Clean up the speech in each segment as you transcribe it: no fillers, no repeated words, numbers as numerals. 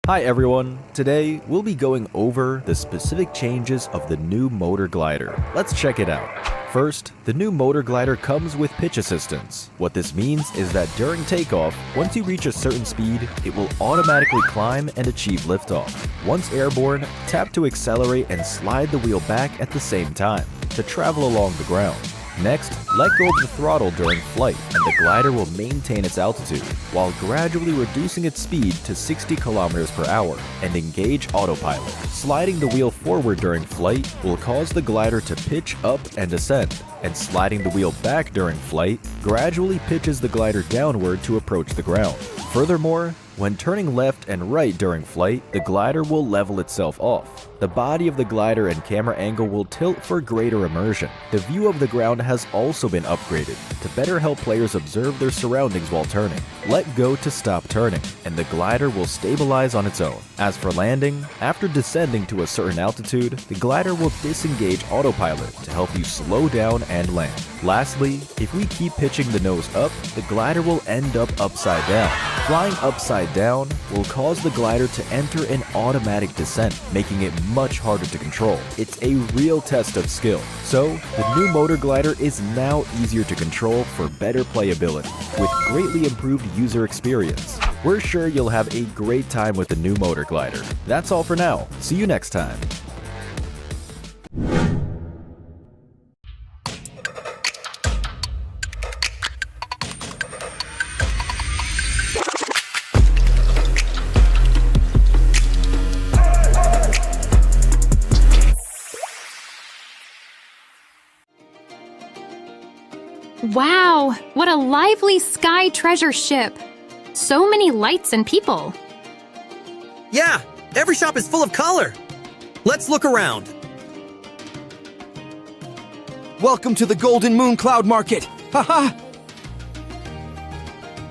Hi everyone, today we'll be going over the specific changes of the new motor glider. Let's check it out. First, the new motor glider comes with pitch assistance. What this means is that during takeoff, once you reach a certain speed, it will automatically climb and achieve liftoff. Once airborne, tap to accelerate and slide the wheel back at the same time to travel along the ground. Next, let go of the throttle during flight and the glider will maintain its altitude while gradually reducing its speed to 60 km per hour and engage autopilot. Sliding the wheel forward during flight will cause the glider to pitch up and ascend, and sliding the wheel back during flight gradually pitches the glider downward to approach the ground. Furthermore, when turning left and right during flight, the glider will level itself off. The body of the glider and camera angle will tilt for greater immersion. The view of the ground has also been upgraded to better help players observe their surroundings while turning. Let go to stop turning, and the glider will stabilize on its own. As for landing, after descending to a certain altitude, the glider will disengage autopilot to help you slow down and land. Lastly, if we keep pitching the nose up, the glider will end up upside down. Flying upside down will cause the glider to enter an automatic descent, making it much harder to control. It's a real test of skill. So, the new motor glider is now easier to control for better playability, with greatly improved user experience. We're sure you'll have a great time with the new motor glider. That's all for now. See you next time. Wow, what a lively sky treasure ship! So many lights and people. Yeah, every shop is full of color. Let's look around. Welcome to the Golden Moon Cloud Market. Haha!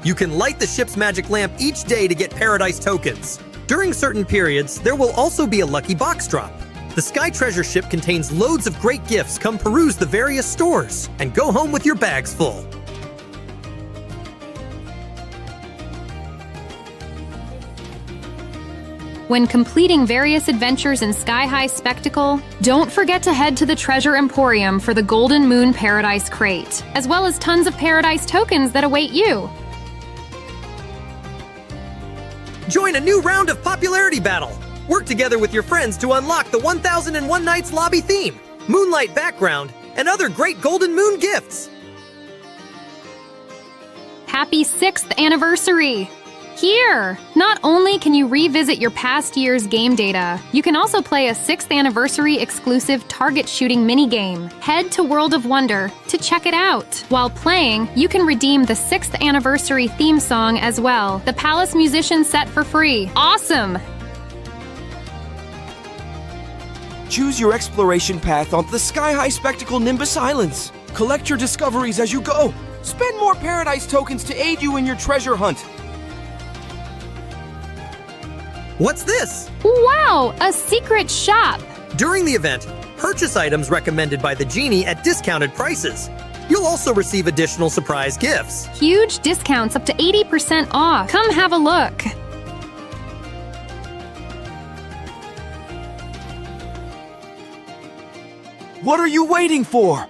You can light the ship's magic lamp each day to get Paradise tokens. During certain periods, there will also be a lucky box drop. The Sky Treasure Ship contains loads of great gifts. Come peruse the various stores and go home with your bags full. When completing various adventures in Sky High Spectacle, don't forget to head to the Treasure Emporium for the Golden Moon Paradise Crate, as well as tons of Paradise tokens that await you. Join a new round of popularity battle. Work together with your friends to unlock the 1001 Nights lobby theme, moonlight background, and other great Golden Moon gifts. Happy 6th anniversary! Here! Not only can you revisit your past year's game data, you can also play a 6th anniversary exclusive target shooting minigame. Head to World of Wonder to check it out. While playing, you can redeem the 6th anniversary theme song as well, the Palace Musician set for free. Awesome! Choose your exploration path onto the Sky High Spectacle Nimbus Islands. Collect your discoveries as you go. Spend more Paradise tokens to aid you in your treasure hunt. What's this? Wow! A secret shop! During the event, purchase items recommended by the genie at discounted prices. You'll also receive additional surprise gifts. Huge discounts up to 80% off. Come have a look. What are you waiting for?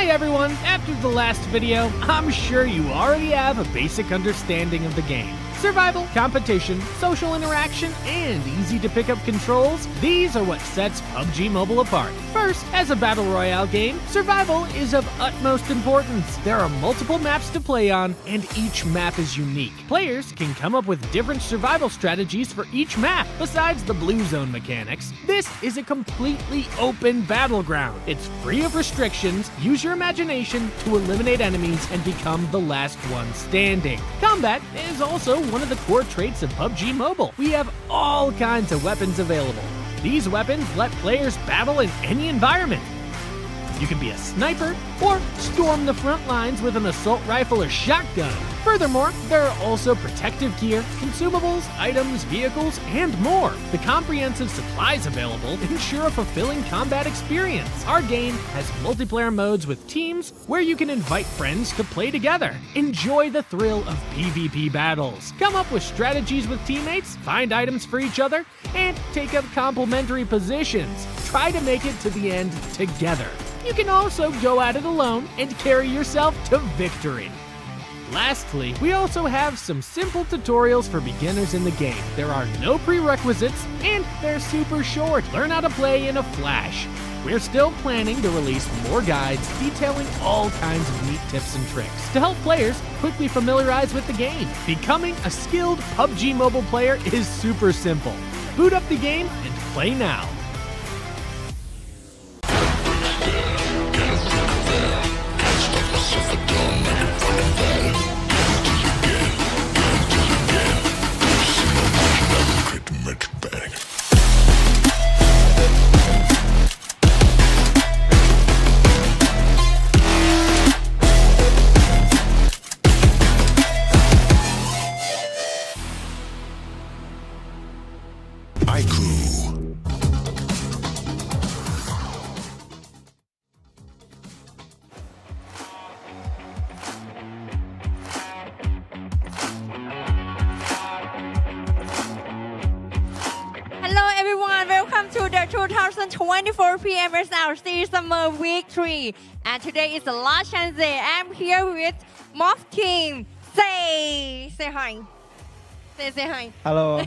Hi everyone! After the last video, I'm sure you already have a basic understanding of the game. Survival, competition, social interaction, and easy-to-pick-up controls, these are what sets PUBG Mobile apart. First, as a battle royale game, survival is of utmost importance. There are multiple maps to play on, and each map is unique. Players can come up with different survival strategies for each map. Besides the blue zone mechanics, this is a completely open battleground. It's free of restrictions. Use your imagination to eliminate enemies and become the last one standing. Combat is also one of the core traits of PUBG Mobile. We have all kinds of weapons available. These weapons let players battle in any environment. You can be a sniper or storm the front lines with an assault rifle or shotgun. Furthermore, there are also protective gear, consumables, items, vehicles, and more. The comprehensive supplies available ensure a fulfilling combat experience. Our game has multiplayer modes with teams where you can invite friends to play together. Enjoy the thrill of PvP battles. Come up with strategies with teammates, find items for each other, and take up complementary positions. Try to make it to the end together. You can also go at it alone and carry yourself to victory. Lastly, we also have some simple tutorials for beginners in the game. There are no prerequisites, and they're super short. Learn how to play in a flash. We're still planning to release more guides detailing all kinds of neat tips and tricks to help players quickly familiarize with the game. Becoming a skilled PUBG Mobile player is super simple. Boot up the game and play now. IQOO. Hello everyone, welcome to the 2024 PMSL SEA Summer Week 3. And today is the last chance day. I'm here with MORPH team. Say hi. Say hi. Hello.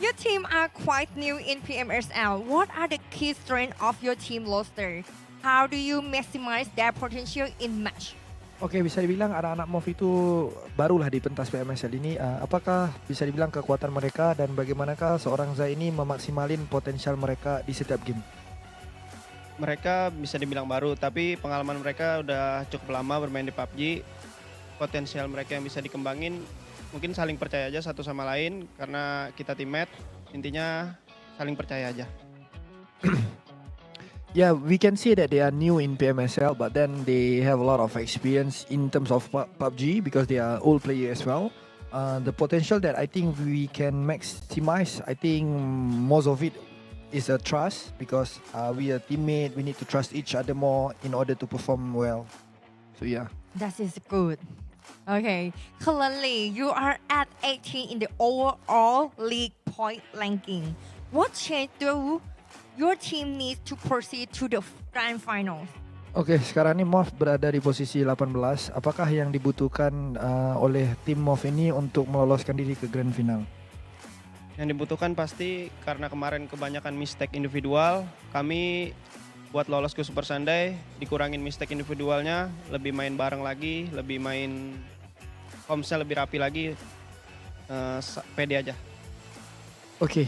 Your team are quite new in PMSL. What are the key strengths of your team roster? How do you maximize their potential in match? Oke, bisa dibilang anak-anak MORPH itu barulah di pentas PMSL ini. Apakah bisa dibilang kekuatan mereka dan bagaimanakah seorang Zai ini memaksimalin potensial mereka di setiap game? Mereka bisa dibilang baru, tapi pengalaman mereka udah cukup lama bermain di PUBG. Potensial mereka yang bisa dikembangin mungkin saling percaya aja satu sama lain karena kita teammate. Intinya saling percaya aja. Yeah, we can see that they are new in PMSL, but then they have a lot of experience in terms of PUBG because they are old players as well. The potential that I think we can maximize, I think most of it is a trust because we are teammate. We need to trust each other more in order to perform well. So yeah. That is good. Okay, currently you are at 18 in the overall league point ranking. What change do your team needs to proceed to the grand finals? Oke, sekarang ini MORPH berada di posisi 18. Apakah yang dibutuhkan oleh tim MORPH ini untuk meloloskan diri ke grand final? Yang dibutuhkan pasti karena kemarin kebanyakan mistake individual, kami buat lolos ke Super Sunday, dikurangin mistake individualnya, lebih main bareng lagi, lebih main komsel lebih rapi lagi, pede aja. Okay,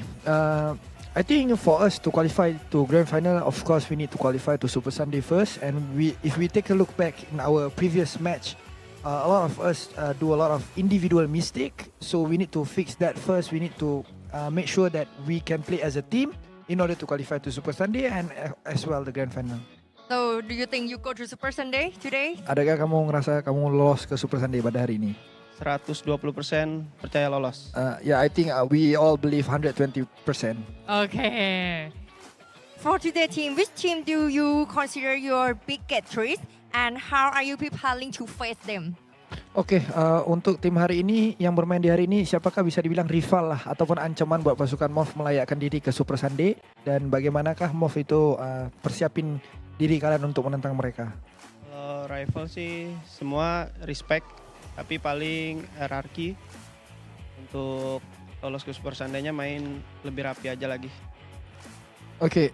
I think for us to qualify to grand final, of course we need to qualify to Super Sunday first. And if we take a look back in our previous match, a lot of us do a lot of individual mistake. So we need to fix that first. We need to make sure that we can play as a team in order to qualify to Super Sunday and as well the grand final. So do you think you go to Super Sunday today? Adakah kamu ngerasa kamu lolos ke Super Sunday pada hari ini? 120% percaya lolos. Yeah, I think we all believe 120%. Okay. For today team, which team do you consider your biggest threat and how are you preparing to face them? Oke, untuk tim hari ini yang bermain di hari ini, siapakah bisa dibilang rival lah ataupun ancaman buat pasukan MORPH melayakkan diri ke Super Sunday dan bagaimanakah MORPH itu persiapin diri kalian untuk menentang mereka? Rival sih semua respect, tapi paling hierarki untuk lolos ke Super Sunday-nya main lebih rapi aja lagi. Okay,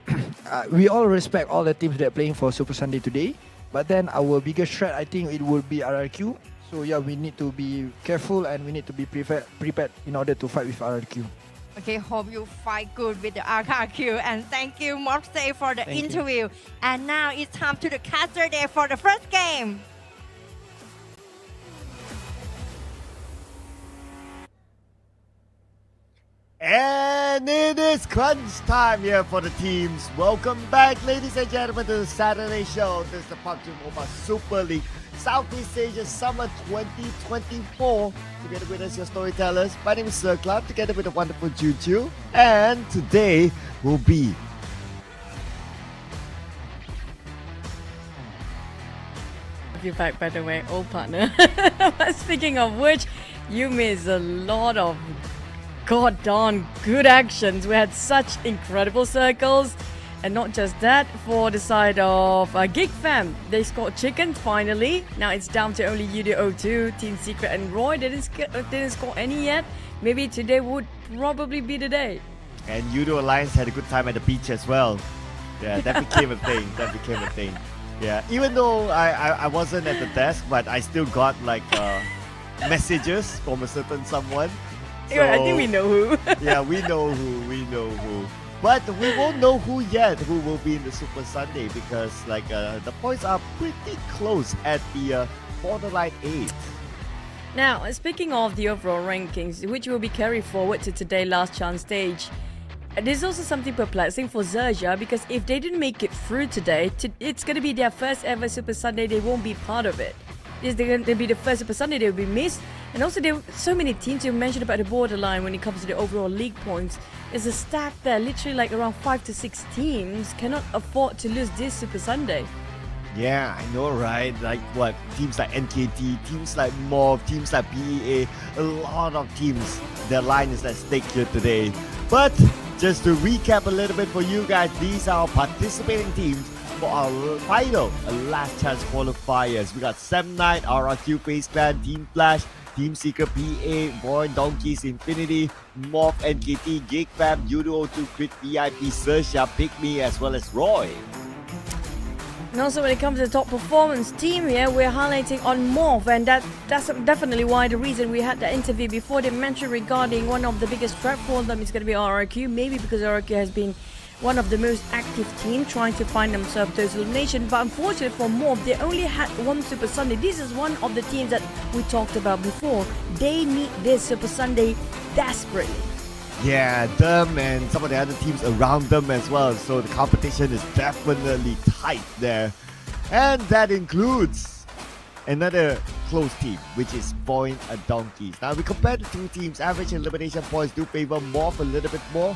we all respect all the teams that are playing for Super Sunday today. But then our biggest threat, I think, it will be RRQ. So yeah, we need to be careful and we need to be prepared in order to fight with RRQ. Okay, hope you fight good with the RRQ. And thank you, MORPH, for the interview. And now it's time to the caster day for the first game. And it is crunch time here for the teams. Welcome back, ladies and gentlemen, to the Saturday show. This is the PUBG Mobile Super League Southeast Asia Summer 2024. Together with us, your storytellers. My name is XERXIA, together with the wonderful Juju. And today will be you back, by the way, old partner. Speaking of which, you missed a lot of goddamn good actions. We had such incredible circles. And not just that, for the side of GEEK fam, they scored chicken finally. Now it's down to only YOODO 02, Team Secret and Roy didn't score any yet. Maybe today would probably be the day. And YOODO Alliance had a good time at the beach as well. Yeah, that became a thing. Yeah, even though I wasn't at the desk, but I still got like messages from a certain someone. So, I think we know who. Yeah, we know who. But we won't know who yet, who will be in the Super Sunday, because like the points are pretty close at the borderline 8. Now, speaking of the overall rankings, which will be carried forward to today's last chance stage, there's also something perplexing for XERXIA, because if they didn't make it through today, it's going to be their first ever Super Sunday. They won't be part of it. It's going to be the first Super Sunday they will be missed. And also there are so many teams you mentioned about the borderline when it comes to the overall league points. There's a stack there, literally like around 5 to 6 teams cannot afford to lose this Super Sunday. Yeah, I know, right? Like what? Teams like NKT, teams like MORPH, teams like PEA, a lot of teams, their line is at stake here today. But just to recap a little bit for you guys, these are participating teams for our final last chance qualifiers. We got Sem9, RRQ, FaZe Clan, Team Flash, Team Secret, PA, VOIN, Donkeys, Infinity, MORPH, NKT, GEEK Fam, YOODO 02, Crit, VIP, XERXIA, PIGMY, as well as Roy. And also when it comes to the top performance team here, we're highlighting on MORPH, and that's definitely why the reason we had that interview before. They mentioned regarding one of the biggest threat for them is going to be RRQ, maybe because RRQ has been one of the most active teams trying to find themselves those elimination. But unfortunately for MORPH, they only had one Super Sunday. This is one of the teams that we talked about before. They need this Super Sunday desperately. Yeah, them and some of the other teams around them as well. So the competition is definitely tight there. And that includes another close team, which is VOIN and Donkeys. Now we compare the two teams, average elimination points do favor MORPH a little bit more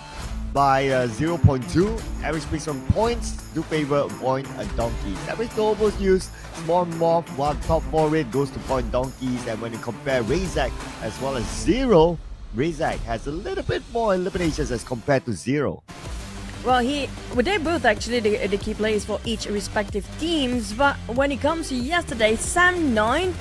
by 0.2. Average based on points do favor VOIN and Donkeys. Average globals used, small MORPH, while top 4 rate goes to VOIN Donkeys. And when you compare Razak as well as Zero, Razak has a little bit more eliminations as compared to Zero. Well, they're both actually the key players for each respective teams. But when it comes to yesterday, Sem9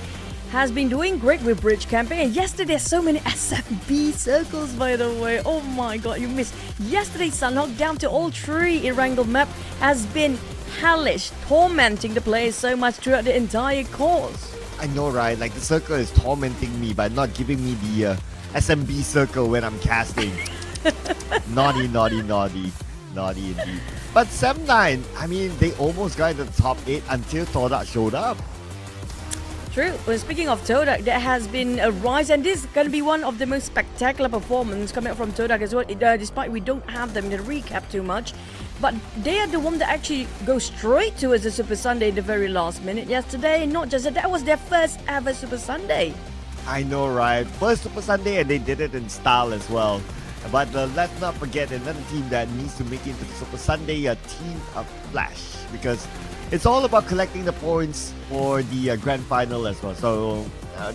has been doing great with Bridge campaign. And yesterday, so many SFB circles, by the way. Oh my god, you missed. Yesterday, Sunhawk down to all 3 in Wrangle map has been hellish, tormenting the players so much throughout the entire course. I know, right? Like the circle is tormenting me by not giving me the SMB circle when I'm casting. Naughty indeed. But Sem9, I mean, they almost got into the top 8 until Todak showed up. True. Well, speaking of Todak, there has been a rise, and this is going to be one of the most spectacular performances coming up from Todak as well, despite we don't have them in the recap too much. But they are the one that actually go straight towards the Super Sunday in the very last minute yesterday. Not just that was their first ever Super Sunday. I know, right? First Super Sunday, and they did it in style as well. But let's not forget another team that needs to make it into the Super Sunday, a team of Flash, because it's all about collecting the points for the grand final as well. So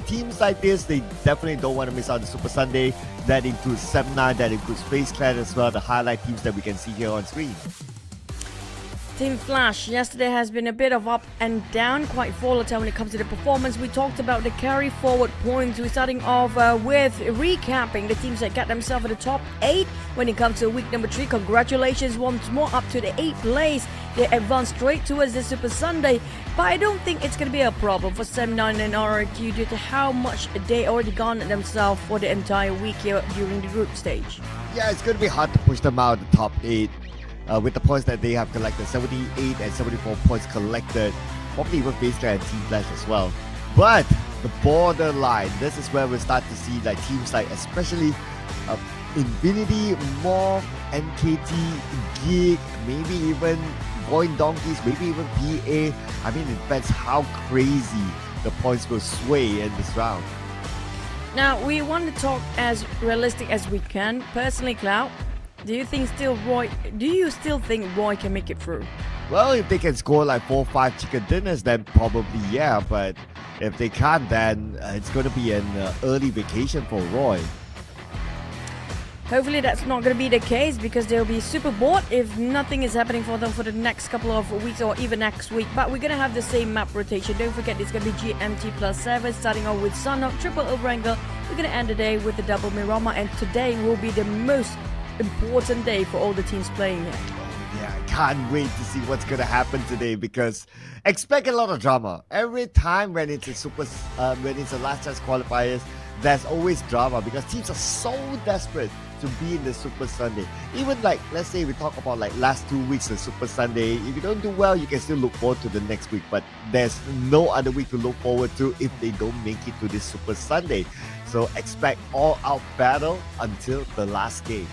teams like this, they definitely don't want to miss out the Super Sunday. That includes Sem9, that includes FaZe Clan as well, the highlight teams that we can see here on screen. Team Flash, yesterday has been a bit of up and down, quite volatile when it comes to the performance. We talked about the carry forward points. We're starting off with recapping the teams that got themselves in the top 8 when it comes to week number 3. Congratulations once more up to the 8th place. They advanced straight towards the Super Sunday, but I don't think it's going to be a problem for Sem9 and RRQ due to how much they already garnered themselves for the entire week here during the group stage. Yeah, it's going to be hard to push them out of the top 8. With the points that they have collected, 78 and 74 points collected, probably even FaZe Clan and Team Flash as well. But the borderline, this is where we start to see like teams like especially Infinity, MORPH, NKT, GEEK, maybe even VOIN Donkeys, maybe even PA. I mean, it depends how crazy the points will sway in this round. Now, we want to talk as realistic as we can. Personally, Cloud, do you still think Roy can make it through? Well, if they can score like 4 or 5 chicken dinners, then probably yeah. But if they can't, then it's going to be an early vacation for Roy. Hopefully that's not going to be the case, because they'll be super bored if nothing is happening for them for the next couple of weeks or even next week. But we're going to have the same map rotation. Don't forget, it's going to be GMT +7, starting off with Sunhawk, Triple Wrangle. We're going to end the day with the double Miramar, and today will be the most important day for all the teams playing here. Yeah, I can't wait to see what's gonna happen today, because expect a lot of drama. Every time when it's a last chance qualifiers, there's always drama because teams are so desperate to be in the Super Sunday. Even like, let's say we talk about like last 2 weeks of Super Sunday, if you don't do well, you can still look forward to the next week, but there's no other week to look forward to if they don't make it to this Super Sunday. So expect all out battle until the last game.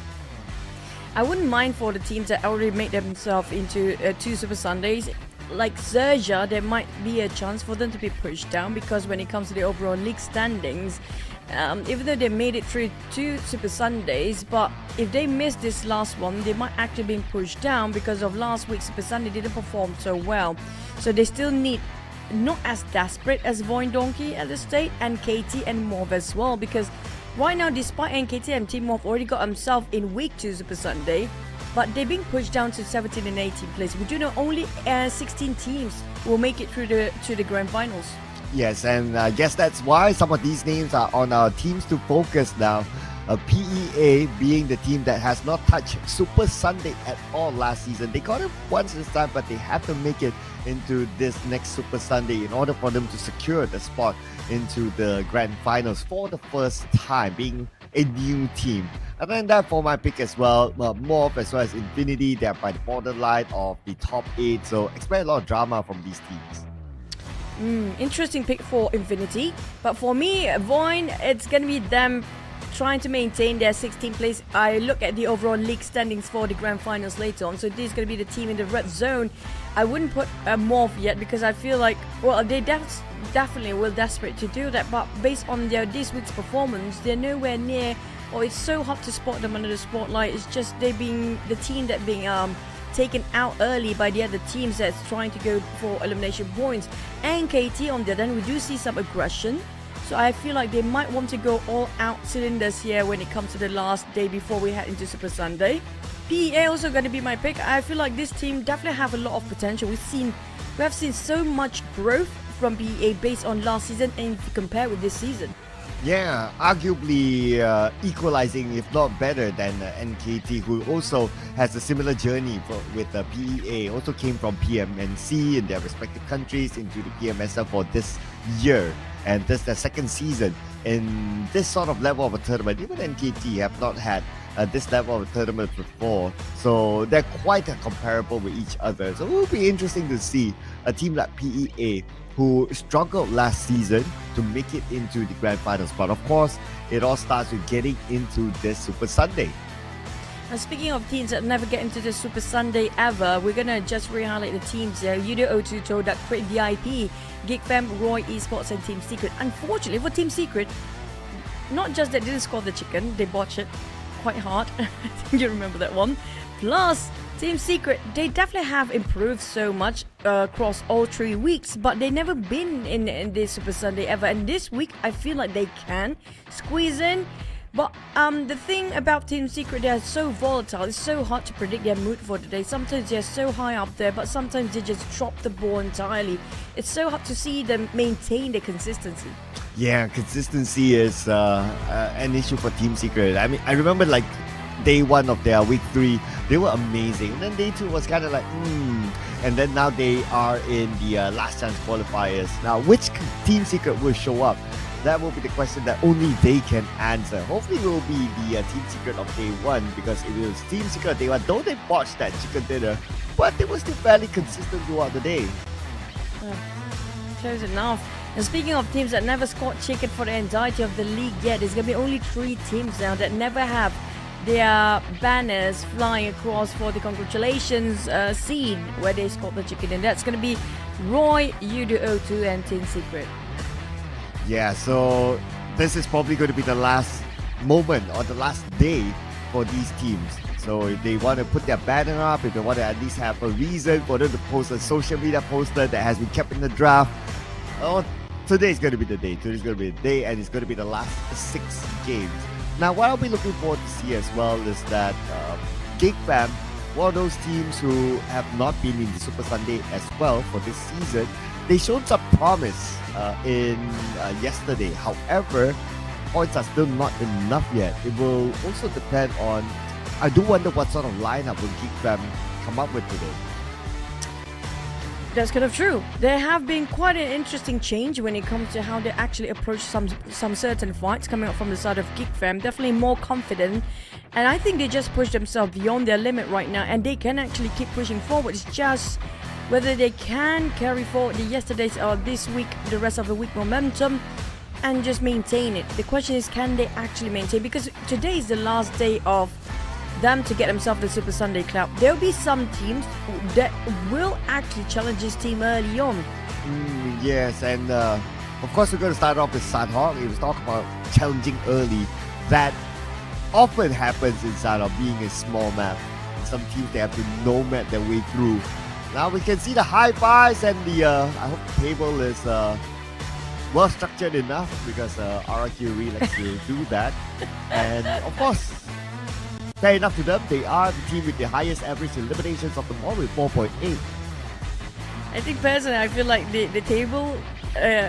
I wouldn't mind for the teams that already made themselves into 2 Super Sundays. Like XERXIA, there might be a chance for them to be pushed down, because when it comes to the overall league standings, even though they made it through 2 Super Sundays, but if they miss this last one, they might actually be pushed down because of last week's Super Sunday didn't perform so well. So they still need, not as desperate as VOIN Donkey at the state, and KT and MORPH as well, because right now, despite NKT and Team MORPH already got himself in week 2 Super Sunday, but they're being pushed down to 17 and 18 place. We do know only 16 teams will make it through to the grand finals. Yes, and I guess that's why some of these names are on our teams to focus now. PEA being the team that has not touched Super Sunday at all last season. They got it once this time, but they have to make it into this next Super Sunday in order for them to secure the spot into the grand finals for the first time, being a new team. And then that for my pick as well, MORPH as well as Infinity, they're by the borderline of the top 8, so expect a lot of drama from these teams. Interesting pick for Infinity, but for me, VOIN, it's going to be them trying to maintain their 16th place. I look at the overall league standings for the grand finals later on, so this is going to be the team in the red zone. I wouldn't put a MORPH yet, because I feel like, well, they definitely will desperate to do that, but based on this week's performance, they're nowhere near, or it's so hard to spot them under the spotlight. It's just they being the team that being taken out early by the other teams that's trying to go for elimination points. And KT on the other hand, we do see some aggression. So I feel like they might want to go all out cylinders here when it comes to the last day before we head into Super Sunday. PEA also going to be my pick. I feel like this team definitely have a lot of potential. We have seen so much growth from PEA based on last season, and if you compare with this season. Yeah, arguably equalizing, if not better than NKT, who also has a similar journey with PEA, also came from PMNC in their respective countries into the PMSL for this year. And this is their second season in this sort of level of a tournament. Even NKT have not had this level of a tournament before. So they're quite comparable with each other. So it will be interesting to see a team like PEA, who struggled last season, to make it into the grand finals. But of course, it all starts with getting into this Super Sunday. And speaking of teams that never get into the Super Sunday ever, we're going to just re-highlight the teams here. YOODO, O2, Duck, Crit VIP, GEEK Fam, Roy Esports, and Team Secret. Unfortunately for Team Secret, not just that they didn't score the chicken, they botched it quite hard. I think you remember that one. Plus, Team Secret, they definitely have improved so much across all 3 weeks, but they never been in this Super Sunday ever. And this week, I feel like they can squeeze in. But the thing about Team Secret, they are so volatile. It's so hard to predict their mood for the day. Sometimes they're so high up there, but sometimes they just drop the ball entirely. It's so hard to see them maintain their consistency. Yeah, consistency is an issue for Team Secret. I mean, I remember like day 1 of their week 3, they were amazing. And then day 2 was kind of like, And then now they are in the last chance qualifiers. Now, which Team Secret will show up? That will be the question that only they can answer. Hopefully, it will be the Team Secret of day 1, because if it was Team Secret of day 1, though they botched that chicken dinner, but they were still fairly consistent throughout the day. Close enough. And speaking of teams that never scored chicken for the entirety of the league yet, there's going to be only 3 teams now that never have their banners flying across for the congratulations scene where they scored the chicken. And that's going to be Roy, YOODO O2 and Team Secret. Yeah, so this is probably going to be the last moment or the last day for these teams. So if they want to put their banner up, if they want to at least have a reason for them to post a social media poster that has been kept in the draft, today's going to be the day. Today's going to be the day, and it's going to be the last 6 games. Now, what I'll be looking forward to see as well is that GEEK fam, one of those teams who have not been in the Super Sunday as well for this season, they showed some promise in yesterday. However, points are still not enough yet. It will also depend on, I do wonder what sort of lineup will GEEK fam come up with today. That's kind of true. There have been quite an interesting change when it comes to how they actually approach some certain fights coming up from the side of GEEK fam. Definitely more confident, and I think they just pushed themselves beyond their limit right now, and they can actually keep pushing forward. It's just whether they can carry forward the yesterday's or this week, the rest of the week momentum, and just maintain it. The question is, can they actually maintain? Because today is the last day of them to get themselves the Super Sunday clout. There'll be some teams that will actually challenge this team early on. Yes, and of course we're going to start off with Sanhok. If we talk about challenging early, that often happens inside of being a small map. Some teams, they have to nomad their way through. Now we can see the high fives, and the I hope the table is well structured enough, because RRQ really likes to do that. And of course, fair enough to them, they are the team with the highest average eliminations of them all with 4.8. I think personally, I feel like the table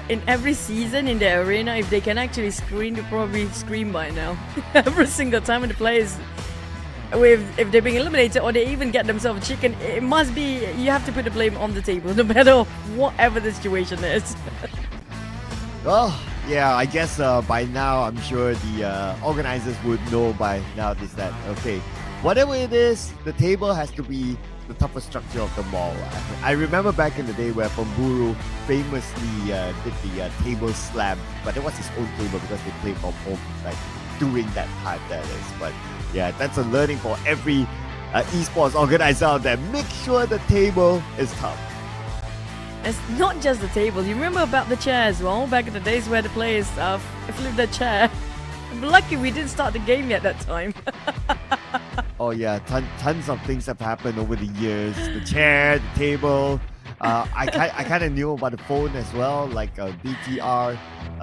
in every season in the arena, if they can actually screen, they probably scream by now. Every single time when the players, if they're being eliminated or they even get themselves a chicken, it must be, you have to put the blame on the table, no matter whatever the situation is. Well, yeah, I guess by now, I'm sure the organizers would know by now is that, okay, whatever it is, the table has to be the toughest structure of them all. I remember back in the day where Pamburu famously did the table slam, but it was his own table because they played from home, like during that time, that is. But yeah, that's a learning for every esports organizer out there. Make sure the table is tough. It's not just the table. You remember about the chair as well, back in the days where the players flipped their chair. I'm lucky we didn't start the game yet that time. Oh yeah, tons of things have happened over the years. The chair, the table. I kind of knew about the phone as well, like BTR.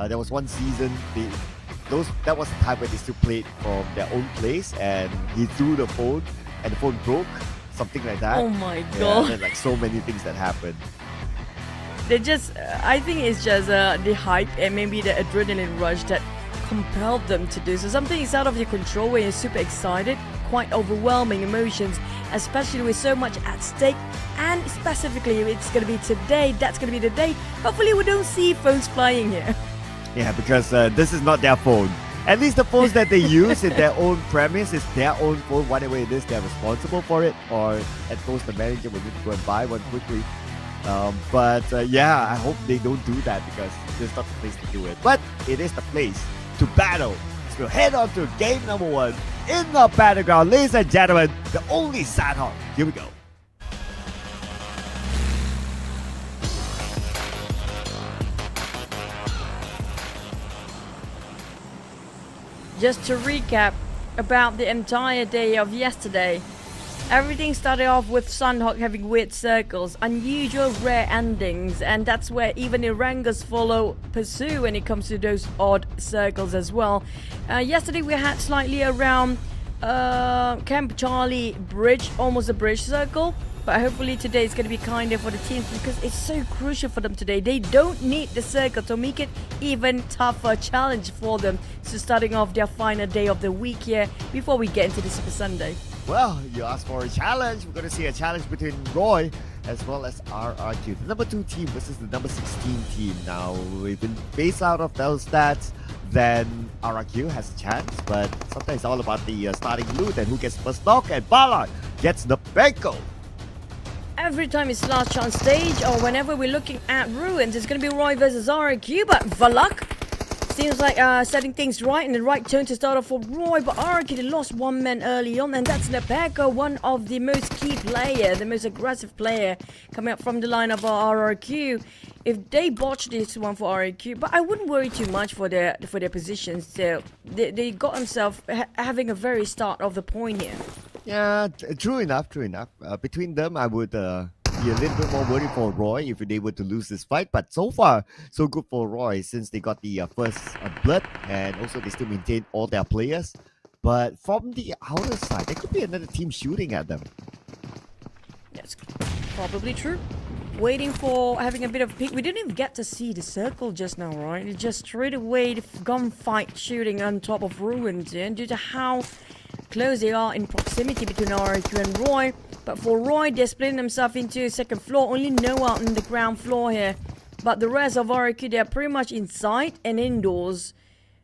There was one season, that was the time where they still played from their own place, and he threw the phone, and the phone broke, something like that. Oh my god! Yeah, like so many things that happened. They just, I think it's just the hype and maybe the adrenaline rush that compelled them to do so. Something is out of your control when you're super excited, quite overwhelming emotions, especially with so much at stake. And specifically, it's going to be today, that's going to be the day. Hopefully we don't see phones flying here. Yeah, because this is not their phone. At least the phones that they use in their own premise is their own phone. Whatever it is, they're responsible for it. Or at most the manager will need to go and buy one quickly. But yeah, I hope they don't do that, because it's not the place to do it. But it is the place to battle. So head on to game number 1 in the battleground. Ladies and gentlemen, the only Sanhok. Here we go. Just to recap about the entire day of yesterday. Everything started off with Sunhawk having weird circles, unusual rare endings, and that's where even Irangas follow pursue when it comes to those odd circles as well. Yesterday we had slightly around Camp Charlie bridge, almost a bridge circle, but hopefully today is going to be kinder for the teams because it's so crucial for them today. They don't need the circle to make it even tougher challenge for them. So starting off their final day of the week here before we get into the Super Sunday. Well, you asked for a challenge. We're going to see a challenge between Roy as well as RRQ. The number 2 team versus the number 16 team. Now, we've been based out of those stats, then RRQ has a chance, but sometimes it's all about the starting loot and who gets first knock, and Ballard gets the Benko. Every time it's last chance stage or whenever we're looking at Ruins, it's going to be Roy versus RRQ, but Valak seems like setting things right in the right tone to start off for Roy, but RRQ, they lost one man early on, and that's Nepeko, one of the most key player, the most aggressive player coming up from the line of RRQ. If they botch this one for RRQ, but I wouldn't worry too much for their positions. So they got themselves having a very start of the point here. Yeah, true enough. Between them, I would be a little bit more worried for Roy if they were to lose this fight. But so far, so good for Roy since they got the first blood, and also they still maintain all their players. But from the outer side, there could be another team shooting at them. That's probably true. Waiting for having a bit of a peek. We didn't even get to see the circle just now, right? It just straight away the gunfight shooting on top of Ruins, and due to how close they are in proximity between RRQ and Roy. But for Roy, they're splitting themselves into second floor. Only Noah on the ground floor here. But the rest of RRQ, they're pretty much inside and indoors.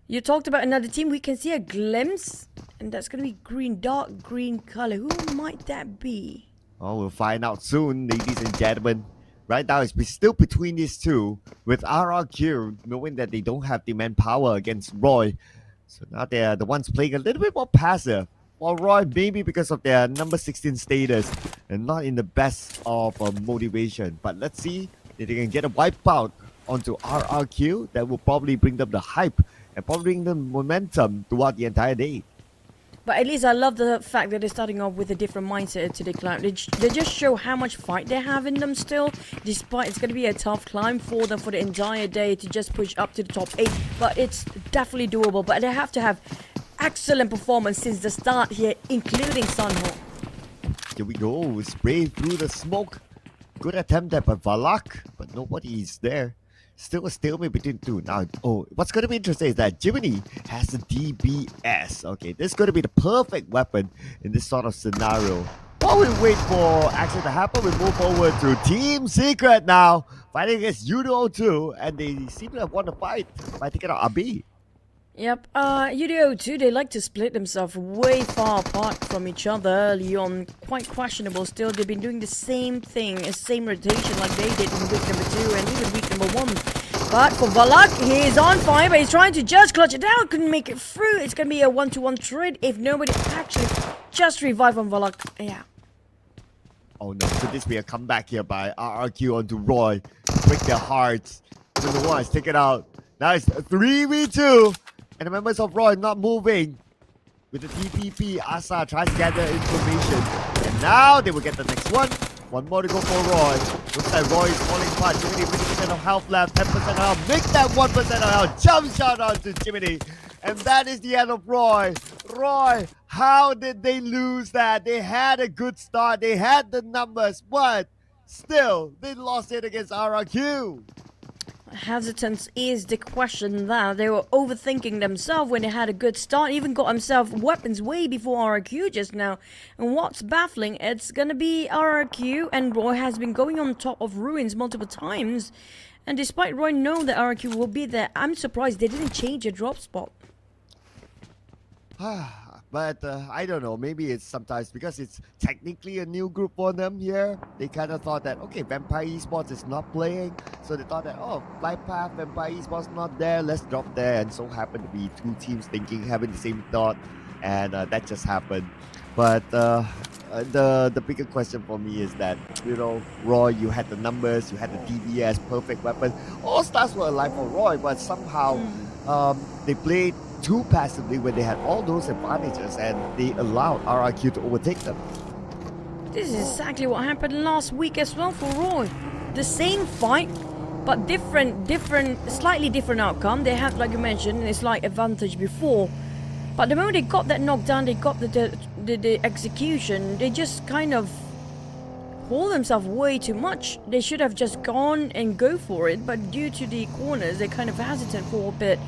You talked about another team. We can see a glimpse. And that's going to be green, dark green color. Who might that be? Oh, we'll find out soon, ladies and gentlemen. Right now, it's still between these two, with RRQ knowing that they don't have the manpower against Roy. So now they're the ones playing a little bit more passive. While Roy, maybe because of their number 16 status, and not in the best of motivation. But let's see if they can get a wipeout onto RRQ. That will probably bring them the hype and probably bring them momentum throughout the entire day. But at least I love the fact that they're starting off with a different mindset to the climb. They just show how much fight they have in them still, despite it's going to be a tough climb for them for the entire day to just push up to the top 8. But it's definitely doable. But they have to have excellent performance since the start here, including Sunhawk. Here we go, spray through the smoke. Good attempt there by Valak, but nobody is there. Still a stalemate between two. Now, what's going to be interesting is that Jiminy has the DBS. Okay, this is going to be the perfect weapon in this sort of scenario. While we wait for action to happen, we move forward to Team Secret now. Fighting against YOODO 2, and they seem to have won the fight by taking out AB. Yep, YOODO 2, they like to split themselves way far apart from each other early on. Quite questionable still. They've been doing the same thing, the same rotation like they did in week number 2 and even week number 1. But for Valak, he's on fire, but he's trying to just clutch it down. Couldn't make it through. It's going to be a 1-to-1 trade if nobody actually just revive on Valak. Yeah. Oh no, could this be a comeback here by RRQ onto Roy? Break their hearts. Number 1 is taken out. Now it's 3v2. And the members of Roy not moving. With the TPP, Asa tries to gather information. And now they will get the next one. One more to go for Roy. Looks like Roy is falling apart. Jiminy, 50% of health left, 10% of health. Make that 1% of health. Jump shot onto Jiminy. And that is the end of Roy. Roy, how did they lose that? They had a good start. They had the numbers, but still, they lost it against RRQ. Hesitance is the question there. They were overthinking themselves when they had a good start. Even got themselves weapons way before RRQ just now. And what's baffling, it's gonna be RRQ, and Roy has been going on top of Ruins multiple times. And despite Roy knowing that RRQ will be there, I'm surprised they didn't change a drop spot. But I don't know, maybe it's sometimes because it's technically a new group for them here. They kind of thought that, okay, Vampire Esports is not playing. So they thought that, oh, Flypath, Vampire Esports not there, let's drop there. And so happened to be two teams having the same thought. And that just happened. But the bigger question for me is that, you know, Roy, you had the numbers, you had the DBS, perfect weapon. All stars were alive for Roy, but somehow they played too passively when they had all those advantages, and they allowed RRQ to overtake them. This is exactly what happened last week as well for Roy. The same fight, but slightly different outcome. They had, like you mentioned, a slight advantage before. But the moment they got that knockdown, they got the execution, they just kind of hold themselves way too much. They should have just gone and go for it, but due to the corners, they're kind of hesitant for a bit.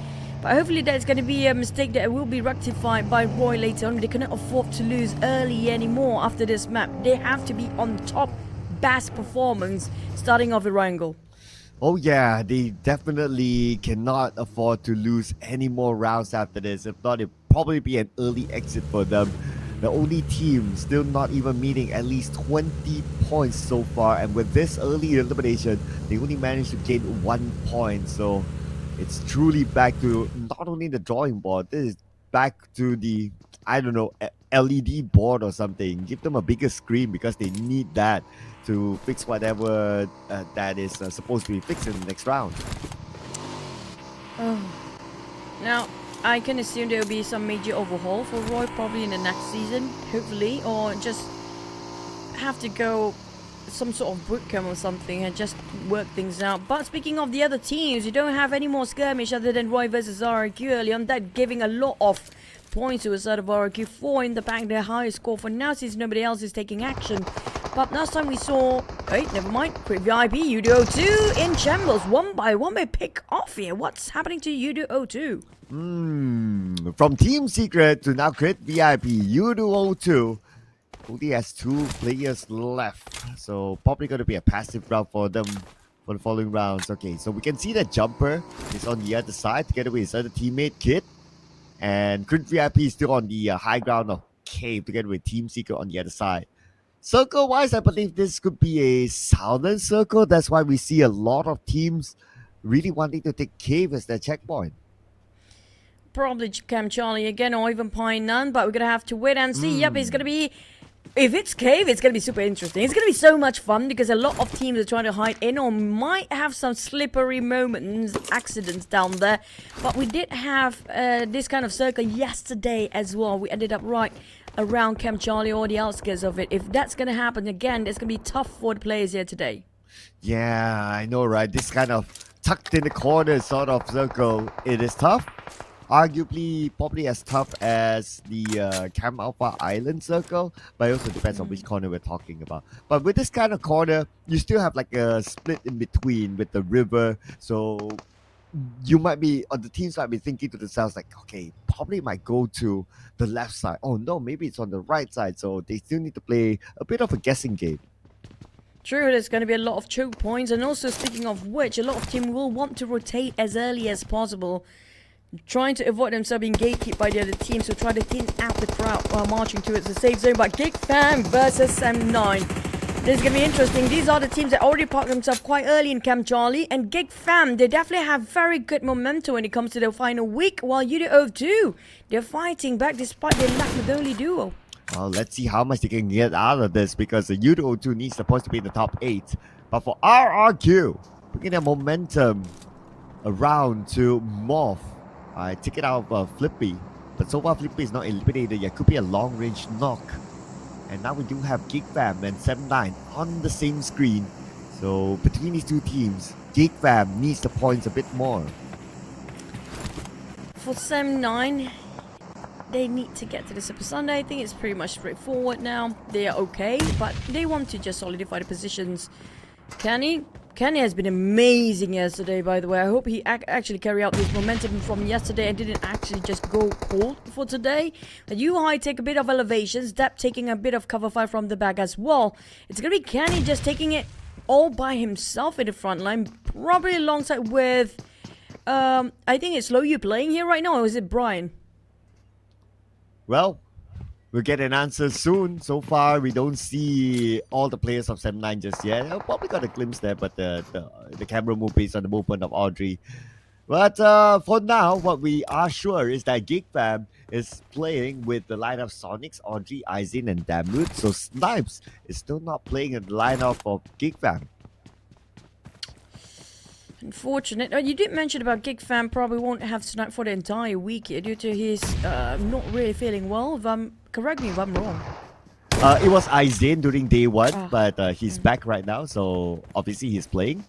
But hopefully that's going to be a mistake that will be rectified by Roy later on. They cannot afford to lose early anymore after this map. They have to be on top, best performance, starting off Erangel. Oh yeah, they definitely cannot afford to lose any more rounds after this. If not, it'll probably be an early exit for them. The only team still not even meeting at least 20 points so far, and with this early elimination, they only managed to gain 1 point. So it's truly back to not only the drawing board, this is back to the, I don't know, LED board or something. Give them a bigger screen because they need that to fix whatever that is supposed to be fixed in the next round. Now, I can assume there will be some major overhaul for Roy probably in the next season, hopefully, or just have to go some sort of bootcamp or something and just work things out. But speaking of the other teams, you don't have any more skirmish other than Roy versus RRQ early on, that giving a lot of points to the side of RRQ, 4 in the bank, their highest score for now since nobody else is taking action. But last time we saw, wait, never mind, Crit VIP, YOODO 2 in shambles, 1 by 1 by pick off here. What's happening to YOODO 2? From Team Secret to now Crit VIP, YOODO 2 only has 2 players left. So probably going to be a passive round for them for the following rounds. Okay, so we can see that Jumper is on the other side together with his other teammate Kid. And Crit VIP is still on the high ground of Cave together with Team Secret on the other side. Circle-wise, I believe this could be a southern circle. That's why we see a lot of teams really wanting to take Cave as their checkpoint. Probably Camp Charlie again, or even Pine None, but we're going to have to wait and see. Yep, it's going to be... If it's Cave, it's going to be super interesting. It's going to be so much fun because a lot of teams are trying to hide in or might have some slippery moments, accidents down there. But we did have this kind of circle yesterday as well. We ended up right around Camp Charlie or the outskirts of it. If that's going to happen again, it's going to be tough for the players here today. Yeah, I know, right? This kind of tucked in the corner sort of circle, it is tough. Arguably, probably as tough as the Camp Alpha Island circle, but it also depends on which corner we're talking about. But with this kind of corner, you still have like a split in between with the river, so you might be, or the teams might be thinking to themselves like, okay, probably might go to the left side. Oh no, maybe it's on the right side, so they still need to play a bit of a guessing game. True, there's going to be a lot of choke points, and also speaking of which, a lot of teams will want to rotate as early as possible, trying to avoid themselves being gatekept by the other team, so try to thin out the crowd while marching towards the safe zone. But GEEK Fam versus M9. This is going to be interesting. These are the teams that already parked themselves quite early in Camp Charlie, and GEEK Fam, they definitely have very good momentum when it comes to their final week, while YOODO 2, they're fighting back despite their lack of the only duo. Well, let's see how much they can get out of this, because the YOODO 2 needs supposed to be in the top 8. But for RRQ, bringing their momentum around to MORPH. I took it out of Flippy, but so far Flippy is not eliminated. It could be a long-range knock. And now we do have GEEK Fam and 7-9 on the same screen. So between these two teams, GEEK Fam needs the points a bit more. For 7-9, they need to get to the Super Sunday. I think it's pretty much straightforward now. They are okay, but they want to just solidify the positions. Kenny has been amazing yesterday, by the way. I hope he actually carry out this momentum from yesterday and didn't actually just go cold for today. But UI take a bit of elevations, Depp taking a bit of cover fire from the back as well. It's going to be Kenny just taking it all by himself in the front line, probably alongside with, I think it's Low You playing here right now, or is it Brian? Well, we'll get an answer soon. So far, we don't see all the players of 7-9 just yet. I probably got a glimpse there, but the camera move based on the movement of Audrey. But for now, what we are sure is that GEEK Fam is playing with the lineup Sonics, Audrey, Aisin, and Damrut. So Snipes is still not playing in the lineup of GEEK Fam. Unfortunate. You did mention about GEEK Fam probably won't have Snipe for the entire week here due to his not really feeling well. Correct me if I'm wrong. It was Aizen during day one, but he's back right now, so obviously he's playing.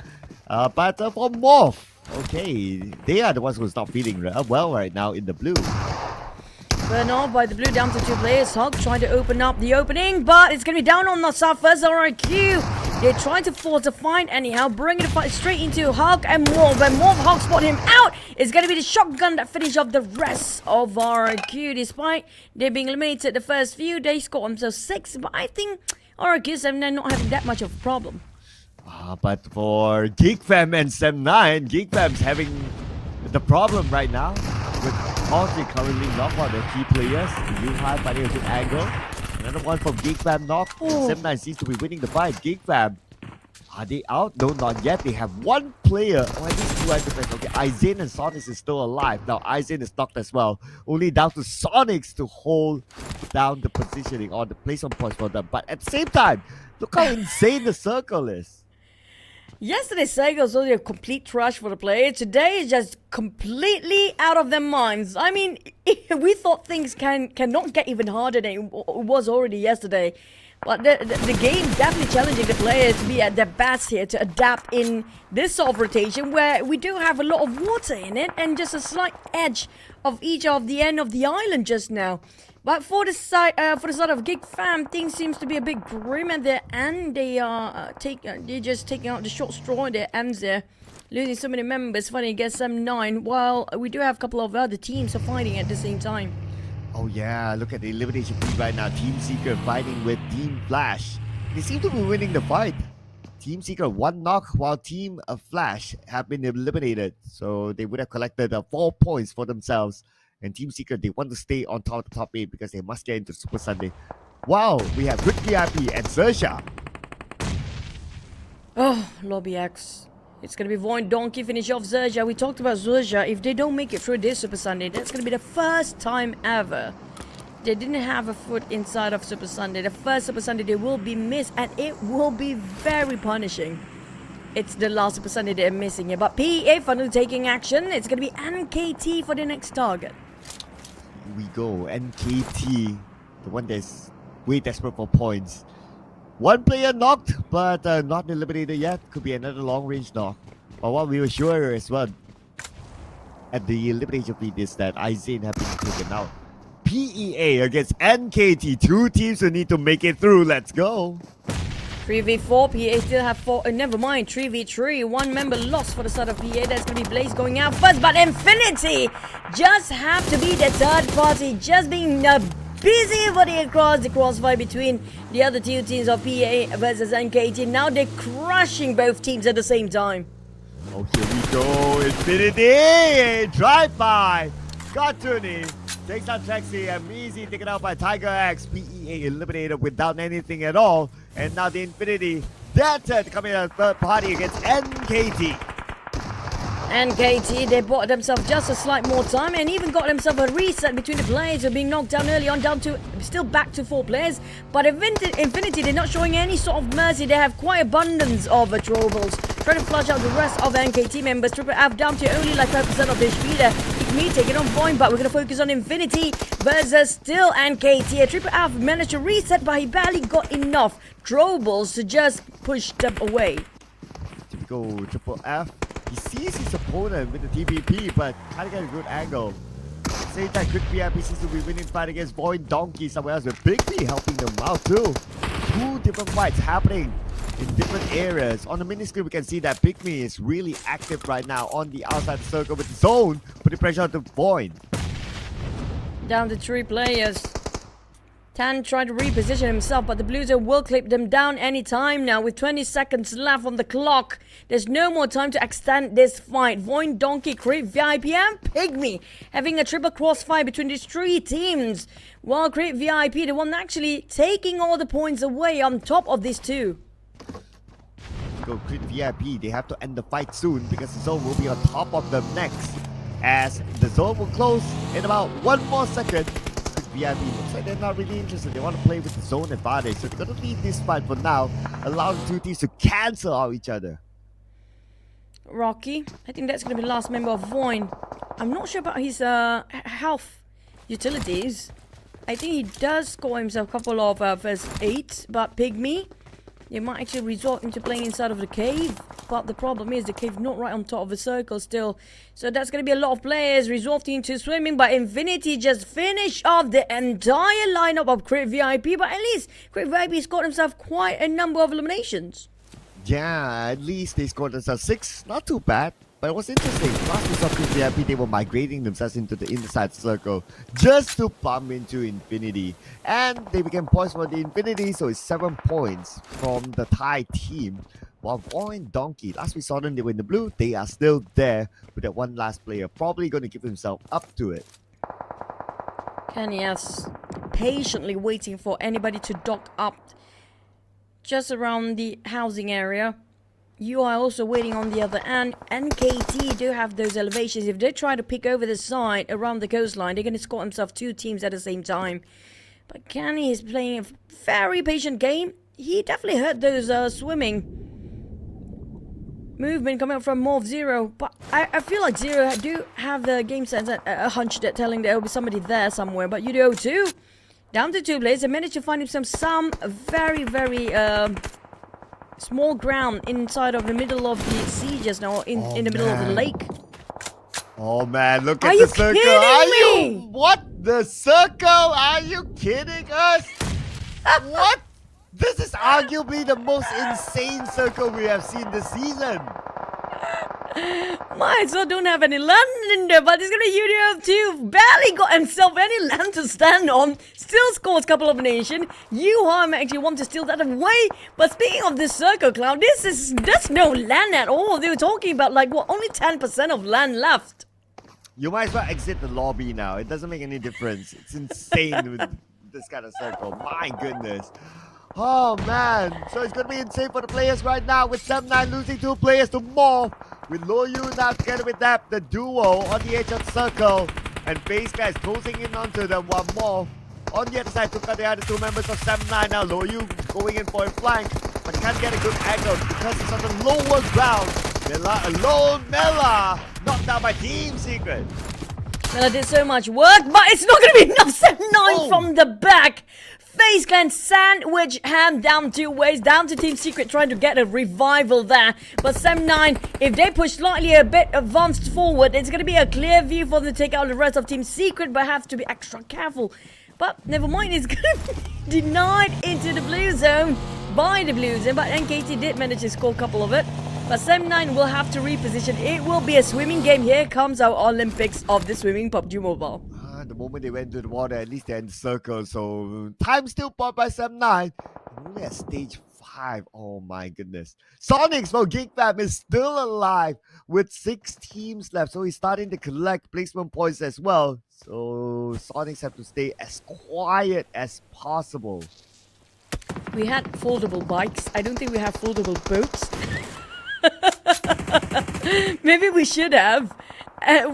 But for MORPH, okay, they are the ones who's not feeling well right now in the blue. Burn off by the blue down to 2 players. Hulk trying to open up the opening, but it's going to be down on the south first. IQOO. They're trying to force a fight anyhow, bringing the fight straight into Hulk and MORPH. When MORPH Hulk spot him out, it's going to be the shotgun that finish off the rest of IQOO. Despite they being eliminated the first few, they scored themselves 6. But I think IQOO they're not having that much of a problem. But for GEEK Fam and Sem9, GEEK Fam's having the problem right now with Halsey currently knocked on the key players. You high finding a good angle. Another one from GEEK Fam knocked. Sem9 seems to be winning the fight. GEEK Fam, are they out? No, not yet. They have one player. Oh, at least 2 items. Okay, Aizen and Sonics is still alive. Now Aizen is knocked as well. Only down to Sonics to hold down the positioning or the placement points for them. But at the same time, look how insane the circle is. Yesterday's cycle was only a complete trash for the player. Today is just completely out of their minds. I mean, we thought things cannot get even harder than it was already yesterday. But the game definitely challenging the players to be at their best here, to adapt in this sort of rotation where we do have a lot of water in it and just a slight edge of each of the end of the island just now. But for the side of GEEK Fam, things seems to be a bit grim at their end. They are they're just taking out the short straw in their ends there, losing so many members fighting against Sem9. While we do have a couple of other teams are fighting at the same time. Oh yeah, look at the elimination feed right now. Team Seeker fighting with Team Flash. They seem to be winning the fight. Team Seeker 1 knock, while Team Flash have been eliminated. So they would have collected 4 points for themselves. And Team Seeker, they want to stay on top of the top 8 because they must get into Super Sunday. Wow, we have Good VIP and XERXIA. Oh, Lobby X. It's going to be VOIN Donkey finish off XERXIA. We talked about XERXIA. If they don't make it through this Super Sunday, that's going to be the first time ever they didn't have a foot inside of Super Sunday. The first Super Sunday they will be missed, and it will be very punishing. It's the last Super Sunday they're missing it. But PEA finally taking action. It's going to be NKT for the next target. Here we go, NKT, the one that's way desperate for points. 1 player knocked, but not eliminated yet. Could be another long-range knock. But what we were sure as well at the elimination feed is that Aizen have been taken out. PEA against NKT, 2 teams who need to make it through. Let's go. 3v4, PA still have 4, never mind, 3v3, 1 member lost for the side of PA. That's going to be Blaze going out first, but Infinity just have to be the third party, just being busybody across the crossfire between the other 2 teams of PA versus NKT. Now they're crushing both teams at the same time. Oh, here we go, Infinity, drive-by, Katuni. Takes out Trexie and Meezy taken out by Tiger X. PEA eliminated without anything at all. And now the Infinity, that's it, coming out third party against NKT. NKT, they bought themselves just a slight more time and even got themselves a reset between the players who are being knocked down early on, down to still back to 4 players. But Infinity, they're not showing any sort of mercy. They have quite abundance of troubles. Trying to flush out the rest of the NKT members. Triple F down to only like 5% of their speed. PIGMY taking on VOIN, but we're going to focus on Infinity versus still NKT. Triple F managed to reset, but he barely got enough troubles to just push them away. Typical Triple F. He sees his opponent with the TVP, but can't get a good angle. Same time, Good VIP seems to be winning fight against VOIN Donkey somewhere else, with PIGMY helping them out too. 2 different fights happening in different areas. On the mini screen, we can see that PIGMY is really active right now on the outside circle with Zone, putting pressure on the VOIN. Down to 3 players. Tan tried to reposition himself, but the Blues will clip them down anytime now. With 20 seconds left on the clock, there's no more time to extend this fight. VOIN, Donkey, Creep, VIP, and PIGMY having a triple crossfire between these 3 teams. While Creep, VIP, the one actually taking all the points away on top of these 2. Go Creep VIP, they have to end the fight soon because the Zone will be on top of them next. As the Zone will close in about 1 more second. VIP looks like they're not really interested. They want to play with the Zone advantage, so they're going to leave this fight for now, allow the 2 teams to cancel out each other. Rocky, I think that's going to be the last member of VOIN. I'm not sure about his health utilities. I think he does score himself a couple of first 8, but PIGMY, you might actually resort into playing inside of the cave. But the problem is the cave not right on top of the circle still. So that's going to be a lot of players resorting to swimming. But Infinity just finished off the entire lineup of Crit VIP. But at least Crit VIP scored himself quite a number of eliminations. Yeah, at least they scored themselves 6. Not too bad. But it was interesting. Last we saw Crit VIP, they were migrating themselves into the inside circle just to bump into Infinity. And they became poised for the Infinity, so it's 7 points from the Thai team. While VOIN Donkey, last we saw them, they were in the blue. They are still there with that one last player, probably going to give himself up to it. Kenny is patiently waiting for anybody to dock up just around the housing area. You are also waiting on the other end. NKT do have those elevations. If they try to pick over the side around the coastline, they're going to score themselves 2 teams at the same time. But Kenny is playing a very patient game. He definitely heard those swimming movement coming up from MORPH Zero. But I feel like Zero do have the game sense, a hunch that telling there will be somebody there somewhere. But YOODO too, down to 2 players. They managed to find himself some very small ground inside of the middle of the sea just now, in the middle of the lake. Oh man, look Are at you the circle. kidding Are me? you? What? The circle? Are you kidding us? What? This is arguably the most insane circle we have seen this season. Might as well don't have any land in there, but he's gonna YOODO too. Barely got himself any land to stand on. Still scores a couple of nations. Yuham actually want to steal that away. But speaking of this circle, Cloud, there's no land at all. They were talking about like what, only 10% of land left. You might as well exit the lobby now. It doesn't make any difference. It's insane with this kind of circle. My goodness. Oh man, so it's going to be insane for the players right now with 7-9 losing 2 players to MORPH. With Loyu now together with that, the duo on the edge of the circle. And FaZe Clan is closing in onto them while MORPH on the other side took out the other 2 members of 7-9. Now Loyu going in for a flank, but can't get a good angle because it's on the lower ground. Mela alone, Mela knocked down by Team Secret. Mela did so much work, but it's not going to be enough. 7-9 from the back. FaZe Clan sandwich hand down 2 ways, down to Team Secret trying to get a revival there. But 7-9, if they push slightly a bit advanced forward, it's going to be a clear view for them to take out the rest of Team Secret, but have to be extra careful. But never mind, it's going to be denied into the blue zone by the blue zone. But NKT did manage to score a couple of it. But 7-9 will have to reposition. It will be a swimming game. Here comes our Olympics of the swimming PUBG Mobile. The moment they went to the water, at least they're in the circle. So time still bought by 7-9. Only at stage 5. Oh my goodness. Sonics for GEEK Fam is still alive with 6 teams left. So he's starting to collect placement points as well. So Sonics have to stay as quiet as possible. We had foldable bikes. I don't think we have foldable boats. Maybe we should have.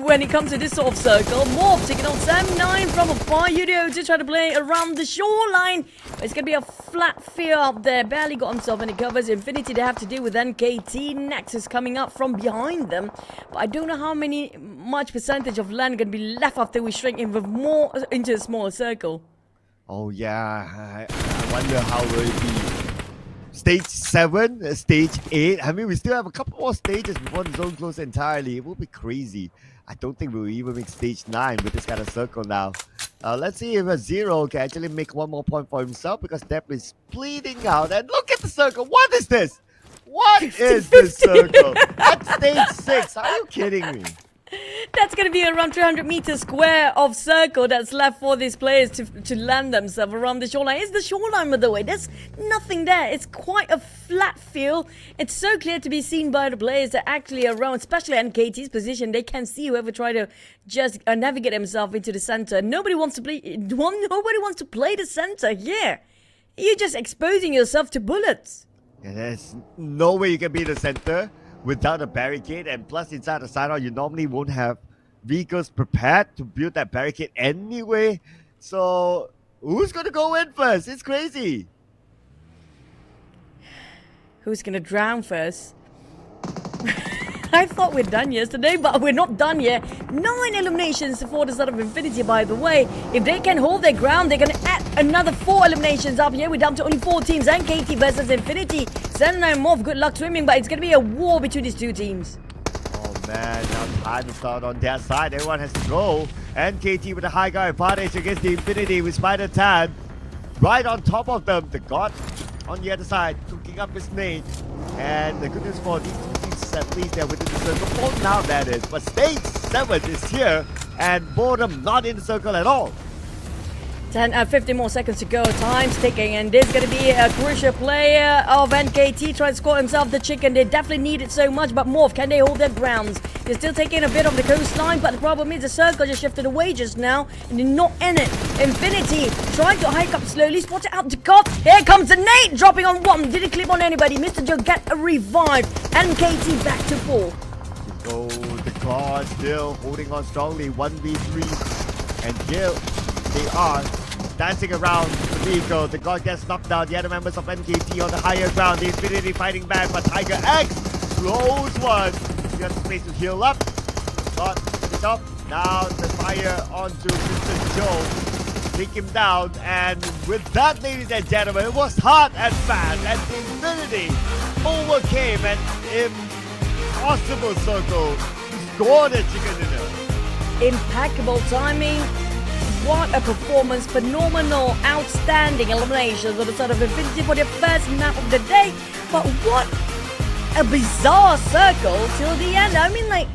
When it comes to this sort of circle, MORPH taking on 7-9 from afar. YOODO to try to play around the shoreline. But it's going to be a flat field up there. Barely got himself any covers. Infinity they have to deal with NKT. Nexus coming up from behind them. But I don't know how much percentage of land going to be left after we shrink in more into a smaller circle. Oh yeah, I wonder how will it be. Stage 7, stage 8. I mean, we still have a couple more stages before the zone closes entirely. It will be crazy. I don't think we'll even make stage 9 with this kind of circle now. Let's see if a Zero can actually make 1 more point for himself because Dep is bleeding out. And look at the circle. What is this? What is this circle? At stage 6. Are you kidding me? That's going to be around 300 meters square of circle that's left for these players to land themselves around the shoreline. It's the shoreline, by the way. There's nothing there. It's quite a flat field. It's so clear to be seen by the players that actually around, especially NKT's position. They can see whoever try to just navigate himself into the center. Nobody wants to play the center here. You're just exposing yourself to bullets. And there's no way you can be the center without a barricade, and plus inside the sidearm you normally won't have vehicles prepared to build that barricade anyway. So who's gonna go in first? It's crazy. Who's gonna drown first? I thought we're done yesterday, but we're not done yet. 9 eliminations for the side of Infinity, by the way. If they can hold their ground, they're going to add another 4 eliminations up here. We're down to only 4 teams, and KT versus Infinity. Senna and MORPH, good luck swimming, but it's going to be a war between these 2 teams. Oh man, now time to start on their side. Everyone has to go. And KT with a high guy advantage against the Infinity with Spider Tan. Right on top of them, the God on the other side, cooking up his nade. And the good news for these 2 teams is at least they're within the circle. For now, that is. But stage 7 is here, and Boredom not in the circle at all. 15 more seconds to go. Time's ticking, and this is going to be a crucial player of NKT trying to score himself the chicken. They definitely need it so much, but MORPH, can they hold their grounds? They're still taking a bit of the coastline, but the problem is the circle just shifted away just now, and they're not in it. Infinity trying to hike up slowly, spot it out to Cop. Here comes the nade, dropping on 1. Didn't clip on anybody. Mr. Joe get a revive. NKT back to 4. Oh, the God still holding on strongly. 1v3. And here they are dancing around the vehicle. The God gets knocked down. The other members of NKT on the higher ground. The Infinity fighting back, but Tiger X close one. Just space to heal up. God it up. Now the fire onto Mr. Joe. Take him down. And with that, ladies and gentlemen, it was hard and fast. And Infinity overcame an impossible circle to score the chicken dinner. Impeccable timing. What a performance, phenomenal, outstanding eliminations on the side of Infinity for their first map of the day. But what a bizarre circle till the end. I mean, like,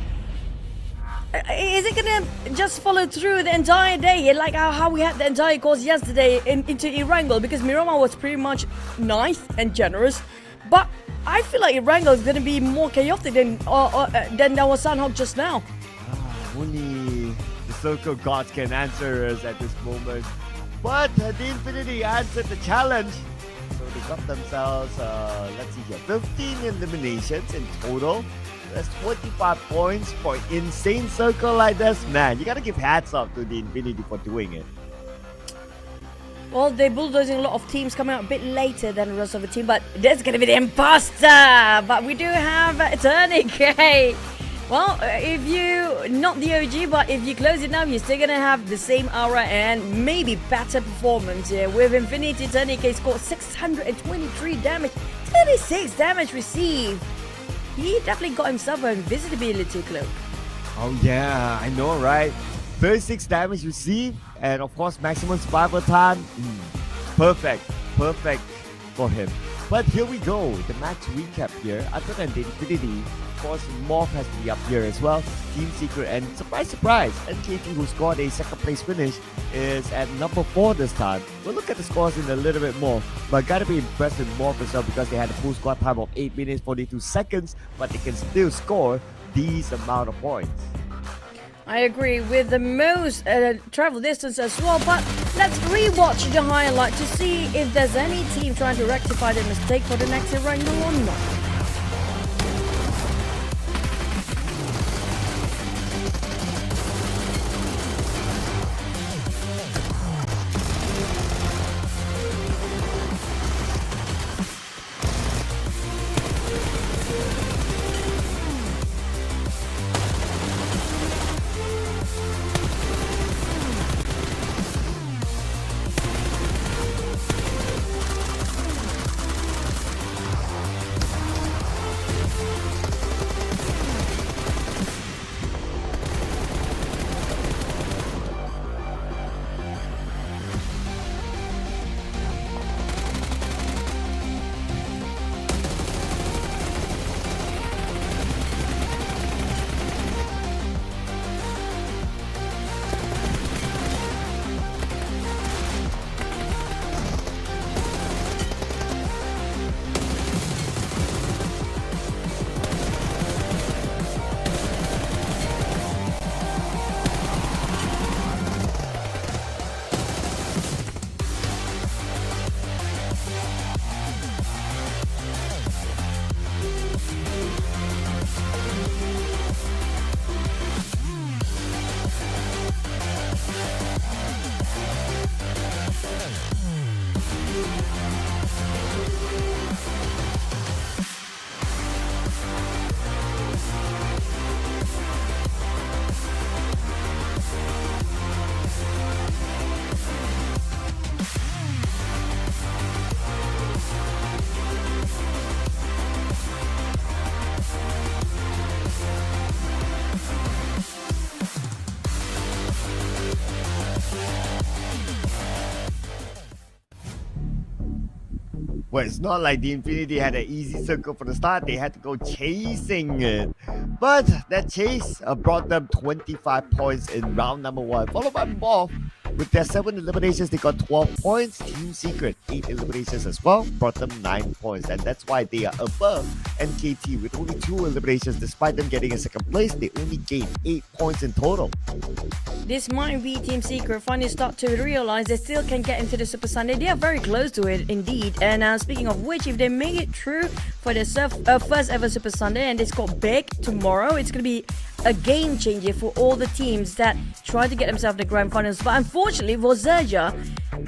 is it gonna just follow through the entire day? Like how we had the entire course yesterday into Erangel, because Miramar was pretty much nice and generous. But I feel like Erangel is gonna be more chaotic than our Sandhawk just now. Only the Circle Gods can answer us at this moment. But the Infinity answered the challenge. So they got themselves, let's see here, 15 eliminations in total. That's 25 points for insane circle like this. Man, you gotta give hats off to the Infinity for doing it. Well, they're bulldozing a lot of teams coming out a bit later than the rest of the team, but there's gonna be the imposter. But we do have Tourniquet. Well, if you, not the OG, but if you close it now, you're still gonna have the same aura and maybe better performance here. With Infinity, Tourniquet scored 623 damage, 36 damage received. He definitely got himself a invisibility cloak. Oh yeah, I know, right? 36 damage received, and of course maximum survival time. Perfect for him. But here we go, the match recap here. Other than the Infinity, of course, MORPH has to be up here as well. Team Secret, and surprise, NKT, who scored a second place finish, is at number 4 this time. We'll look at the scores in a little bit more, but gotta be impressed with MORPH as well, because they had a full squad time of 8 minutes 42 seconds, but they can still score these amount of points. I agree with the most travel distance as well, but let's rewatch the highlight to see if there's any team trying to rectify their mistake for the next Erangel or not. Well, it's not like the Infinity had an easy circle from the start. They had to go chasing it. But that chase brought them 25 points in round number 1, followed by MORPH. With their 7 eliminations, they got 12 points. Team Secret, 8 eliminations as well, brought them 9 points. And that's why they are above NKT with only 2 eliminations. Despite them getting in second place, they only gained 8 points in total. This might be Team Secret finally start to realize they still can get into the Super Sunday. They are very close to it indeed. And speaking of which, if they make it through for their first ever Super Sunday and they score big tomorrow, it's going to be a game changer for all the teams that try to get themselves the grand finals. But unfortunately for XERXIA,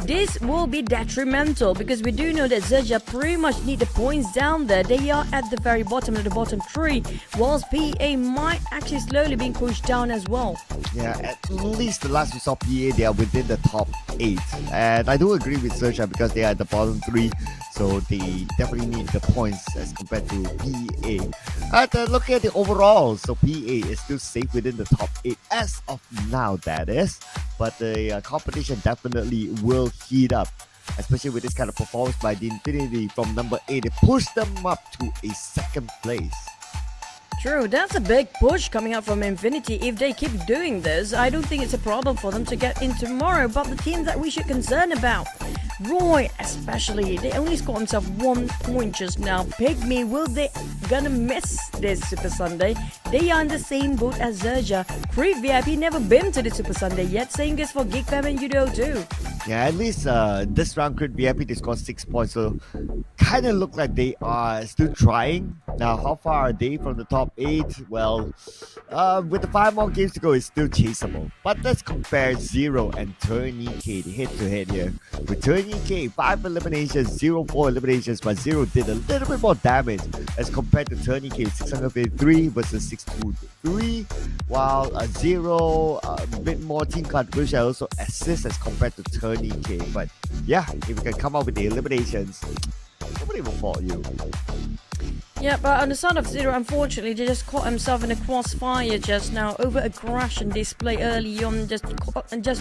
this will be detrimental because we do know that XERXIA pretty much need the points down there. They are at the very bottom of the bottom 3, whilst PA might actually slowly being pushed down as well. Yeah, at least the last we saw PA, they are within the top 8. And I do agree with XERXIA because they are at the bottom 3. So they definitely need the points as compared to PA. And looking at the overall, so PA is still safe within the top 8 as of now, that is. But the competition definitely will heat up, especially with this kind of performance by the Infinity from number 8. It pushed them up to a second place. True, that's a big push coming up from Infinity. If they keep doing this, I don't think it's a problem for them to get in tomorrow. But the team that we should concern about, Roy especially, they only scored themselves 1 point just now. PIGMY, will they gonna miss this Super Sunday? They are in the same boat as XERXIA. Creep VIP never been to the Super Sunday yet. Same goes for GEEK Fam and YOODO too. Yeah, at least this round Creep VIP they scored 6 points, so kind of look like they are still trying. Now, how far are they from the top 8? Well, with the 5 more games to go, it's still chaseable. But let's compare Zero and TourneyK head-to-head here. With TourneyK, 5 eliminations, 0-4 eliminations, but Zero did a little bit more damage as compared to TourneyK, 653 versus 623, while Zero, a bit more team contribution, also assists as compared to TourneyK. But yeah, if you can come up with the eliminations, nobody will fault you. Yeah, but on the side of Zero, unfortunately, they just caught himself in a crossfire just now over aggression display early on, just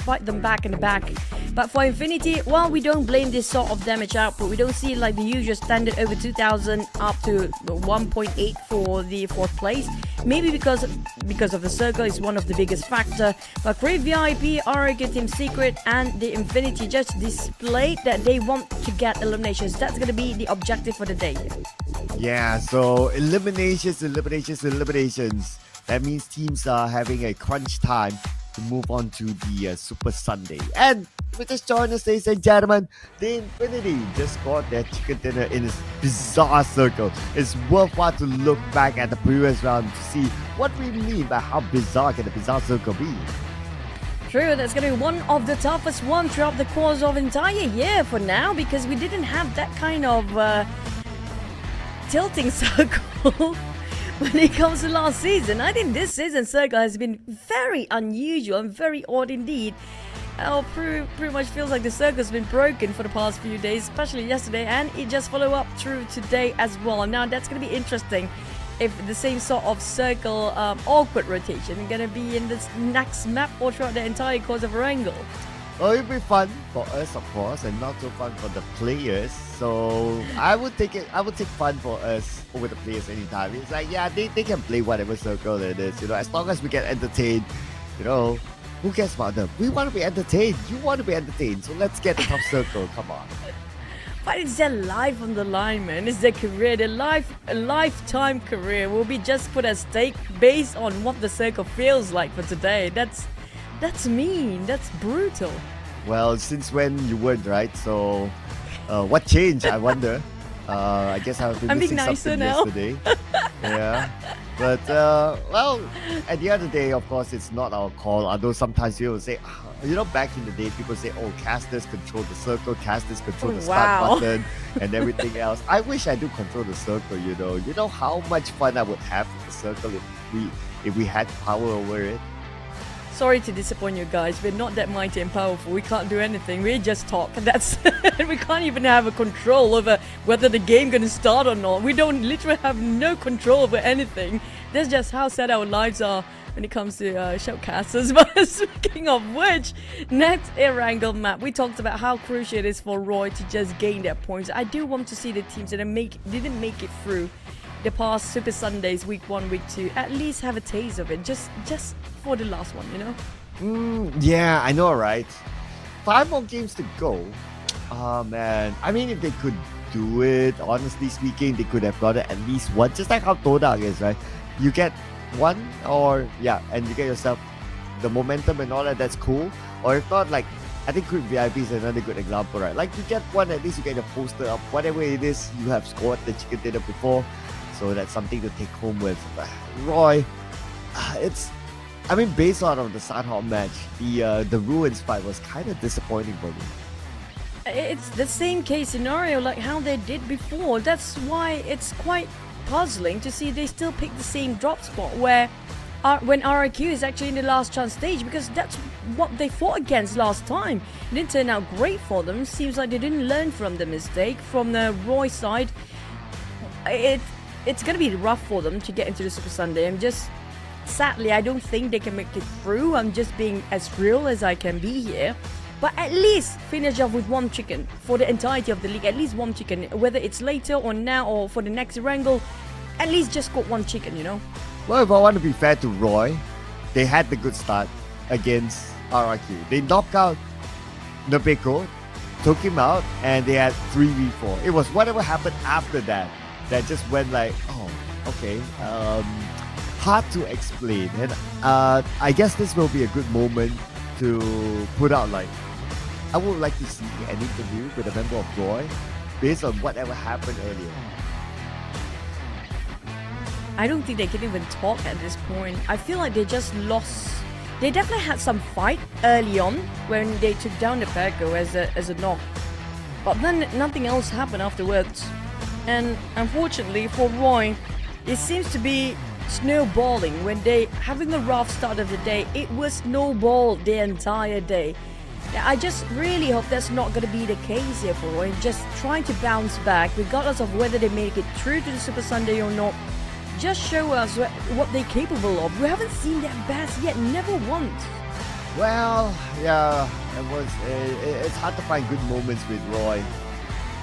bite them back in the back. But for Infinity, while we don't blame this sort of damage output, we don't see like the usual standard over 2,000 up to 1.8 for the 4th place. Maybe because of the circle is one of the biggest factor. But Creep VIP, RRQ Team Secret, and the Infinity just displayed that they want to get eliminations. That's going to be the objective for the day. Yeah, so eliminations. That means teams are having a crunch time to move on to the Super Sunday. And if you just joined us, ladies and gentlemen, the Infinity just got their chicken dinner in a bizarre circle. It's worthwhile to look back at the previous round to see what we mean by how bizarre can a bizarre circle be. True, that's going to be one of the toughest ones throughout the course of entire year for now, because we didn't have that kind of tilting circle when it comes to last season. I think this season circle has been very unusual and very odd indeed. Pretty much feels like the circle's been broken for the past few days, especially yesterday, and it just followed up through today as well. Now that's going to be interesting if the same sort of circle awkward rotation is going to be in this next map or throughout the entire course of Wrangle. Well, it'll be fun for us, of course, and not so fun for the players. So I would take fun for us over the players anytime. It's like, yeah, they can play whatever circle it is, as long as we get entertained, who cares about them? We want to be entertained. You want to be entertained, so let's get the top circle. Come on. But it's their life on the line, man. It's their career. Their lifetime career will be just put at stake based on what the circle feels like for today. That's mean. That's brutal. Well, since when you weren't, right? So, what changed? I wonder. I guess I've been missing something yesterday. Yeah. But, well, at the end of the day, of course, it's not our call. Although sometimes people say, back in the day, people say, oh, casters control the circle, casters control the start button, and everything else. I wish I do control the circle, You know how much fun I would have with the circle if we had power over it? Sorry to disappoint you guys. We're not that mighty and powerful. We can't do anything. We just talk. We can't even have a control over whether the game gonna start or not. We don't literally have no control over anything. That's just how sad our lives are when it comes to shoutcasters. But speaking of which, next Erangel map, we talked about how crucial it is for Roy to just gain their points. I do want to see the teams that didn't make it through the past Super Sundays, week 1, week 2, at least have a taste of it, just for the last one, you know? Yeah, I know, right? 5 more games to go. Oh man, I mean, if they could do it, honestly speaking, they could have got it at least one, just like how Todak is, right? You get one, or yeah, and you get yourself the momentum and all that, that's cool. Or if not, like, I think Quick VIP is another good example, right? Like, you get one, at least you get a poster of whatever it is you have scored the chicken dinner before. So that's something to take home with. Roy, I mean, based on the Sanhok match, the Ruins fight was kind of disappointing for me. It's the same case scenario like how they did before. That's why it's quite puzzling to see they still pick the same drop spot when IQOO is actually in the last chance stage, because that's what they fought against last time. It didn't turn out great for them. Seems like they didn't learn from the mistake. From the Roy side, it's going to be rough for them to get into the Super Sunday. And just sadly, I don't think they can make it through. I'm just being as real as I can be here. But at least finish off with 1 chicken for the entirety of the league. At least 1 chicken, whether it's later or now or for the next wrangle. At least just got 1 chicken, you know. Well, if I want to be fair to Roy, they had the good start against RRQ. They knocked out Nabeko, took him out, and they had 3v4. It was whatever happened after that just went like, oh, okay. Hard to explain. And I guess this will be a good moment to put out, like, I would like to see an interview with a member of Roy based on whatever happened earlier. I don't think they can even talk at this point. I feel like they just lost. They definitely had some fight early on when they took down the Peko as a knock. But then nothing else happened afterwards. And unfortunately for Roy, it seems to be snowballing. When they having a rough start of the day, it was snowballed the entire day. I just really hope that's not going to be the case here for Roy. Just trying to bounce back regardless of whether they make it through to the Super Sunday or not. Just show us what they're capable of. We haven't seen their best yet, never once. Well, yeah, it's hard to find good moments with Roy.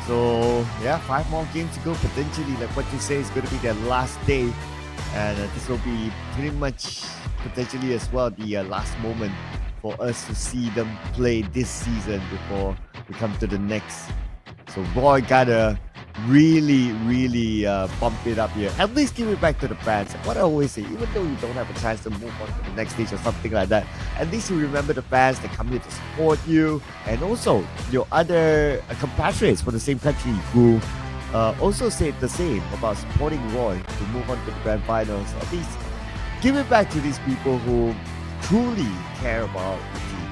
So yeah, 5 more games to go potentially. Like what you say, is going to be their last day, and this will be pretty much potentially as well the last moment for us to see them play this season before we come to the next. So Roy gotta really bump it up here. At least give it back to the fans. What I always say, even though you don't have a chance to move on to the next stage or something like that, at least you remember the fans that come here to support you, and also your other compatriots from the same country who also said the same about supporting Roy to move on to the grand finals. At least give it back to these people who truly care about the team.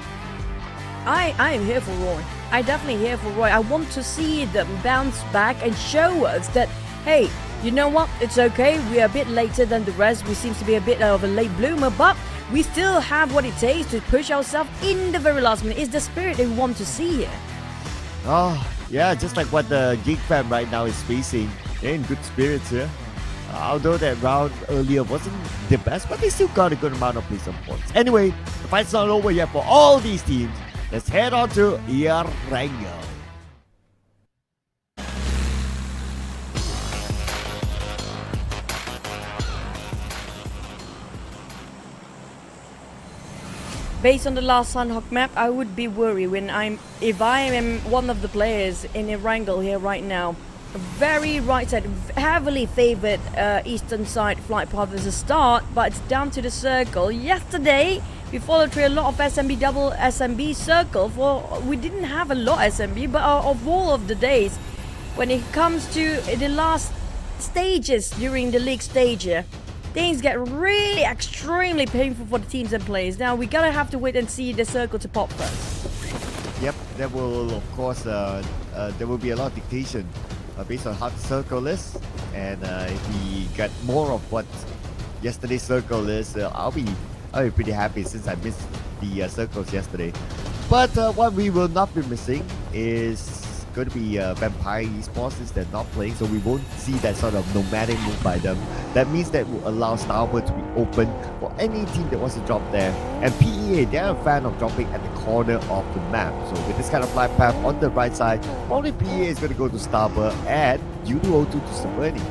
I am here for Roy. I definitely here for Roy. I want to see them bounce back and show us that, hey, you know what? It's okay. We're a bit later than the rest. We seem to be a bit of a late bloomer, but we still have what it takes to push ourselves in the very last minute. It's the spirit that we want to see here. Oh, yeah, just like what the GEEK fam right now is facing. They're in good spirits here. Although that round earlier wasn't the best, but they still got a good amount of place and points. Anyway, the fight's not over yet for all these teams. Let's head on to Erangel. Based on the last Sanhok map, I would be worried if I am one of the players in Erangel here right now. Very right side, heavily favored eastern side flight path as a start, but it's down to the circle. Yesterday, we followed through a lot of SMB, double SMB circle. We didn't have a lot SMB, but of all of the days, when it comes to the last stages during the league stage here, things get really extremely painful for the teams and players. Now, we gotta have to wait and see the circle to pop first. Yep, there will, of course, there will be a lot of dictation based on how the circle is, and if we get more of what yesterday's circle is, I'll be pretty happy since I missed the circles yesterday. But what we will not be missing is going to be Vampire Esports since they're not playing, so we won't see that sort of nomadic move by them. That means that will allow Starboard to be open for any team that wants to drop there. And PEA, they're a fan of dropping at the corner of the map. So with this kind of flight path on the right side, probably PEA is going to go to Starboard and YOODO to Saverni.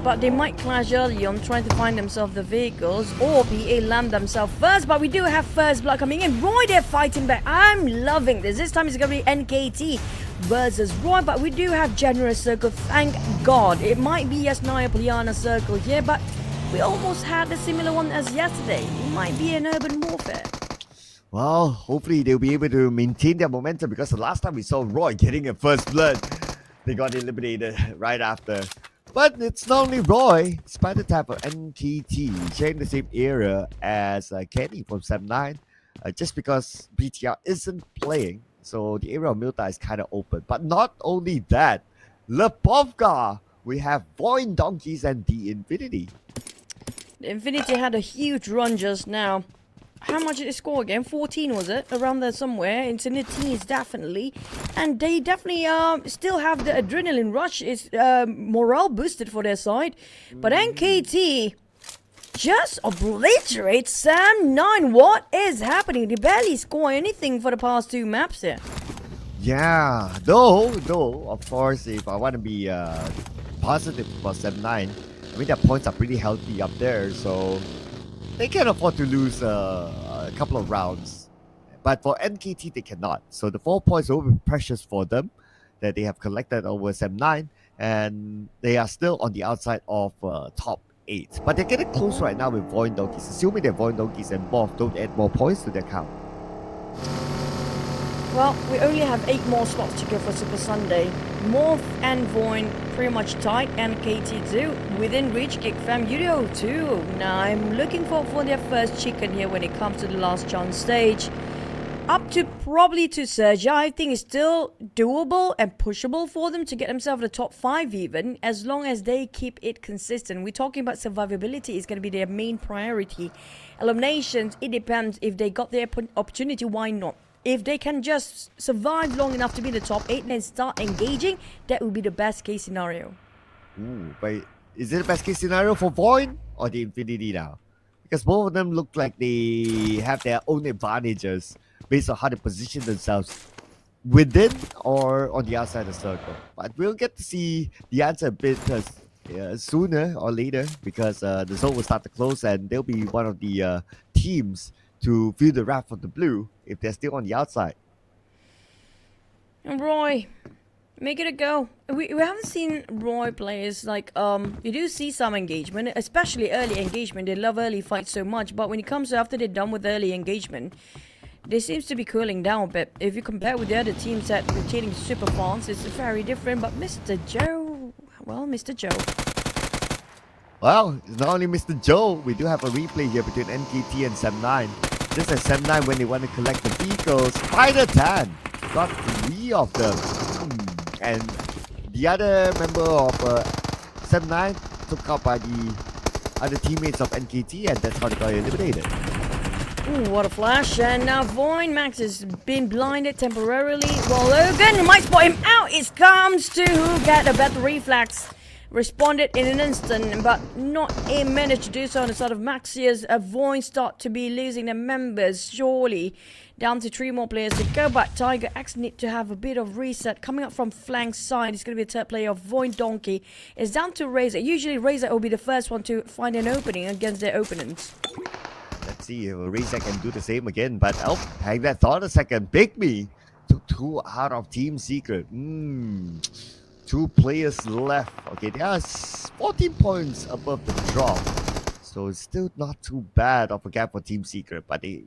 But they might clash early on trying to find themselves the vehicles, or PA land themselves first. But we do have first blood coming in. Roy, they're fighting back. I'm loving this. This time it's going to be NKT versus Roy, but we do have Generous Circle. Thank God. It might be Yasnaya Poliana Circle here, but we almost had a similar one as yesterday. It might be an urban warfare. Well, hopefully they'll be able to maintain their momentum, because the last time we saw Roy getting a first blood, they got eliminated right after. But it's not only Roy, Spider Type of NKT sharing the same area as Kenny from 7-9, just because BTR isn't playing, so the area of Milta is kind of open. But not only that, Lepovka, we have VOIN Donkeys and the Infinity. The Infinity had a huge run just now. How much did it score again? 14 was it? Around there somewhere. It's in the teens definitely. And they definitely still have the adrenaline rush. It's morale boosted for their side. But NKT just obliterates Sam 9. What is happening? They barely score anything for the past two maps here. Yeah, though, of course, if I want to be positive for 7-9, I mean, their points are pretty healthy up there, so they can afford to lose a couple of rounds. But for NKT, they cannot. So the 4 points will be precious for them that they have collected over 7-9, and they are still on the outside of top 8. But they're getting close right now with VOIN Donkeys, assuming that VOIN Donkeys and MORPH don't add more points to their count. Well, we only have 8 more slots to go for Super Sunday. MORPH and VOIN pretty much tight, and KT2 within reach. GEEK fam YOODO too. Now I'm looking for their first chicken here when it comes to the last chance stage. Up to probably to XERXIA, I think it's still doable and pushable for them to get themselves the top 5 even, as long as they keep it consistent. We're talking about survivability is going to be their main priority. Eliminations, it depends. If they got their opportunity, why not? If they can just survive long enough to be in the top 8 and start engaging, that would be the best case scenario. Ooh, but is it the best case scenario for VOIN or the Infinity now? Because both of them look like they have their own advantages based on how they position themselves within or on the outside of the circle. But we'll get to see the answer a bit sooner or later, because the zone will start to close and they'll be one of the teams to feel the wrath of the blue if they're still on the outside. And Roy, make it a go. We haven't seen Roy players like you do see some engagement, especially early engagement. They love early fights so much, but when it comes to after they're done with early engagement, they seems to be cooling down a bit. If you compare with the other teams that are rotating super fast, it's very different. But Mr. Joe, well, Mr. Joe. Well, it's not only Mr. Joe, we do have a replay here between NKT and 7-9. Just as 7-9, when they want to collect the vehicles, Spider Tan got 3 of them. And the other member of 7-9 took out by the other teammates of NKT, and that's how they got eliminated. Ooh, what a flash. And now VOIN Max has been blinded temporarily. Well, Logan might spot him out. It comes to who get a better reflex. Responded in an instant, but not a minute to do so on the side of Maxius. VOIN start to be losing their members, surely. Down to 3 more players to go, but Tiger X need to have a bit of reset. Coming up from flank side, it's going to be a third player of VOIN Donkey. It's down to Razor. Usually Razor will be the first one to find an opening against their opponents. Let's see if Razor can do the same again, but hang that thought a second. PIGMY took 2 out of Team Secret. 2 players left. Okay, they are 14 points above the drop. So it's still not too bad of a gap for Team Secret, but they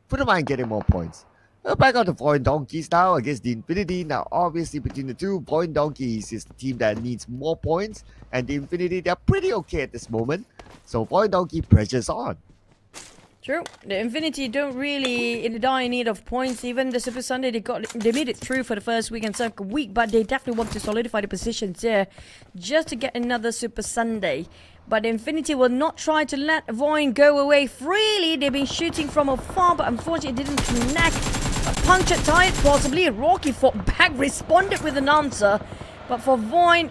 wouldn't mind getting more points. Back on the VOIN Donkeys now against the Infinity. Now, obviously, between the two, VOIN Donkeys is the team that needs more points, and the Infinity, they're pretty okay at this moment. So VOIN Donkey pressures on. True. The Infinity don't really in the dire need of points. Even the Super Sunday, they made it through for the first week and second week, but they definitely want to solidify the positions there just to get another Super Sunday. But Infinity will not try to let VOIN go away freely. They've been shooting from afar, but unfortunately it didn't connect. But punctured tires possibly. Rocky fought back, responded with an answer. But for VOIN,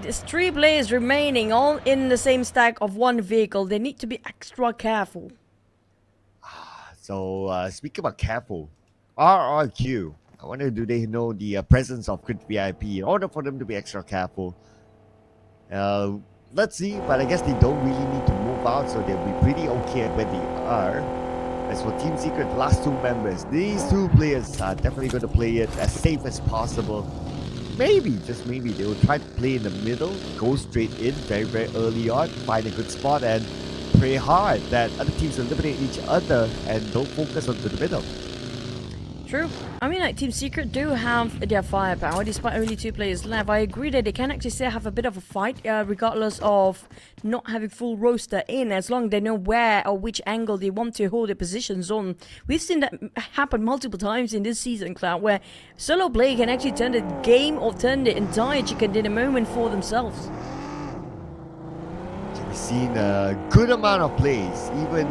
there's 3 players remaining, all in the same stack of 1 vehicle. They need to be extra careful. So, speaking about careful, RRQ, I wonder, do they know the presence of Crit VIP in order for them to be extra careful? Let's see, but I guess they don't really need to move out, so they'll be pretty okay at where they are. As for Team Secret, the last 2 members, these 2 players are definitely going to play it as safe as possible. Maybe, just maybe, they will try to play in the middle, go straight in very, very early on, find a good spot, and pray hard that other teams eliminate each other and don't focus onto the middle. True. I mean, like, Team Secret do have their firepower despite only 2 players left. I agree that they can actually still have a bit of a fight, regardless of not having full roster in, as long as they know where or which angle they want to hold their positions on. We've seen that happen multiple times in this season, Cloud, where solo play can actually turn the game or turn the entire chicken in a moment for themselves. We've seen a good amount of plays, even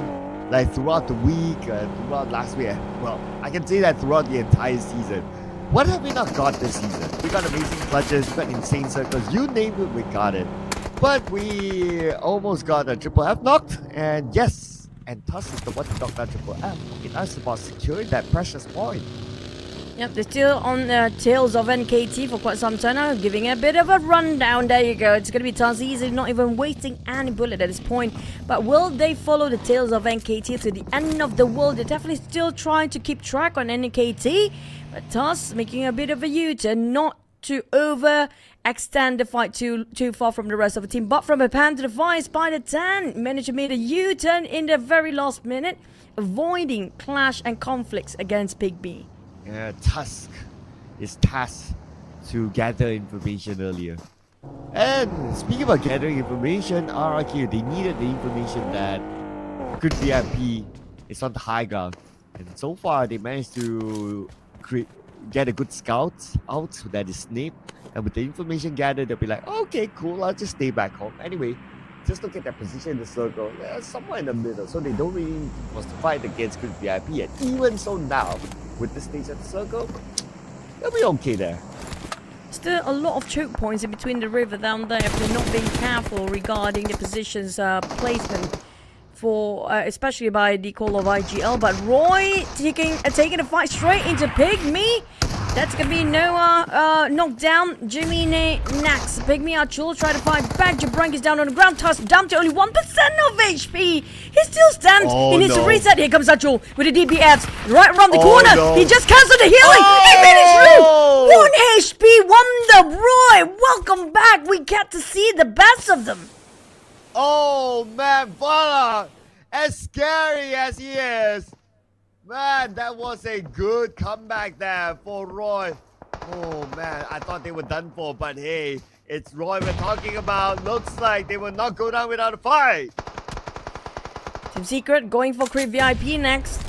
like throughout the week, throughout last week. Well, I can say that throughout the entire season. What have we not got this season? We got amazing clutches, we got insane circles, you name it, we got it. But we almost got a triple F knocked, and yes, and Tusk is the one to knock that triple F. It is about securing that precious point. Yep, they're still on the tails of NKT for quite some time now, giving a bit of a rundown. There you go. It's going to be Tusk easy, not even wasting any bullet at this point. But will they follow the tails of NKT to the end of the world? They're definitely still trying to keep track on NKT. But Tusk making a bit of a U-turn, not to overextend the fight too far from the rest of the team. But from a Panther device, Spider 10 managed to make a U-turn in the very last minute, avoiding clash and conflicts against PIGMY. Tusk is tasked to gather information earlier. And speaking about gathering information, RRQ, they needed the information that Good VIP is on the high ground. And so far, they managed to get a good scout out that is Snape. And with the information gathered, they'll be like, okay, cool, I'll just stay back home. Anyway, just look at their position in the circle. They're somewhere in the middle, so they don't really want to fight against Good VIP. And even so now, with this stage of the circle, they'll be okay there. Still a lot of choke points in between the river down there if they're not being careful regarding the position's placement, for especially by the call of IGL. But Roy taking the fight straight into PIGMY. That's gonna be Noah knocked down. Jimmy Nax. PIGMY Achul try to fight back. Jabrank is down on the ground. Tusk down to only 1% of HP. He still stands. He needs to reset. Here comes Achul with the DPS right around the corner. No. He just cancelled the healing. He made it through. 1 HP. Wonder Roy. Welcome back. We get to see the best of them. Oh man, Bala, as scary as he is, man, that was a good comeback there for Roy. Oh man, I thought they were done for, but hey, it's Roy we're talking about. Looks like they will not go down without a fight. Team Secret going for Crit VIP next.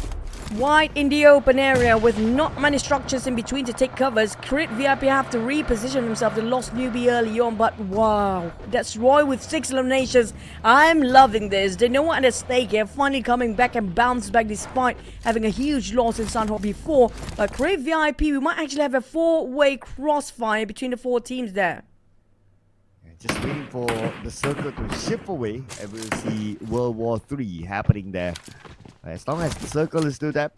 Wide in the open area with not many structures in between to take covers. Crit VIP have to reposition himself. They lost newbie early on, but wow, that's Roy with 6 eliminations. I'm loving this. They know what at stake here. Finally coming back and bounce back despite having a huge loss in Sunhawk before. But Crit VIP, we might actually have a 4-way crossfire between the 4 teams there. Just waiting for the circle to shift away, and we'll see World War III happening there. As long as the circle is still there,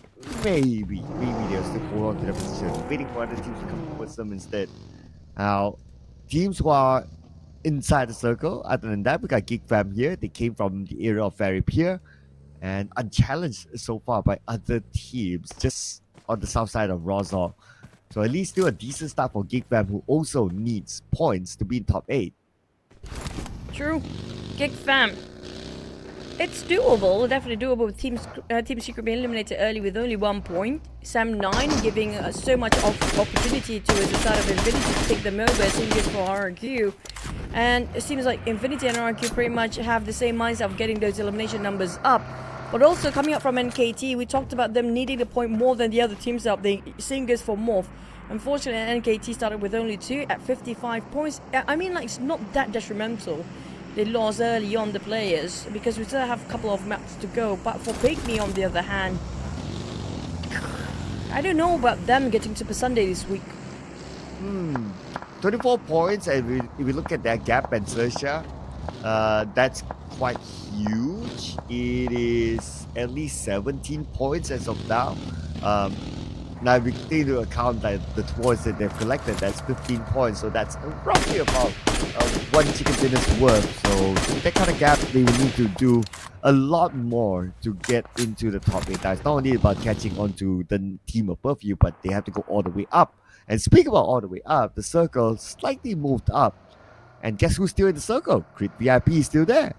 maybe they'll still hold on to their position, waiting for other teams to come towards them instead. Now, teams who are inside the circle, other than that, we got GEEK Fam here. They came from the area of Very Pier and unchallenged so far by other teams just on the south side of Rosal. So at least still a decent start for GEEK Fam, who also needs points to be in top 8. True. GEEK Fam. It's doable, definitely doable with Team Secret being eliminated early with only 1 point. Sam 9 giving so much opportunity to the side of Infinity to take them over, same as for RRQ. And it seems like Infinity and RRQ pretty much have the same mindset of getting those elimination numbers up. But also coming up from NKT, we talked about them needing the point more than the other teams out there. Same goes for MORPH. Unfortunately, NKT started with only 2 at 55 points. I mean, like, it's not that detrimental. They lost early on the players because we still have a couple of maps to go. But for PIGMY, on the other hand, I don't know about them getting Super Sunday this week. 24 points, and if we look at that gap and XERXIA, that's quite huge. It is at least 17 points as of now. Now, if we take into account that the points that they've collected, that's 15 points, so that's roughly about one chicken dinner's worth. So, with that kind of gap, they will need to do a lot more to get into the top 8. Now, it's not only about catching on to the team above you, but they have to go all the way up. And speaking about all the way up, the circle slightly moved up. And guess who's still in the circle? Crit VIP is still there.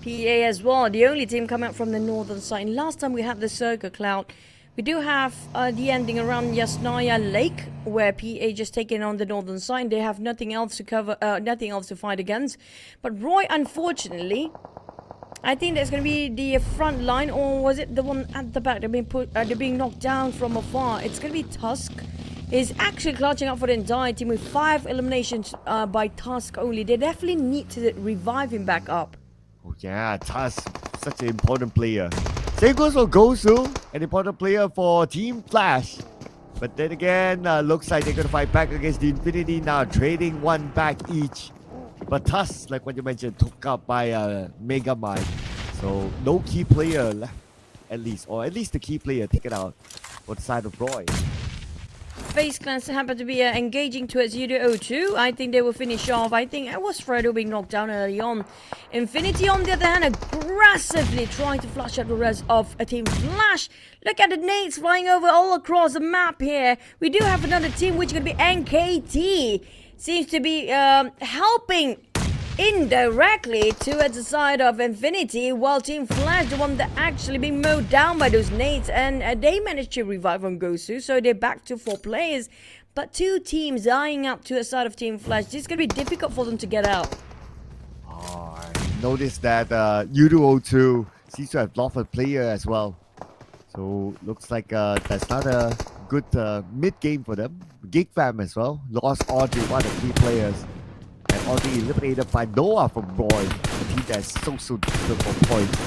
PA as well, the only team coming up from the northern side. And last time we had the Circle Cloud, we do have the ending around Yasnaya Lake, where PA just taking on the northern side. They have nothing else to cover, nothing else to fight against. But Roy, unfortunately, I think that's going to be the front line, or was it the one at the back? They're being knocked down from afar. It's going to be Tusk. Is actually clutching up for the entire team with 5 eliminations by Tusk only. They definitely need to revive him back up. Oh yeah, Tusk, such an important player. Same goes for Gosu, an important player for Team Flash. But then again, looks like they're going to fight back against the Infinity now, trading 1 back each. But Tusk, like what you mentioned, took up by Mega Mind. So no key player left, at least. Or at least the key player taken out for the side of Roy. FaZe Clan happen to be engaging towards YOODO 2. I think they will finish off. I think it was Fredo being knocked down early on. Infinity, on the other hand, aggressively trying to flush out the rest of a Team Flash. Look at the nades flying over all across the map here. We do have another team, which is going to be NKT. Seems to be helping indirectly towards the side of Infinity, while Team Flash, the one that actually being mowed down by those nades, and they managed to revive on Gosu, so they're back to 4 players. But 2 teams eyeing up to the side of Team Flash. This is going to be difficult for them to get out. Oh, I noticed that YOODO 2 seems to have lost a player as well. So looks like that's not a good mid game for them. GEEK fam as well lost Audrey, one of the 3 players. And Audrey eliminated by Noah from Roy, a team that's so difficult for points.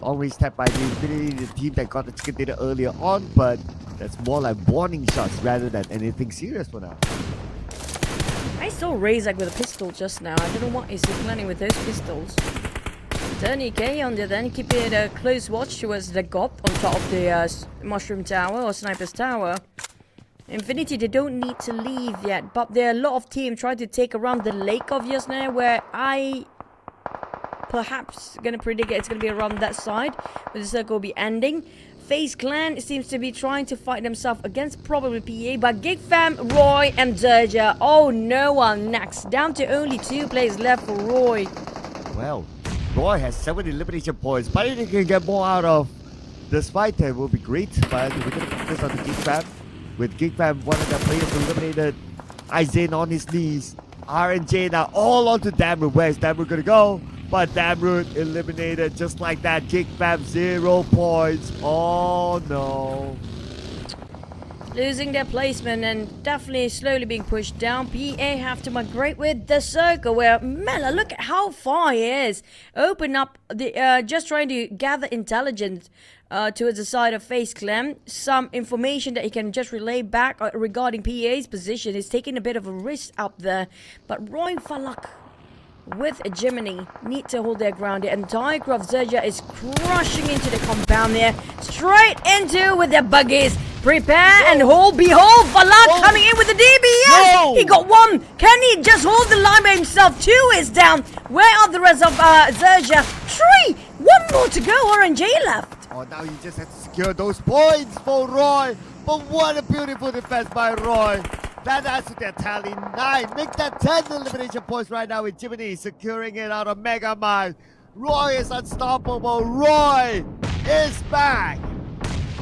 Always tapped by the Infinity, the team that got the chicken dinner earlier on, but that's more like warning shots rather than anything serious for now. I saw Razak with a pistol just now. I don't know what is he planning with those pistols. Tony K on the other end, keeping a close watch towards the god on top of the Mushroom Tower or Sniper's Tower. Infinity, they don't need to leave yet, but there are a lot of teams trying to take around the lake of Yasna, where I perhaps gonna predict it's gonna be around that side, where the circle will be ending. FaZe Clan seems to be trying to fight themselves against probably PA, but GEEK fam, Roy and XERXIA. Oh no one next. Down to only 2 players left for Roy. Well, Roy has 7 elimination points, but if they can get more out of this fight, that will be great. But we're gonna focus on the GEEK fam. With GEEK fam, one of the players eliminated. Aizen on his knees. RNJ now all onto Damroot. Where's Damroot gonna go? But Damroot eliminated just like that. GEEK fam 0 points. Oh no. Losing their placement and definitely slowly being pushed down. PA have to migrate with the circle, where Mela, look at how far he is. Open up the just trying to gather intelligence towards the side of FaZe Clan. Some information that he can just relay back regarding PA's position. He's taking a bit of a risk up there. But Roy Falak with Gemini need to hold their ground. The entire crew of XERXIA is crushing into the compound there. Straight into with the buggies. Prepare and hold. Behold, Falak coming in with the DBS. He got 1. Can he just hold the line by himself? 2 is down. Where are the rest of XERXIA? 3. 1 more to go. RNJ left. Oh, now you just have to secure those points for Roy. But what a beautiful defense by Roy. That adds to their tally 9. Make that 10 elimination points right now with Jiminy securing it out of Mega Mind. Roy is unstoppable. Roy is back.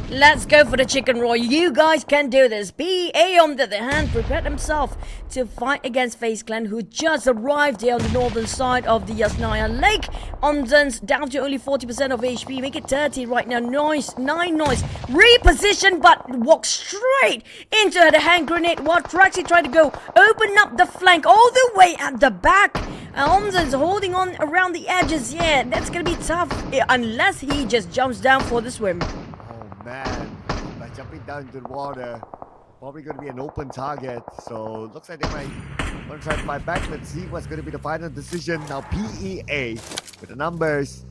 Let's go for the chicken roll. You guys can do this. BA on the other hand prepared himself to fight against FaZe Clan, who just arrived here on the northern side of the Yasnaya Lake. Omzens down to only 40% of HP. Make it 30 right now. Noise, 9 noise. Reposition, but walk straight into the hand grenade while Traxi tried to go open up the flank all the way at the back. Omzens holding on around the edges. Yeah, that's gonna be tough unless he just jumps down for the swim. Man, like jumping down into the water. Probably going to be an open target. So looks like they might want to try to fight back. Let's see what's going to be the final decision. Now PEA with the numbers.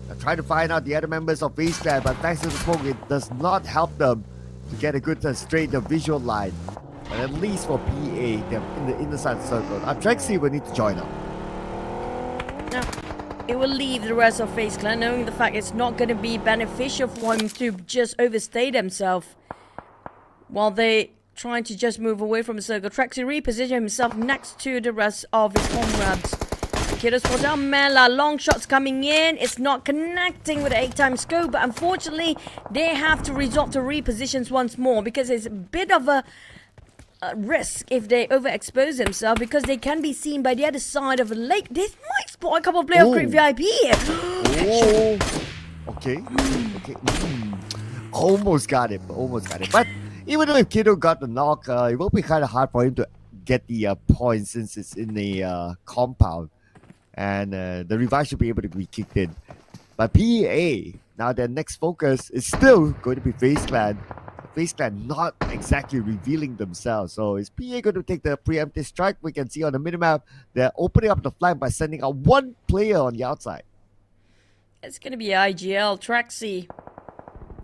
They're trying to find out the other members of FaZe Clan, but thanks to the smoke, it does not help them to get a good straight visual line. But at least for PEA, they're in the inner side circle. XERXIA will need to join up. Now, it will leave the rest of FaZe Clan knowing the fact it's not going to be beneficial for him to just overstay themselves while they trying to just move away from the circle. XERXIA reposition himself next to the rest of his comrades. Kiddos for down Mela, long shots coming in. It's not connecting with the 8-time scope, but unfortunately they have to resort to repositions once more because it's a bit of a risk if they overexpose themselves because they can be seen by the other side of the lake. They might spot a couple of players of Great VIP here. Oh, okay. Almost got it. But even though if Kiddo got the knock, it will be kind of hard for him to get the points since it's in the compound. And the revive should be able to be kicked in. But PEA, now their next focus is still going to be FaZe Clan. FaZe Clan not exactly revealing themselves. So is PEA going to take the preemptive strike? We can see on the minimap, they're opening up the flank by sending out one player on the outside. It's going to be IGL, XERXIA,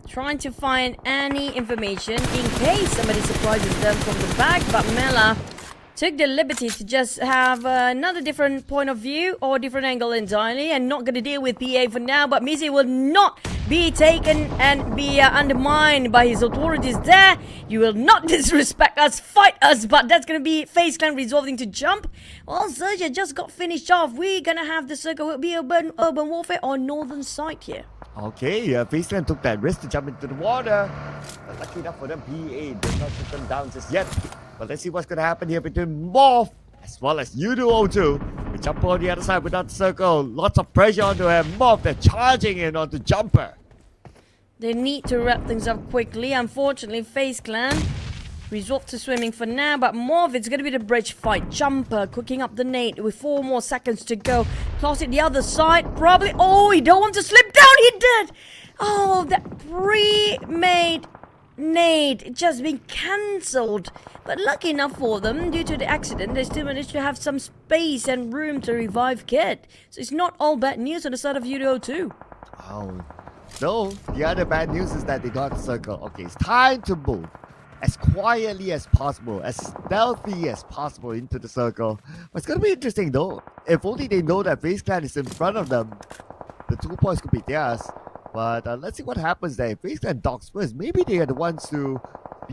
trying to find any information in case somebody surprises them from the back, but Mela took the liberty to just have another different point of view or different angle entirely and not going to deal with PA for now, but Mizzy will not be taken and be undermined by his authorities there. You will not disrespect us, fight us, but that's going to be FaZe Clan resolving to jump. Well, XERXIA just got finished off. We're going to have the circle. Will be urban warfare on northern side here. Okay, FaZe Clan took that risk to jump into the water. But lucky enough for them, PEA did not put them down just yet. But let's see what's going to happen here between MORPH as well as YOODO 2. We jump on the other side without the circle. Lots of pressure onto him. MORPH, they're charging in onto Jumper. They need to wrap things up quickly. Unfortunately, FaZe Clan resort to swimming for now, but MORPH, it's going to be the bridge fight. Jumper cooking up the nade with 4 more seconds to go. Toss it the other side, probably. Oh, he don't want to slip down. He did. Oh, that pre-made nade just been cancelled. But lucky enough for them, due to the accident, they still managed to have some space and room to revive Kid. So it's not all bad news on the side of YOODO 2. Oh, no. The other bad news is that they got the circle. Okay, it's time to move as quietly as possible, as stealthy as possible into the circle. But it's going to be interesting though. If only they know that FaZe Clan is in front of them, the 2 points could be theirs. But let's see what happens there. If FaZe Clan docks first, maybe they are the ones to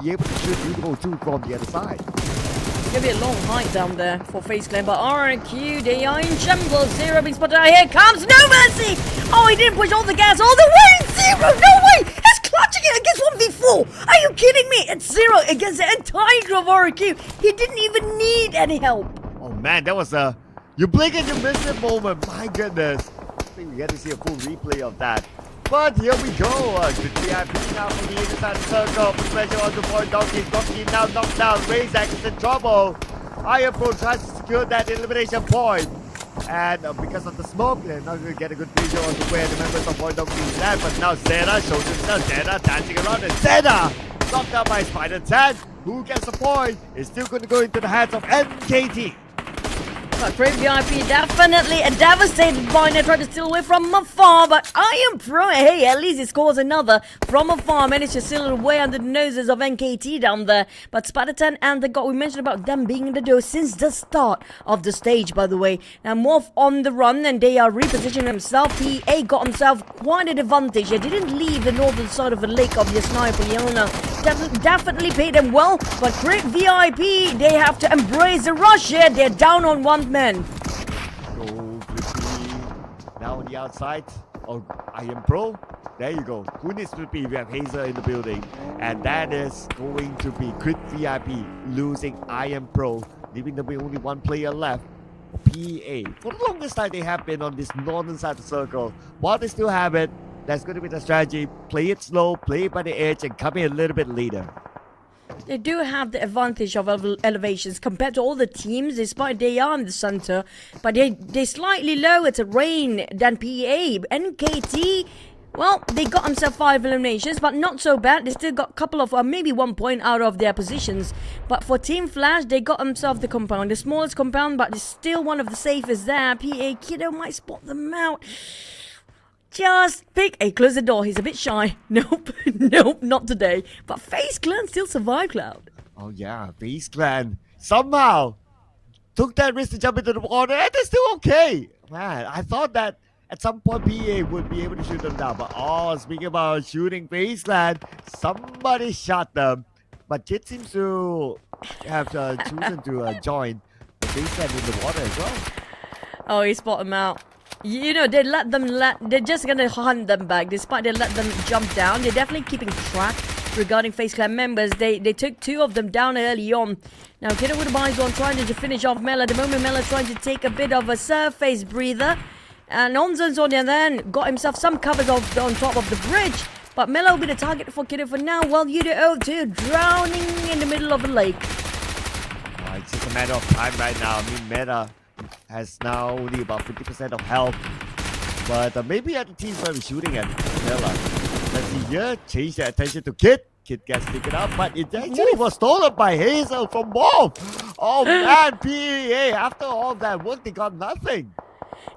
be able to shoot YOODO 2 from the other side. It's gonna be a long hike down there for FaZe Clan, but RQ, they are in shambles. Zero being spotted out. Here comes No Mercy! Oh, he didn't push all the gas all the way! Zero! No way! He's clutching it against 1v4! Are you kidding me? It's Zero against the entire group of RQ. He didn't even need any help. Oh man, that was a you blink and you miss it moment. My goodness. I think we get to see a full replay of that. But here we go. Good VIP now from the inside circle. Pressure on the point. Donkey now knocked down. Razak is in trouble. IQOO tries to secure that elimination point. And because of the smoke, they're not going to get a good visual on where the members of Point Donkey is at. But now Zeta shows himself. Zeta dancing around. And Zeta knocked down by Spider 10. Who gets the point? Is still going to go into the hands of NKT. But Great VIP definitely a devastated point. They tried to steal away from afar, but IMPRO, hey, at least he scores another from afar. Managed to steal it away under the noses of NKT down there. But Spartan and the God, we mentioned about them being in the door since the start of the stage, by the way. Now MORPH on the run and they are repositioning themselves. PA got himself quite an advantage. They didn't leave the northern side of the lake of the sniper, Leona. Definitely paid them well, but Great VIP, they have to embrace the rush here. They're down on 1 man. Go quickly. Now on the outside. Oh, IMPRO. There you go. Who needs to be? We have Hazer in the building. And that is going to be Crit VIP losing IMPRO, leaving them with only 1 player left. PA. For the longest time they have been on this northern side of the circle. While they still have it, that's going to be the strategy. Play it slow, play it by the edge, and come in a little bit later. They do have the advantage of elevations compared to all the teams, despite they are in the center. But they're slightly lower terrain than PA. NKT Well, they got themselves 5 eliminations, but not so bad. They still got a couple of, maybe 1 point out of their positions. But for Team Flash, they got themselves the compound. The smallest compound, but it's still one of the safest there. PA Kiddo might spot them out. Just pick. Hey, close the door. He's a bit shy. Nope. Nope, not today. But FaZe Clan still survive, Cloud. Oh yeah, FaZe Clan somehow took that risk to jump into the water, and they're still okay. Man, I thought that at some point PA would be able to shoot them down. But speaking about shooting FaZe Clan, somebody shot them. But Kid seems to have chosen to join the FaZe Clan in the water as well. Oh, he spotted them out. You know, they're just gonna hunt them back. Despite they let them jump down, they're definitely keeping track regarding FaZe Clan members. They took 2 of them down early on. Now Kiddo with the buys on trying to finish off Mela. At the moment Mela trying to take a bit of a surface breather. And Onzon's on the other end got himself some covers on top of the bridge. But Mela will be the target for Kiddo for now, while YOODO 2 drowning in the middle of the lake. It's just a matter of time right now. I mean, Meta has now only about 50% of health. But maybe at the team's going to be shooting at Mela. Let's see here. Change their attention to Kid. Kid gets taken out, but it actually was stolen by Hazel from MORPH. Oh man, PEA, after all that work, they got nothing.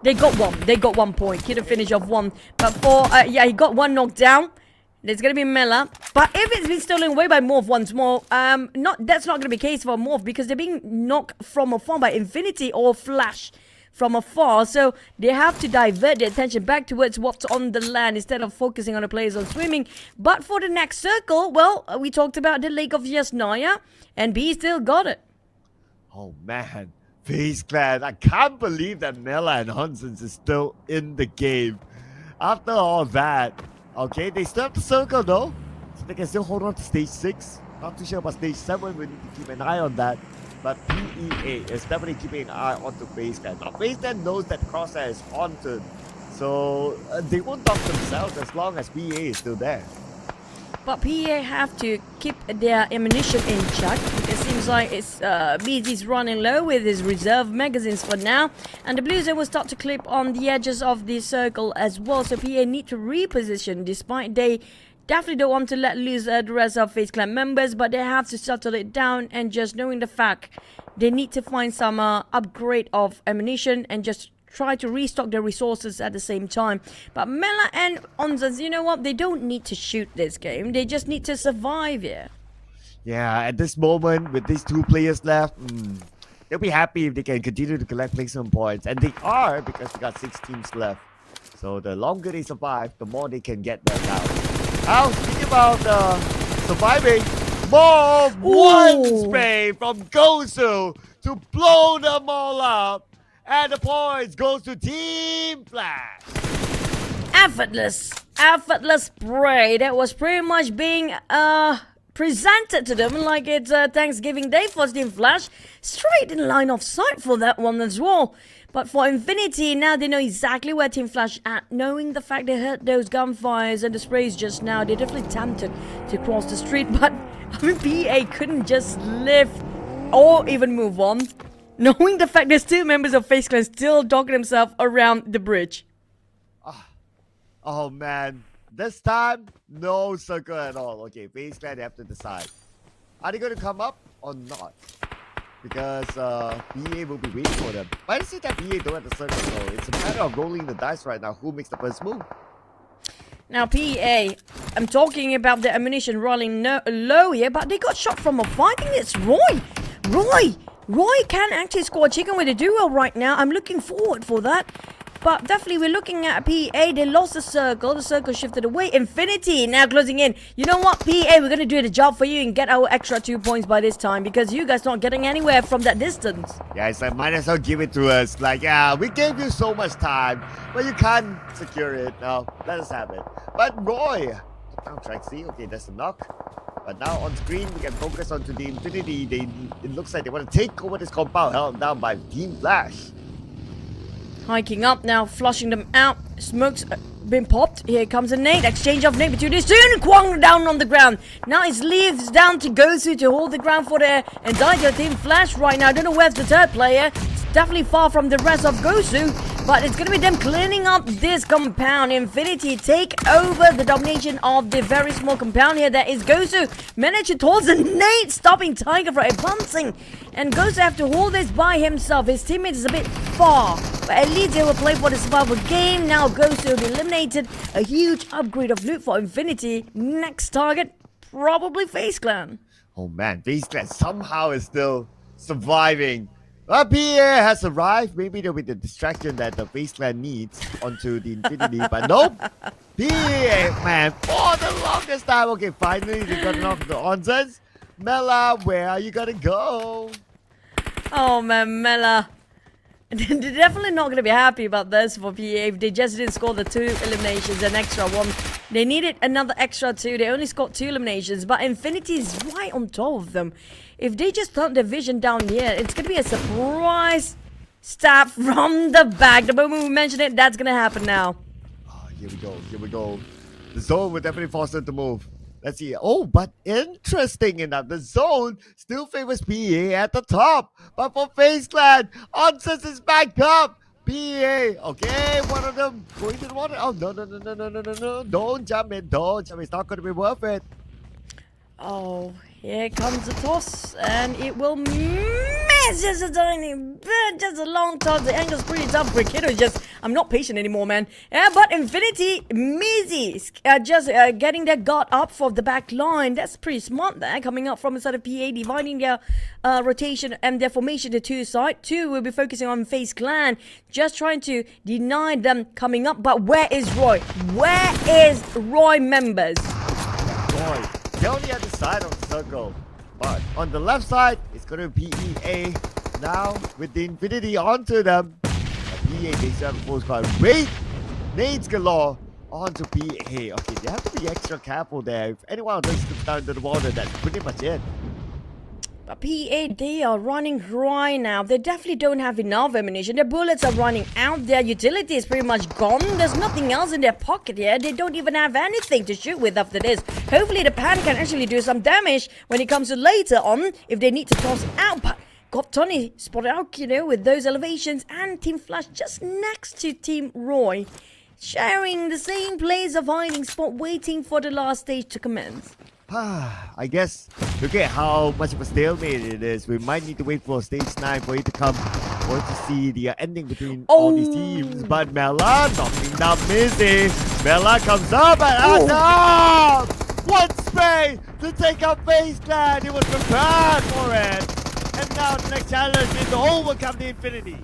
They got 1. They got 1 point. Kiddo finish off 1. But for, he got 1 knocked down. There's going to be Mela. But if it's been stolen away by MORPH once more, that's not going to be the case for MORPH, because they're being knocked from afar by Infinity or Flash from afar. So they have to divert their attention back towards what's on the land instead of focusing on the players on swimming. But for the next circle, well, we talked about the Lake of Yasnaya, and B still got it. Oh man, FaZe Clan, I can't believe that Mela and Hunsons is still in the game. After all that, okay, they still have the circle though, so they can still hold on to stage 6. Not too sure about stage 7, we need to keep an eye on that. But PEA is definitely keeping an eye onto FaZe Clan. Now FaZe Clan knows that Crosshair is haunted, so they won't dock themselves as long as PEA is still there. But PEA have to keep their ammunition in check. It seems like it's BZ's running low with his reserve magazines for now. And the Blue Zone will start to clip on the edges of the circle as well. So PEA need to reposition, despite they definitely don't want to let loose the rest of FaZe Clan members. But they have to settle it down, and just knowing the fact they need to find some upgrade of ammunition and just try to restock their resources at the same time. But Mela and Onzans, you know what? They don't need to shoot this game. They just need to survive here. Yeah, at this moment, with these 2 players left, they'll be happy if they can continue to collect maximum points. And they are, because they got 6 teams left. So the longer they survive, the more they can get that out. Now, speaking about surviving, MORPH one spray from Gosu to blow them all up. And the points goes to Team Flash. Effortless spray that was pretty much being presented to them like it's Thanksgiving Day for Team Flash. Straight in line of sight for that one as well. But for Infinity, now they know exactly where Team Flash at. Knowing the fact they heard those gunfires and the sprays just now, they're definitely tempted to cross the street. But I mean, PA couldn't just live or even move on, knowing the fact there's 2 members of FaZe Clan still dogging themselves around the bridge. Oh man, this time, no circle at all. Okay, FaZe Clan have to decide. Are they going to come up or not? Because PA will be waiting for them. Why is it that PA don't have the circle though? It's a matter of rolling the dice right now. Who makes the first move? Now PA, I'm talking about the ammunition rolling low here, but they got shot from afar. I think it's Roy can actually score chicken with a duo right now. I'm looking forward for that. But definitely we're looking at PA. They lost the circle. The circle shifted away. Infinity now closing in. You know what, PA? We're going to do the job for you and get our extra 2 points by this time, because you guys not getting anywhere from that distance. Yeah, it's like, might as well give it to us. Like, yeah, we gave you so much time, but you can't secure it. Now, let us have it. But Roy, down track C. Okay, that's a knock. But now on screen, we can focus onto the Infinity. It looks like they want to take over this compound held down by Team Flash. Hiking up now, flushing them out. Smoke's been popped. Here comes a nade. Exchange of nade between these 2. Kwang down on the ground. Now it's leaves down to Gosu to hold the ground for the entire Team Flash right now. I don't know where's the 3rd player. It's definitely far from the rest of Gosu. But it's going to be them cleaning up this compound. Infinity take over the domination of the very small compound here. That is Gosu. Managed towards the nade, stopping Tiger from advancing. And Gosu have to hold this by himself. His teammate is a bit far. But at least they will play for the survival game. Now Gosu will be eliminated. A huge upgrade of loot for Infinity. Next target, probably FaZe Clan. Oh man, FaZe Clan somehow is still surviving. Well, PA has arrived. Maybe there'll be the distraction that the FaZe Clan needs onto the Infinity, but nope. PA, man, for the longest time. Okay, finally they got off the onsets. Mela, where are you gonna go? Oh man, Mela. They're definitely not going to be happy about this for PA if they just didn't score the 2 eliminations, an extra one. They needed another extra 2. They only scored 2 eliminations, but Infinity is right on top of them. If they just turn their vision down here, it's going to be a surprise stab from the back. The moment we mention it, that's going to happen now. Oh, here we go. The zone will definitely force them to move. Let's see. Oh, but interesting enough, the zone still favors PA at the top. But for FaZe Clan, Onsets is back up. PA, okay, one of them going to the water. Oh, no. Don't jump in. It's not going to be worth it. Oh, here comes the toss, and it will miss just a tiny bit, just a long toss. The angle's pretty tough. Brikido is just, I'm not patient anymore, man. Yeah, but Infinity, Mizi, just getting their guard up for the back line. That's pretty smart there, coming up from inside of PA, dividing their rotation and their formation to 2 sides. 2 will be focusing on FaZe Clan, just trying to deny them coming up. But where is Roy? Where is Roy, members? Roy. They're only at the side of the circle, but on the left side, it's going to be PEA. Now, with the Infinity onto them, PEA, they still have a full squad. Wait! Nades galore onto PEA. Okay, they have to be extra careful there. If anyone else comes down to the water, that's pretty much it. But PA, they are running dry now. They definitely don't have enough ammunition. Their bullets are running out. Their utility is pretty much gone. There's nothing else in their pocket here. They don't even have anything to shoot with after this. Hopefully the pan can actually do some damage when it comes to later on if they need to toss it out. But got Tony spotted out, you know, with those elevations, and Team Flash just next to Team Roy, sharing the same place of hiding spot, waiting for the last stage to commence. I guess, look at how much of a stalemate it is. We might need to wait for stage 9 for it to come, or to see the ending between all these teams. But Mela knocking down Mizzy. Mela comes up and up! One spray to take out FaZe Clan. He was prepared for it. And now the next challenge is to overcome the Infinity.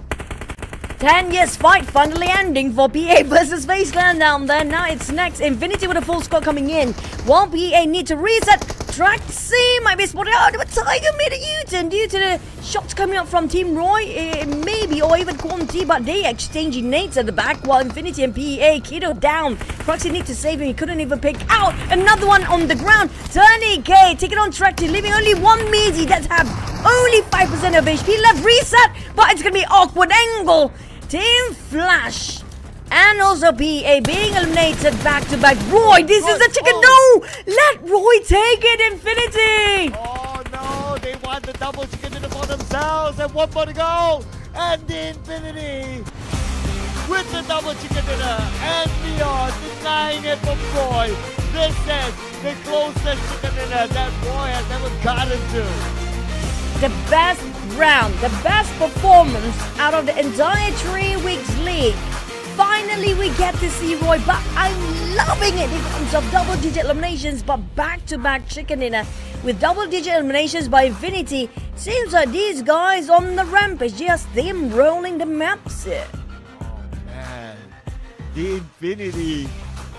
10 years fight finally ending for PA versus FaZe Clan down there. Now it's next. Infinity with a full squad coming in. While PA need to reset. Track C might be spotted out, but Tiger made a U-turn due to the shots coming up from Team Roy, maybe, or even Quanti, but they exchanging nades at the back while Infinity and PA, Kido down. Proxy need to save him, he couldn't even pick out. Another one on the ground. Tony K taking on Track C, leaving only one Mizi that have only 5% of HP left. Reset, but it's gonna be awkward angle. Team Flash and also PA being eliminated back to back. Roy, this is a chicken. No! Let Roy take it, Infinity! Oh no, they want the double chicken dinner for themselves, and one more to go. And the Infinity with the double chicken dinner and beyond, denying it from Roy. This is the closest chicken dinner that Roy has ever gotten to. The best round, the best performance out of the entire 3 weeks league. Finally, we get to see Roy, but I'm loving it in terms of double-digit eliminations, but back-to-back chicken dinner with double-digit eliminations by Infinity. Seems like these guys on the ramp is just them rolling the maps here. Oh man, the Infinity.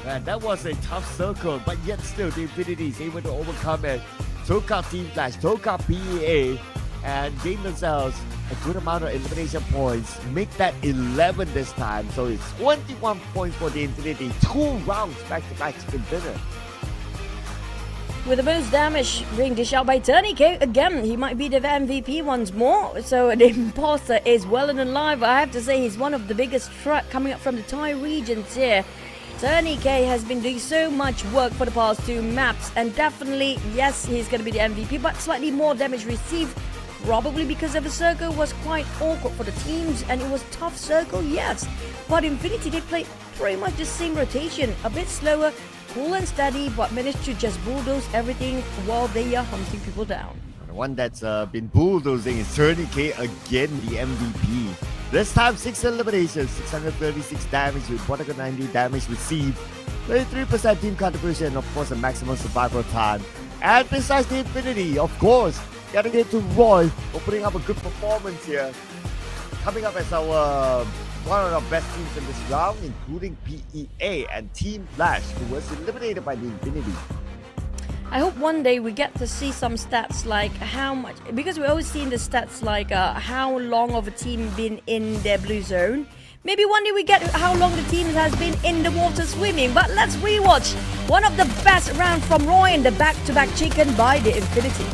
Man, that was a tough circle, but yet still the Infinity is able to overcome it. Took out Team Flash, took out PEA, and gain themselves a good amount of elimination points. Make that 11 this time. So it's 21 points for the Infinity. 2 rounds back-to-back chicken dinner. With the most damage being dished out by Tony K. Again, he might be the MVP once more. So the imposter is well and alive. I have to say he's one of the biggest threat coming up from the Thai regions here. Tony K has been doing so much work for the past 2 maps, and definitely, yes, he's going to be the MVP, but slightly more damage received Probably because of the circle was quite awkward for the teams and it was tough circle, yes. But Infinity, they played pretty much the same rotation, a bit slower, cool and steady, but managed to just bulldoze everything while they are hunting people down. The one that's been bulldozing is 30k again, the MVP. This time 6 eliminations, 636 damage with 190 damage received, 33% team contribution, and of course a maximum survival time. And besides the Infinity, of course, getting it to Roy for putting up a good performance here. Coming up as our one of our best teams in this round, including PEA and Team Flash, who was eliminated by the Infinity. I hope one day we get to see some stats like how much, because we always see in the stats like how long of a team been in their blue zone. Maybe one day we get how long the team has been in the water swimming. But let's rewatch one of the best rounds from Roy and the back-to-back chicken by the Infinity.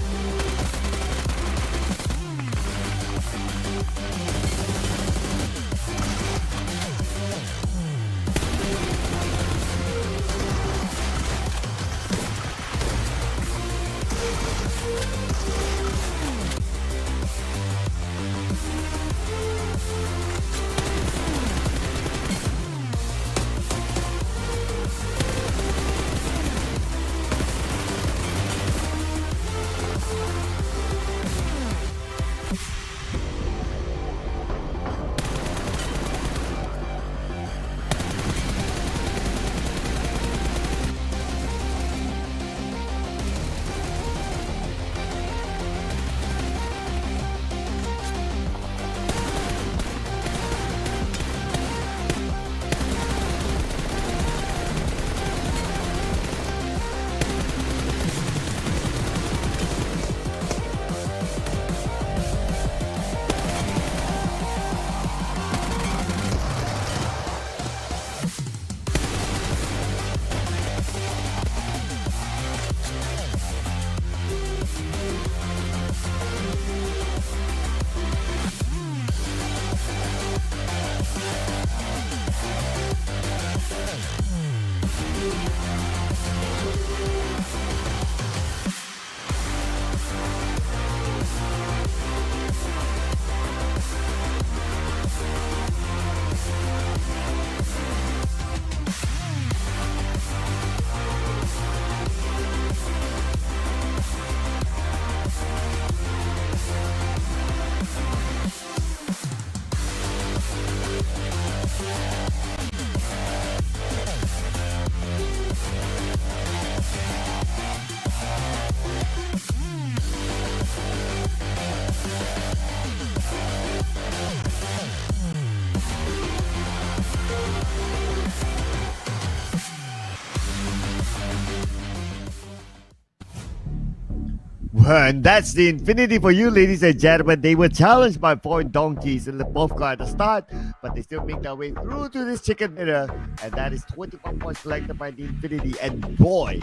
And that's the Infinity for you, ladies and gentlemen. They were challenged by VOIN Donkeys and they both got at the start, but they still make their way through to this chicken dinner. And that is 21 points collected by the Infinity. And boy,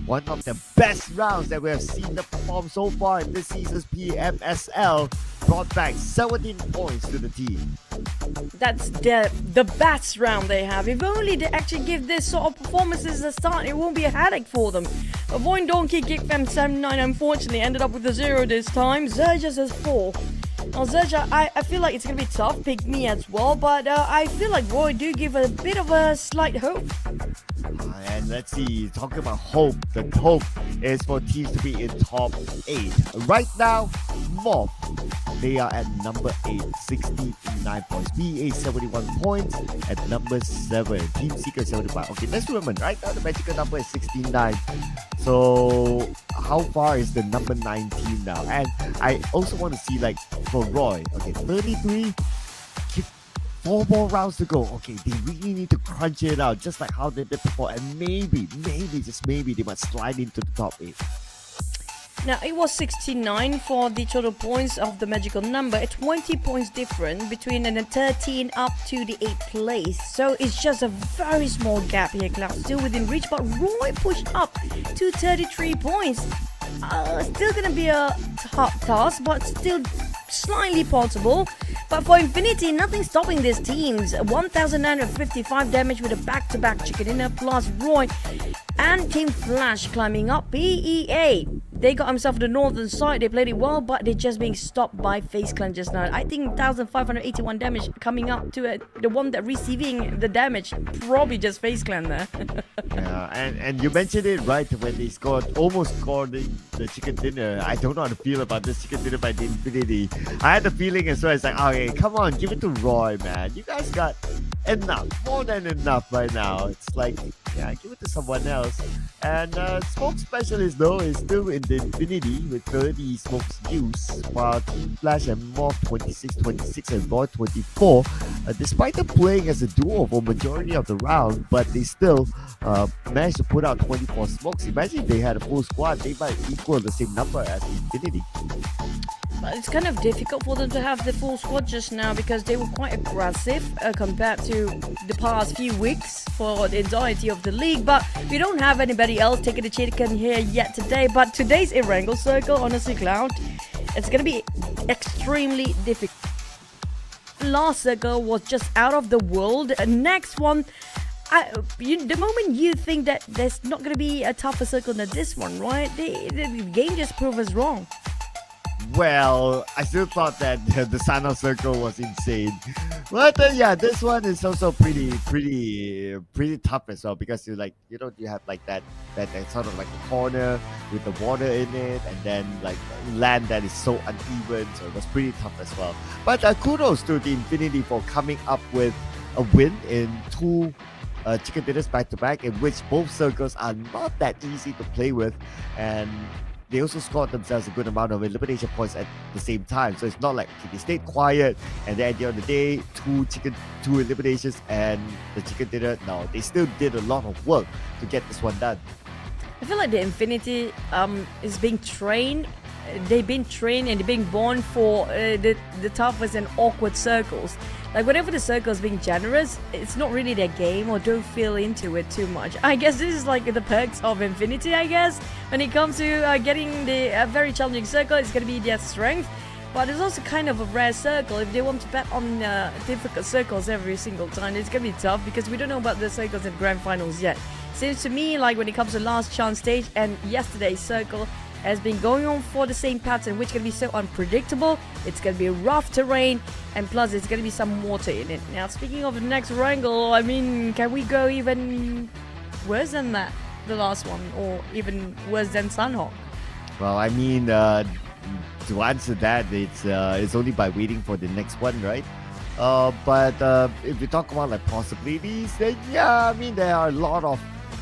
one of the best rounds that we have seen them perform so far in this season's PMSL, brought back 17 points to the team. That's the best round they have. If only they actually give this sort of performances a start, it won't be a headache for them. VOIN Donkey kicked them 7-9, unfortunately ended up with a 0 this time. XERXIA has 4. Now XERXIA, I feel like it's going to be tough, PIGMY as well, but I feel like Roy do give a bit of a slight hope. And let's see, talking about hope, the hope is for teams to be in top 8. Right now, MORPH, they are at number 8, 69 points. BA 71 points at number 7. Team Seeker 75. Okay, let's remember, right now the magical number is 69. So how far is the number 19 now? And I also want to see, like, for Roy, okay, 33, 4 more rounds to go. Okay, they really need to crunch it out, just like how they did before. And maybe, just maybe, they might slide into the top 8. Now, it was 69 for the total points of the magical number. A 20 points difference between the 13 up to the 8th place. So it's just a very small gap here. Cloud still within reach, but Roy pushed up to 33 points. Still gonna be a hard task, but still slightly possible. But for Infinity, nothing stopping these teams. 1,955 damage with a back-to-back chicken dinner plus Roy and Team Flash climbing up. PEA, They got themselves the northern side. They played it well, but they're just being stopped by FaZe Clan just now. I think 1,581 damage coming up to the one that receiving the damage. Probably just FaZe Clan there. Yeah, and you mentioned it right when they almost scored the chicken dinner. I don't know how to feel about this chicken dinner by the Infinity. I had the feeling as well. It's like, okay, come on, give it to Roy, man. You guys got enough, more than enough right now. It's like, yeah, give it to someone else. And Smoke Specialist though is still in the Infinity with 30 smokes used, while Team Flash and MORPH 26 and VOIN 24. Despite them playing as a duo for majority of the round, but they still managed to put out 24 smokes. Imagine if they had a full squad, they might equal the same number as Infinity. But it's kind of difficult for them to have the full squad just now because they were quite aggressive compared to the past few weeks for the entirety of the league. But we don't have anybody else taking the chicken here yet today. But today's Erangel Circle, honestly, Cloud, it's going to be extremely difficult. Last circle was just out of the world. Next one, the moment you think that there's not going to be a tougher circle than this one, right? The game just proved us wrong. Well, I still thought that the Sana Circle was insane. But yeah, this one is also pretty tough as well because you have like that sort of like a corner with the water in it, and then like land that is so uneven, so it was pretty tough as well. But kudos to the Infinity for coming up with a win in 2 chicken dinners back to back, in which both circles are not that easy to play with, and they also scored themselves a good amount of elimination points at the same time. So it's not like they stayed quiet and then at the end of the day, 2 eliminations and the chicken dinner. No, they still did a lot of work to get this one done. I feel like the Infinity is being trained. They've been trained and they're being born for the toughest and awkward circles. Like whenever the circle is being generous, it's not really their game or don't feel into it too much. I guess this is like the perks of Infinity, I guess. When it comes to getting the very challenging circle, it's going to be their strength. But it's also kind of a rare circle. If they want to bet on difficult circles every single time, it's going to be tough because we don't know about the circles in Grand Finals yet. Seems to me like when it comes to last chance stage and yesterday's circle has been going on for the same pattern, which can be so unpredictable. It's going to be rough terrain, and plus it's going to be some water in it. Now, speaking of the next wrangle, I mean, can we go even worse than that, the last one, or even worse than Sunhawk? Well, I mean, to answer that, it's only by waiting for the next one, right? But if we talk about like possibilities, then yeah, I mean, there are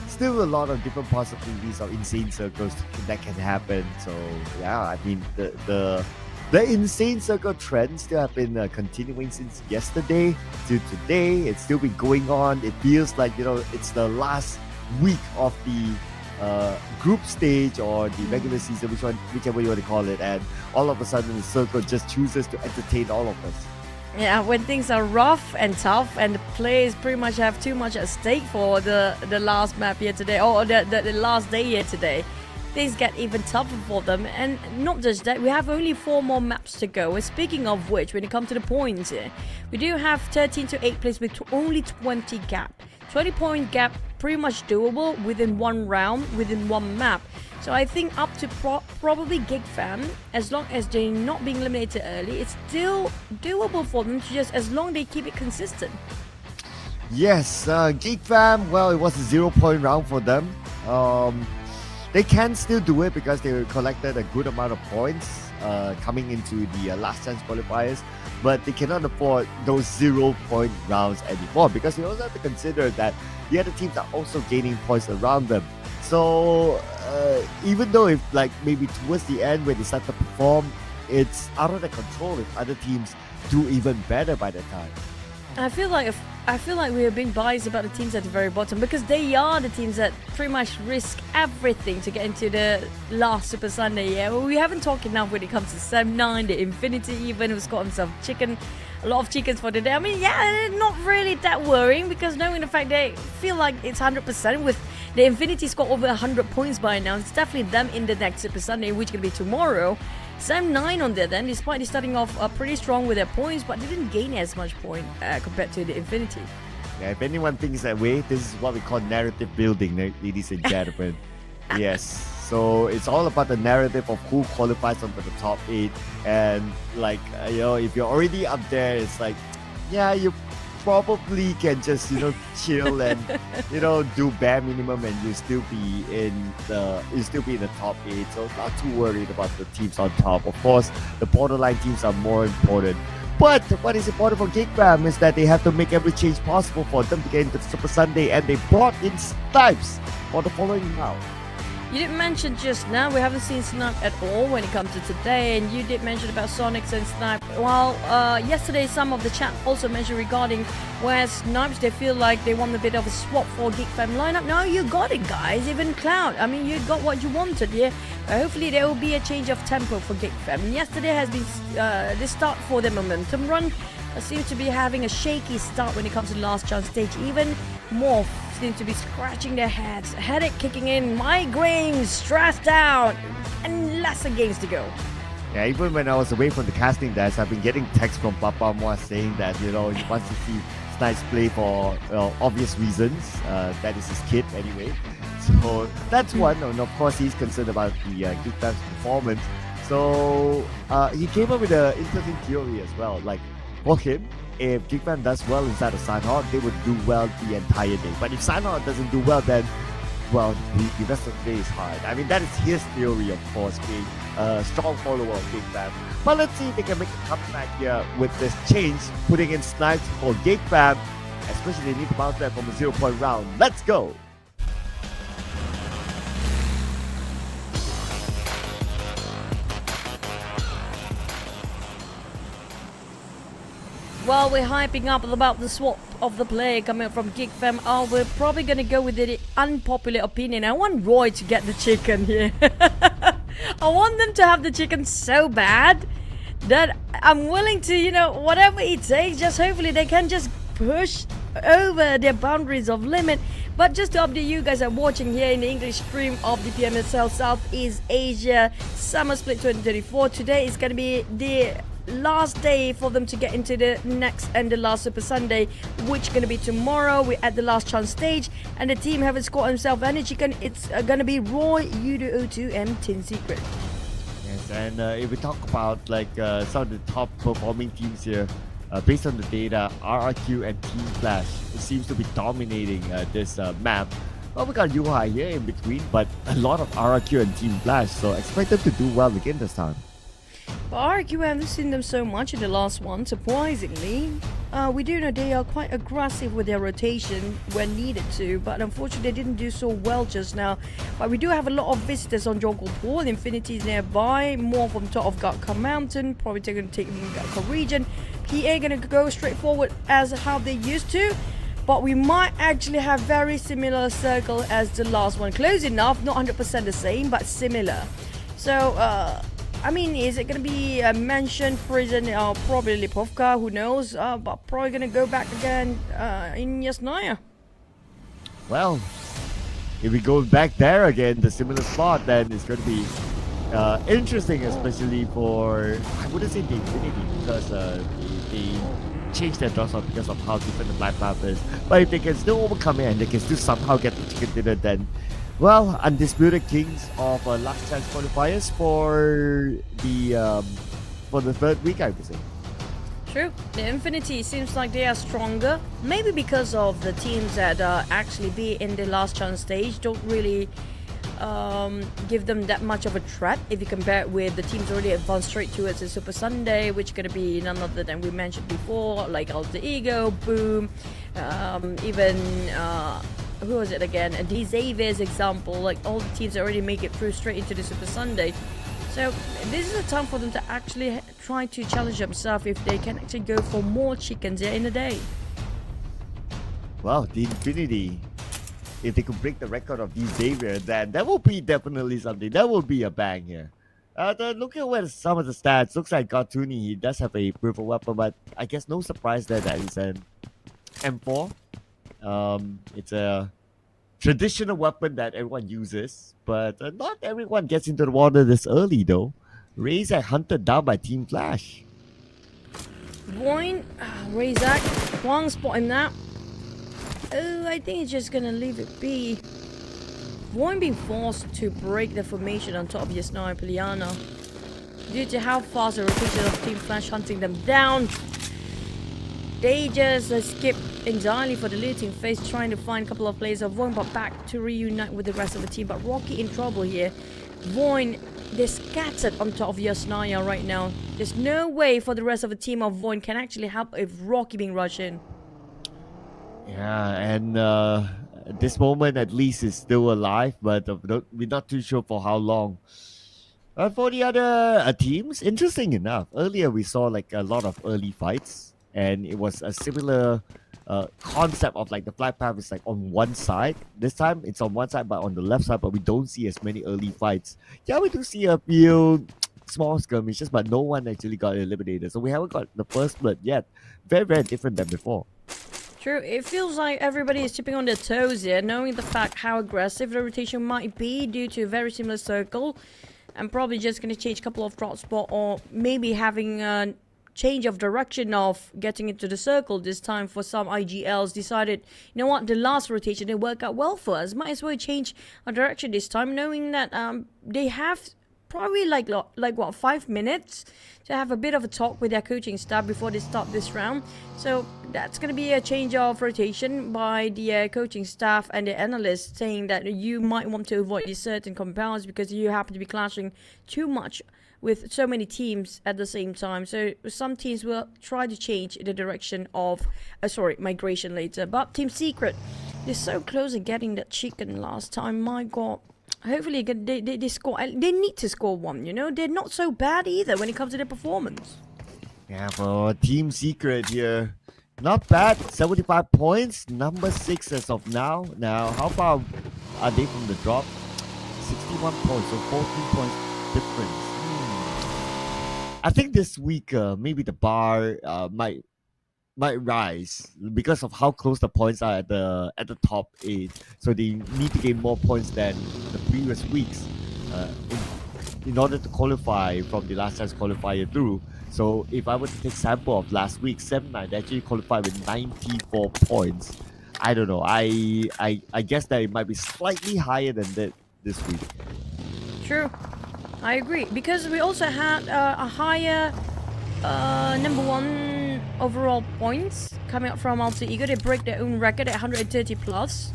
still a lot of different possibilities of insane circles that can happen. So yeah, I mean the insane circle trend still have been continuing since yesterday to today. It's still been going on. It feels like it's the last week of the group stage or the regular season, whichever you want to call it, and all of a sudden the circle just chooses to entertain all of us. Yeah, when things are rough and tough and the players pretty much have too much at stake for the last map here today, or the last day here today, things get even tougher for them. And not just that, we have only 4 more maps to go. And speaking of which, when it comes to the points here, we do have 13 to 8th place with only 20 gap. 20-point gap, pretty much doable within 1 round, within 1 map. So I think up to probably GEEK fam, as long as they're not being eliminated early, it's still doable for them to just, as long as they keep it consistent. Yes, GEEK fam, well, it was a 0-point round for them. They can still do it because they collected a good amount of points coming into the last chance qualifiers, but they cannot afford those 0-point rounds anymore because they also have to consider that the other teams are also gaining points around them. So even though if like maybe towards the end when they start to perform, it's out of their control if other teams do even better by the time. I feel like we are being biased about the teams at the very bottom because they are the teams that pretty much risk everything to get into the last Super Sunday. Yeah, well, we haven't talked enough when it comes to Sem9, the Infinity even, who's got himself a lot of chickens for today. I mean, yeah, not really that worrying because knowing the fact they feel like it's 100% with the Infinity score over 100 points by now. It's definitely them in the next Super Sunday, which can be tomorrow. Sem9 on there then, despite starting off pretty strong with their points, but didn't gain as much point compared to the Infinity. Yeah, if anyone thinks that way, this is what we call narrative building, ladies and gentlemen. Yes. So it's all about the narrative of who qualifies onto the top 8. And like, if you're already up there, it's like, yeah, you probably can just, chill and, do bare minimum and you'll still be in the top 8. So not too worried about the teams on top. Of course, the borderline teams are more important. But what is important for GEEK is that they have to make every change possible for them to get into the Super Sunday, and they brought in Snipes for the following round. You didn't mention just now, we haven't seen Snipe at all when it comes to today, and you did mention about Sonics and Snipe. Well, yesterday some of the chat also mentioned regarding where Snipes, they feel like they want a bit of a swap for GEEK lineup. No, you got it, guys. Even Cloud, I mean, you got what you wanted, yeah? Hopefully there will be a change of tempo for GEEK. Yesterday has been the start for the momentum run. Seems to be having a shaky start when it comes to the last chance stage. Even MORPH seem to be scratching their heads, headache kicking in, migraines, stressed out, and lesser games to go. Yeah, even when I was away from the casting desk, I've been getting texts from Papa Moa saying that, he wants to see Snipes play for obvious reasons. That is his kid anyway. So that's one. And of course, he's concerned about the GEEK performance. So he came up with an interesting theory as well. Like, for him, if GEEK does well inside of Sanhok, they would do well the entire day. But if Sanhok doesn't do well, then, well, the rest of the day is hard. I mean, that is his theory, of course, being a strong follower of GEEK. But let's see if they can make a comeback here with this change, putting in Snipes for GEEK. Especially they need to bounce back from a 0-point round. Let's go! Well, we're hyping up about the swap of the player coming from GEEK. We're probably going to go with the unpopular opinion. I want Roy to get the chicken here. I want them to have the chicken so bad that I'm willing to, whatever it takes, just hopefully they can just push over their boundaries of limit. But just to update you guys are watching here in the English stream of the PMSL Southeast Asia Summer Split 2024. Today is going to be the last day for them to get into the next and the last Super Sunday, which is going to be tomorrow. We're at the last chance stage, and the team haven't scored himself any chicken. It's going to be Roy, YOODO 02 and Tin Secret. Yes, and if we talk about some of the top performing teams here, based on the data, RRQ and Team Flash seems to be dominating this map. Well, we got Yuhai here in between, but a lot of RRQ and Team Flash, so expect them to do well again this time. But RRQ, I haven't seen them so much in the last one, surprisingly. We do know they are quite aggressive with their rotation when needed to, but unfortunately they didn't do so well just now. But we do have a lot of visitors on Jungle Pool. Infinity is nearby, more from top of Gatka Mountain, probably going to take them in Gatka region. PA going to go straight forward as how they used to. But we might actually have very similar circle as the last one. Close enough, not 100% the same, but similar. So, I mean, is it going to be a Mansion, Prison, or probably Lipovka, who knows? But probably going to go back again in Yasnaya. Well, if we go back there again, the similar spot, then it's going to be interesting, especially for, I wouldn't say the Infinity, because they changed their draw slot because of how different the life map is. But if they can still overcome it and they can still somehow get the chicken dinner, then, well, undisputed kings of last chance qualifiers for the third week, I would say. True. The Infinity seems like they are stronger. Maybe because of the teams that actually be in the last chance stage don't really give them that much of a threat if you compare it with the teams already advanced straight towards the Super Sunday, which is going to be none other than we mentioned before, like Alter Ego, Boom, even who was it again? The Xavier's example, like all the teams already make it through straight into the Super Sunday. So this is a time for them to actually try to challenge themselves if they can actually go for more chickens in a day. Well, the Infinity, if they could break the record of the Xavier, then that will be definitely something. That will be a bang here. Looking at some of the stats, looks like Gartuni, he does have a beautiful weapon, but I guess no surprise there that it's an M4. It's a traditional weapon that everyone uses, but not everyone gets into the water this early though. Razak hunted down by Team Flash. VOIN, Razak, one spot him now. Oh, I think he's just gonna leave it be. VOIN being forced to break the formation on top of Yasna and Piliana due to how fast the rotation of Team Flash hunting them down. They just skip entirely for the looting phase, trying to find a couple of players of VOIN, but back to reunite with the rest of the team. But Rocky in trouble here. VOIN, they're scattered on top of Yasnaya right now. There's no way for the rest of the team of VOIN can actually help if Rocky being rushed in. Yeah, and at this moment at least is still alive, but we're not too sure for how long. For the other teams, interesting enough, earlier we saw like a lot of early fights, and it was a similar concept of like the flag path is like on one side. This time it's on one side but on the left side, but we don't see as many early fights. Yeah, we do see a few small skirmishes, but no one actually got eliminated, so we haven't got the first blood yet. Very, very different than before. True, it feels like everybody is chipping on their toes here, knowing the fact how aggressive the rotation might be due to a very similar circle, and probably just going to change a couple of drop spot, or maybe having a change of direction of getting into the circle this time. For some IGLs decided, you know what, the last rotation didn't work out well for us, might as well change our direction this time, knowing that they have probably like what, 5 minutes to have a bit of a talk with their coaching staff before they start this round. So that's going to be a change of rotation by the coaching staff and the analysts, saying that you might want to avoid these certain compounds because you happen to be clashing too much with so many teams at the same time. So some teams will try to change the direction of migration later. But Team Secret, they're so close to getting that chicken last time. My god, hopefully they score. They need to score one, you know. They're not so bad either when it comes to their performance. Yeah, for Team Secret here, not bad. 75 points, number 6 as of now. Now, how far are they from the drop? 61 points, so 14 points difference. I think this week maybe the bar might rise because of how close the points are at the top 8. So they need to gain more points than the previous weeks in order to qualify from the last chance qualifier through. So if I were to take sample of last week, 7-9, they actually qualified with 94 points. I don't know. I guess that it might be slightly higher than that this week. True, I agree, because we also had a higher number 1 overall points coming up from Alter Ego. They break their own record at 130 plus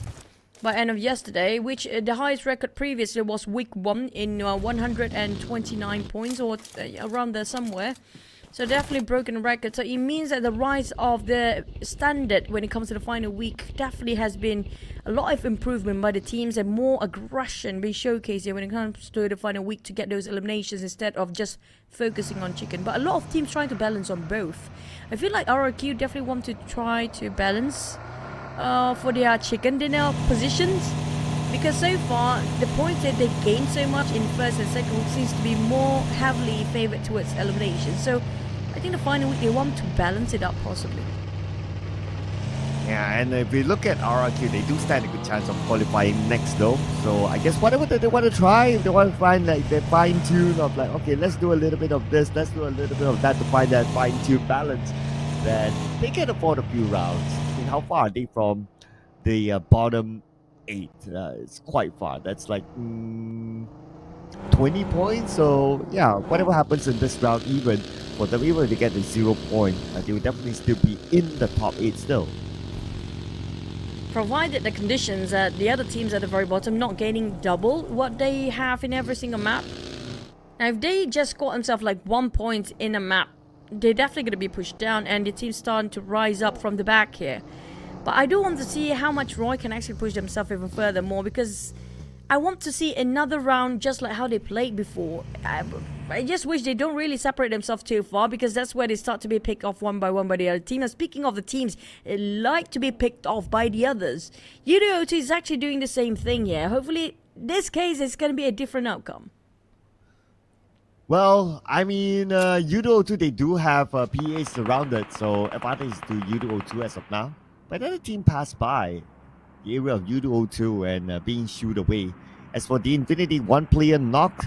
by end of yesterday, which the highest record previously was week 1 in 129 points, or around there somewhere. So definitely broken record. So it means that the rise of the standard when it comes to the final week definitely has been a lot of improvement by the teams, and more aggression being showcased here when it comes to the final week to get those eliminations instead of just focusing on chicken. But a lot of teams trying to balance on both. I feel like RRQ definitely want to try to balance for their chicken dinner positions, because so far the points that they gained so much in first and second week seems to be more heavily favored towards elimination. So I think the final week they want to balance it up possibly. Yeah, and if we look at RRQ, they do stand a good chance of qualifying next though. So I guess whatever they want to try, if they want to find like their fine tune of like, okay, let's do a little bit of this, let's do a little bit of that to find that fine tune balance, then they can afford a few rounds. I mean, how far are they from the bottom 8? It's quite far. That's like 20 points. So yeah, whatever happens in this round, even for them, even if they get the 0 point, they will definitely still be in the top 8 still. Provided the conditions that the other teams at the very bottom not gaining double what they have in every single map. Now if they just score themselves like 1 point in a map, they're definitely going to be pushed down, and the team's starting to rise up from the back here. But I do want to see how much Roy can actually push themselves even further more, because I want to see another round just like how they played before. I just wish they don't really separate themselves too far, because that's where they start to be picked off one by one by the other team. And speaking of the teams, they like to be picked off by the others. YOODO is actually doing the same thing here. Hopefully, this case is going to be a different outcome. Well, I mean, YOODO 2, they do have PAs surrounded, so advantage to YOODO 2 as of now. But another team passed by the area of YOODO 2 and being shooed away. As for the Infinity, 1 player knocked,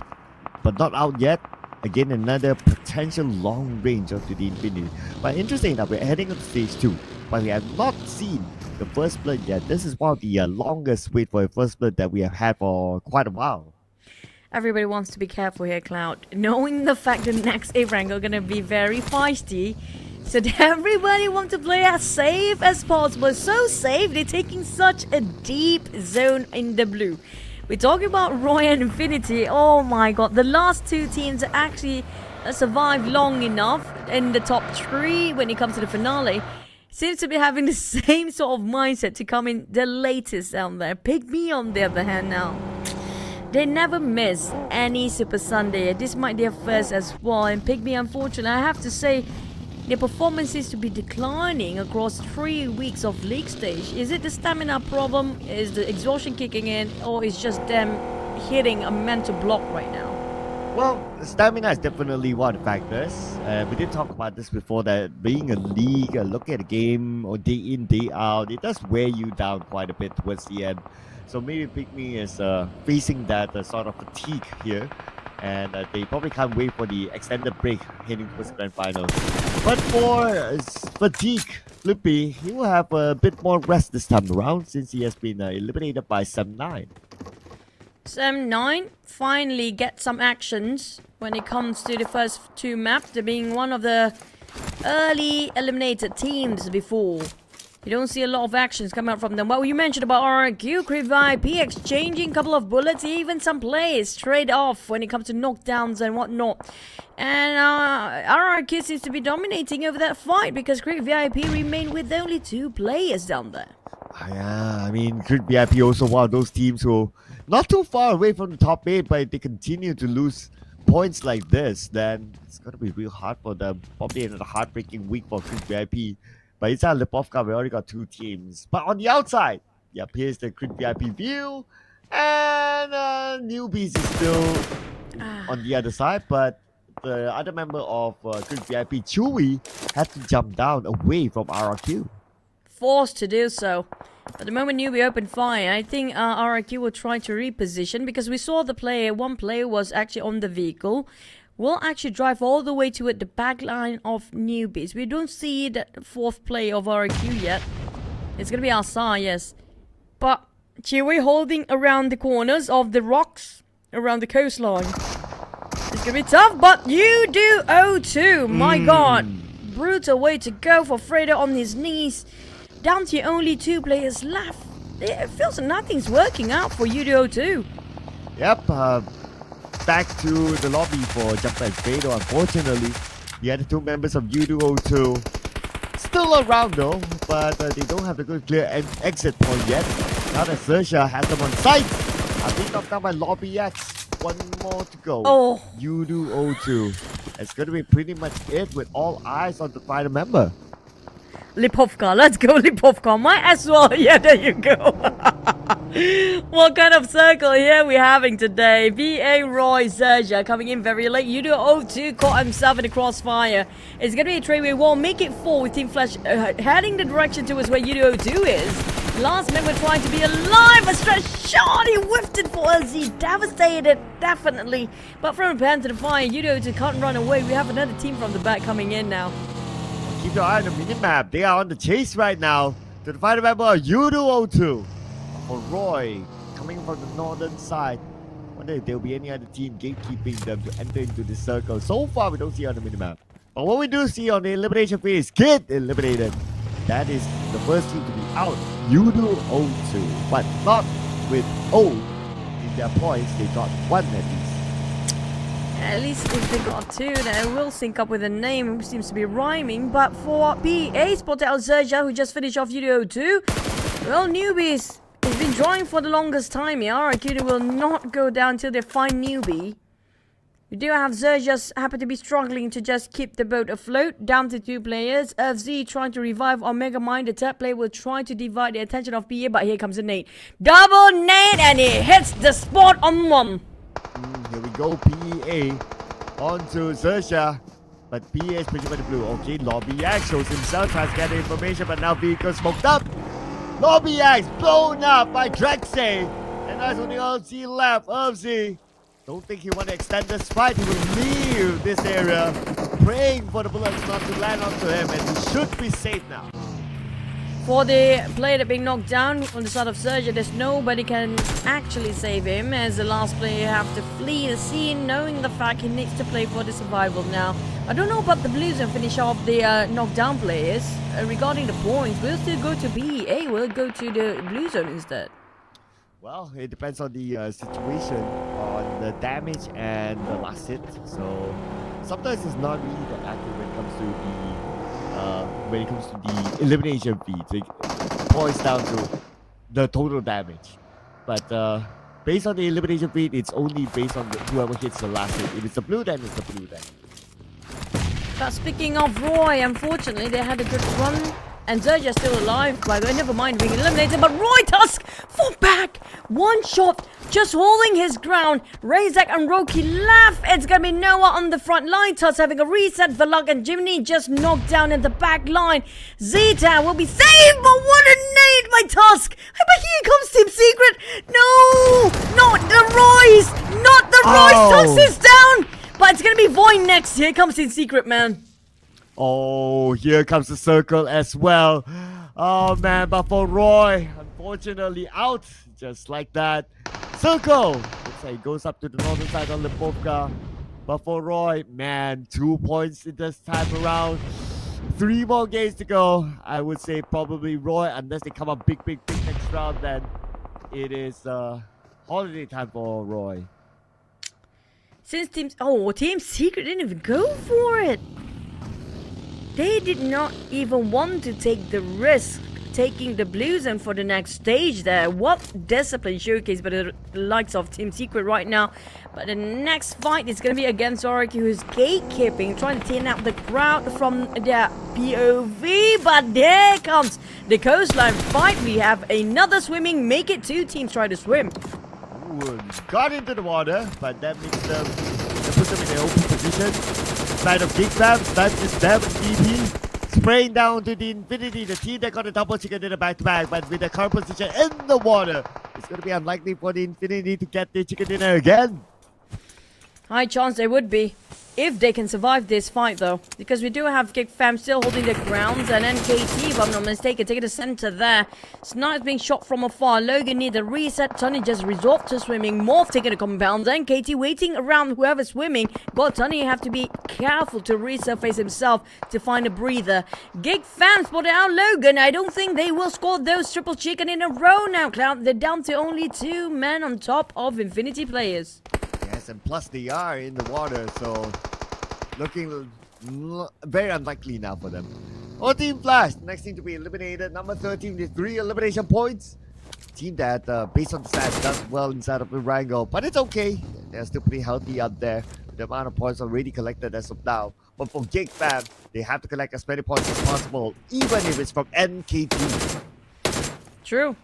but not out yet. Again, another potential long range onto the Infinity. But interesting enough, we're heading up to stage 2, but we have not seen the first blood yet. This is one of the longest wait for a first blood that we have had for quite a while. Everybody wants to be careful here, Cloud. Knowing the fact that next A rank are gonna be very feisty, so everybody wants to play as safe as possible. So safe, they're taking such a deep zone in the blue. We're talking about Roy and Infinity. Oh my god, the last two teams actually survived long enough in the top 3 when it comes to the finale. Seems to be having the same sort of mindset to come in the latest down there. PIGMY on the other hand now. They never miss any Super Sunday. This might be their first as well. And PIGMY, unfortunately, I have to say, their performance seems to be declining across 3 weeks of league stage. Is it the stamina problem? Is the exhaustion kicking in? Or is just them hitting a mental block right now? Well, stamina is definitely one of the factors. We did talk about this before, that being a league, looking at a game or day in, day out, it does wear you down quite a bit towards the end. So maybe PIGMY is facing that sort of fatigue here. And they probably can't wait for the extended break heading towards the grand finals. But for fatigue, Flippy, he will have a bit more rest this time around since he has been eliminated by Sam9. Sam9 finally get some actions when it comes to the first 2 maps, they being one of the early eliminated teams before. You don't see a lot of actions come out from them. Well, you mentioned about RRQ, CritVIP exchanging a couple of bullets, even some plays straight off when it comes to knockdowns and whatnot. And RRQ seems to be dominating over that fight because CritVIP remain with only 2 players down there. Yeah, I mean, CritVIP also one of those teams who not too far away from the top 8, but if they continue to lose points like this, then it's going to be real hard for them. Probably another heartbreaking week for CritVIP. But inside Lipovka, we already got 2 teams. But on the outside, yeah, here's the CritVIP view. And Newbies is still on the other side. But the other member of CritVIP, Chewy, had to jump down away from RRQ. Forced to do so. At the moment Newbie opened fire, I think RRQ will try to reposition because we saw one player was actually on the vehicle. Will actually drive all the way toward the back line of Newbies. We don't see that 4th player of RRQ yet. It's gonna be Asa, yes. But Chewy holding around the corners of the rocks around the coastline. It's gonna be tough, but you do O2. My god. Brutal way to go for Fredo on his knees. Down to only 2 players left. It feels like nothing's working out for YOODO too. Yep, back to the lobby for Jumper and Fredo. Unfortunately, the other 2 members of YOODO 2 still around though, but they don't have the good clear exit point yet. Now that XERXIA has them on sight. Being knocked down by Lobby X. 1 more to go. Oh. YOODO 2. It's going to be pretty much it with all eyes on the final member. Lipovka, let's go Lipovka. Might as well. Yeah, there you go. What kind of circle here we having today? VA Roy XERXIA coming in very late. YOODO 2 caught himself in the crossfire. It's going to be a three-way wall. Make it 4 with Team Flash heading the direction towards where YOODO 2 is. Last member trying to be alive. A stretch shot. He whiffed it for LZ. Devastated, definitely. But from a pan to the fire, YOODO 2 can't run away. We have another team from the back coming in now. Keep your eye on the minimap. They are on the chase right now to the final member of YOODO 2. For Roy, coming from the northern side. Wonder if there will be any other team gatekeeping them to enter into this circle. So far, we don't see on the minimap. But what we do see on the elimination phase, Kid eliminated. That is the first team to be out. YOODO 2. But not with O in their points. They got 1 at least. At least if they got 2, then it will sync up with the name, which seems to be rhyming. But for PA Sport XERXIA, who just finished off YOODO 2, well, Newbies has been drawing for the longest time here. IQOO will not go down until they find Newbie. We do have XERXIA happen to be struggling to just keep the boat afloat. Down to 2 players. FZ trying to revive Omega Mind. The third player will try to divide the attention of PA, but here comes a nade. Double nade, and it hits the spot on 1. Here we go, PEA onto XERXIA. But PA is pretty much blue. Okay, Lobby X shows himself, tries to get the information, but now vehicle smoked up. Lobby X blown up by XERXIA. And that's only LZ left. LZ. Don't think he want to extend this fight. He will leave this area, praying for the bullets not to land onto him, and he should be safe now. For the player that being knocked down on the side of Sergio, there's nobody can actually save him, as the last player have to flee the scene, knowing the fact he needs to play for the survival now. I don't know about the Blues and finish off the knockdown players. Regarding the points, will it still go to BEA? Will it go to the Blue Zone instead? Well, it depends on the situation, on the damage and the last hit. So sometimes it's not really that accurate when it comes to the elimination feed. It boils down to the total damage. But based on the elimination feed, it's only based on whoever hits the last hit. If it's the blue, then it's the blue then. But speaking of Roy, unfortunately they had a good run. And Zergia still alive, by the way, never mind being eliminated, but Roy Tusk fall back! One shot, just holding his ground. Razak and Roki laugh. It's gonna be Noah on the front line. Tusk having a reset. Valak and Jimmy just knocked down in the back line. Zeta will be saved, but what a nade by Tusk! But here comes Team Secret! No! Not the Roy's! Not the Roy's! Tusk is down! But it's gonna be VOIN next. Here comes Team Secret, man. Oh, here comes the circle as well. Oh man, but for Roy, unfortunately out, just like that. Circle! Looks like it goes up to the northern side on Lipovka. But for Roy, man, 2 points in this time around. 3 more games to go. I would say probably Roy, unless they come up big next round, then it is holiday time for Roy. Since Team Secret didn't even go for it. They did not even want to take the risk taking the Blue Zone for the next stage there. What discipline showcase by the likes of Team Secret right now. But the next fight is going to be against Zoraki, who's gatekeeping, trying to thin out the crowd from their POV. But there comes the coastline fight. We have another swimming. Make it 2 teams try to swim. Ooh, got into the water, but that makes them, that puts them in an open position. Side of GEEK Fam, snipes is them, DP, spraying down to the Infinity, the team that got a double chicken in the back-to-back, but with the current position in the water, it's going to be unlikely for the Infinity to get the chicken dinner again. High chance they would be, if they can survive this fight though. Because we do have GEEK Fam still holding the grounds, and NKT, if I'm not mistaken, taking the center there. Snipes being shot from afar. Logan need a reset. Tony just resolved to swimming. Morph taking the compound. NKT waiting around whoever's swimming. But Tony have to be careful to resurface himself to find a breather. GEEK Fam spotted out Logan. I don't think they will score those triple chicken in a row now, Cloud. They're down to only 2 men on top of Infinity players. Yes, and plus they are in the water, so looking very unlikely now for them. Oh, Team Flash, next team to be eliminated. Number 13 with 3 elimination points. Team that, based on the stats, does well inside of the Rango, but it's okay. They're still pretty healthy up there with the amount of points already collected as of now. But for GEEK Fam, they have to collect as many points as possible, even if it's from NKT. True.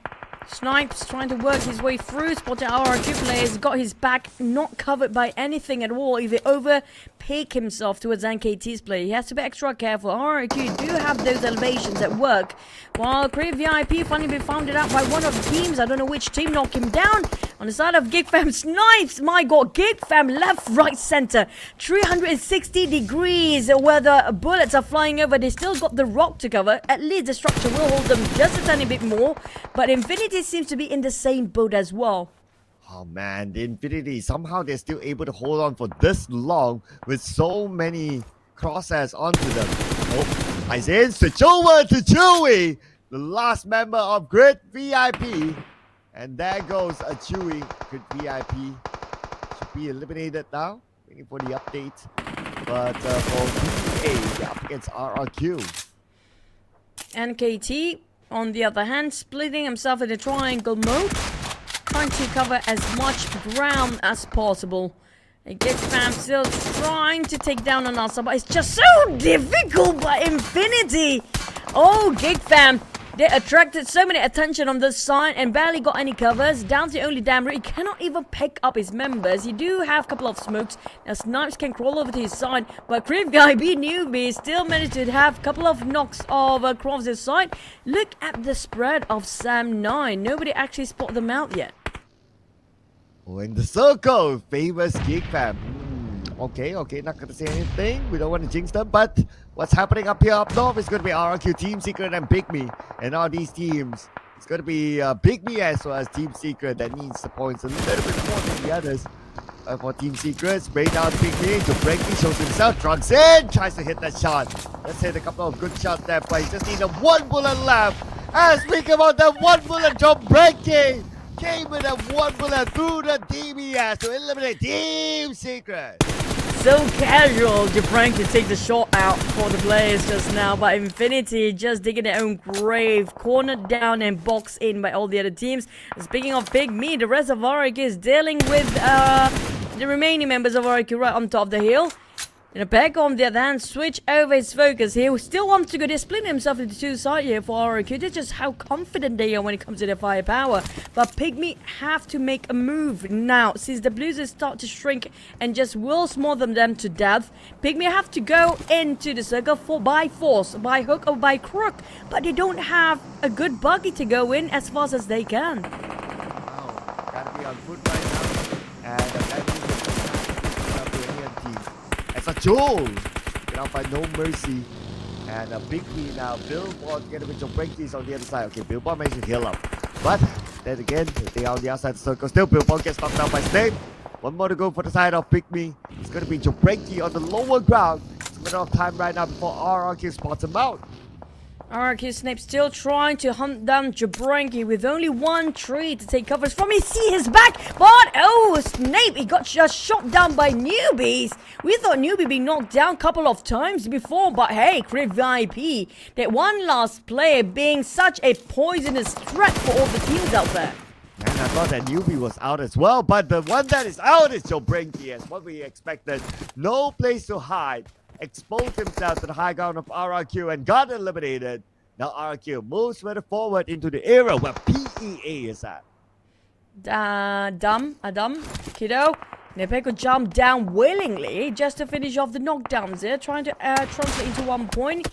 Snipes trying to work his way through. Spotted RRQ players, got his back not covered by anything at all. If he overpick himself towards NKT's play, he has to be extra careful. RRQ do have those elevations at work. While Crave VIP finally been found out by one of the teams. I don't know which team knocked him down. On the side of GEEK Fam, Snipes, my god, GEEK Fam left, right, center. 360 degrees where the bullets are flying over. They still got the rock to cover. At least the structure will hold them just a tiny bit more. But Infinity seems to be in the same boat as well. Oh man, the Infinity, somehow they're still able to hold on for this long with so many crosshairs onto them. Oh, Isaiah switch over to Chewy, the last member of Grid VIP. And there goes a Chewy. Grid VIP should be eliminated now. Waiting for the update. But for BA, they're up against RRQ. NKT, on the other hand, splitting himself in a triangle mode, trying to cover as much ground as possible. GEEK Fam still trying to take down an Asa, but it's just so difficult by Infinity. Oh, GEEK Fam, they attracted so many attention on this side and barely got any covers. Down to only Dammer. He cannot even pick up his members. He do have a couple of smokes. Now Snipes can crawl over to his side, but Crave Guy B newbie still managed to have a couple of knocks across his side. Look at the spread of Sam 9. Nobody actually spotted them out yet. Oh, in the circle, famous GEEK Fam. Okay, not gonna say anything. We don't want to jinx them, but what's happening up here up north is gonna be RRQ, Team Secret, and PIGMY. And all these teams, it's gonna be PIGMY as well as Team Secret that needs the points a little bit more than the others. For Team Secret, spray down PIGMY, Jabrenki shows himself, drugs in, tries to hit that shot. Let's hit a couple of good shots there, but he just needs a one bullet left. And speaking about that one bullet, Jabrenki came with a one bullet through the DBS to eliminate Team Secret. So casual, Jabrank to take the shot out for the players just now, but Infinity just digging their own grave, cornered down and boxed in by all the other teams. Speaking of PIGMY, the rest of RRQ is dealing with the remaining members of RRQ right on top of the hill. And back on the other hand, switch over his focus here. Still wants to go to split himself into two sides here for RRQ. That's just how confident they are when it comes to their firepower. But PIGMY have to make a move now. Since the Blues start to shrink and just will smother them to death, PIGMY have to go into the circle by force, by hook or by crook. But they don't have a good buggy to go in as fast as they can. Wow, gotta be on foot right now. And that means it's a Joel! Cannot find no mercy. And a big lead now. Billboard together with Jabrenki is on the other side. Okay, Billboard managed to heal up. But then again, they are on the outside of the circle. Still, Billboard gets knocked down by Snape. One more to go for the side of PIGMY. It's going to be Jabrenki on the lower ground. It's a matter of time right now before RRQ spots him out. RRQ Snape still trying to hunt down Jabrenki with only one tree to take coverage from. He see his back, but oh, Snape, he got just shot down by Newbies. We thought Newbie being knocked down a couple of times before, but hey, Crib VIP, that one last player being such a poisonous threat for all the teams out there. And I thought that Newbie was out as well, but the one that is out is Jabrenki, as what we expected. No place to hide. Exposed himself to the high ground of RRQ and got eliminated. Now RRQ moves further forward into the era where PEA is at. Adam, Kiddo. Nepeko jumped down willingly just to finish off the knockdowns there, trying to translate into 1 point.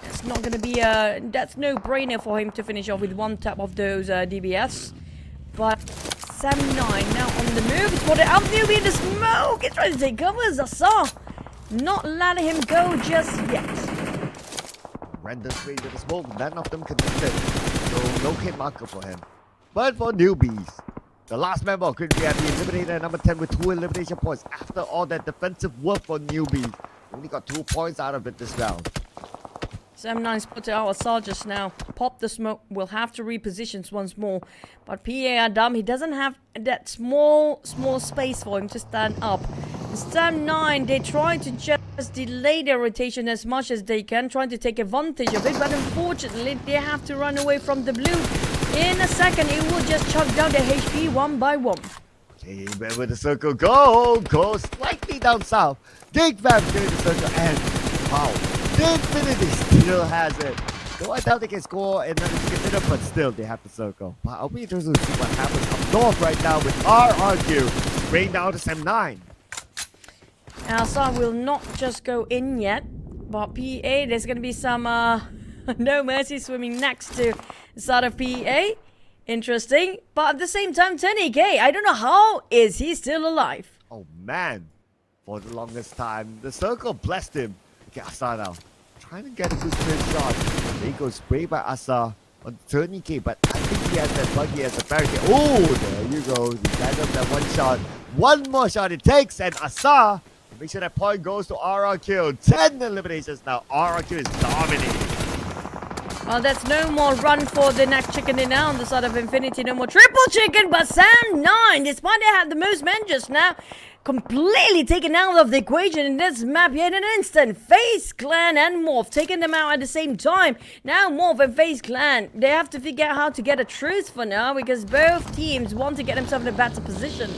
That's not going to be that's no brainer for him to finish off with one tap of those DBS. But Sam9 now on the move. It's what up Newbie in the smoke. He's trying to take covers. I saw. Not letting him go just yet. Random straight to the smoke, none of them connected. So no hit marker for him. But for Newbies, the last member of Crib VIP eliminated at number 10 with 2 elimination points. After all that defensive work for Newbies, only got 2 points out of it this round. Sam9 spotted our assault just now. Pop the smoke. We'll have to reposition once more. But PA Adam, he doesn't have that small space for him to stand up. Sam9, they try to just delay their rotation as much as they can, trying to take advantage of it, but unfortunately they have to run away from the blue. In a second, it will just chuck down their HP one by one. Okay, where will the circle go? Go slightly down south. Dig back to the circle and wow, the Infinity still has it. Though I doubt they can score and then get it up, but still they have the circle. But I'll be interested to see what happens up north right now with RRQ spraying down to Sam9. Alsa will not just go in yet, but PA, there's going to be some no mercy swimming next to the side of PA. Interesting, but at the same time, 10AK, I don't know how is he still alive. Oh man, for the longest time, the circle blessed him. Okay, Asa now, trying to get a good clear shot. There he goes, spray by Asa on 30k, but I think he has that buggy as a barricade. Oh, there you go, he landed up that one shot. One more shot it takes, and Asa, make sure that point goes to RRQ. 10 eliminations now. RRQ is dominating. Well, that's no more run for the next chicken in now on the side of Infinity. No more triple chicken, but Sam9, despite they have the most men just now, completely taken out of the equation in this map yet in an instant. FaZe Clan and MORPH taking them out at the same time. Now MORPH and FaZe Clan, they have to figure out how to get a truce for now because both teams want to get themselves in a better position.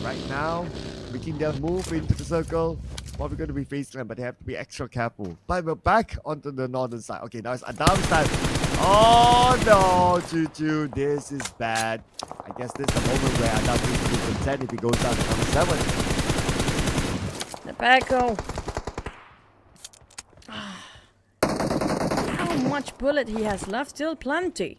Right now, making their move into the circle. Probably going to be FaZe Clan, but they have to be extra careful. But we're back onto the northern side. Okay, now it's Adam's time. Oh no, Choo-Choo, this is bad. I guess this is the moment where Adam needs to be content if he goes down to number 7. Nepeko. How much bullet he has left? Still plenty.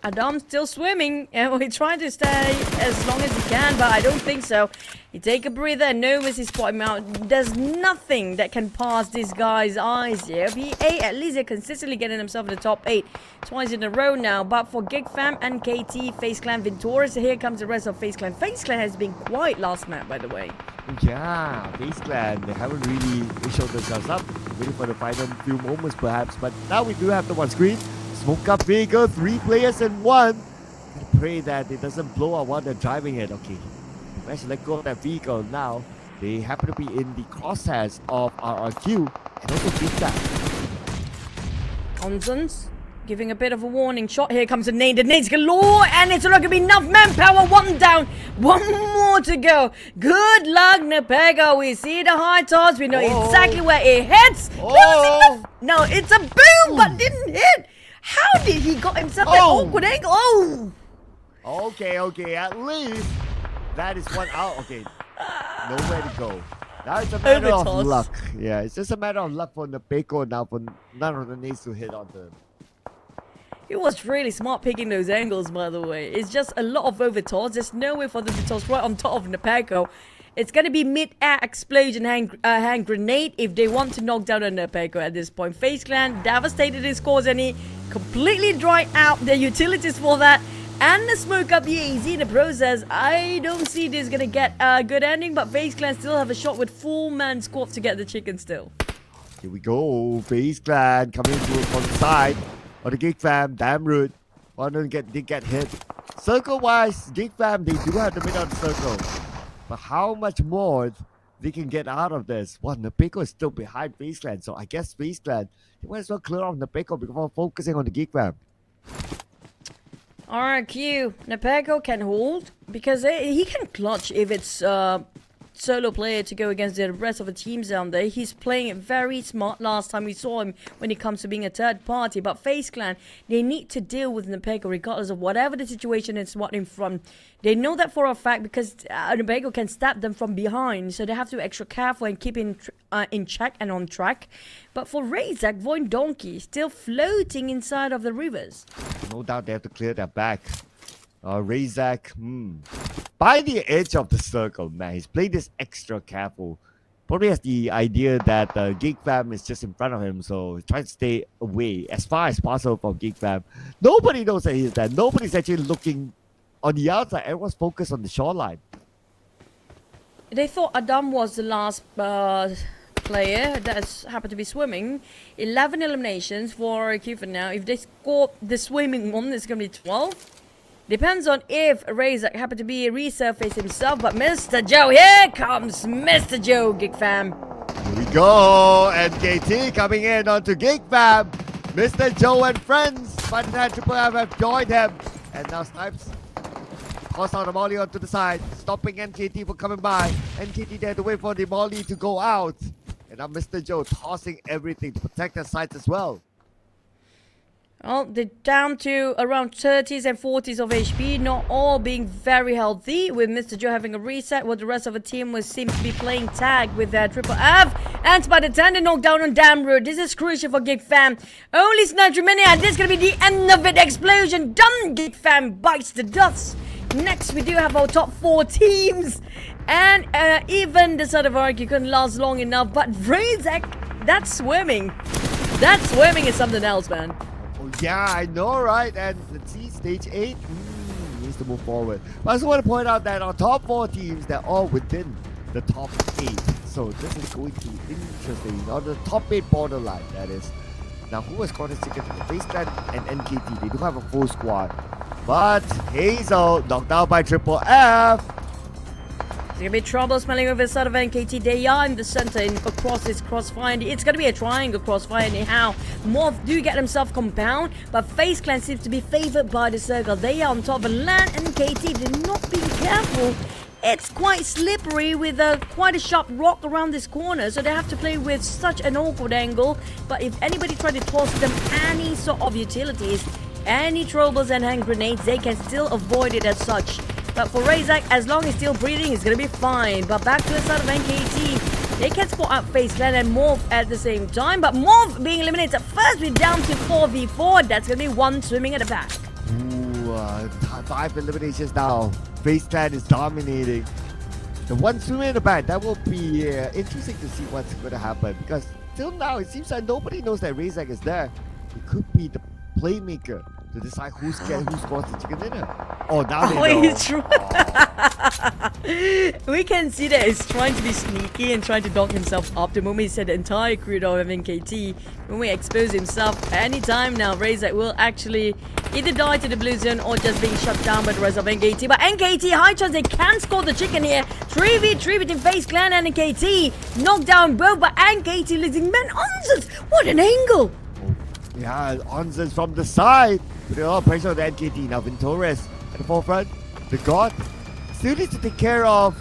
Adam's still swimming and we're trying to stay as long as he can, but I don't think so. You take a breather and Novus is spotting him out. There's nothing that can pass this guy's eyes here. VA, at least they're consistently getting himself in the top 8 twice in a row now. But for GEEK Fam and KT, FaZe Clan victorious. Here comes the rest of FaZe Clan. FaZe Clan has been quiet last map, by the way. Yeah, FaZe Clan, they haven't really showed themselves up. Waiting for the final few moments perhaps. But now we do have them on screen. Smoke up vehicle, 3 players in 1. I pray that it doesn't blow up while they're driving it. Okay. Let's let go of that vehicle now. They happen to be in the crosshairs of RRQ and also beat that. Onsons giving a bit of a warning shot. Here comes a nade. The nade's galore, and it's not going to be enough manpower. 1 down, 1 more to go. Good luck, Nepego. We see the high toss. We know exactly where it hits. No, it's a boom, but didn't hit. How did he got himself that awkward angle? Okay, at least that is 1 out. Okay, nowhere to go. Now it's a matter of luck. Yeah, it's just a matter of luck for Nepego now for none of the nades to hit on them. He was really smart picking those angles, by the way. It's just a lot of over toss. There's no way for them to toss right on top of Nepego. It's going to be mid-air explosion hand grenade if they want to knock down a Nepego at this point. FaZe Clan devastated his scores and he completely dried out their utilities for that. And the smoke up the AZ in the process. I don't see this going to get a good ending, but FaZe Clan still have a shot with full man squad to get the chicken still. Here we go. FaZe Clan coming through from the side. Or the GEEK Fam, damn rude. One did get hit. Circle-wise, GEEK Fam, they do have the mid on the circle. But how much more they can get out of this? Well, Nepego is still behind FaZe Clan, so I guess FaZe Clan, they might as well clear off Nepego before focusing on the GEEK Fam. RQ, Nepego can hold because he can clutch if it's solo player to go against the rest of the teams down there. He's playing it very smart last time we saw him when it comes to being a third party. But FaZe Clan, they need to deal with Nepego regardless of whatever the situation is what in front. They know that for a fact because Nepego can stab them from behind. So they have to be extra careful and keep in check and on track. But for Razak, VOIN Donkey still floating inside of the rivers. No doubt they have to clear that back. Razak, by the edge of the circle, man. He's playing this extra careful. Probably has the idea that GEEK Fam is just in front of him, so he's trying to stay away as far as possible from GEEK Fam. Nobody knows that he's there. Nobody's actually looking on the outside. Everyone's focused on the shoreline. They thought Adam was the last player that's happened to be swimming. 11 eliminations for Q for now. If they score the swimming one, it's going to be 12. Depends on if Razak happened to be resurface himself, but Mr. Joe, here comes Mr. Joe, GEEK Fam. Here we go, NKT coming in onto GEEK Fam. Mr. Joe and friends, but then Triple F have joined him. And now Snipes calls out the molly onto the side, stopping NKT from coming by. NKT there to wait for the molly to go out. And now Mr. Joe tossing everything to protect their sides as well. Well, they're down to around 30s and 40s of HP, not all being very healthy, with Mr. Joe having a reset, while the rest of the team seems to be playing tag with their Triple F. And by the time they knock down on Damroot, this is crucial for GEEK Fam. Only snipe remaining, and this is going to be the end of it. Explosion done! GEEK Fam bites the dust. Next, we do have our top 4 teams. And even the side of RQ couldn't last long enough, but Razak, that's swimming. That swimming is something else, man. Yeah, I know, right? And let's see, stage 8 needs to move forward. But I just want to point out that our top 4 teams, they're all within the top 8. So this is going to be interesting. On the top 8 borderline, that is. Now, who has got a ticket to the FaZe Clan and NKT? They do have a full squad. But Hazel knocked out by Triple F. It's going to be trouble smelling over the side of NKT. They are in the center across this crossfire. It's going to be a triangle crossfire anyhow. MORPH do get themselves compound, but FaZe Clan seems to be favored by the circle. They are on top of the land. NKT did not be careful. It's quite slippery with quite a sharp rock around this corner, so they have to play with such an awkward angle. But if anybody try to toss them any sort of utilities, any troubles and hand grenades, they can still avoid it as such. But for Razak, as long as he's still breathing, he's going to be fine. But back to the side of NKT. They can spot out FaZe Clan and MORPH at the same time. But MORPH being eliminated. First, we're down to 4v4. That's going to be 1 swimming at the back. Ooh, 5 eliminations now. FaZe Clan is dominating. The one swimmer in the back, that will be interesting to see what's going to happen. Because till now, it seems like nobody knows that Razak is there. It could be the playmaker to decide who scores the chicken dinner. Oh, now they know. He's we can see that he's trying to be sneaky and trying to dog himself up. The moment he said the entire crew of NKT, when we expose himself anytime now, Razak will actually either die to the blue zone or just being shut down by the rest of NKT. But NKT, high chance they can score the chicken here. 3v3 between FaZe Clan and NKT. Knock down both, but NKT losing man Onzens. What an angle! Yeah, Onzens from the side. Putting a lot of pressure on the NKT. Now Ventores at the forefront. The God still needs to take care of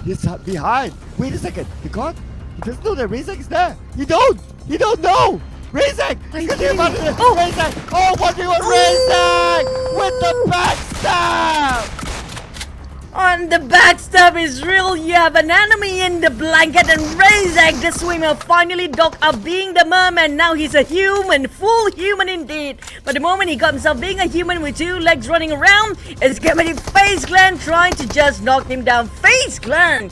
his behind. Wait a second. The God? He doesn't know that Razak is there. You don't know. Razak! Razak! Oh, 1v1 Razak! With the backstab! And the backstab is real. You have an enemy in the blanket, and Razak, the swimmer, finally docked up being the merman. Now he's a human, full human indeed. But the moment he got himself being a human with 2 legs running around, it's gonna be FaZe Clan trying to just knock him down. FaZe Clan!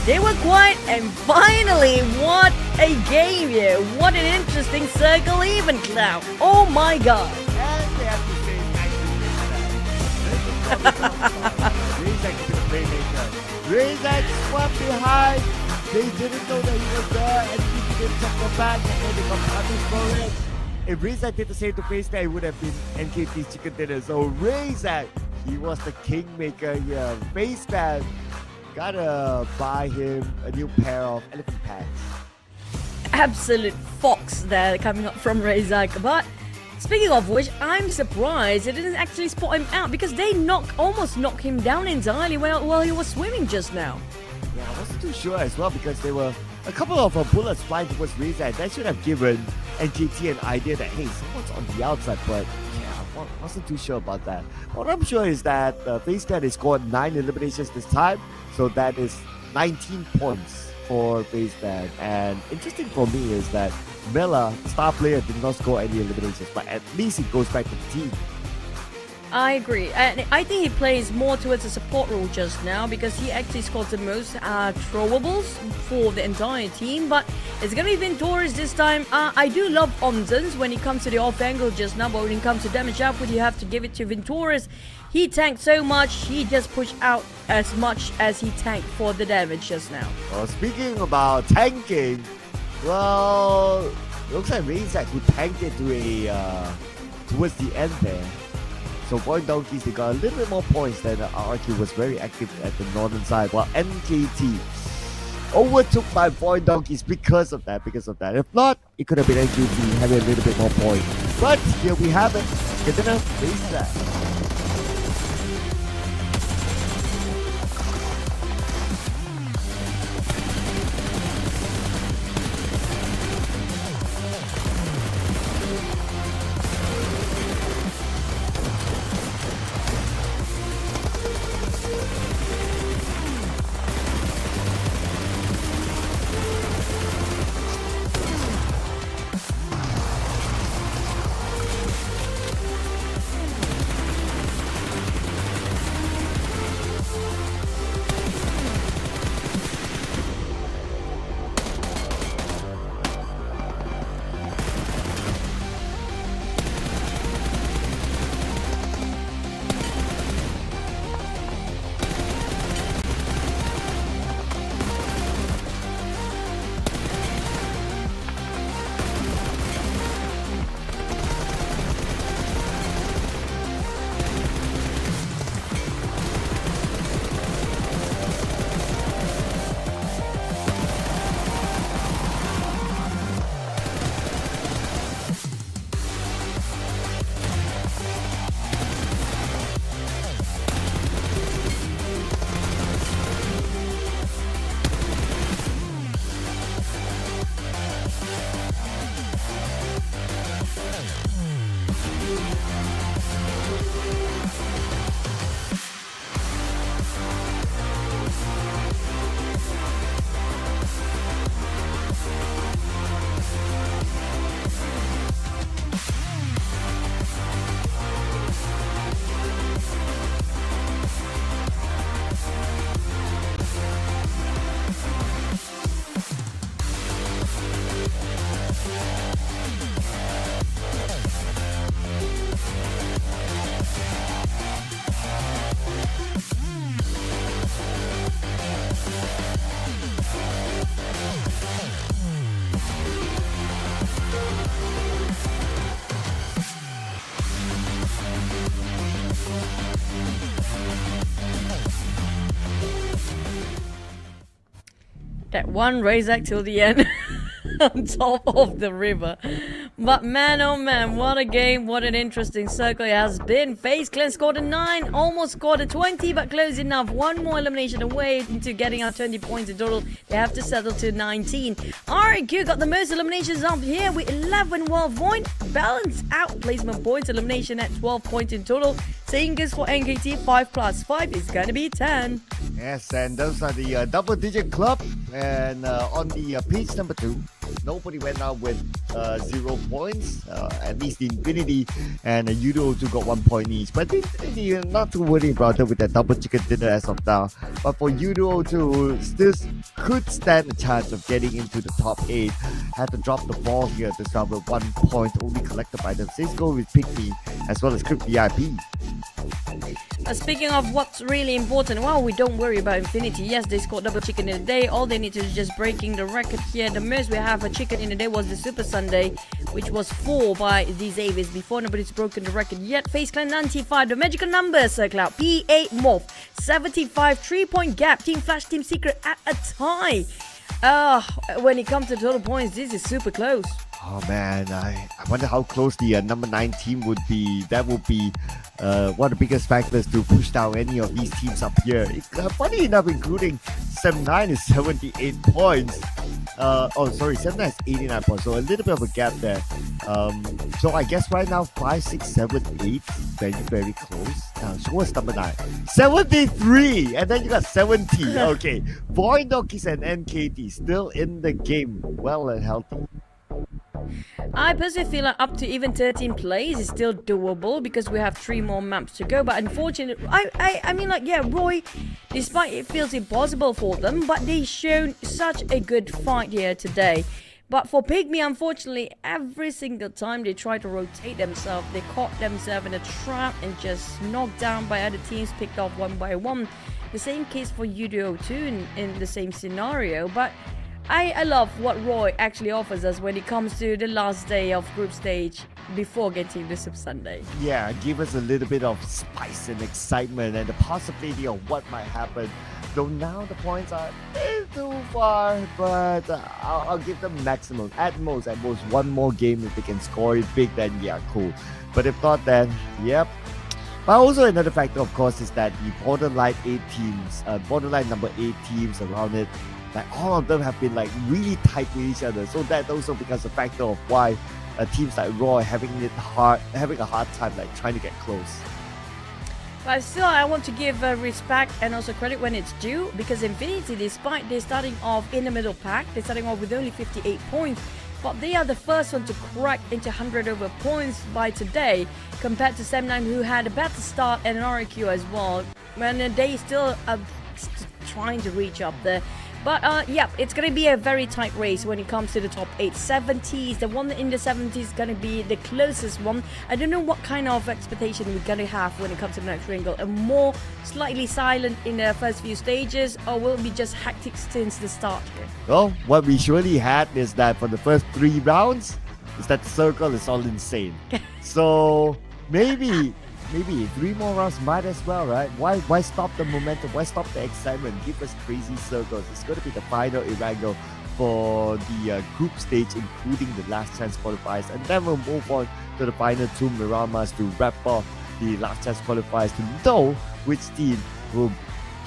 They were quiet, and finally, what a game here. What an interesting circle even cloud. Oh my god. And they have to say Razak is the playmaker. Razak swept behind. They didn't know that he was there, and he didn't check the back, and then they got punished for it. If Razak did the same to FaZe Clan, it would have been NKT's chicken dinner. So Razak, he was the kingmaker here. FaZe Clan gotta buy him a new pair of elephant pants. Absolute fox there coming up from Razak. But speaking of which, I'm surprised they didn't actually spot him out, because they almost knocked him down entirely while he was swimming just now. Yeah, I wasn't too sure as well, because there were a couple of bullets flying towards Razak. That should have given NKT an idea that, hey, someone's on the outside, but yeah, I wasn't too sure about that. What I'm sure is that FaZe Clan has scored 9 eliminations this time, so that is 19 points for FaZe Clan. And interesting for me is that Mela, star player, did not score any eliminations, but at least it goes back to the team. I agree, and I think he plays more towards a support role just now, because he actually scored the most throwables for the entire team. But it's gonna be Ventores this time. I do love Onzens when it comes to the off angle just now, but when it comes to damage output, you have to give it to Ventores. He tanked so much, he just pushed out as much as he tanked for the damage just now. Well, speaking about tanking, well, it looks like Razak who tanked it to towards the end there. So VOIN Donkeys, they got a little bit more points than RQ was very active at the northern side, while NKT overtook by VOIN Donkeys because of that. If not, it could have been NKT having a little bit more points. But here we have it. Good enough, Razak. That one Razak till the end on top of the river. But man, oh man, what a game, what an interesting circle it has been. FaZe Clan scored a 9, almost scored a 20, but close enough. One more elimination away into getting our 20 points in total. They have to settle to 19. IQOO got the most eliminations up here with 11, while VOIN balanced out placement points, elimination at 12 points in total. Same goes for NKT, 5 plus 5 is gonna be 10. Yes, and those are the double-digit club. And on the page number 2, nobody went out with 0 points. At least Infinity and YOODO too got 1 point each. But Infinity, not too worried about it with that double chicken dinner as of now. But for YOODO to still could stand a chance of getting into the top 8. Had to drop the ball here to start with 1 point only collected by them. Let's go with PIGMY as well as Crypt VIP. Speaking of what's really important, well, we don't worry about Infinity. Yes, they scored double chicken in a day. All they need to do is just breaking the record here. The most we have a chicken in a day was the Super Sunday, which was 4 by these Avis. Before, nobody's broken the record yet. FaZe Clan 95, the magical numbers circle out. P8 MORPH 75, 3-point gap. Team Flash, Team Secret at a tie. When it comes to total points, this is super close. Oh man, I wonder how close the number 9 team would be. That would be one of the biggest factors to push down any of these teams up here. Funny enough, including 7-9 is 78 points. 7-9 is 89 points, so a little bit of a gap there. So I guess right now 5, 6, 7, 8, very close. So what's number 9? 73, and then you got 70. Okay, VOIN, Donkeys, and NKT still in the game, well and healthy. I personally feel like up to even 13 plays is still doable because we have 3 more maps to go. But unfortunately, I mean, like, yeah, Roy, despite it feels impossible for them, but they've shown such a good fight here today. But for PIGMY, unfortunately, every single time they try to rotate themselves, they caught themselves in a trap and just knocked down by other teams, picked off one by one. The same case for YOODO too in the same scenario. But I love what Roy actually offers us when it comes to the last day of group stage before getting to Super Sunday. Yeah, give us a little bit of spice and excitement and the possibility of what might happen. Though now the points are too far, but I'll give them maximum. At most, one more game. If they can score it big, then yeah, cool. But if not, then yep. But also another factor, of course, is that the borderline number 8 teams around it, like all of them have been like really tight with each other. So that also becomes a factor of why teams like Roy having a hard time like trying to get close. But still, I want to give respect and also credit when it's due, because Infinity, despite they're starting off in the middle pack, they're starting off with only 58 points, but they are the first one to crack into 100 over points by today, compared to 7-9, who had a better start and an IQOO as well, when they still are trying to reach up there. But yeah, it's going to be a very tight race when it comes to the top 8. 70s, the one in the 70s is going to be the closest one. I don't know what kind of expectation we're going to have when it comes to the next wrinkle. A more slightly silent in the first few stages, or will it be just hectic since the start here? Well, what we surely had is that for the first 3 rounds, is that the circle is all insane. So maybe 3 more rounds might as well, right? Why stop the momentum? Why stop the excitement? Give us crazy circles. It's going to be the final Irango for the group stage, including the last chance qualifiers. And then we'll move on to the final 2 Miramas to wrap off the last chance qualifiers to know which team will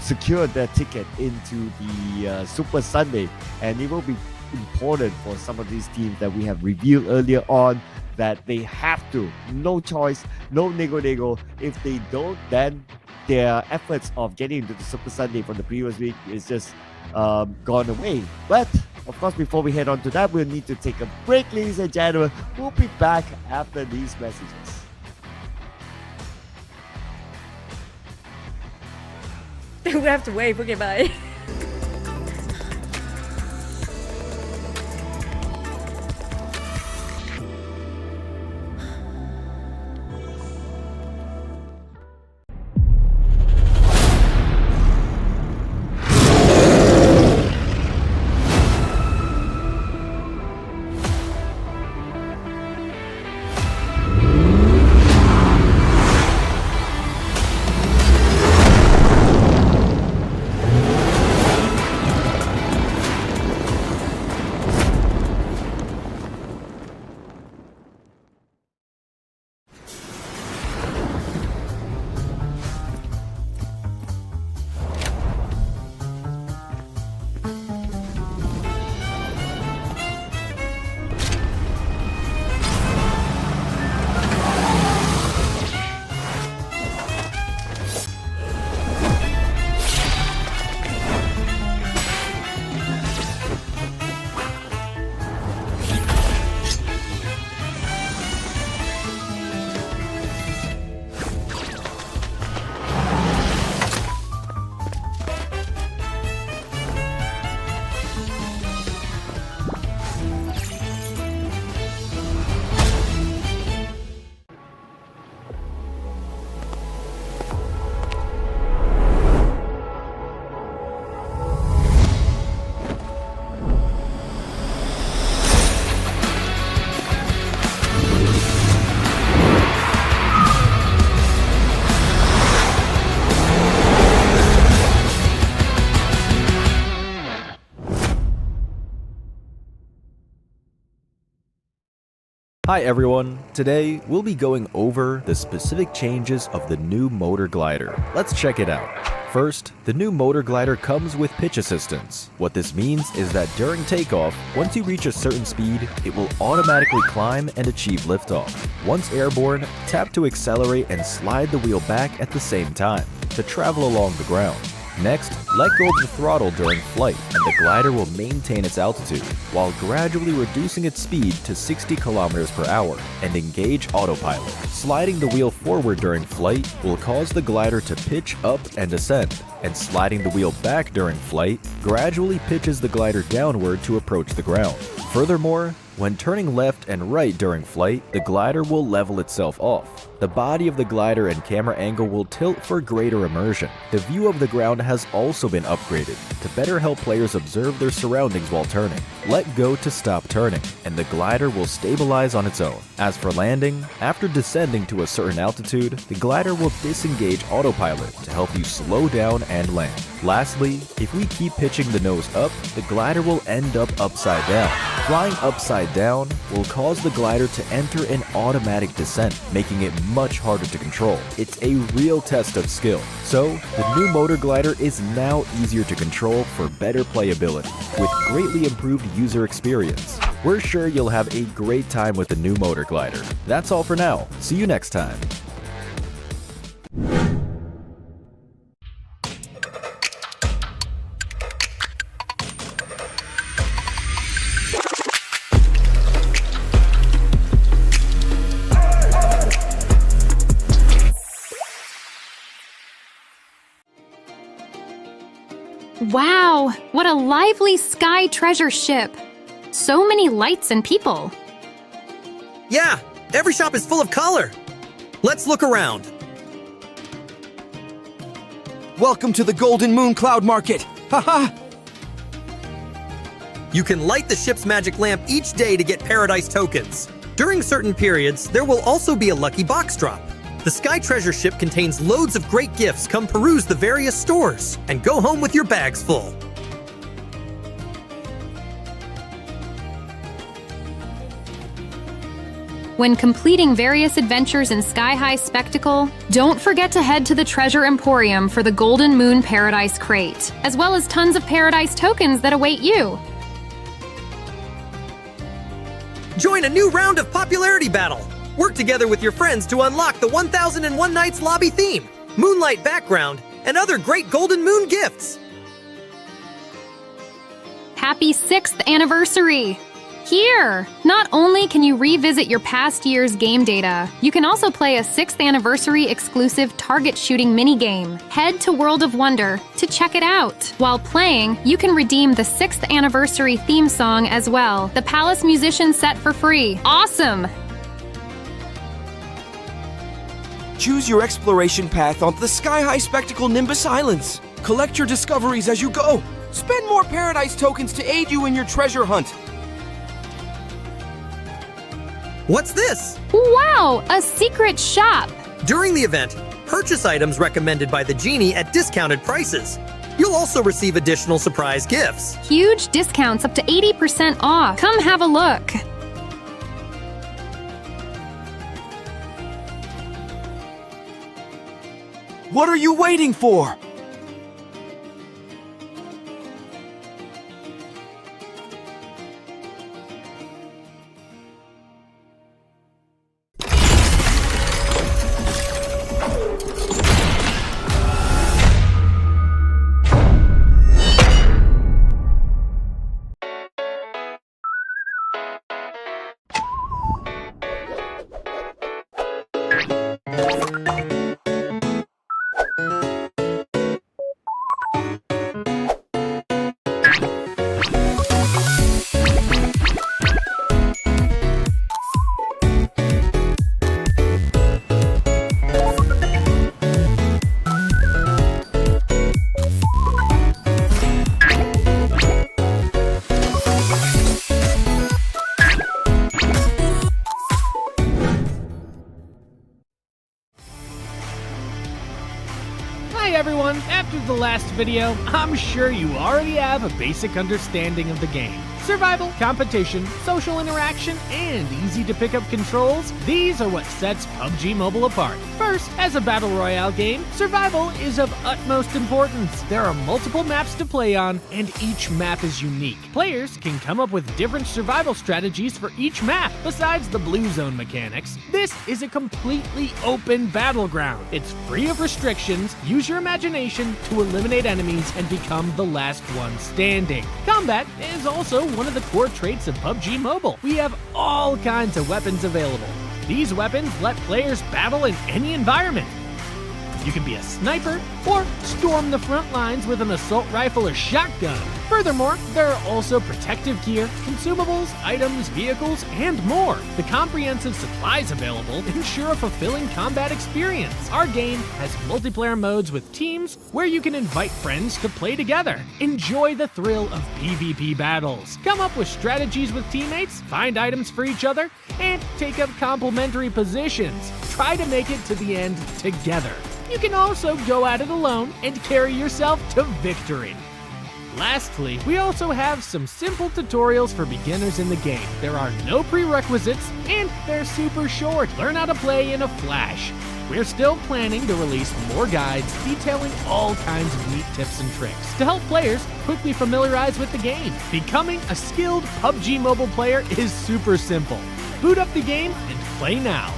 secure their ticket into the Super Sunday. And it will be important for some of these teams that we have revealed earlier on that they have to, no choice, no nego. If they don't, then their efforts of getting into the Super Sunday from the previous week is just gone away. But of course, before we head on to that, we'll need to take a break, ladies and gentlemen. We'll be back after these messages. We have to wait. Okay, bye. Hi everyone, today we'll be going over the specific changes of the new motor glider. Let's check it out. First, the new motor glider comes with pitch assistance. What this means is that during takeoff, once you reach a certain speed, it will automatically climb and achieve liftoff. Once airborne, tap to accelerate and slide the wheel back at the same time to travel along the ground. Next, let go of the throttle during flight, and the glider will maintain its altitude, while gradually reducing its speed to 60 km per hour, and engage autopilot. Sliding the wheel forward during flight will cause the glider to pitch up and ascend, and sliding the wheel back during flight gradually pitches the glider downward to approach the ground. Furthermore, when turning left and right during flight, the glider will level itself off. The body of the glider and camera angle will tilt for greater immersion. The view of the ground has also been upgraded to better help players observe their surroundings while turning. Let go to stop turning, and the glider will stabilize on its own. As for landing, after descending to a certain altitude, the glider will disengage autopilot to help you slow down and land. Lastly, if we keep pitching the nose up, the glider will end up upside down. Flying upside down will cause the glider to enter an automatic descent, making it much harder to control. It's a real test of skill. So, the new motor glider is now easier to control for better playability, with greatly improved user experience. We're sure you'll have a great time with the new motor glider. That's all for now. See you next time. Wow, what a lively sky treasure ship! So many lights and people. Yeah, every shop is full of color. Let's look around. Welcome to the Golden Moon Cloud Market! Haha! You can light the ship's magic lamp each day to get Paradise tokens. During certain periods, there will also be a lucky box drop. The Sky Treasure Ship contains loads of great gifts. Come peruse the various stores and go home with your bags full. When completing various adventures in Sky High Spectacle, don't forget to head to the Treasure Emporium for the Golden Moon Paradise Crate, as well as tons of Paradise tokens that await you. Join a new round of popularity battle. Work together with your friends to unlock the 1001 Nights lobby theme, moonlight background, and other great Golden Moon gifts. Happy 6th anniversary! Here! Not only can you revisit your past year's game data, you can also play a 6th anniversary exclusive target shooting minigame. Head to World of Wonder to check it out. While playing, you can redeem the 6th anniversary theme song as well, the Palace Musician set for free. Awesome! Choose your exploration path onto the sky-high spectacle Nimbus Islands. Collect your discoveries as you go. Spend more Paradise tokens to aid you in your treasure hunt. What's this? Wow! A secret shop! During the event, purchase items recommended by the genie at discounted prices. You'll also receive additional surprise gifts. Huge discounts up to 80% off. Come have a look. What are you waiting for? Hi everyone! After the last video, I'm sure you already have a basic understanding of the game. Survival, competition, social interaction, and easy to pick up controls, these are what sets PUBG Mobile apart. First, as a battle royale game, survival is of utmost importance. There are multiple maps to play on, and each map is unique. Players can come up with different survival strategies for each map. Besides the blue zone mechanics, this is a completely open battleground. It's free of restrictions. Use your imagination to eliminate enemies and become the last one standing. Combat is also one of the core traits of PUBG Mobile. We have all kinds of weapons available. These weapons let players battle in any environment. You can be a sniper or storm the front lines with an assault rifle or shotgun. Furthermore, there are also protective gear, consumables, items, vehicles, and more. The comprehensive supplies available ensure a fulfilling combat experience. Our game has multiplayer modes with teams where you can invite friends to play together. Enjoy the thrill of PvP battles. Come up with strategies with teammates, find items for each other, and take up complementary positions. Try to make it to the end together. You can also go at it alone and carry yourself to victory. Lastly, we also have some simple tutorials for beginners in the game. There are no prerequisites, and they're super short. Learn how to play in a flash. We're still planning to release more guides detailing all kinds of neat tips and tricks to help players quickly familiarize with the game. Becoming a skilled PUBG Mobile player is super simple. Boot up the game and play now.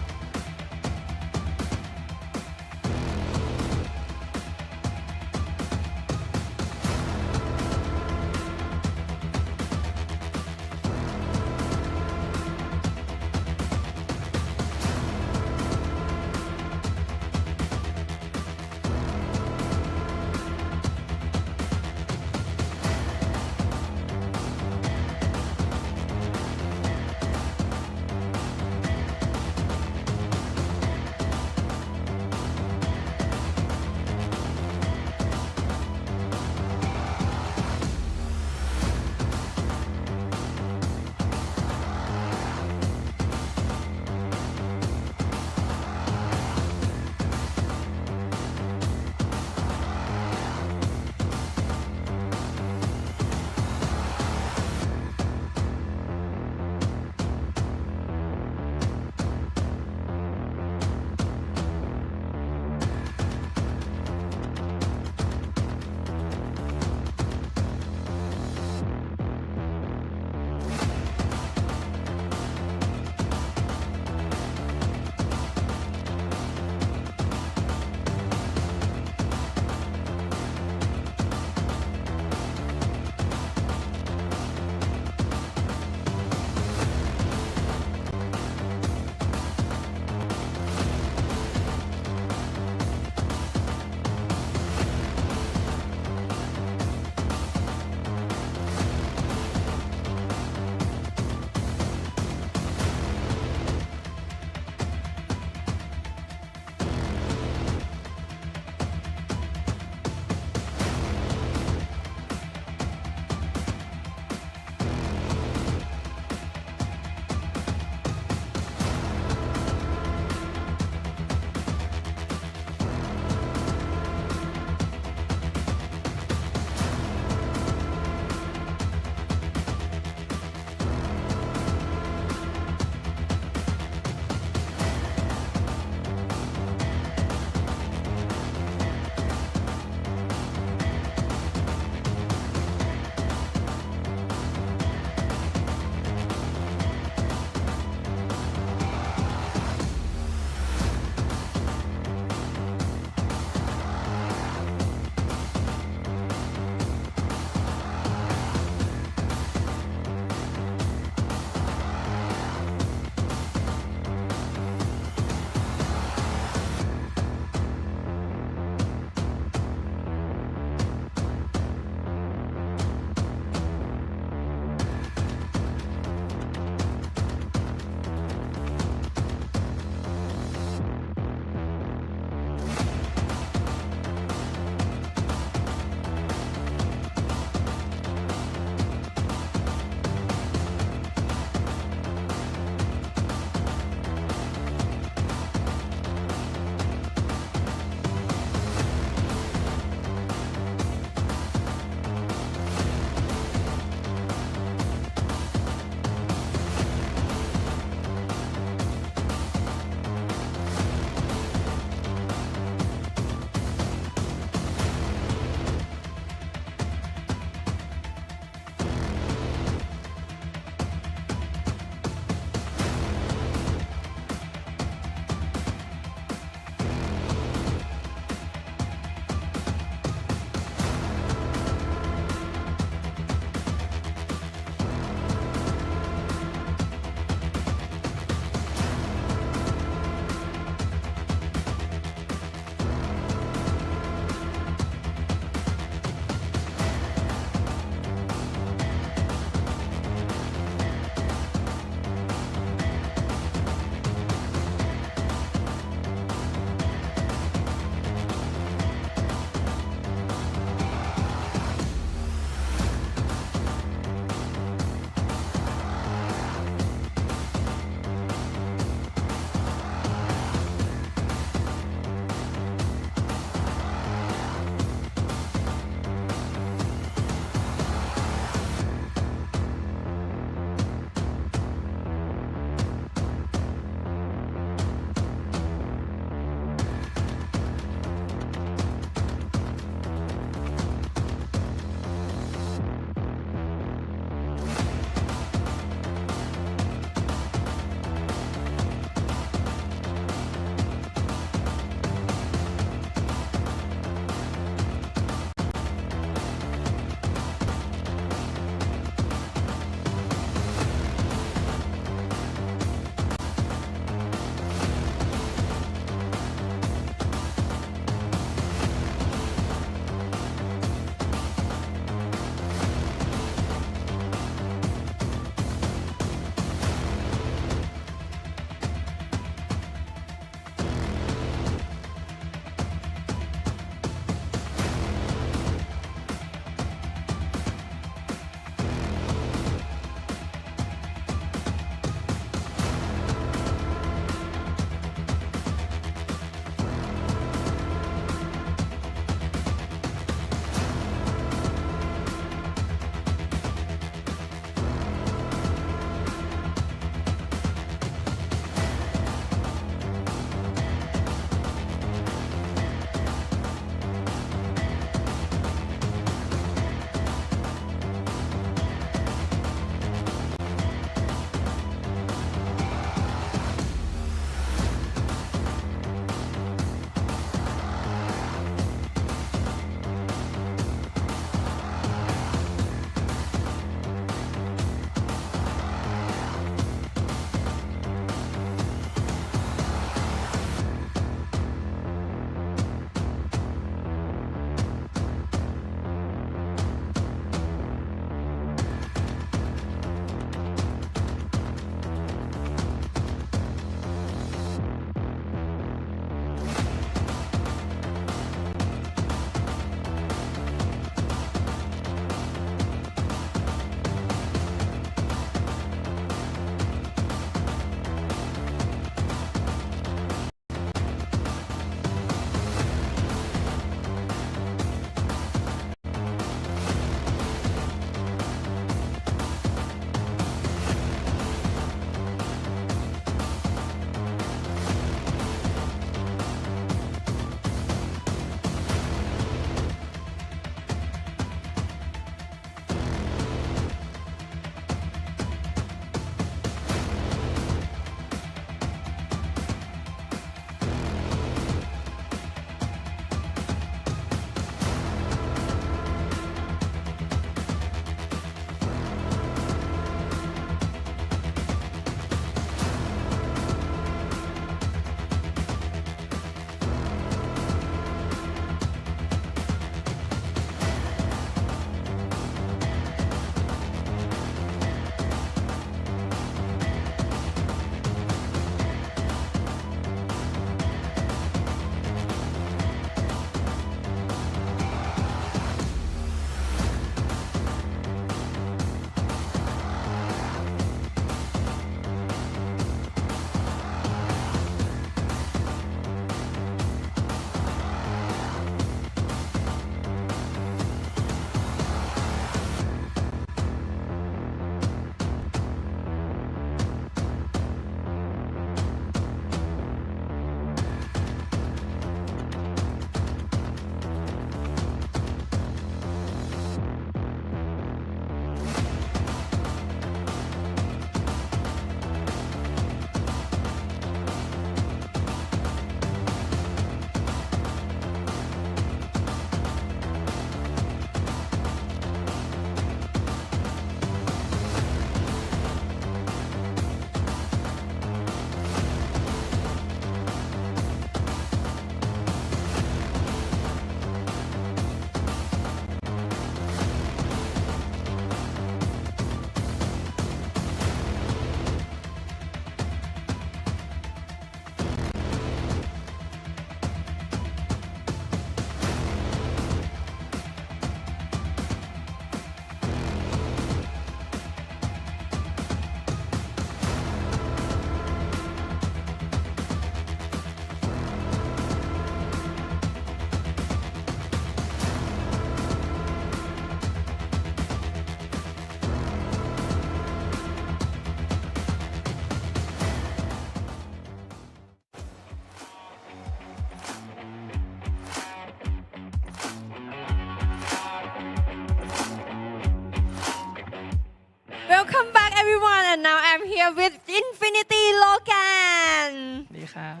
and now I'm here with Infinity Logan สวัสดีครับ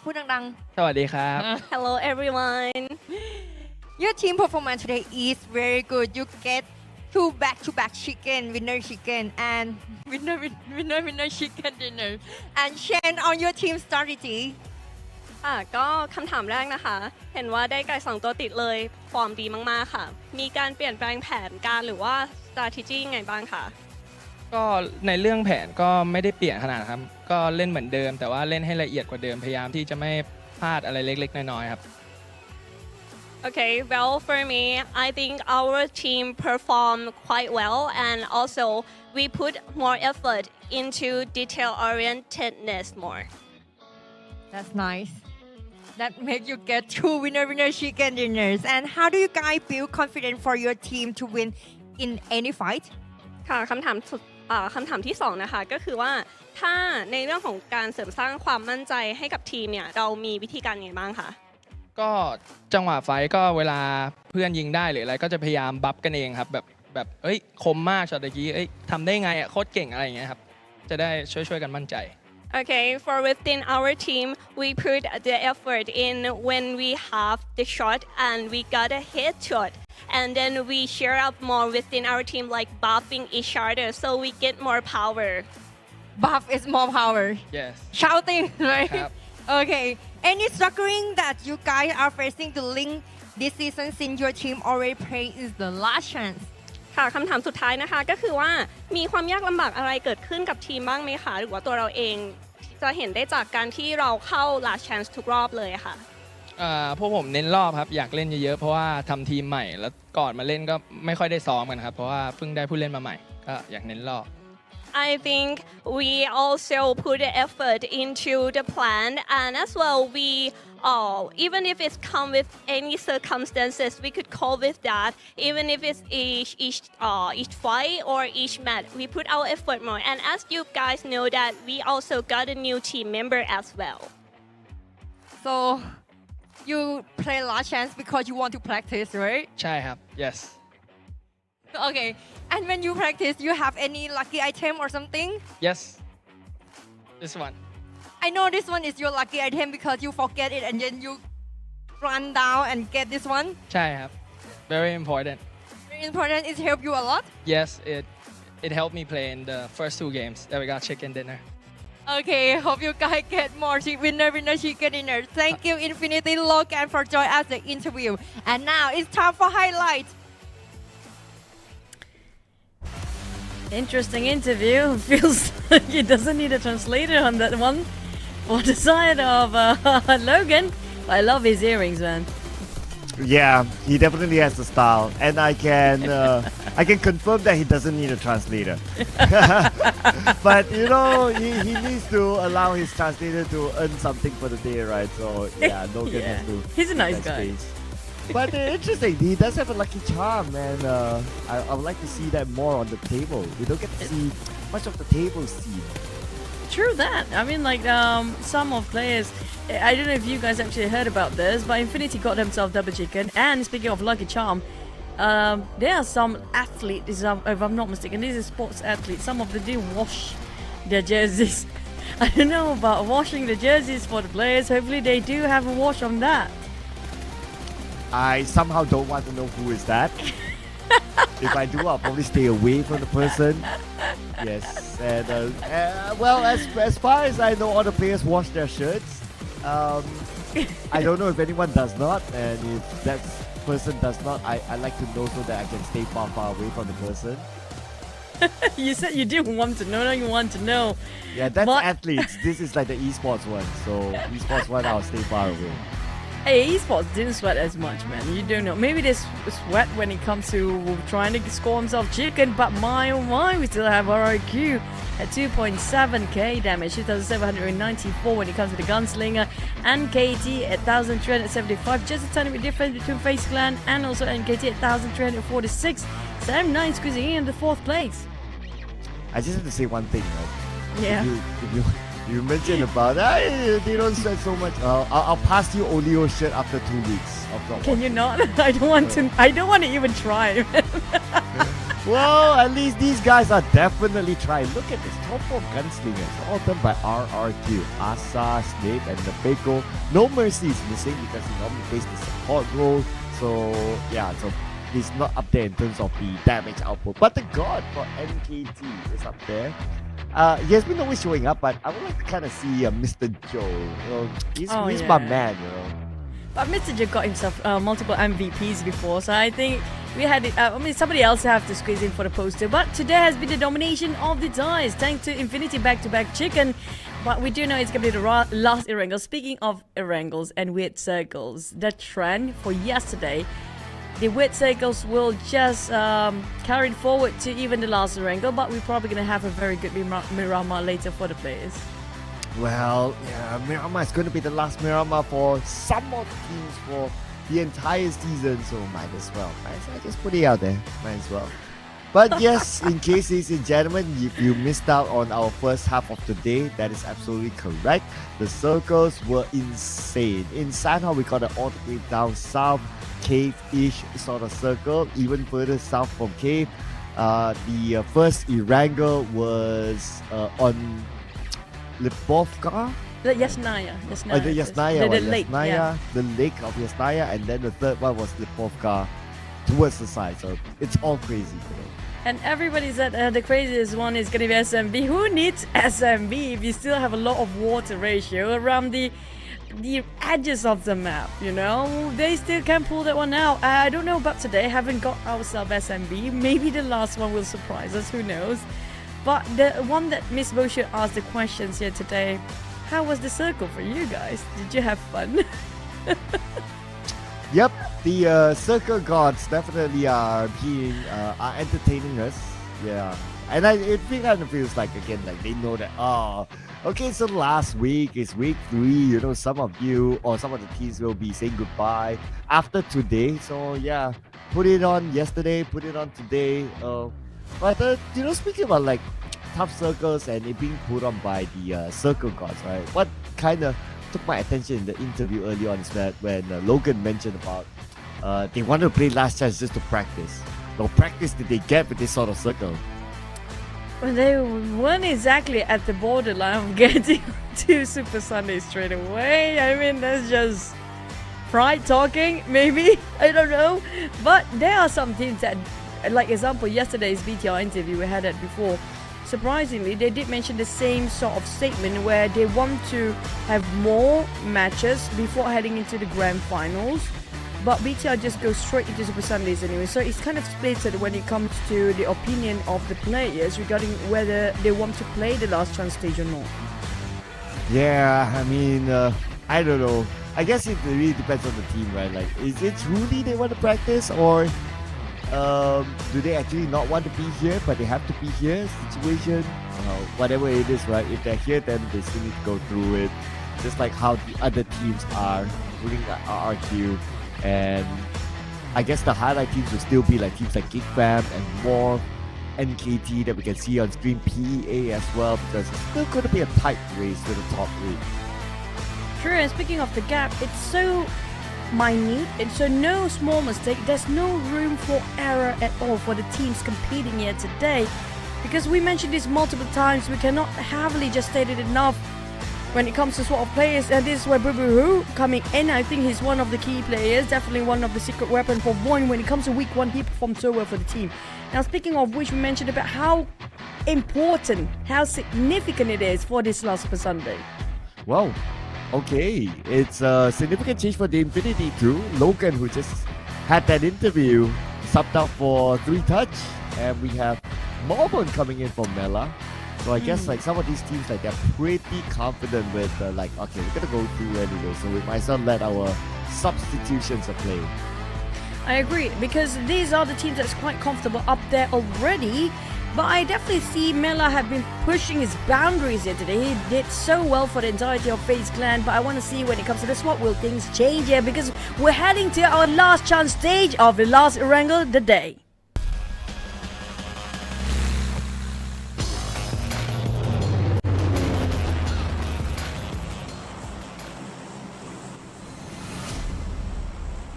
พูดดัง สวัสดีครับ Hello everyone Your team performance today is very good You get 2 back-to-back chicken winner chicken and winner chicken dinner and share on your team strategy ค่ะก็คำถามแรกนะคะ เห็นว่าได้ไก่2ตัวติดเลยฟอร์มดีมากๆค่ะ มีการเปลี่ยนแปลงแผนการหรือว่า strategy ยังไงบ้างคะ ก็ในเรื่องแผนก็ไม่ได้เปลี่ยนขนาดครับ ก็เล่นเหมือนเดิม แต่ว่าเล่นให้ละเอียดกว่าเดิม พยายามที่จะไม่พลาดอะไรเล็กๆน้อยๆครับ Okay, well for me, I think our team performed quite well and also we put more effort into detail-orientedness more. That's nice That make you get 2 winner chicken dinners and how do you guys build confidence for your team to win in any fight ค่ะคำถามที่2นะคะก็คือว่าถ้าในเรื่องของการเสริมสร้างความมั่นใจให้กับทีมเนี่ยเรามีวิธีการยังไงบ้างคะ ก็จังหวะไฟท์ก็เวลาเพื่อนยิงได้หรืออะไรก็จะพยายามบัฟกันเองครับแบบเอ้ยคมมากช็อตตะกี้เอ้ยทำได้ไงอ่ะโคตรเก่งอะไรอย่างเงี้ยครับจะได้ช่วยกันมั่นใจ Okay, for within our team, we put the effort in when we have the shot and we got a headshot. And then we share up more within our team, like buffing each other, so we get more power. Buff is more power yes Shouting right ครับ Okay Any struggling that you guys are facing to link this season since your team already play is the last chance ค่ะคำถามสุดท้ายนะคะก็คือว่ามีความยากลำบากอะไรเกิดขึ้นกับทีมบ้างไหมคะหรือว่าตัวเราเองจะเห็นได้จากการที่เราเข้า last chance ทุกรอบเลยค่ะ พวกผมเน้นรอบครับอยากเล่นเยอะๆเพราะว่าทำทีมใหม่แล้วก่อนมาเล่นก็ไม่ค่อยได้ซ้อมกันครับเพราะว่าเพิ่งได้ผู้เล่นมาใหม่ก็อยากเน้นรอบ I think we also put the effort into the plan and as well we even if it's come with any circumstances we could cope with that even if it's each fight or each match we put our effort more and as you guys know that we also got a new team member as well So you play last chance because you want to practice right ใช่ครับ yes Okay and when you practice you have any lucky item or something yes this one I know this one is your lucky item because you forget it and then you run down and get this one ใช่ครับ very important very important it help you a lot yes it helped me play in the first 2 games that we got chicken dinner Okay hope you guys get more winner chicken dinner Thank you Infinity Logan for joining us the interview and now it's time for highlights Interesting interview. Feels like he doesn't need a translator on that one. For the side of Logan, I love his earrings, man. Yeah, he definitely has the style, and I can confirm that he doesn't need a translator. But you know, he needs to allow his translator to earn something for the day, right? So yeah, Logan has to. He's a nice that guy. space. But interesting, he does have a lucky charm, and I would like to see that more on the table. We don't get to see much of the table scene. True that. I mean, like some of players. I don't know if you guys actually heard about this, but Infinity got themselves double chicken. And speaking of lucky charm, there are some athletes, if I'm not mistaken, these are sports athletes. Some of them do wash their jerseys. I don't know about washing the jerseys for the players. Hopefully, they do have a wash on that. I somehow don't want to know who is that. If I do, I'll probably stay away from the person. Yes, and well, as far as I know, all the players wash their shirts. I don't know if anyone does not, and if that person does not, I like to know so that I can stay far away from the person. You said you didn't want to know, now you want to know. Yeah, that's But- athletes. This is like the esports one, so esports one, I'll stay far away. Hey, esports didn't sweat as much, man. You don't know. Maybe they sweat when it comes to trying to score himself chicken, but my oh my, we still have our IQOO at 2.7k damage, 2,794 when it comes to the gunslinger, and KT at 1,375. Just a tiny bit difference between FaZe Clan and also NKT at 1,346. Sam 9 squeezing in the 4th place. I just have to say one thing, right? Yeah. If you mentioned about they don't sweat so much. I'll pass you Olio shirt after 2 weeks of not Can you not? I don't want to even try. Well, at least these guys are definitely trying. Look at this. Top 4 gunslingers. All done by RRQ. Asa, Snape, and Nabeko. No Mercy is missing because he normally plays the support role. So, yeah, so he's not up there in terms of the damage output. But the God for NKT is up there. He has been always showing up, but I would like to kind of see Mr. Joe. You know, he's my man, you know. But Mr. Joe got himself multiple MVPs before, so I think we had it. Somebody else have to squeeze in for the poster. But today has been the domination of the dice, thanks to Infinity back-to-back chicken. But we do know it's going to be the last Erangel. Speaking of Erangels and weird circles, the trend for yesterday, the weird circles will just carry it forward to even the last Erangel, but we're probably going to have a very good Miramar later for the players. Well, yeah, Miramar is going to be the last Miramar for some of the teams for the entire season, so might as well. I just put it out there. Might as well. But yes, in case, ladies and gentlemen, if you missed out on our first half of the day, that is absolutely correct. The circles were insane. In Sanhao, we got an all the way down south, cave-ish sort of circle, even further south from cave. The first Erangel was on Lipovka? Yasnaya. The Yasnaya. The lake, yeah. The lake of Yasnaya, and then the third one was Lipovka towards the side. So it's all crazy. You know? And everybody said the craziest one is going to be SMB. Who needs SMB if you still have a lot of water ratio around the edges of the map, you know? They still can pull that one out. I don't know about today. Haven't got ourselves SMB. Maybe the last one will surprise us. Who knows? But the one that Miss Bosher asked the questions here today, how was the circle for you guys? Did you have fun? Yep, the circle gods definitely are entertaining us. Yeah, and it kind of feels like, again, like they know that, okay, so last week is week 3, you know, some of you or some of the teams will be saying goodbye after today. So yeah, put it on yesterday, put it on today. But you know, speaking about like tough circles and it being put on by the circle gods, right? What kind of took my attention in the interview early on is that when Logan mentioned about they wanted to play Last Chance just to practice. No practice did they get with this sort of circle? Well, they weren't exactly at the borderline of getting to Super Sunday straight away. I mean, that's just pride talking, maybe. I don't know. But there are some teams that, like example, yesterday's BTR interview, we had that before. Surprisingly, they did mention the same sort of statement where they want to have more matches before heading into the grand finals. But BTR just goes straight into Super Sundays anyway. So it's kind of split when it comes to the opinion of the players regarding whether they want to play the last chance stage or not. Yeah, I mean, I don't know. I guess it really depends on the team, right? Like, is it truly they want to practice, or do they actually not want to be here but they have to be here situation? Whatever it is, right? If they're here, then they still need to go through it, just like how the other teams are, including the RRQ. And I guess the highlight teams will still be like teams like GEEK and MORPH, NKT that we can see on screen, PEA as well, because it's still going to be a tight race to the top 3. True, and speaking of the gap, it's so minute, and so no small mistake. There's no room for error at all for the teams competing here today, because we mentioned this multiple times. We cannot heavily just state it enough when it comes to sort of players, and this is where Boo coming in. I think he's one of the key players, definitely one of the secret weapon for VOIN. When it comes to week 1, he performed so well for the team. Now, speaking of which, we mentioned about how important, how significant it is for this last Super Sunday. Wow. Okay, it's a significant change for the Infinity too. Logan, who just had that interview, subbed out for 3 touch, and we have MORPH coming in for Mela. So I guess like some of these teams, like they're pretty confident with like, okay, we're gonna go through anyway, so we might as well let our substitutions play. I agree, because these are the teams that's quite comfortable up there already. But I definitely see Mela have been pushing his boundaries here today. He did so well for the entirety of FaZe Clan, but I want to see when it comes to the swap, will things change here? Because we're heading to our last chance stage of the last Erangel of the day.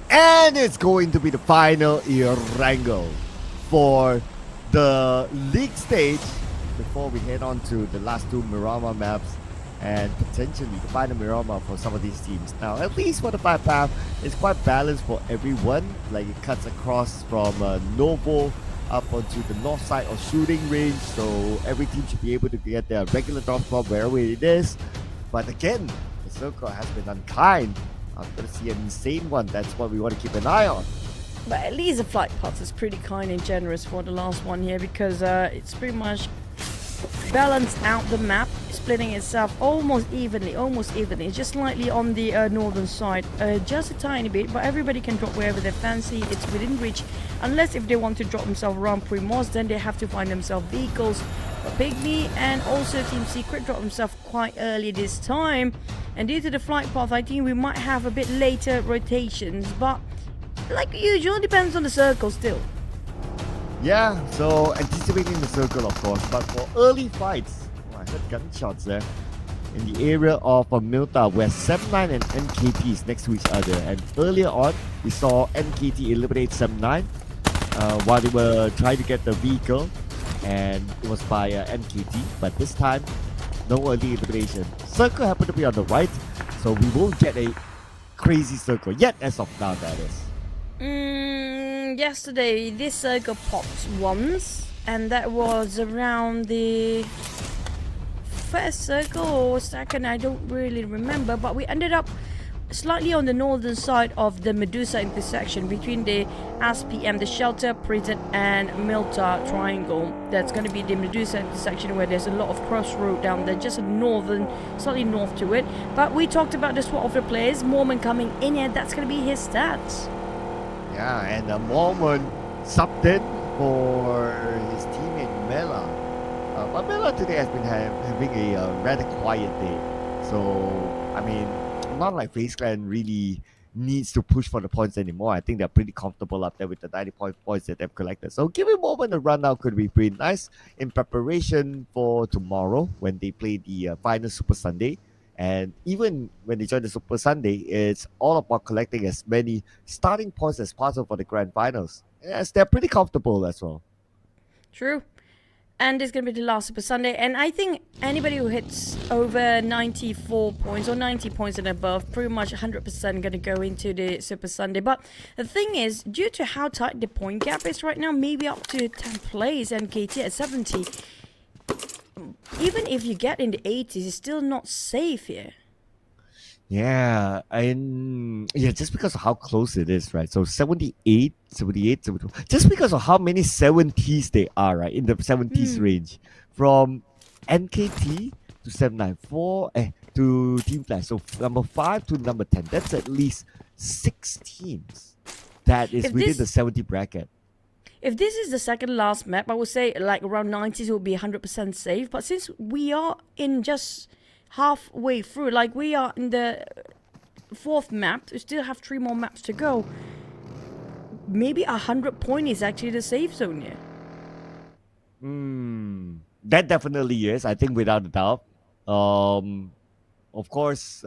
And it's going to be the final Erangel for the league stage before we head on to the last two Miramar maps and potentially the final Miramar for some of these teams. Now, at least for the 5 path, it's quite balanced for everyone. Like it cuts across from Novo up onto the north side of shooting range, so every team should be able to get their regular drop from wherever it is. But again, the circle has been unkind. I'm gonna see an insane one. That's what we want to keep an eye on. But at least the flight path is pretty kind and generous for the last one here, because it's pretty much balanced out the map, splitting itself almost evenly, It's just slightly on the northern side, just a tiny bit, but everybody can drop wherever they fancy. It's within reach, unless if they want to drop themselves around Primos, then they have to find themselves vehicles. But PIGMY and also Team Secret drop themselves quite early this time, and due to the flight path, I think we might have a bit later rotations, but like usual, depends on the circle still. Yeah, so anticipating the circle, of course, but for early fights, I heard gunshots there in the area of Milta, where 7-9 and NKT is next to each other. And earlier on, we saw NKT eliminate 7-9 while they were trying to get the vehicle, and it was by NKT. But this time, no early elimination. Circle happened to be on the right, so we won't get a crazy circle yet, as of now, that is. Yesterday this circle popped once, and that was around the first circle or second, I don't really remember, but we ended up slightly on the northern side of the Medusa intersection between the SPM, the Shelter, Prison and Milta triangle. That's going to be the Medusa intersection, where there's a lot of crossroad down there, just a northern, slightly north to it. But we talked about the swap of the players, Mormon coming in here, that's going to be his stats. Yeah, and Mormon subbed in for his teammate Mela. But Mela today has been having a rather quiet day. So, I mean, not like FaZe Clan really needs to push for the points anymore. I think they're pretty comfortable up there with the 90 points that they've collected. So giving Mormon a run now could be pretty nice in preparation for tomorrow when they play the final Super Sunday. And even when they join the Super Sunday, it's all about collecting as many starting points as possible for the Grand Finals. Yes, they're pretty comfortable as well. True. And it's going to be the last Super Sunday. And I think anybody who hits over 94 points or 90 points and above, pretty much 100% going to go into the Super Sunday. But the thing is, due to how tight the point gap is right now, maybe up to 10 plays, MKT at 70. Even if you get in the 80s, it's still not safe here. Yeah, and just because of how close it is, right? So 78, 72. Just because of how many 70s they are, right? In the 70s range. From NKT to 794 to Team Flash. So number 5 to number 10. That's at least 6 teams that is within the 70 bracket. If this is the second last map, I would say like around 90s will be 100% safe. But since we are in just halfway through, like we are in the 4th map, we still have 3 more maps to go. Maybe 100 point is actually the safe zone here. That definitely is, I think, without a doubt. Of course,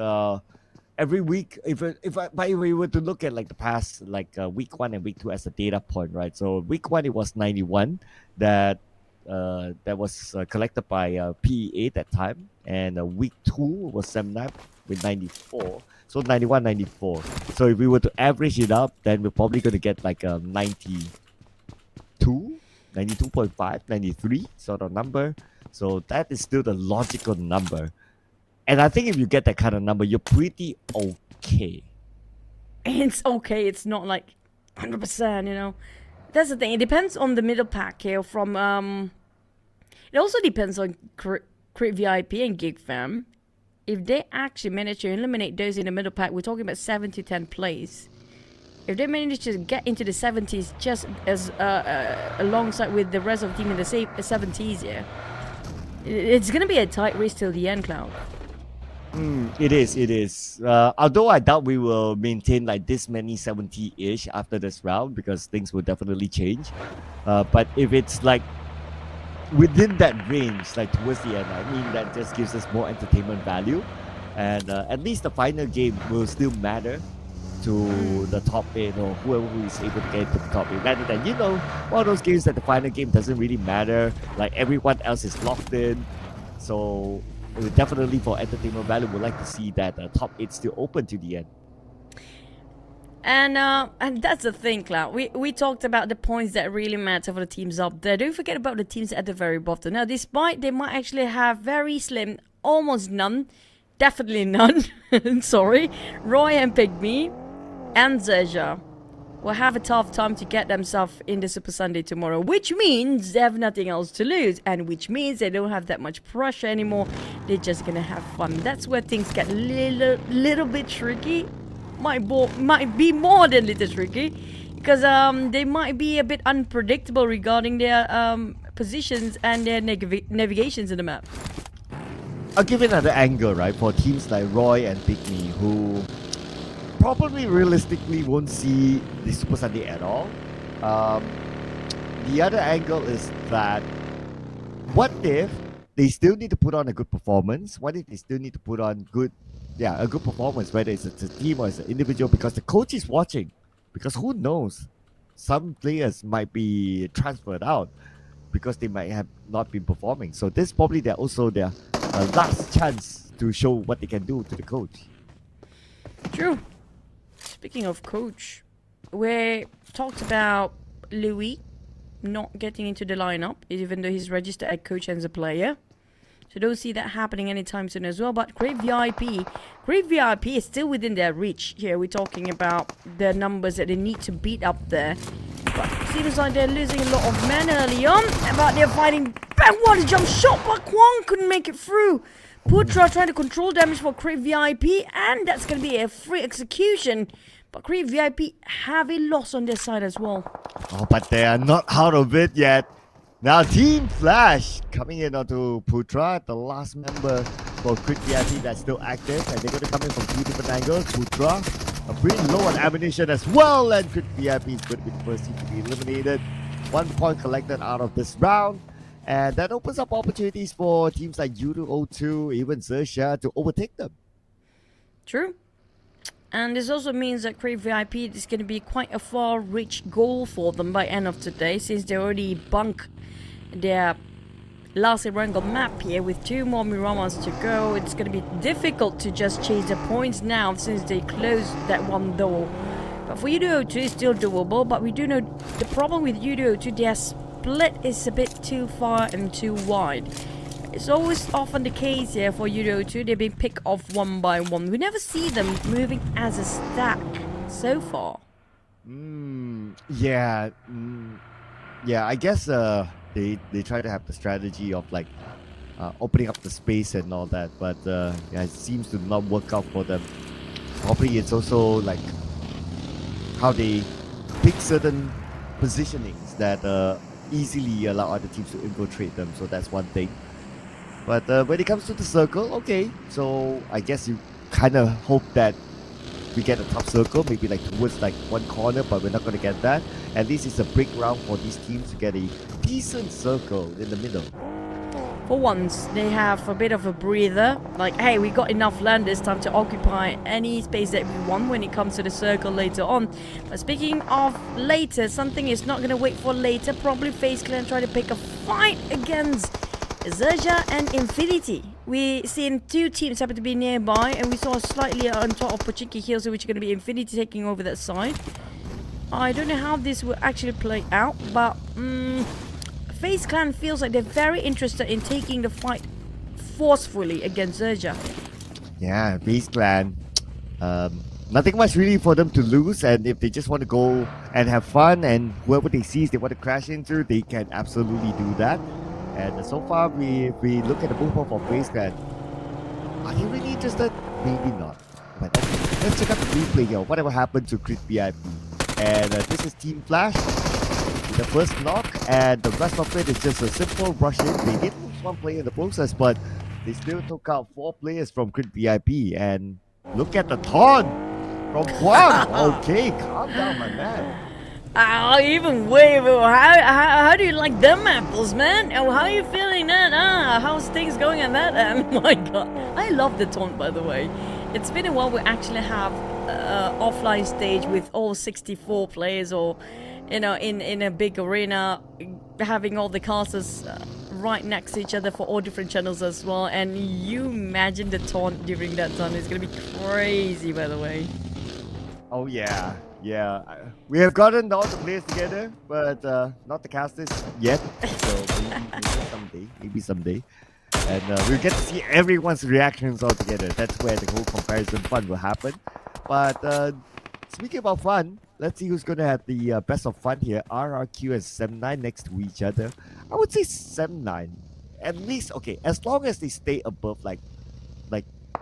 every week, if we were to look at like the past, like week 1 and week 2 as a data point, right? So week 1 it was 91 that was collected by PEA that time, and week 2 was 79 with 94. So 91, 94. So if we were to average it up, then we're probably going to get like a 92, 92.5, 93 sort of number. So that is still the logical number. And I think if you get that kind of number, you're pretty okay. It's okay. It's not like 100%, you know. That's the thing. It depends on the middle pack here from... It also depends on Crit VIP and GEEK Fam. If they actually manage to eliminate those in the middle pack, we're talking about 7 to 10 plays. If they manage to get into the 70s just as alongside with the rest of the team in the 70s, yeah, it's going to be a tight race till the end, Cloud. It is. Although I doubt we will maintain like this many 70-ish after this round, because things will definitely change. But if it's like within that range, like towards the end, I mean, that just gives us more entertainment value. And at least the final game will still matter to the top 8 or whoever who is able to get to the top 8. Rather than, one of those games that the final game doesn't really matter. Like everyone else is locked in. So definitely for entertainment value, we'd like to see that top 8 still open to the end. And that's the thing, Cloud. We talked about the points that really matter for the teams up there. Don't forget about the teams at the very bottom. Now, despite they might actually have very slim, almost none, definitely none, sorry, Roy and PIGMY and XERXIA will have a tough time to get themselves in the Super Sunday tomorrow, which means they have nothing else to lose, and which means they don't have that much pressure anymore. They're just gonna have fun. That's where things get a little bit tricky. Might be more than little tricky, because they might be a bit unpredictable regarding their positions and their navigations in the map. I'll give it another angle, right, for teams like Roy and PIGMY, who probably realistically won't see the Super Sunday at all. The other angle is that what if they still need to put on a good performance? What if they still need to put on a good performance, whether it's a team or it's an individual, because the coach is watching. Because who knows, some players might be transferred out because they might have not been performing. So this is probably their last chance to show what they can do to the coach. True. Speaking of coach, we talked about Louis not getting into the lineup, even though he's registered as coach and as a player. So don't see that happening anytime soon as well. But Great VIP is still within their reach. Here we're talking about the numbers that they need to beat up there. But it seems like they're losing a lot of men early on. But they're fighting back. What a jump shot, but Kwang couldn't make it through. Putra trying to control damage for Great VIP, and that's going to be a free execution. But Great VIP have a loss on their side as well. Oh, but they are not out of it yet. Now Team Flash coming in onto Putra, the last member for Crit VIP that's still active, and they're going to come in from 2 different angles. Putra are pretty low on ammunition as well, and Crit VIP is going to be the first team to be eliminated. 1 point collected out of this round, and that opens up opportunities for teams like YOODO, O2, even XERXIA to overtake them. True. And this also means that Crave VIP is going to be quite a far-reach goal for them by end of today, since they already bunked their last Erangel map here with 2 more Miramas to go. It's going to be difficult to just chase the points now since they closed that one door. But for YOODO 2 it's still doable, but we do know the problem with YOODO 2, their split is a bit too far and too wide. It's always often the case here for YOODO 2, they're being picked off one by one. We never see them moving as a stack so far. Yeah, I guess they try to have the strategy of like opening up the space and all that, but it seems to not work out for them. Probably it's also like how they pick certain positionings that easily allow other teams to infiltrate them, so that's one thing. But when it comes to the circle, okay, so I guess you kind of hope that we get a top circle, maybe like towards like one corner, but we're not going to get that. At least it's a break round for these teams to get a decent circle in the middle. For once, they have a bit of a breather. Like, hey, we got enough land this time to occupy any space that we want when it comes to the circle later on. But speaking of later, something is not going to wait for later. Probably FaZe Clan try to pick a fight against XERXIA and Infinity. We seen 2 teams happen to be nearby, and we saw slightly on top of Pochinki Hills, which is going to be Infinity taking over that side. I don't know how this will actually play out, but FaZe Clan feels like they're very interested in taking the fight forcefully against XERXIA. Yeah, FaZe Clan, nothing much really for them to lose, and if they just want to go and have fun, and whoever they see they want to crash into, they can absolutely do that. And so far, we look at the movement of FaZe Clan. Are they really interested? Maybe not. But let's check out the replay here. Whatever happened to Crit VIP. And this is Team Flash. The first knock, and the rest of it is just a simple rush in. They did lose 1 player in the process, but they still took out 4 players from Crit VIP. And look at the taunt from Kwang. Okay, calm down, my man. Oh, even way, how do you like them apples, man? Oh, how are you feeling that? How's things going on that end? My god, I love the taunt, by the way. It's been a while we actually have offline stage with all 64 players, or in a big arena, having all the casters right next to each other for all different channels as well. And you imagine the taunt during that time is gonna be crazy, by the way. Oh yeah. We have gotten all the players together, but not the casters yet. So maybe someday. And we'll get to see everyone's reactions all together. That's where the whole comparison fun will happen. But speaking about fun, let's see who's going to have the best of fun here. RRQ and 7-9 next to each other. I would say 7-9. At least, okay, as long as they stay above like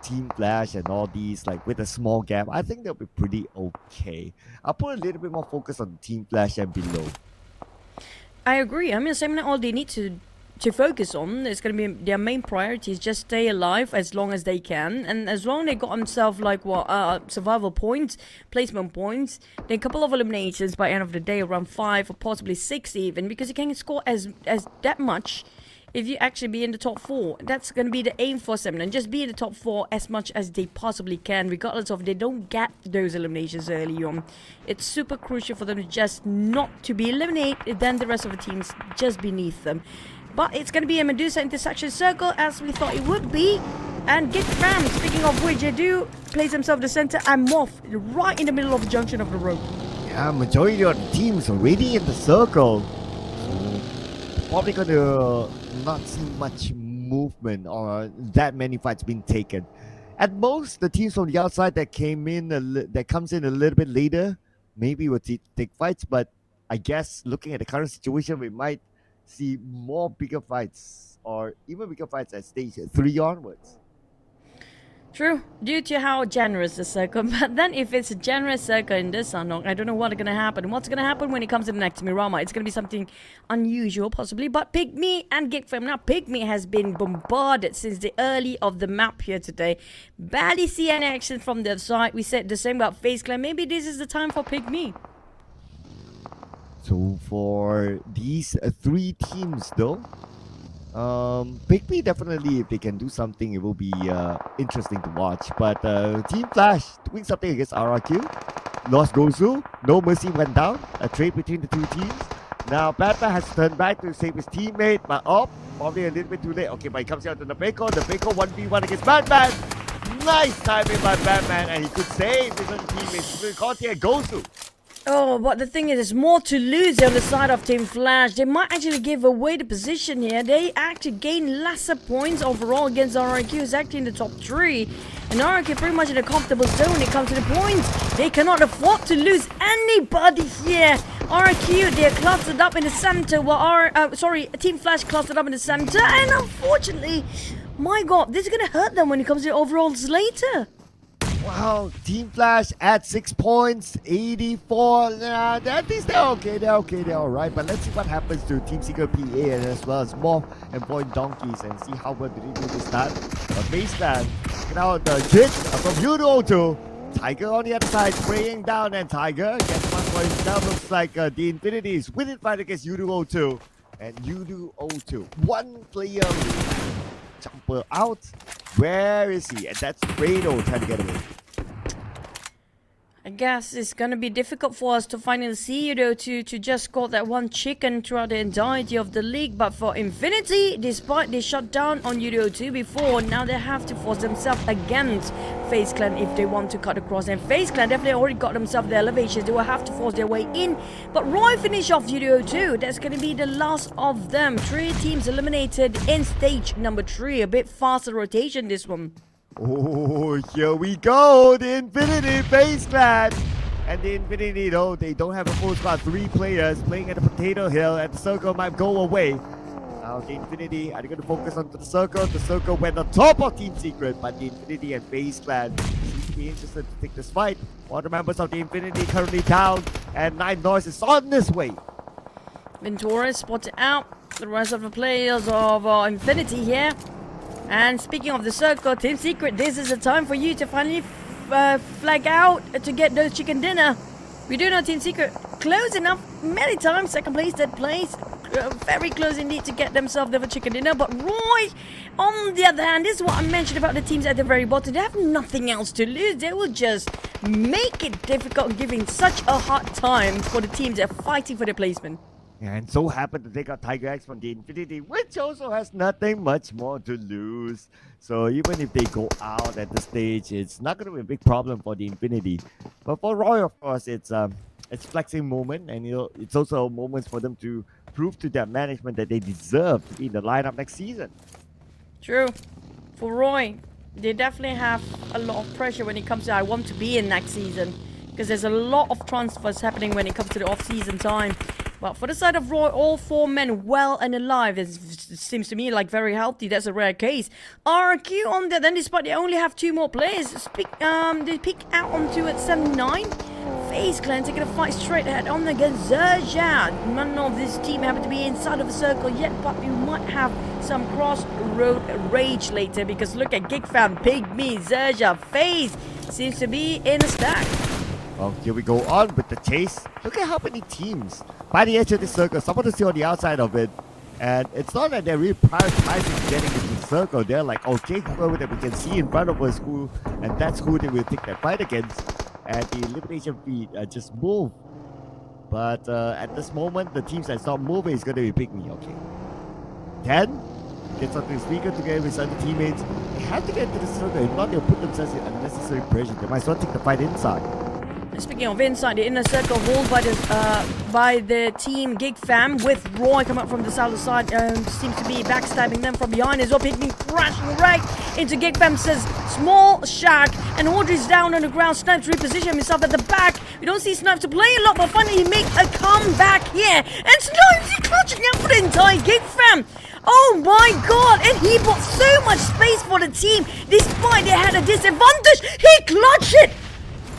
Team Flash and all these, like with a small gap, I think they'll be pretty okay. I'll put a little bit more focus on Team Flash and below. I agree. I mean, 7-9, all they need to focus on is going to be their main priority is just stay alive as long as they can, and as long as they got themselves like survival points, placement points, then a couple of eliminations by end of the day, around 5 or possibly 6 even, because you can score as that much if you actually be in the top 4. That's going to be the aim for 7, and just be in the top 4 as much as they possibly can, regardless of they don't get those eliminations early on. It's super crucial for them to just not to be eliminated than the rest of the teams just beneath them. But it's going to be a Medusa intersection circle as we thought it would be. And GEEK Fam, speaking of which, YOODO plays himself the center and MORPH right in the middle of the junction of the road. Yeah, majority of the teams already in the circle. So probably going to not see much movement or that many fights being taken. At most, the teams from the outside that comes in a little bit later, maybe will take fights. But I guess looking at the current situation, we might see more bigger fights, or even bigger fights at stage 3 onwards. True, due to how generous the circle. But then if it's a generous circle in this Sanok, I don't know what's going to happen. What's going to happen when it comes to the next Mirama? It's going to be something unusual, possibly. But PIGMY and GEEK Fam. Now, PIGMY has been bombarded since the early of the map here today. Barely see any action from their side. We said the same about FaZe Clan. Maybe this is the time for PIGMY. So for these 3 teams though, PIGMY definitely, if they can do something, it will be interesting to watch. But Team Flash doing something against RRQ. Lost Gozu, no mercy went down. A trade between the 2 teams. Now Batman has turned back to save his teammate, but probably a little bit too late. Okay, but he comes out to the Bako 1v1 against Batman. Nice timing by Batman, and he could save his own teammates. Conti and Gozu. Oh, but the thing is, there's more to lose on the side of Team Flash. They might actually give away the position here. They actually gain lesser points overall against RRQ, who's actually in the top 3. And RRQ pretty much in a comfortable zone when it comes to the points. They cannot afford to lose anybody here. RRQ, they're clustered up in the center, while Team Flash clustered up in the center. And unfortunately, my god, this is going to hurt them when it comes to overalls later. Wow, Team Flash at 6 points, 84. At least they're okay, they're alright. But let's see what happens to Team Secret PA and as well as MORPH and VOIN Donkeys and see how well they do this time. But FaZe Clan, check out the kick from YOODO to Tiger on the other side, spraying down, and Tiger gets 1 point. Now looks like the Infinity is winning fight against YOODO 02. And YOODO 02, 1 player jumper out. Where is he? And that's Fredo trying to get away. I guess it's gonna be difficult for us to finally see YOODO to just score that 1 chicken throughout the entirety of the league. But for Infinity, despite they shut down on YOODO 2 before, now they have to force themselves against FaZe Clan if they want to cut across. And FaZe Clan definitely already got themselves the elevations. They will have to force their way in. But Roy finish off YOODO 2. That's gonna be the last of them. 3 teams eliminated in stage number 3. A bit faster rotation this one. Oh, here we go, the Infinity FaZe Clan. And the Infinity, though, they don't have a full squad. 3 players playing at the Potato Hill, and the circle might go away. Now, the Infinity, are they going to focus on the circle? The circle went on top of Team Secret, but the Infinity and FaZe Clan seem to be interested to take this fight. All the members of the Infinity currently down, and 9 Noise is on this way. Ventura spotted out the rest of the players of Infinity here. And speaking of the circle, Team Secret, this is the time for you to finally flag out to get those chicken dinner. We do know Team Secret close enough many times, second place, third place, very close indeed to get themselves their chicken dinner. But Roy, on the other hand, this is what I mentioned about the teams at the very bottom. They have nothing else to lose. They will just make it difficult, giving such a hard time for the teams that are fighting for their placement. And so happened to take out Tiger X from the Infinity, which also has nothing much more to lose. So even if they go out at this stage, it's not going to be a big problem for the Infinity. But for Roy, of course, it's flexing moment, and it's also moments for them to prove to their management that they deserve to be in the lineup next season. True. For Roy, they definitely have a lot of pressure when it comes to I want to be in next season, because there's a lot of transfers happening when it comes to the off-season time. But for the side of Roy, all 4 men well and alive. It seems to me like very healthy. That's a rare case. RQ on that then, despite they only have 2 more players. They pick out onto at 7-9. FaZe Clan taking a fight straight ahead on against XERXIA. None of this team happen to be inside of a circle yet, but we might have some crossroad rage later, because look at GEEK fam, PIGMY, XERXIA, FaZe seems to be in a stack. Well, here we go on with the chase. Look at how many teams by the edge of the circle. Someone is still on the outside of it. And it's not that they're really prioritizing getting into the circle. They're like, okay, whoever that we can see in front of us, and that's who they will take that fight against. And the elimination feed just move. But at this moment, the teams that's not moving is going to be PIGMY. Okay. 10 gets onto the speaker together with other teammates. They have to get into the circle. If not, they'll put themselves in unnecessary pressure. They might as well take the fight inside. Speaking of inside, the inner circle hold by the team GEEK fam, with Roy come up from the south side, seems to be backstabbing them from behind as well. PIGMY crashing right into GEEK fam, says small shack, and Audrey's down on the ground. Snipes reposition himself at the back. We don't see Snipes to play a lot, but finally he makes a comeback here, and Snipes is clutching out for the entire GEEK fam. Oh my god, and he bought so much space for the team despite they had a disadvantage. He clutched it.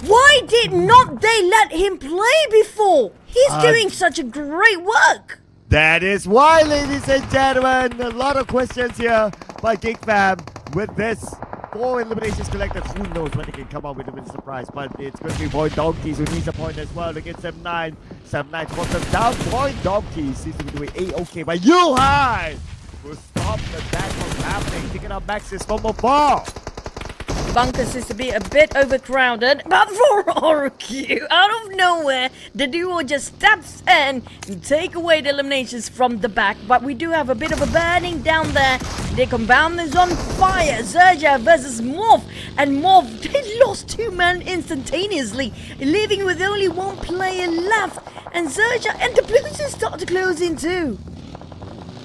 Why did not they let him play before? He's doing such a great work. That is why, ladies and gentlemen, a lot of questions here by GEEK fam. With this 4 eliminations collected, who knows when they can come up with a surprise. But it's going to be VOIN Donkeys who needs a point as well against 7-9. 7-9 to put them down. VOIN Donkeys seems to be doing A-okay, but YooHigh will stop the attack from happening. Taking out Maxis from afar. Bunker seems to be a bit overcrowded, but for RQ, out of nowhere, the duo just steps in and take away the eliminations from the back. But we do have a bit of a burning down there. The compound is on fire. XERXIA versus MORPH, and MORPH, they lost 2 men instantaneously, leaving with only 1 player left. And XERXIA and the Blues start to close in too.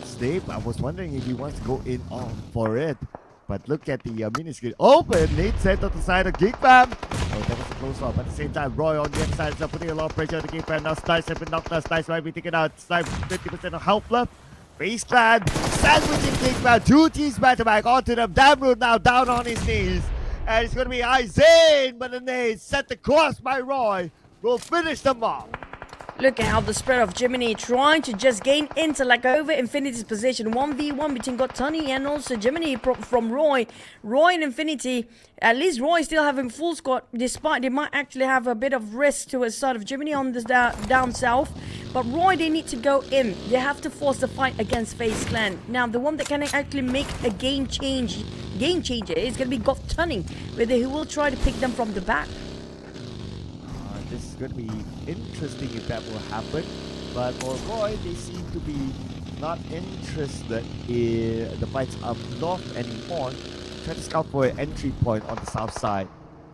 Snape, I was wondering if he wants to go in on for it. But look at the mini-screen open. Nate sent on the side of GEEK fam. Oh, that was a close up. At the same time, Roy on the other side is putting a lot of pressure on the GEEK fam. Now Snipes have been knocked out. Snipes might be taken out. Snipes 50% of health left. FaZe Clan sandwiching GEEK fam. 2 teams back to back onto them. Damroot now down on his knees. And it's going to be Isaiah, but the nade set the course by Roy will finish them off. Look at how the spread of Jiminy trying to just gain intellect over Infinity's position. 1v1 between Gotani and also Jiminy from Roy. Roy and Infinity, at least Roy still having full squad, despite they might actually have a bit of risk to a side of Jiminy on this down south. But Roy, they need to go in. They have to force the fight against FaZe Clan. Now, the one that can actually make a game changer is going to be Gotani, where they will try to pick them from the back. This is going to be interesting if that will happen. But for Roy, they seem to be not interested in the fights up north anymore. Try to scout for an entry point on the south side.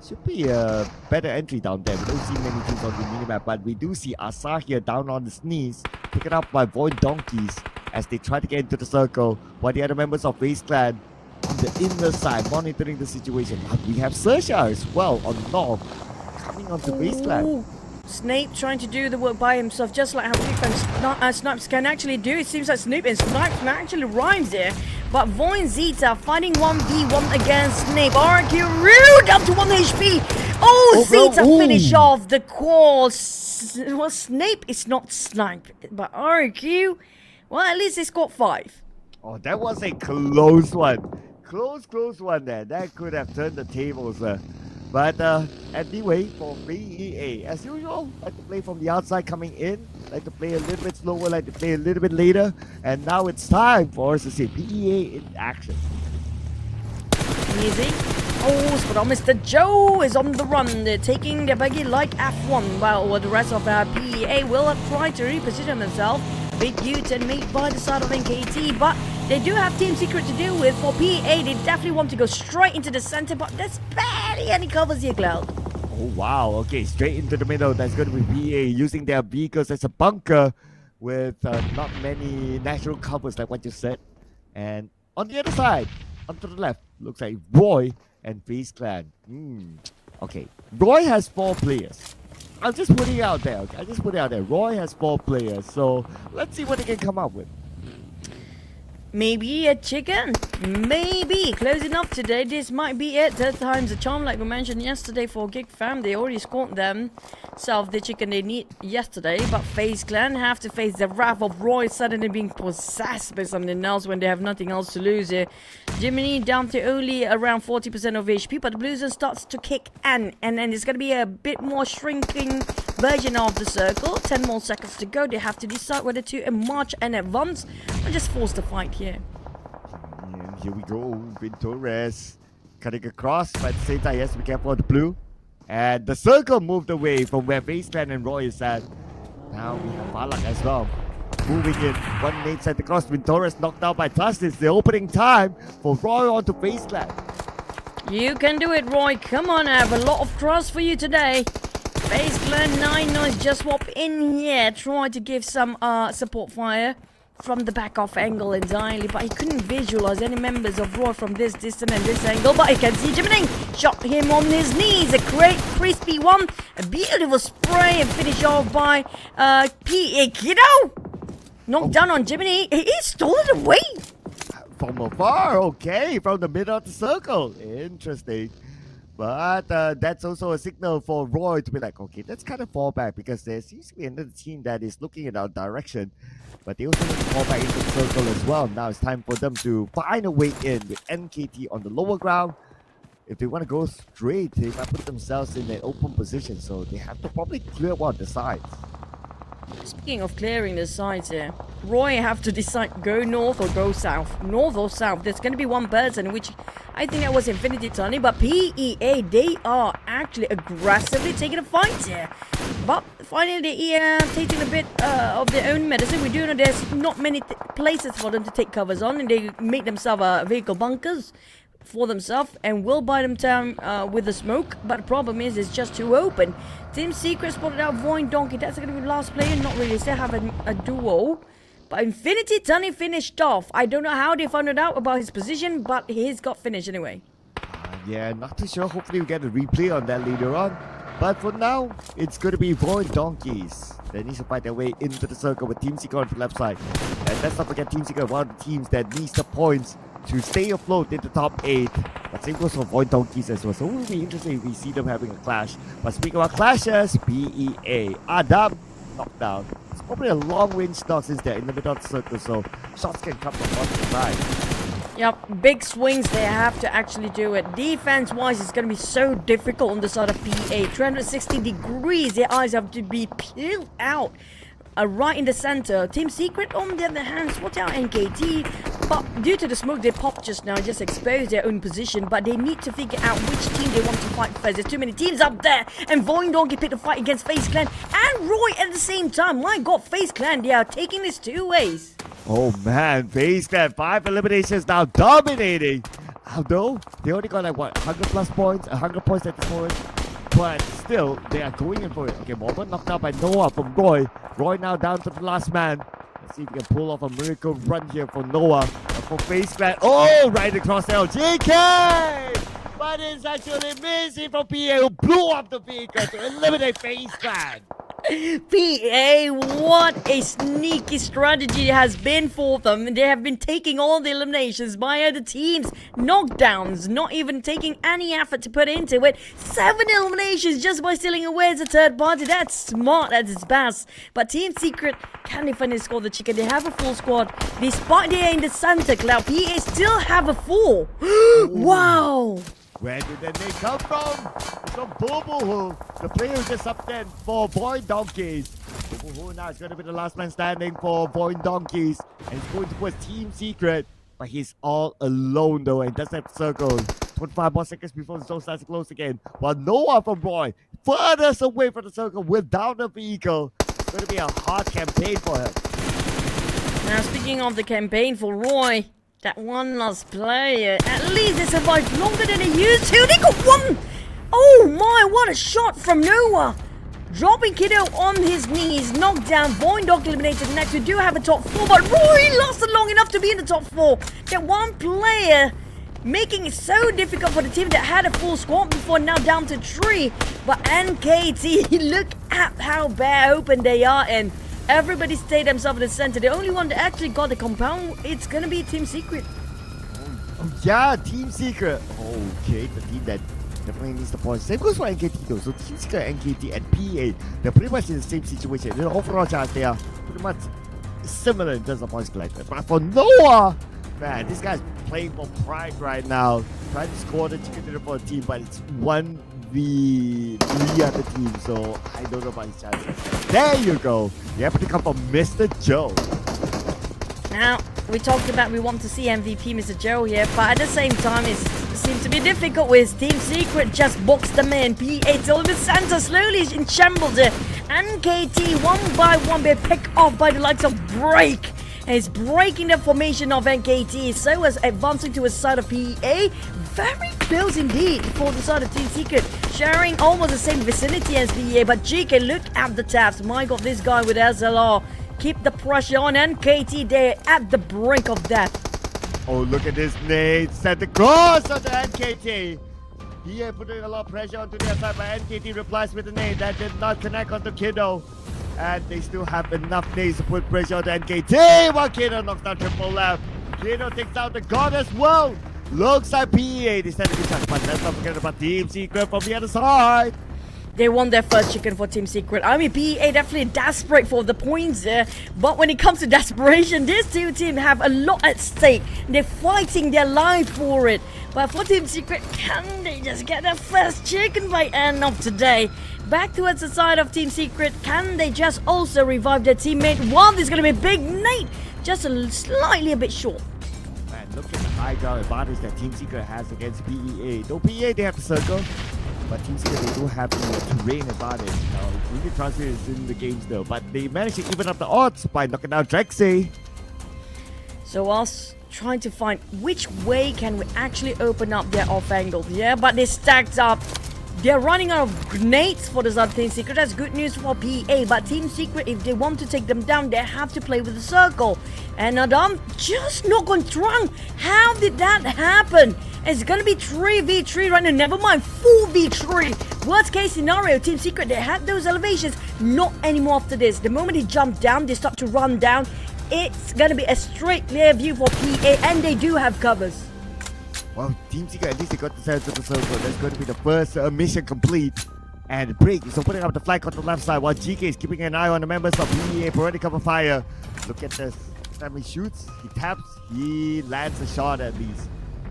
Should be a better entry down there. We don't see many teams on the minimap, but we do see Asa here down on his knees, taken up by VOIN Donkeys as they try to get into the circle, while the other members of FaZe Clan on the inner side monitoring the situation. But we have XERXIA as well on north, coming onto FaZe Clan. Snape trying to do the work by himself, just like how GEEK Snipes can actually do. It seems like Snoop and Snipes actually rhymes here. But VOIN Zeta fighting 1v1 against Snape. RQ rude up to 1 HP. Oh, Zeta finish off the call. Well, Snape is not Snipe, but RQ, well, at least they scored 5. Oh, that was a close one. Close one there. That could have turned the tables. But anyway, for VEA, as usual, like to play from the outside coming in. like to play a little bit slower, like to play a little bit later. And now it's time for us to see PEA in action. Easy. Oh, Squad Mr. Joe is on the run. They're taking the buggy like F1, while the rest of PEA will try to reposition themselves. Big U-turn made by the side of NKT, but they do have Team Secret to deal with. For PEA, they definitely want to go straight into the center, but there's barely any covers here, Cloud. Oh wow, okay, straight into the middle. That's going to be PEA using their vehicles as a bunker with not many natural covers like what you said. And on the other side, onto the left, looks like Roy and FaZe Clan. Okay, Roy has 4 players. I'm just putting it out there. Okay? I just put it out there. Roy has 4 players, so let's see what they can come up with. Maybe a chicken. Maybe. Close enough today. This might be it. Third time's a charm, like we mentioned yesterday for GEEK fam. They already scored themselves the chicken they need yesterday. But FaZe Clan have to face the wrath of Roy suddenly being possessed by something else when they have nothing else to lose here. Jiminy down to only around 40% of HP, but the Blues starts to kick and then it's going to be a bit more shrinking version of the circle. 10 more seconds to go. They have to decide whether to march and advance or just force the fight here. And here we go, Vintorez cutting across, but at the same time he has to be careful of the blue. And the circle moved away from where FaZe Clan and Roy is at. Now we have Balak as well. Moving in, one nade sent across, Vintorez knocked out by Tusk. It's the opening time for Roy onto FaZe Clan. You can do it, Roy. Come on, I have a lot of trust for you today. FaZe Clan 9 Nice just swap in here, try to give some support fire from the back off angle entirely, but he couldn't visualize any members of Roy from this distance and this angle. But he can see Jiminy shot him on his knees. A great crispy one, a beautiful spray, and finish off by PA Kiddo. Knocked down on Jiminy. He stole it away from afar. Okay, from the middle of the circle. Interesting. But that's also a signal for Roy to be like, okay, let's kind of fall back, because there seems to be another team that is looking in our direction. But they also need to fall back into the circle as well. Now it's time for them to find a way in with NKT on the lower ground. If they want to go straight, they might put themselves in an open position. So they have to probably clear one of the sides. Speaking of clearing the sides here, Roy have to decide go north or go south. North or south. There's going to be one person, which I think that was Infinity Tony, but PEA, they are actually aggressively taking a fight here. But finally they are taking a bit of their own medicine. We do know there's not many places for them to take covers on, and they make themselves vehicle bunkers for themselves and will buy them time with the smoke. But the problem is it's just too open. Team Secret spotted out VOIN Donkey. That's going to be the last player. Not really. Still have a duo. But Infinity Tunny finished off. I don't know how they found out about his position, but he's got finished anyway. Yeah, not too sure. Hopefully we get a replay on that later on. But for now, it's going to be VOIN Donkeys. They need to fight their way into the circle with Team Secret on the left side. And let's not forget Team Secret, one of the teams that needs the points to stay afloat in the top 8. But same goes for VOIN Donkeys as well. So it will be interesting if we see them having a clash. But speaking about clashes, PEA. Adam knocked down. It's probably a long-range knock since they're in the middle of the circle, so shots can come from one side. Yep, big swings they have to actually do it. Defense-wise, it's going to be so difficult on the side of PA. 360 degrees, their eyes have to be peeled out. Right in the center. Team Secret, on the other hand, spot out NKT. But due to the smoke they popped just now, just exposed their own position. But they need to figure out which team they want to fight first. There's too many teams up there. And VOIN Donkey picked a fight against FaZe Clan and Roy at the same time. My god, FaZe Clan, they are taking this 2 ways. Oh man, FaZe Clan, 5 eliminations now, dominating. Although, they only got like what, 100 plus points, 100 points at this point. But still, they are going in for it. Okay, MORPH knocked out by Noah from Roy. Roy now down to the last man. Let's see if we can pull off a miracle run here for Noah. But for FaZe Clan, oh, right across LGK! But it's actually missing from PA, who blew up the vehicle to eliminate FaZe Clan. PA, what a sneaky strategy has been for them. They have been taking all the eliminations by other teams. Knockdowns, not even taking any effort to put into it. 7 eliminations just by stealing away as a third party. That's smart at its best. But Team Secret, can they finally score the chicken? They have a full squad. Despite they are in the center, Cloud, PA still have a full. Wow. Where did the name come from? It's from Bobo, the player who just subbed in for VOIN Donkeys. Bobo now is going to be the last man standing for VOIN Donkeys. And he's going towards Team Secret. But he's all alone though and doesn't have circle. 25 more seconds before the zone starts to close again. While no one from VOIN furthest away from the circle without a vehicle. It's going to be a hard campaign for him. Now, speaking of the campaign for Roy, that one last player, at least they survived longer than they used to. They got one! Oh my, what a shot from Noah! Dropping Kiddo on his knees, knocked down, VOIN Dog eliminated next. We do have a top 4, but Roy lasted long enough to be in the top 4. That one player making it so difficult for the team that had a full squad before, now down to 3. But NKT, look at how bare open they are, and everybody stayed themselves in the center. The only one that actually got the compound, it's gonna be Team Secret. Oh yeah, Team Secret. Okay, the team that definitely needs the points. Same goes for NKT though. So Team Secret, NKT, and PA, they're pretty much in the same situation. In the overall chart, they are pretty much similar in terms of points collected. But for Noah, man, this guy's playing for pride right now. Trying to score the chicken dinner for a team, but it's 1v3 other team, so I don't know about his chances. There you go. You have to come from Mr. Joe. Now, we talked about we want to see MVP Mr. Joe here, but at the same time, it seems to be difficult with Team Secret just box them in. PA still in the center, slowly in shambles. NKT one by one being picked off by the likes of Break. And it's breaking the formation of NKT, so as advancing to the side of PA. Very close indeed for the side of Team Secret, sharing almost the same vicinity as PA. But GEEK, look at the taps. My god, this guy with SLR. Keep the pressure on NKT. They're at the brink of death. Oh, look at this nade. Set the cross on the NKT. Here putting a lot of pressure onto their side, but NKT replies with a nade that did not connect onto Kiddo. And they still have enough nades to put pressure on the NKT. While Kiddo knocks down triple left. Kiddo takes out the god as well. Looks like PA. They stand a good chance, but let's not forget about Team Secret from the other side. They won their first chicken for Team Secret. I mean, PA definitely desperate for the points there. But when it comes to desperation, these two teams have a lot at stake. They're fighting their life for it. But for Team Secret, can they just get their first chicken by end of today? Back towards the side of Team Secret, can they just also revive their teammate? Well, there's going to be a big Nate, just slightly a bit short. Man, look at the high ground advantage that Team Secret has against PEA. Though PEA, they have the circle. But Team Secret, they do have the terrain advantage. Now, it really translates in the games though. But they managed to even up the odds by knocking down XERXIA. So us trying to find which way can we actually open up their off angle. Yeah, but they stacked up. They're running out of grenades for the side of Team Secret. That's good news for PA. But Team Secret, if they want to take them down, they have to play with the circle. And Adam just knocked on Trunk. How did that happen? It's gonna be 3v3 right now. Never mind, 4v3. Worst case scenario, Team Secret, they had those elevations. Not anymore after this. The moment they jump down, they start to run down. It's gonna be a straight clear view for PA, and they do have covers. Well, Team Secret, at least they got the center of the circle. That's going to be the first mission complete. And Break is opening up the flank on the left side, while GK is keeping an eye on the members of PEA, providing cover fire. Look at this. Time he shoots, he taps, he lands a shot at least.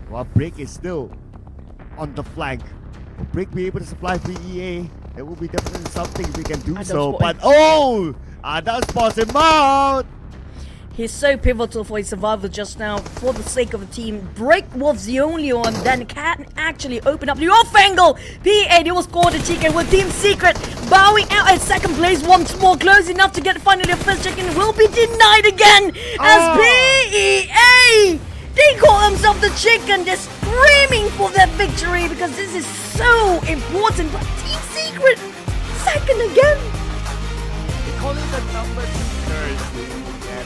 While Break is still on the flank. Will Break be able to supply PEA? There will be definitely something if we can do so. But oh! Adam spots him out! He's so pivotal for his survival just now for the sake of the team. Break was the only one that can actually open up the off angle. PA, they will score the chicken with Team Secret bowing out at second place once more. Close enough to get finally their first chicken will be denied again as PEA. They call themselves the chicken. They're screaming for their victory because this is so important. But Team Secret, second again. They call it the number 2 third.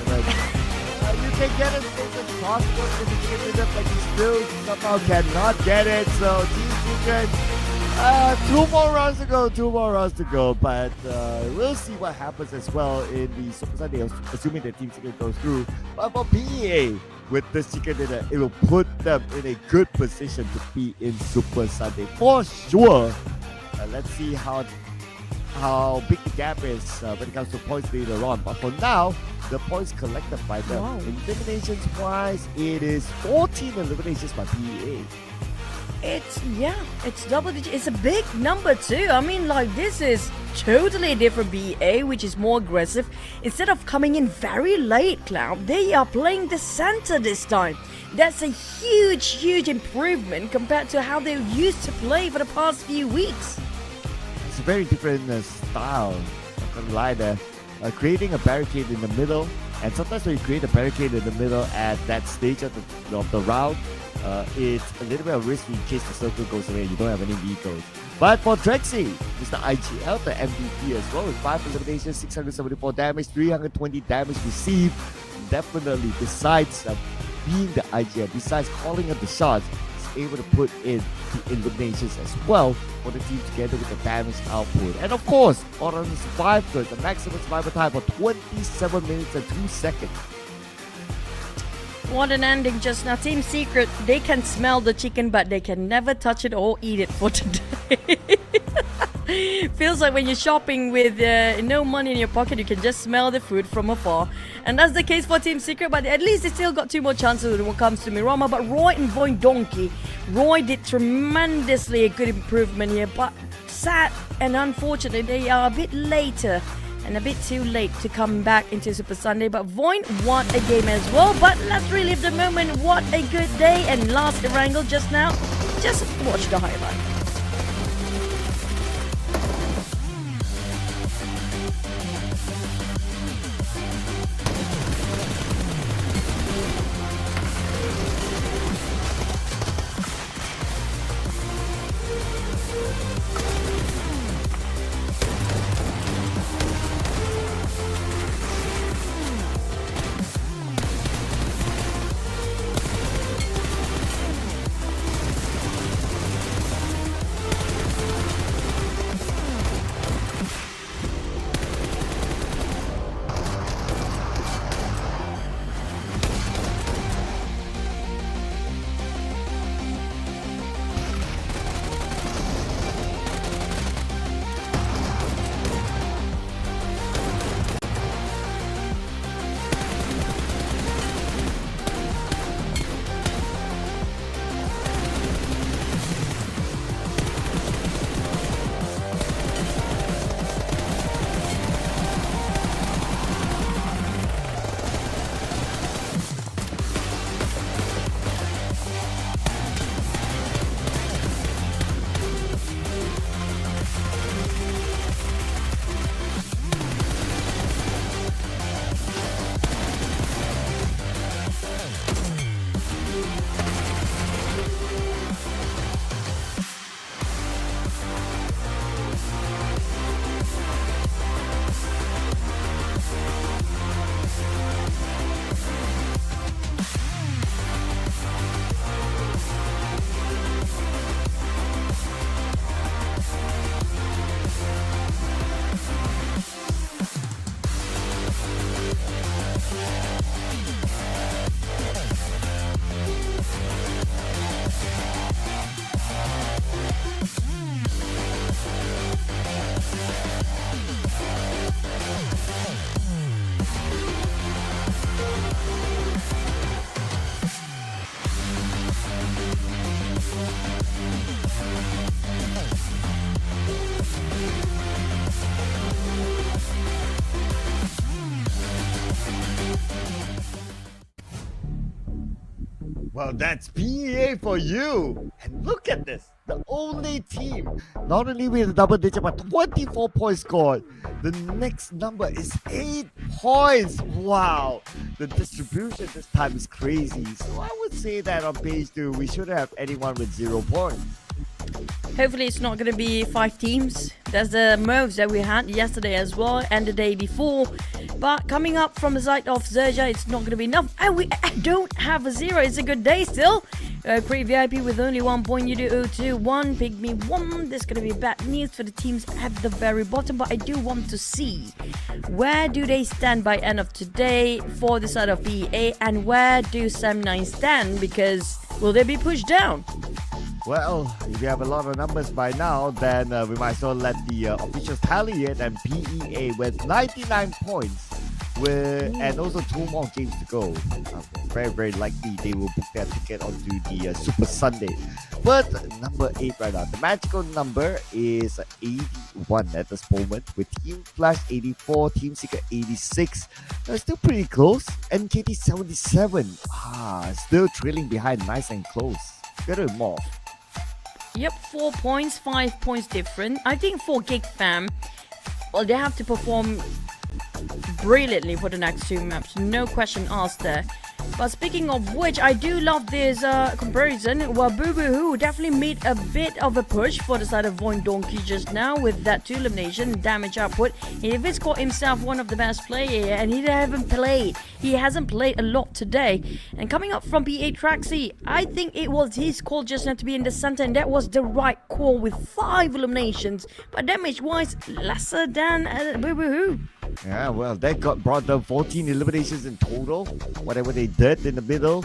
You can get as close as possible to the chicken, but you still somehow cannot get it. So Team Secret, 2 more rounds to go. But we'll see what happens as well in the Super Sunday, assuming that Team Secret goes through. But for PEA, with this chicken dinner, it will put them in a good position to be in Super Sunday for sure. Let's see how big the gap is when it comes to points later on. But for now, the points collected by them, eliminations wise, it is 14 eliminations by PEA. It's double digit. It's a big number too. I mean, like, this is totally different BA, which is more aggressive. Instead of coming in very late, Cloud, they are playing the center this time. That's a huge improvement compared to how they used to play for the past few weeks. It's a very different style. I'm not gonna lie there. Creating a barricade in the middle, and sometimes when you create a barricade in the middle at that stage of the round, it's a little bit of risk in case the circle goes away. You don't have any vehicles. But for XERXIA, Mr. IGL, the MVP as well, with 5 eliminations, 674 damage, 320 damage received. Definitely, besides being the IGL, besides calling up the shots, is able to put in the eliminations as well for the team together with the damage output. And of course, on the survivor, the maximum survivor time for 27 minutes and 2 seconds. What an ending just now. Team Secret, they can smell the chicken, but they can never touch it or eat it for today. Feels like when you're shopping with no money in your pocket, you can just smell the food from afar. And that's the case for Team Secret, but at least they still got 2 more chances when it comes to Mirama. But Roy and VOIN Donkey, Roy did tremendously a good improvement here, but sad and unfortunately they are a bit later and a bit too late to come back into Super Sunday. But VOIN won a game as well. But let's relive the moment. What a good day. And last wrangle just now, just watch the highlight. Well, that's PEA for you. And look at this. The only team, not only with a double digit, but 24 points scored. The next number is 8 points. Wow. The distribution this time is crazy. So I would say that on page 2, we shouldn't have anyone with 0 points. Hopefully it's not going to be 5 teams. That's the moves that we had yesterday as well and the day before. But coming up from the side of XERXIA, it's not going to be enough. I don't have a 0. It's a good day still. Pre-VIP with only 1 point. YOODO 2-1. PIGMY 1. There's going to be bad news for the teams at the very bottom. But I do want to see where do they stand by end of today for the side of PEA. And where do Sam9 stand? Because will they be pushed down? Well, if you have a lot of numbers by now, then we might as well let the officials tally it. And PEA with 99 points and also 2 more games to go. Very, very likely they will book their ticket onto the Super Sunday. But number 8 right now, the magical number is 81 at this moment, with Team Flash 84, Team Seeker 86. Still pretty close. NKT 77. Still trailing behind, nice and close. Better MORPH. Yep, 4 points, 5 points different. I think for GEEK fam, well, they have to perform brilliantly for the next 2 maps. No question asked there. But speaking of which, I do love this comparison where Boo definitely made a bit of a push for the side of VOIN Donkey just now with that 2 elimination damage output. If it's called himself one of the best players and he hasn't played a lot today. And coming up from PA I think it was his call just now to be in the center, and that was the right call with 5 eliminations. But damage wise, lesser than Boo. Yeah, well, that brought them 14 eliminations in total, whatever they did in the middle.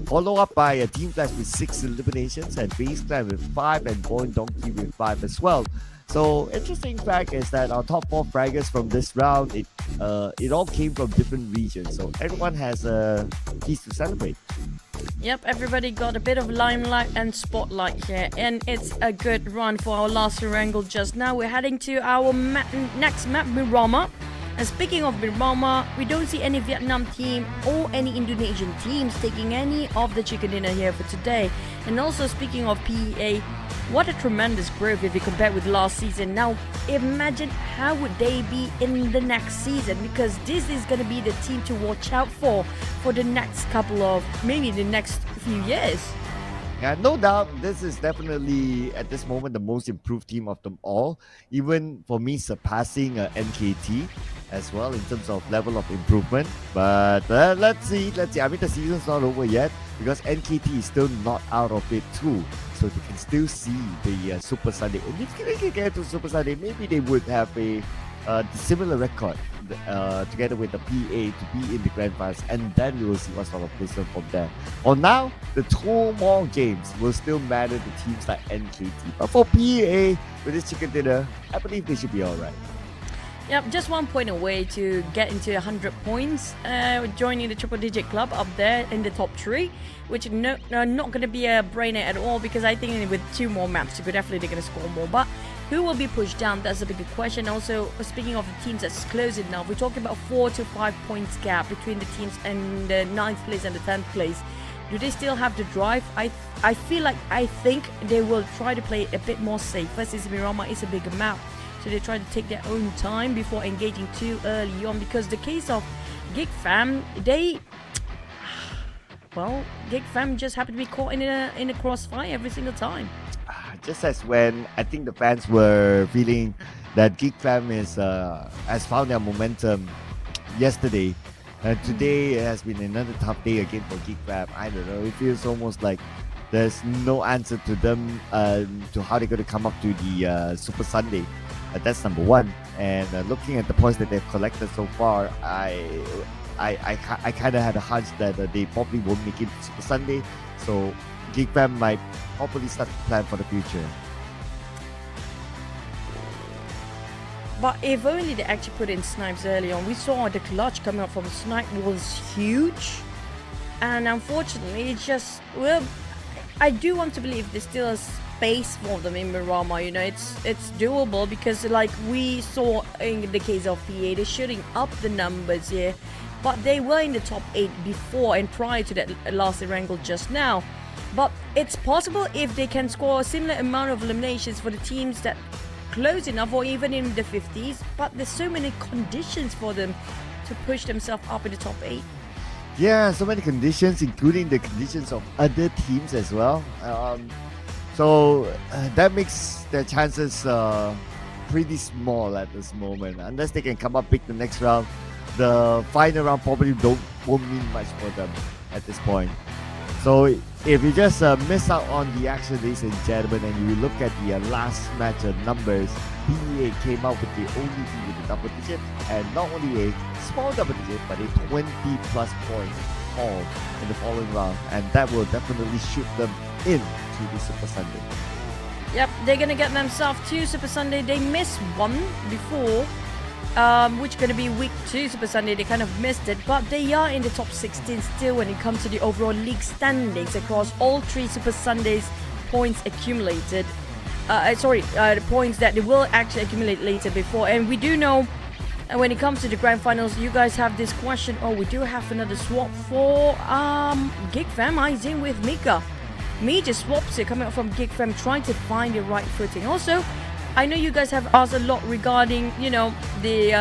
Follow up by a Team Flash with 6 eliminations, and FaZe Clan with 5, and VOIN Donkey with 5 as well. So, interesting fact is that our top 4 fraggers from this round, it all came from different regions. So, everyone has a piece to celebrate. Yep, everybody got a bit of limelight and spotlight here, and it's a good run for our last wrangle just now. We're heading to our next map, Miramar. And speaking of Miramar, we don't see any Vietnam team or any Indonesian teams taking any of the chicken dinner here for today. And also speaking of PEA, what a tremendous growth if you compare with last season. Now imagine how would they be in the next season, because this is going to be the team to watch out for the next couple of, maybe the next few years. Yeah, no doubt, this is definitely, at this moment, the most improved team of them all. Even for me, surpassing NKT as well in terms of level of improvement. But let's see. I mean, the season's not over yet because NKT is still not out of it too. So they can still see the Super Sunday. And if they can get to Super Sunday, maybe they would have a similar record together with the PA to be in the Grand Finals, and then we will see what sort of wisdom from there. For now, the 2 more games will still matter to teams like NKT. But for PA, with this chicken dinner, I believe they should be alright. Yep, just 1 point away to get into 100 points, joining the triple-digit club up there in the top 3, which not going to be a brainer at all, because I think with 2 more maps, they're definitely going to score more. But who will be pushed down? That's a big question. Also, speaking of the teams that's close enough, we're talking about 4 to 5 points gap between the teams in the 9th place and the 10th place. Do they still have the drive? I think they will try to play a bit more safer, since Miramar is a bigger map. So they try to take their own time before engaging too early on, because the case of GEEK fam, GEEK fam just happen to be caught in a crossfire every single time. Just as when I think the fans were feeling that GEEK fam has found their momentum yesterday, and today has been another tough day again for GEEK fam. I don't know, it feels almost like there's no answer to them to how they're going to come up to the Super Sunday. That's number 1. And looking at the points that they've collected so far, I kind of had a hunch that they probably won't make it to Super Sunday. So GEEK fam might probably start to plan for the future. But if only they actually put in snipes early on. We saw the clutch coming up from snipe was huge. And unfortunately, it's just, well, I do want to believe there's still a space for them in Miramar. You know, it's doable, because like we saw in the case of PA, they're shooting up the numbers here, but they were in the top 8 before and prior to that last wrangle just now. But it's possible if they can score a similar amount of eliminations for the teams that close enough, or even in the 50s. But there's so many conditions for them to push themselves up in the top 8. Yeah, so many conditions, including the conditions of other teams as well. So that makes their chances pretty small at this moment. Unless they can come up big the next round, the final round probably won't mean much for them at this point. So if you just miss out on the action, ladies and gentlemen, and you look at the last match numbers, PEA came out with the only team with a double digit, and not only a small double digit, but a 20+ point haul in the following round, and that will definitely shoot them into the Super Sunday. Yep, they're gonna get themselves to Super Sunday. They missed one before which going to be week 2 Super Sunday. They kind of missed it, but they are in the top 16 still when it comes to the overall league standings across all 3 Super Sundays points accumulated. The points that they will actually accumulate later before. And we do know when it comes to the grand finals, you guys have this question. Oh, we do have another swap for GEEK Fam. He's in with Mika. Me just swaps here coming up from GEEK Fam, trying to find the right footing. Also, I know you guys have asked a lot regarding, the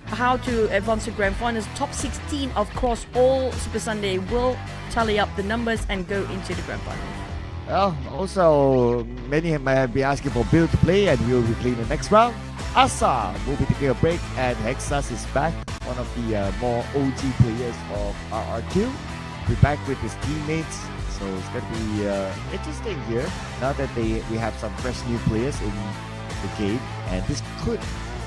how to advance to grand finals. Top 16 across all Super Sunday will tally up the numbers and go into the grand finals. Well, also, many might be asking for Bill to play, and we will be playing the next round. Asa will be taking a break, and Hexas is back, one of the more OG players of RRQ. We're back with his teammates, so it's going to be interesting here now that we have some fresh new players in the game, and this could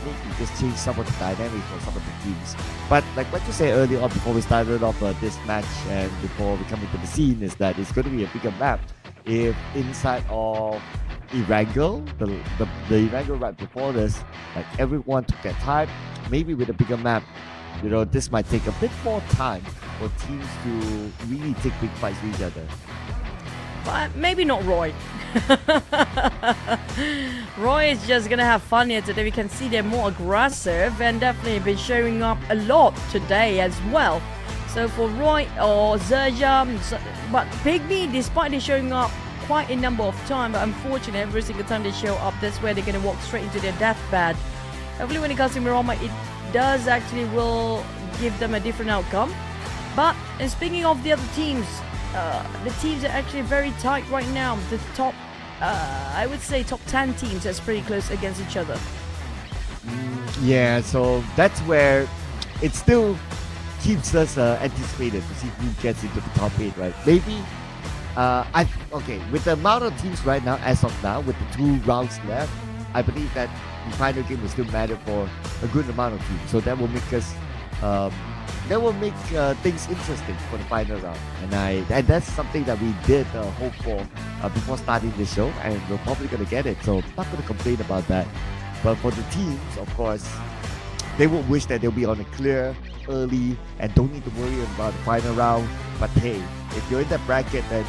maybe just change some of the dynamics for some of the teams. But like what you said earlier on before we started off this match and before we come into the scene, is that it's going to be a bigger map. If inside of Erangel, the Erangel right before this, like everyone took their time, maybe with a bigger map, this might take a bit more time for teams to really take big fights with each other. But maybe not Roy. Roy is just gonna have fun here today. We can see they're more aggressive and definitely been showing up a lot today as well. So for Roy or XERXIA, but PIGMY, despite they showing up quite a number of times, but unfortunately every single time they show up, that's where they're gonna walk straight into their deathbed. Hopefully when it comes to Miramar, it does actually will give them a different outcome. But and speaking of the other teams, the teams are actually very tight right now. The top, I would say top 10 teams that's pretty close against each other. Yeah, so that's where it still keeps us anticipated to see who gets into the top 8, right? Maybe, with the amount of teams right now, as of now, with the 2 rounds left, I believe that the final game will still matter for a good amount of teams. So that will make us, things interesting for the final round. And that's something that we did hope for before starting the show, and we're probably gonna get it. So not gonna complain about that. But for the teams, of course, they will wish that they'll be on a clear early and don't need to worry about the final round. But hey, if you're in that bracket, then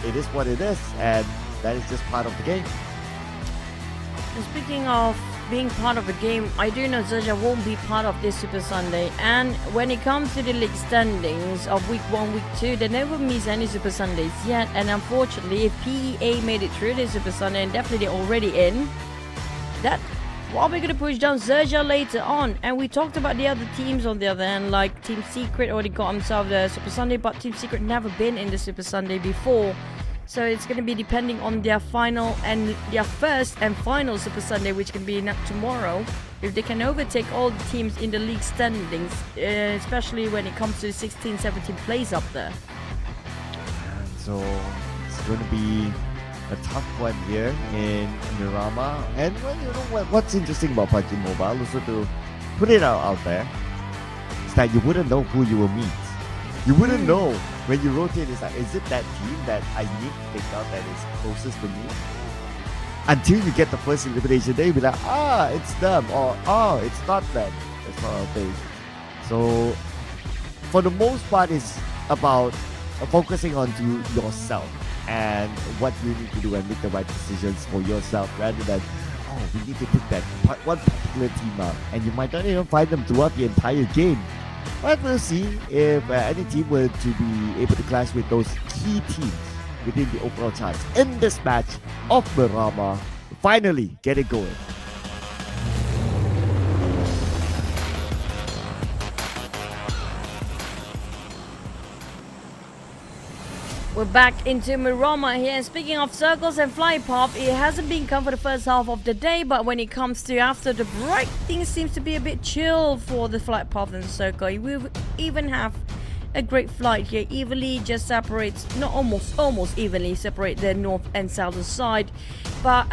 it is what it is, and that is just part of the game. And speaking of being part of the game, I do know XERXIA won't be part of this Super Sunday, and when it comes to the league standings of week 1, week 2, they never miss any Super Sundays yet. And unfortunately, if PEA made it through this Super Sunday, and definitely they're already in, that probably gonna push down XERXIA later on. And we talked about the other teams on the other hand, like Team Secret already got themselves the Super Sunday, but Team Secret never been in the Super Sunday before. So it's going to be depending on their final and their first and final Super Sunday, which can be tomorrow. If they can overtake all the teams in the league standings, especially when it comes to the 16, 17 place up there. And so it's going to be a tough one here in Miramar. And what's interesting about PUBG Mobile, also to put it out there, is that you wouldn't know who you will meet. You wouldn't know when you rotate. It's like, is it that team that I need to take out that is closest to me? Until you get the first elimination, then you'll be like, it's them, or it's not them. That's not our thing. So, for the most part, it's about focusing on to yourself and what you need to do and make the right decisions for yourself, rather than we need to pick that one particular team out, and you might not even find them throughout the entire game. But we'll see if any team were to be able to clash with those key teams within the overall chance in this match of Miramar. Finally get it going. We're back into Miramar here, and speaking of circles and fly pop, it hasn't been come for the first half of the day, but when it comes to after the break, things seems to be a bit chill for the flight path and circle. We even have a great flight here, evenly just separates, not almost evenly separate the north and southern side. But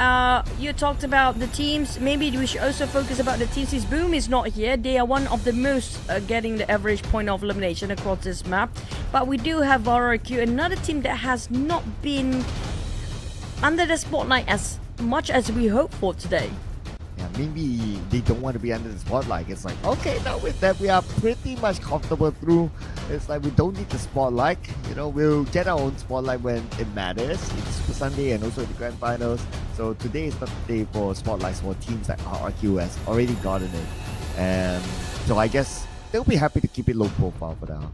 you talked about the teams, maybe we should also focus about the teams. Since Boom is not here, they are one of the most getting the average point of elimination across this map. But we do have RRQ, another team that has not been under the spotlight as much as we hoped for today. Yeah, maybe they don't want to be under the spotlight. It's like, okay, now with that we are pretty much comfortable through. It's like we don't need the spotlight. You know, we'll get our own spotlight when it matters. It's Super Sunday and also the grand finals. So today is not the day for spotlights for teams like IQOO has already gotten it. And so I guess they'll be happy to keep it low profile for now.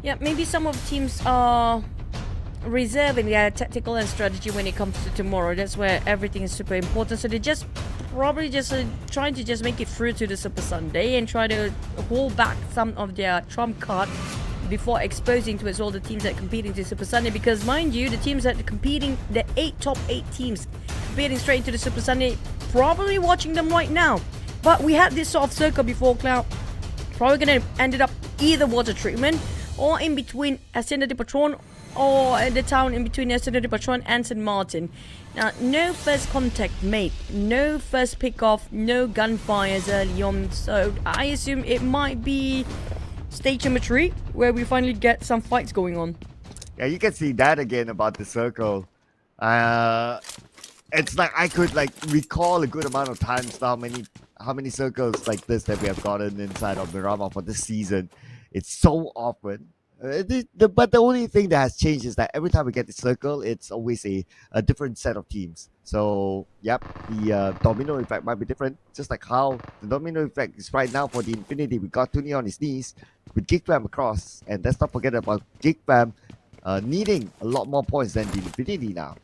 Yeah, maybe some of the teams are reserving their tactical and strategy when it comes to tomorrow. That's where everything is super important. So they just probably just trying to just make it through to the Super Sunday and try to hold back some of their trump card before exposing towards all the teams that are competing to Super Sunday. Because mind you, the teams that are competing, the top 8 teams competing straight into the Super Sunday, probably watching them right now. But we had this sort of circle before, Cloud. Probably gonna ended up either water treatment or in between Hacienda de Patron or the town in between Hacienda de Patron and St. Martin. Now, no first contact made, no first pick-off, no gunfires early on. So I assume it might be stage number 3 where we finally get some fights going on. Yeah, you can see that again about the circle. It's like I could like recall a good amount of times how many circles like this that we have gotten inside of Miramar for this season. It's so often. But the only thing that has changed is that every time we get the circle, it's always a different set of teams. So, yep, the domino effect might be different. Just like how the domino effect is right now for the Infinity. We got Tuni on his knees with GEEK Fam across. And let's not forget about GEEK Fam needing a lot more points than the Infinity now.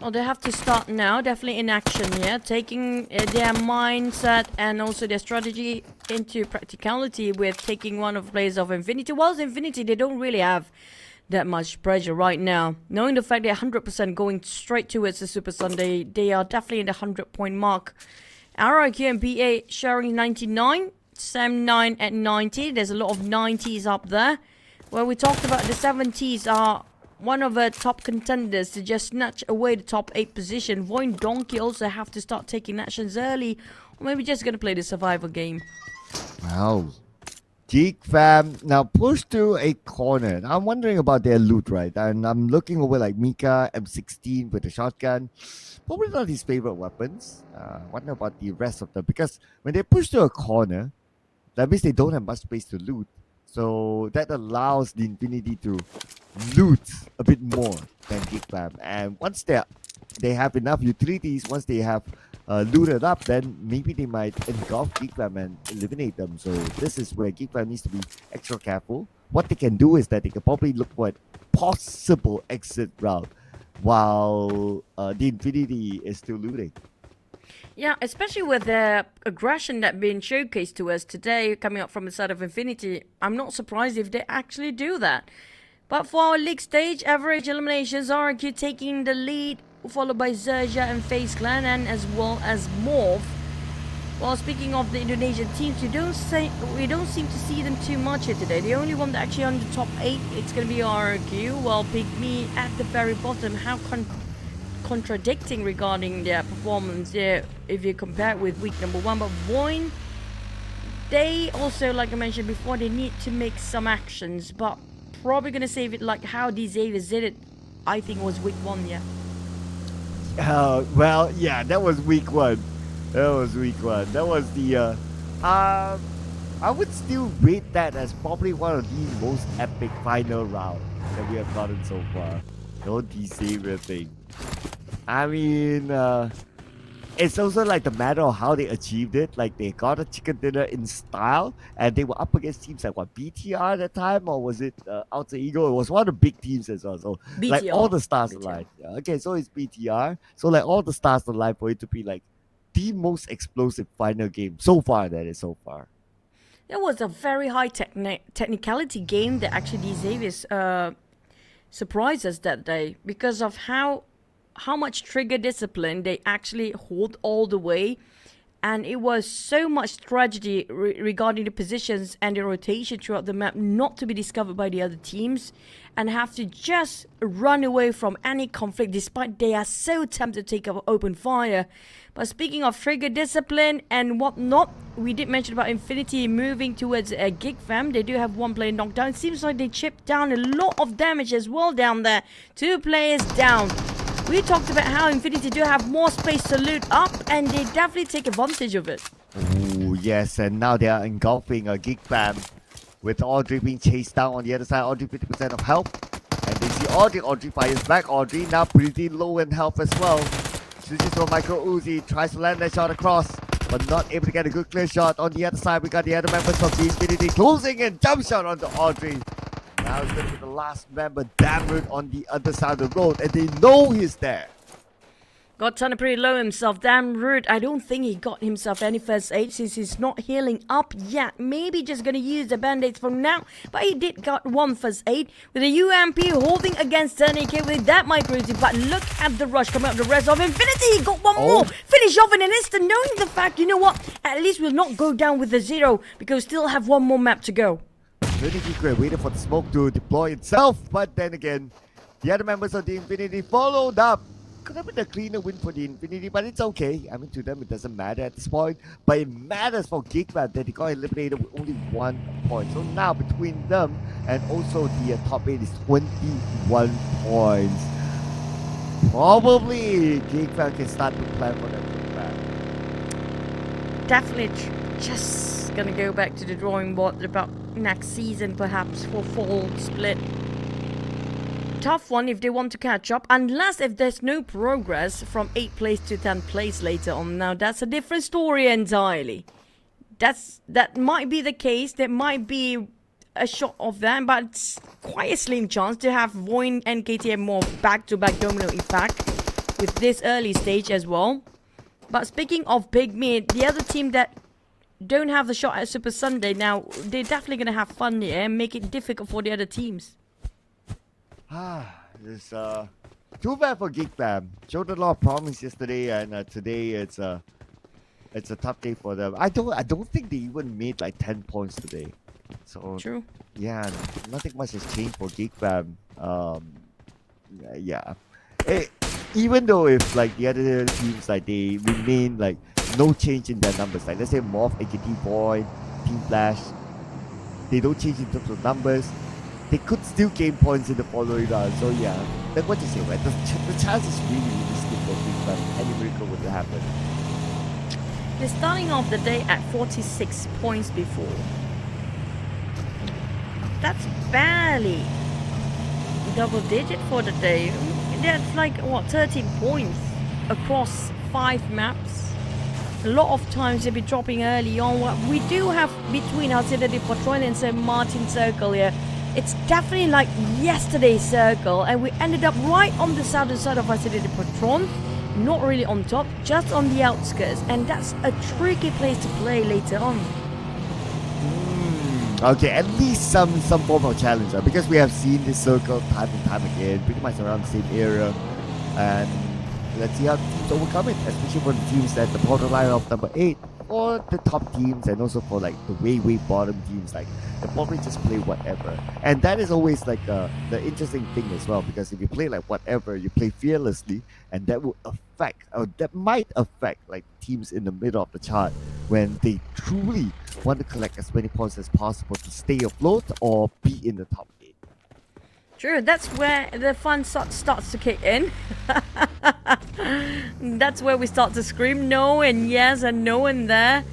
Well, they have to start now, definitely in action here, taking their mindset and also their strategy into practicality with taking one of the players of Infinity. Whilst Infinity, they don't really have that much pressure right now. Knowing the fact they're 100% going straight towards the Super Sunday, they are definitely in the 100-point mark. Our IQ and PA sharing 99, Sam 9 at 90. There's a lot of 90s up there. Well, we talked about the 70s are one of the top contenders to just snatch away the top 8 position. VOIN Donkey also have to start taking actions early, or maybe just gonna play the survival game. Wow. GEEK Fam now pushed to a corner. Now, I'm wondering about their loot, right? And I'm looking over like Mika, M16 with a shotgun. Probably not his favorite weapons. Wonder about the rest of them. Because when they push to a corner, that means they don't have much space to loot. So that allows the Infinity to loot a bit more than GEEK Fam. And once they have enough utilities, once they have looted up, then maybe they might engulf GEEK Fam and eliminate them. So this is where GEEK Fam needs to be extra careful. What they can do is that they can probably look for a possible exit route while the Infinity is still looting. Yeah, especially with the aggression that been showcased to us today coming up from the side of Infinity. I'm not surprised if they actually do that. But for our league stage, average eliminations, RQ taking the lead, followed by XERXIA and FaZe Clan, and as well as MORPH. Well, speaking of the Indonesian teams, we don't seem to see them too much here today. The only one that actually on the top 8, it's going to be RQ, while PIGMY at the very bottom. How contradicting regarding their performance there if you compare it with week number 1. But VOIN, they also, like I mentioned before, they need to make some actions, but probably gonna save it like how the Xaviers did it. I think it was week 1, yeah. Well, yeah, that was week 1. That was week 1. That was the I would still rate that as probably one of the most epic final rounds that we have gotten so far. The Xavier thing. I mean, it's also like the matter of how they achieved it. Like, they got a chicken dinner in style, and they were up against teams like what, BTR at the time, or was it Alter Ego? It was one of the big teams as well. So BTR. like all the stars aligned. Yeah, okay, so it's BTR. So like all the stars aligned for it to be like the most explosive final game so far. That is so far. It was a very high technicality game that actually the Xaviers surprised us that day because of how much trigger discipline they actually hold all the way. And it was so much strategy regarding the positions and the rotation throughout the map not to be discovered by the other teams and have to just run away from any conflict despite they are so tempted to take up open fire. But speaking of trigger discipline and whatnot, we did mention about Infinity moving towards a GEEK Fam. They do have one player knocked down. It seems like they chipped down a lot of damage as well down there. 2 players down. We talked about how Infinity do have more space to loot up, and they definitely take advantage of it. Ooh, yes, and now they are engulfing a Geek Fam with Audrey being chased down on the other side. Audrey 50% of health, and they see Audrey. Audrey fires back. Audrey now pretty low in health as well. Switches for Micro Uzi, tries to land that shot across, but not able to get a good clear shot. On the other side, we got the other members of the Infinity closing in. Jump shot onto Audrey. Now it's going to be the last member, Damroot, on the other side of the road, and they know he's there. Got turned pretty low himself. Damn rude. I don't think he got himself any first aid since he's not healing up yet. Maybe just gonna use the band-aids for now. But he did got one first aid with a UMP holding against Turnike with that micro. But look at the rush coming up the rest of Infinity. He got one more. Finish off in an instant, knowing the fact, you know what? At least we'll not go down with a 0 because we still have one more map to go. Trinity Gray waited for the smoke to deploy itself, but then again, the other members of the Infinity followed up. Could have been a cleaner win for the Infinity, but it's okay. I mean, to them, it doesn't matter at this point. But it matters for GeekFam that they got eliminated with only 1 point. So now, between them and also the top 8 is 21 points. Probably GeekFam can start to plan for that GeekFam. Definitely just gonna go back to the drawing board about next season, perhaps, for fall split. Tough one if they want to catch up, unless if there's no progress from 8th place to 10th place later on. Now that's a different story entirely. That might be the case. There might be a shot of them, but it's quite a slim chance to have VOIN and KTM more back-to-back domino effect with this early stage as well. But speaking of PIGMY, the other team that don't have the shot at Super Sunday now, they're definitely gonna have fun here and make it difficult for the other teams. It's too bad for GeekFam. Showed a lot of promise yesterday, and today it's a tough day for them. I don't think they even made like 10 points today. So true. Yeah, nothing much has changed for GeekFam. Yeah. Even though if like the other teams like they remain like no change in their numbers, like let's say MORPH, AKT4, Team Flash, they don't change in terms of numbers. They could still gain points in the following round. So yeah, like what you say, right? The chance is really realistic for GeekFam. Any miracle would happen. They're starting off the day at 46 points before. That's barely double digit for the day. That's like, what, 13 points across 5 maps. A lot of times they'll be dropping early on. What we do have between our Infinity Patron and St. Martin Circle here, it's definitely like yesterday's circle, and we ended up right on the southern side of our Infinity Patron. Not really on top, just on the outskirts, and that's a tricky place to play later on. Okay, at least some form of challenge, because we have seen this circle time and time again, pretty much around the same area, and let's see how the teams overcome it, especially for the teams at the borderline of number 8, or the top teams, and also for like the way bottom teams, like they probably just play whatever. And that is always like the interesting thing as well, because if you play like whatever, you play fearlessly, and that will affect, or that might affect like teams in the middle of the chart when they truly want to collect as many points as possible to stay afloat or be in the top 8. True, that's where the fun starts to kick in. That's where we start to scream no and yes and no and there.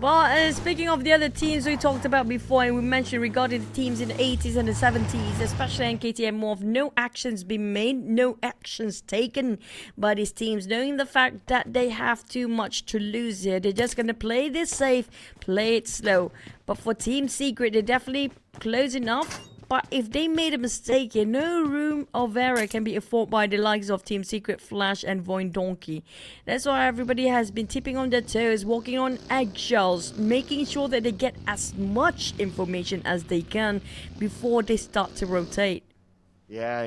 But speaking of the other teams we talked about before, and we mentioned regarding the teams in the 80s and the 70s, especially NKT and MORPH, no actions been made, no actions taken by these teams, knowing the fact that they have too much to lose here. They're just going to play this safe, play it slow. But for Team Secret, they're definitely close enough. But if they made a mistake here, no room of error can be afforded by the likes of Team Secret, Flash and VOIN Donkey. That's why everybody has been tipping on their toes, walking on eggshells, making sure that they get as much information as they can before they start to rotate. Yeah,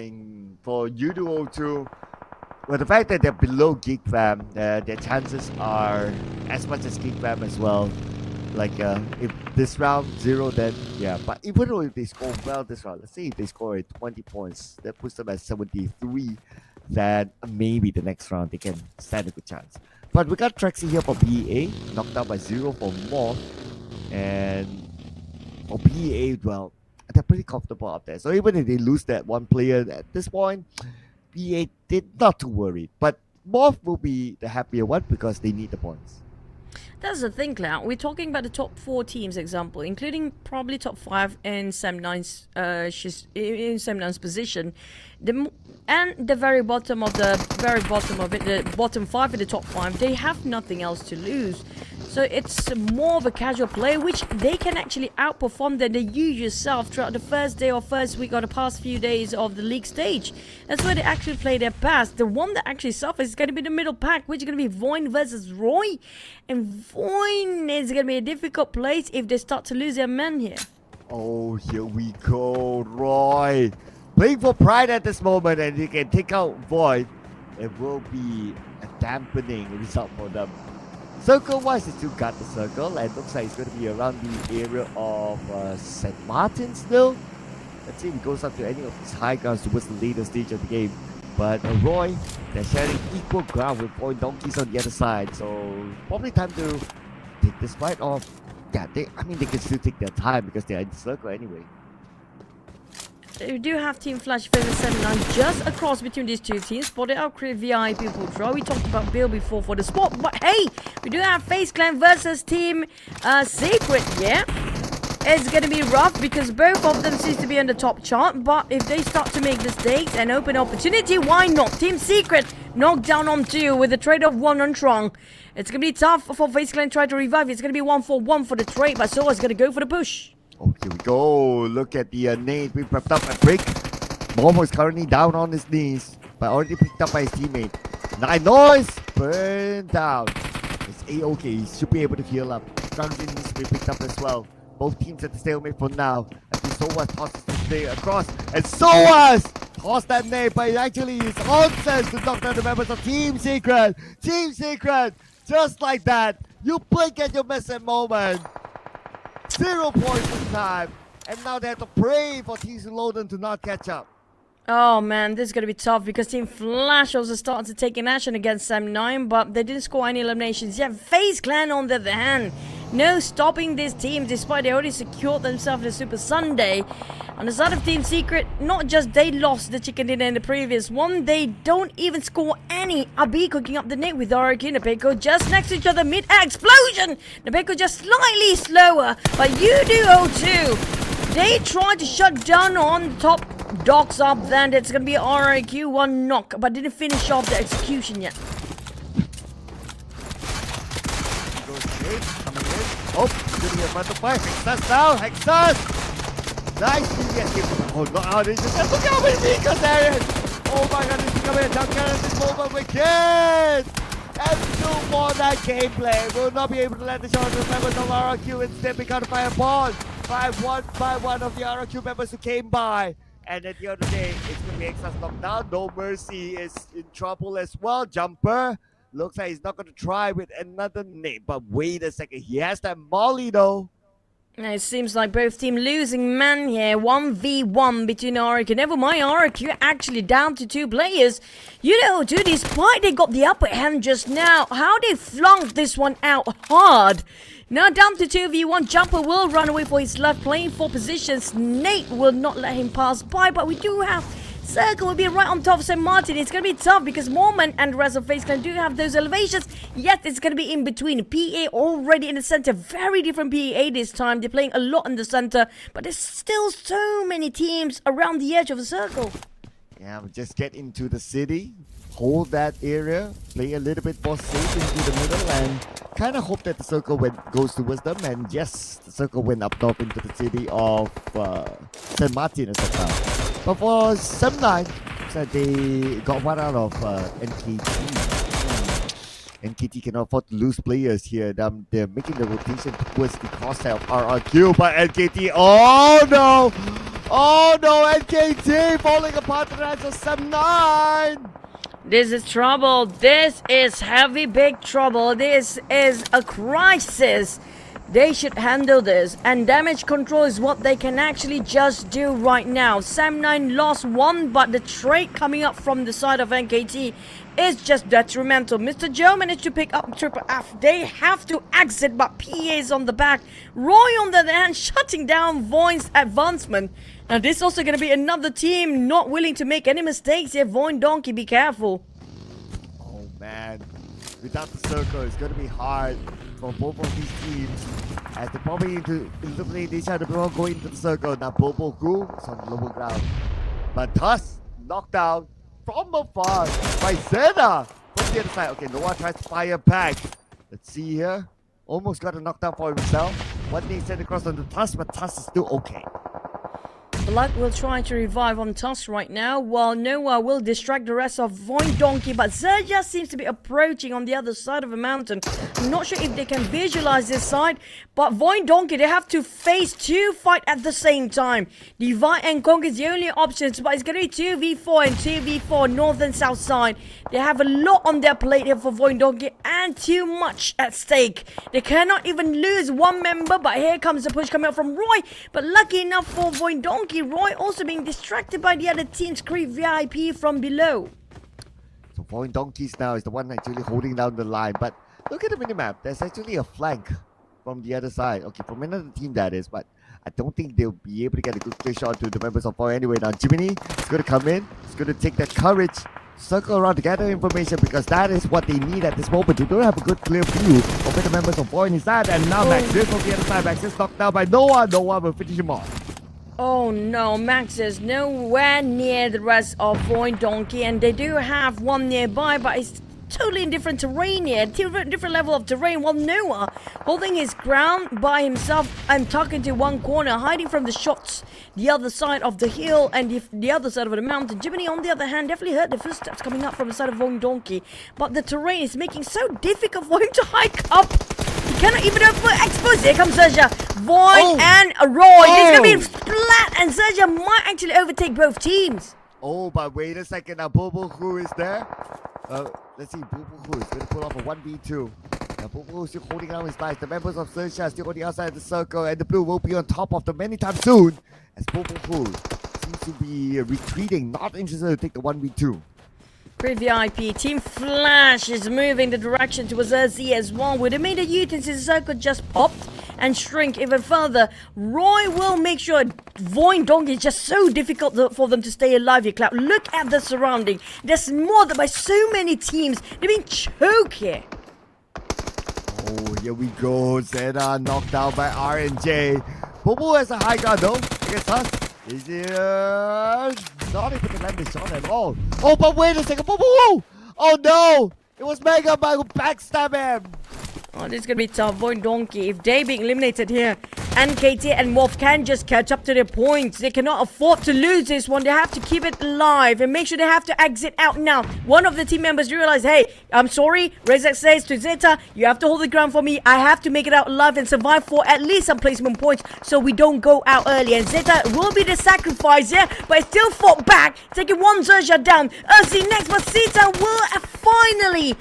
for YOODO too, well, the fact that they're below GeekFam, their chances are as much as GeekFam as well. Like if this round 0, then yeah, but even though if they score well this round, let's say if they score 20 points, that puts them at 73, then maybe the next round they can stand a good chance. But we got XERXIA here for BEA, knocked out by 0 for MORPH, and for BEA, well, they're pretty comfortable up there. So even if they lose that one player at this point, EA did not to worry, but MORPH will be the happier one because they need the points. That's the thing, Cloud. We're talking about the top 4 teams, example, including probably top 5 in Sam9's position. And the very bottom of it, the bottom 5 in the top 5, they have nothing else to lose. So it's more of a casual play, which they can actually outperform than you yourself throughout the first day or first week or the past few days of the league stage. That's where they actually play their best. The one that actually suffers is going to be the middle pack, which is going to be VOIN versus Roy. And VOIN is going to be a difficult place if they start to lose their men here. Oh, here we go, Roy. Playing for pride at this moment, and he can take out VOIN. It will be a dampening result for them. Circle-wise, they still got the circle, and looks like it's going to be around the area of St. Martin still. Let's see if it goes up to any of these high grounds towards the later stage of the game. But Roy, they're sharing equal ground with VOIN Donkeys on the other side, so probably time to take this fight off. Yeah, they can still take their time because they're in the circle anyway. We do have Team Flash Famous 79 just across between these two teams. Spotted out Crate VIP people draw. We talked about Bill before for the spot, but hey, we do have FaZe Clan versus Team Secret. Yeah, it's gonna be rough because both of them seems to be on the top chart. But if they start to make mistakes and open opportunity, why not? Team Secret knocked down on 2 with a trade of 1 on Trong. It's gonna be tough for FaZe Clan to try to revive. It's gonna be 1-for-1 for the trade, but Soa's gonna go for the push. Oh, here we go. Look at the nade being prepped up and break. Momo is currently down on his knees, but already picked up by his teammate. Nine noise! Burned down. It's A-okay. He should be able to heal up. Trunks needs to be picked up as well. Both teams at the stalemate for now. I think Soa tosses this nade across. And Soa's tossed that nade, but it actually is nonsense to knock down the members of Team Secret. Team Secret! Just like that. You blink and you miss a moment. 0 points this time, and now they have to pray for Team Loden to not catch up. Oh man, this is going to be tough because Team Flash also started to take an action against Sam9, but they didn't score any eliminations yet. FaZe Clan on the other hand, no stopping this team despite they already secured themselves the Super Sunday. On the side of Team Secret, not just they lost the chicken dinner in the previous one, they don't even score any. Abi cooking up the net with RQ and Nepeko just next to each other mid-explosion. Nepeko just slightly slower, but YOODO 2. They tried to shut down on top dogs up, then it's gonna be RQ 1 knock, but didn't finish off the execution yet. Coming in. Oh, getting a butterfly. Hexas down. Hexas. Nice. Oh, no. How did you just look how many vehicles there is? Oh my god, this is coming in. Down at this moment we can. And 2 more that gameplay. Will not be able to let the shot of members of RQ instead become fire upon by one of the RQ members who came by. And at the end of the day, it's going to be Hexas knocked down. No Mercy is in trouble as well. Jumper. Looks like he's not going to try with another name. But wait a second. He has that Molly though. It seems like both teams losing man here. 1v1 between RQ. Never mind, RQ actually down to 2 players. YOODO 2, despite they got the upper hand just now, how they flunked this one out hard. Now down to 2v1. Jumper will run away for his left, playing for positions. Nate will not let him pass by, but we do have Circle will be right on top of St. Martin. It's going to be tough because Mormon and the rest of FaZe Clan do have those elevations. Yet it's going to be in between. PA already in the center. Very different PA this time. They're playing a lot in the center. But there's still so many teams around the edge of the circle. Yeah, we just get into the city. Hold that area. Play a little bit more safe into the middle. And kind of hope that the circle goes towards them. And yes, the circle went up top into the city of St. Martin as well. But for Sam9, so they got one out of NKT. NKT cannot afford to lose players here. They're making the rotation towards the crosshair of RRQ. But NKT, oh no! Oh no, NKT falling apart to the hands of Sam9! This is trouble. This is heavy, big trouble. This is a crisis. They should handle this, and damage control is what they can actually just do right now. Sam9 lost one, but the trade coming up from the side of NKT is just detrimental. Mr. Joe managed to pick up Triple F. They have to exit, but PA is on the back. Roy on the other hand shutting down VOIN's advancement. Now this is also going to be another team not willing to make any mistakes here. VOIN Donkey, be careful. Oh man, without the circle, it's going to be hard for both of these teams. As they probably need to eliminate each other before going into the circle. Now Bobo Gu is on the lower ground. But Tuss knocked down from afar by Zeta from the other side. Okay, Noah tries to fire back. Let's see here. Almost got a knockdown for himself. One thing sent across on the Tuss, but Tuss is still okay. Black will try to revive on Tuss right now, while Noah will distract the rest of VOIN Donkey, but XERXIA seems to be approaching on the other side of the mountain. I'm not sure if they can visualize this side, but VOIN Donkey, they have to face two fight at the same time. Divide and conquer is the only options, but it's going to be 2v4 and 2v4 north and south side. They have a lot on their plate here for VOIN Donkey and too much at stake. They cannot even lose one member, but here comes the push coming out from Roy. But lucky enough for VOIN Donkey, Roy also being distracted by the other team's Creep VIP from below. So VOIN Donkeys now is the one actually holding down the line. But look at the minimap. There's actually a flank from the other side. Okay, from another team that is, but I don't think they'll be able to get a good clear shot to the members of VOIN anyway. Now Jiminy is going to come in. He's going to take that courage, circle around to gather information, because that is what they need at this moment. They don't have a good clear view of where the members of VOIN is at. And now Max is on the other side. Max is knocked down by Noah. Noah will finish him off. Oh no, Max is nowhere near the rest of VOIN Donkey, and they do have one nearby, but it's totally in different terrain here, different level of terrain, while Noah holding his ground by himself and tucking to one corner, hiding from the shots the other side of the hill and the other side of the mountain. Jiminy, on the other hand, definitely heard the footsteps coming up from the side of VOIN Donkey, but the terrain is making so difficult for him to hike up. He cannot even expose. Here comes XERXIA, VOIN and Roy. It's going to be flat, and XERXIA might actually overtake both teams. Oh, but wait a second. Now Bobo Gu is there. Let's see. Bobo Gu is going to pull off a 1v2. Now Bobo Gu is still holding out his life. The members of XERXIA are still on the outside of the circle, and the blue will be on top of them anytime soon. As Bobo Gu seems to be retreating, not interested to take the 1v2. Pre-VIP, Team Flash is moving the direction towards XERXIA as well. With the major mutants, his circle just popped and shrink even further. Roy will make sure VOIN Donkey is just so difficult for them to stay alive here, Cloud. Look at the surrounding. There's more than by so many teams. They're being choked here. Oh, here we go. Zeta knocked down by RNJ. Bobo has a high guard though against us. Is not able to land the shot at all. Oh, but wait a second. Bobo! Oh no! It was Mega Man who backstabbed him. Oh, this is going to be tough. VOIN Donkey, if they being eliminated here, NKT and MORPH can just catch up to their points. They cannot afford to lose this one. They have to keep it alive and make sure they have to exit out now. One of the team members realize, hey, I'm sorry. Rezak says to Zeta, you have to hold the ground for me. I have to make it out alive and survive for at least some placement points so we don't go out early. And Zeta will be the sacrifice, yeah, but it still fought back, taking one XERXIA down. XERXIA next, but Zeta will finally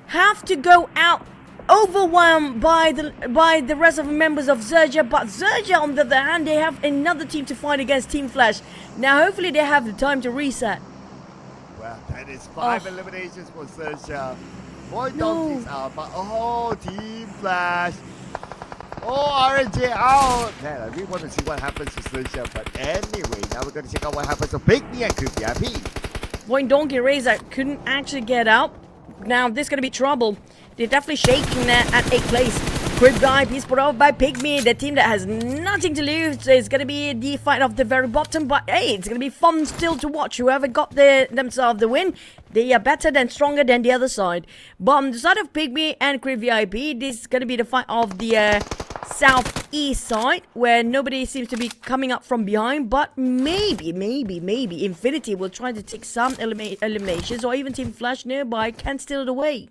have to go out overwhelmed by the rest of the members of XERXIA, but XERXIA on the other hand, they have another team to fight against, Team Flash. Now hopefully they have the time to reset. Well, that is 5 eliminations for XERXIA. VOIN Donkeys out, but Team Flash. RNJ out. Man, I really want to see what happens to XERXIA, but anyway, now we're going to check out what happens to PIGMY and VIP. VOIN Donkey Razak couldn't actually get out. Now this is going to be trouble. They're definitely shaking there at 8th place. Quick dive, he's put out by PIGMY, the team that has nothing to lose. It's going to be the fight of the very bottom, but hey, it's going to be fun still to watch. Whoever got themselves the win, they are better than stronger than the other side. But on the side of PIGMY and Quick VIP, this is going to be the fight of the southeast side, where nobody seems to be coming up from behind, but maybe Infinity will try to take some eliminations, or even Team Flash nearby can steal it away.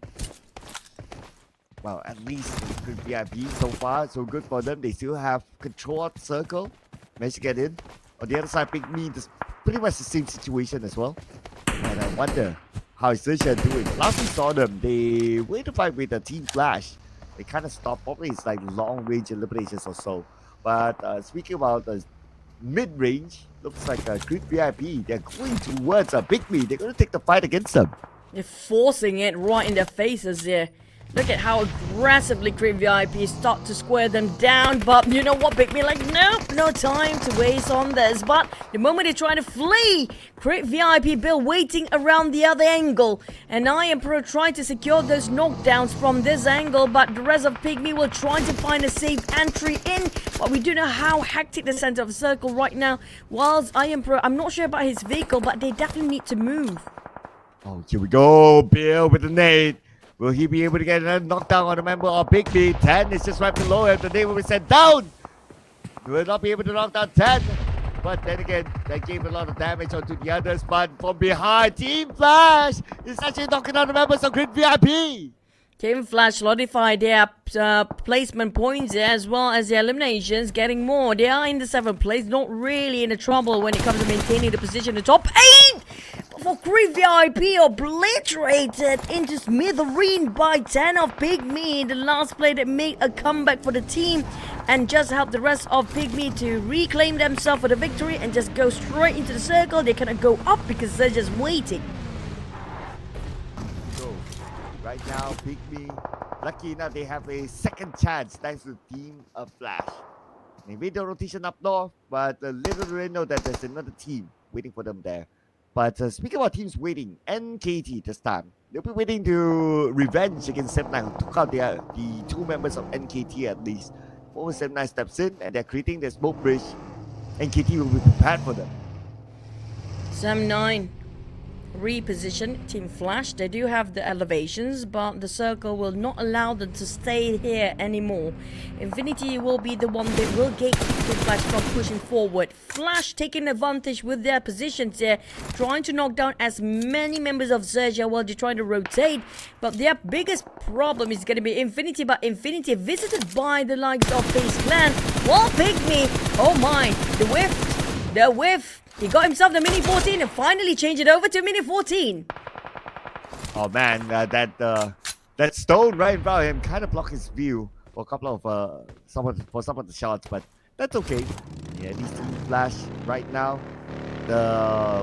Well, at least good VIP so far, so good for them. They still have control of the circle. Managed to get in. On the other side, PIGMY, is pretty much the same situation as well. And I wonder how is XERXIA doing. Last we saw them, they went to fight with the Team Flash. They kind of stop. Probably it's like long range eliminations or so. But speaking about the mid range, looks like Greek VIP. They're going towards PIGMY. They're going to take the fight against them. They're forcing it right in their faces here. Look at how aggressively Greek VIP start to square them down, but you know what, PIGMY like, nope, no time to waste on this. But the moment they try to flee, Greek VIP Bill waiting around the other angle, and IMPro trying to secure those knockdowns from this angle, but the rest of PIGMY will try to find a safe entry in, but we do know how hectic the center of the circle right now, whilst IMPro, I'm not sure about his vehicle, but they definitely need to move. Oh, here we go, Bill with the nade. Will he be able to get a knockdown on a member of PIGMY? 10 is just right below him. The nade will be sent down. He will not be able to knock down 10. But then again, that gave a lot of damage onto the others. But from behind, Team Flash is actually knocking down the members of Greek VIP. Team Flash solidify their placement points as well as their eliminations, getting more. They are in the 7th place, not really in the trouble when it comes to maintaining the position in the top 8. For Greek VIP, obliterated into smithereen by 10 of PIGMY. The last play that made a comeback for the team and just helped the rest of PIGMY to reclaim themselves for the victory and just go straight into the circle. They cannot go up because they're just waiting. So, right now, PIGMY, lucky enough, they have a second chance thanks to Team of Flash. They made the rotation up north, but little do they know that there's another team waiting for them there. But speaking about teams waiting, NKT this time, they'll be waiting to revenge against 7-9, who took out the 2 members of NKT at least. Forward 7-9 steps in and they're creating their smoke bridge. NKT will be prepared for them. 7-9 reposition Team Flash. They do have the elevations, but the circle will not allow them to stay here anymore. Infinity will be the one that will gate Team Flash from pushing forward. Flash taking advantage with their positions here, trying to knock down as many members of XERXIA while they're trying to rotate. But their biggest problem is going to be Infinity, but Infinity visited by the likes of FaZe Clan. While PIGMY, oh my, the whiff. He got himself the Mini 14 and finally changed it over to Mini 14. Oh man, that stone right in front of him kind of blocked his view for a couple of some of the shots, but that's okay. Yeah, these Team Flash right now,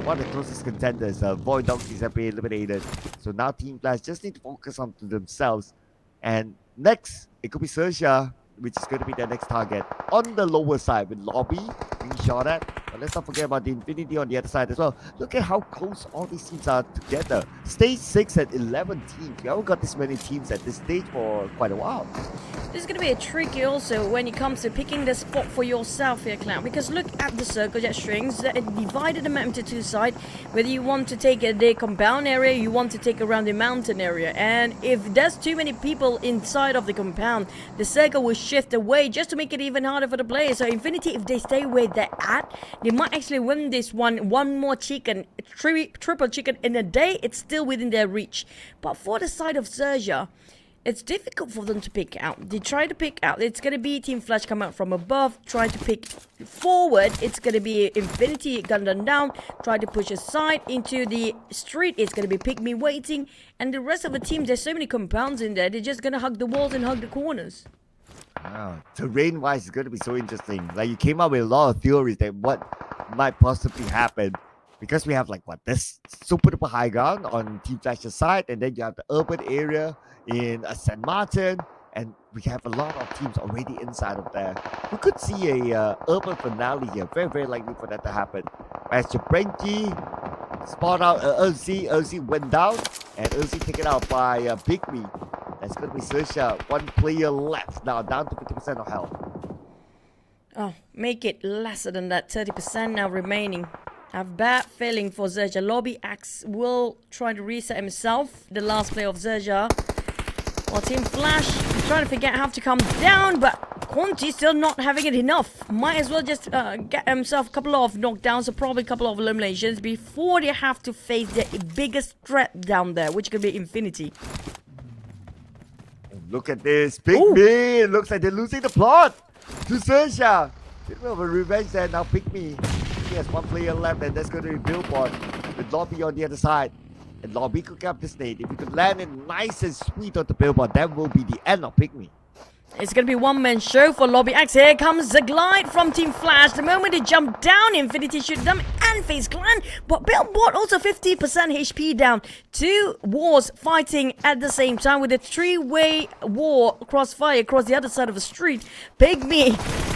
one of the closest contenders, VOIN Donkeys, have been eliminated. So now Team Flash just need to focus on to themselves. And next, it could be XERXIA, which is going to be their next target on the lower side with Lobby being shot at. But let's not forget about the Infinity on the other side as well. Look at how close all these teams are together. Stage 6 at 11 teams. We haven't got this many teams at this stage for quite a while. This is going to be a tricky also when it comes to picking the spot for yourself here, Clown. Because look at the circle jet strings that divided the map into 2 sides. Whether you want to take the compound area, you want to take around the mountain area. And if there's too many people inside of the compound, the circle will shift away just to make it even harder for the players. So Infinity, if they stay where they're at, they might actually win this one more chicken, triple chicken in a day. It's still within their reach. But for the side of XERXIA, it's difficult for them to pick out. They try to pick out. It's going to be Team Flash come out from above, try to pick forward. It's going to be Infinity gun them down, try to push aside into the street. It's going to be PIGMY waiting. And the rest of the team, there's so many compounds in there. They're just going to hug the walls and hug the corners. Wow. Terrain-wise, it's going to be so interesting. Like, you came up with a lot of theories that what might possibly happen. Because we have, like, this super duper high ground on Team Flash's side, and then you have the urban area in San Martin, and we have a lot of teams already inside of there. We could see a urban finale here. Very, very likely for that to happen. As Jabrenki spot out XERXIA went down, and XERXIA taken out by PIGMY. That's going to be XERXIA. 1 player left now, down to 50% of health. Oh, make it lesser than that. 30% now remaining. I have a bad feeling for XERXIA. Lobby Axe will try to reset himself. The last player of XERXIA. While Team Flash is trying to figure out how to come down, but Quanti still not having it enough. Might as well just get himself a couple of knockdowns or probably a couple of eliminations before they have to face their biggest threat down there, which could be Infinity. Look at this. PIGMY. It looks like they're losing the plot to XERXIA. Bit of a revenge there. Now PIGMY. He has 1 player left, and that's going to be Billboard with Lobby on the other side. And Lobby could get up this nade. If he could land it nice and sweet on the Billboard, that will be the end of PIGMY. It's going to be one-man show for Lobby X. Here comes the glide from Team Flash. The moment they jump down, Infinity shoot them and FaZe Clan. But Billboard also 50% HP down. Two wars fighting at the same time with a three-way war crossfire across the other side of the street. PIGMY,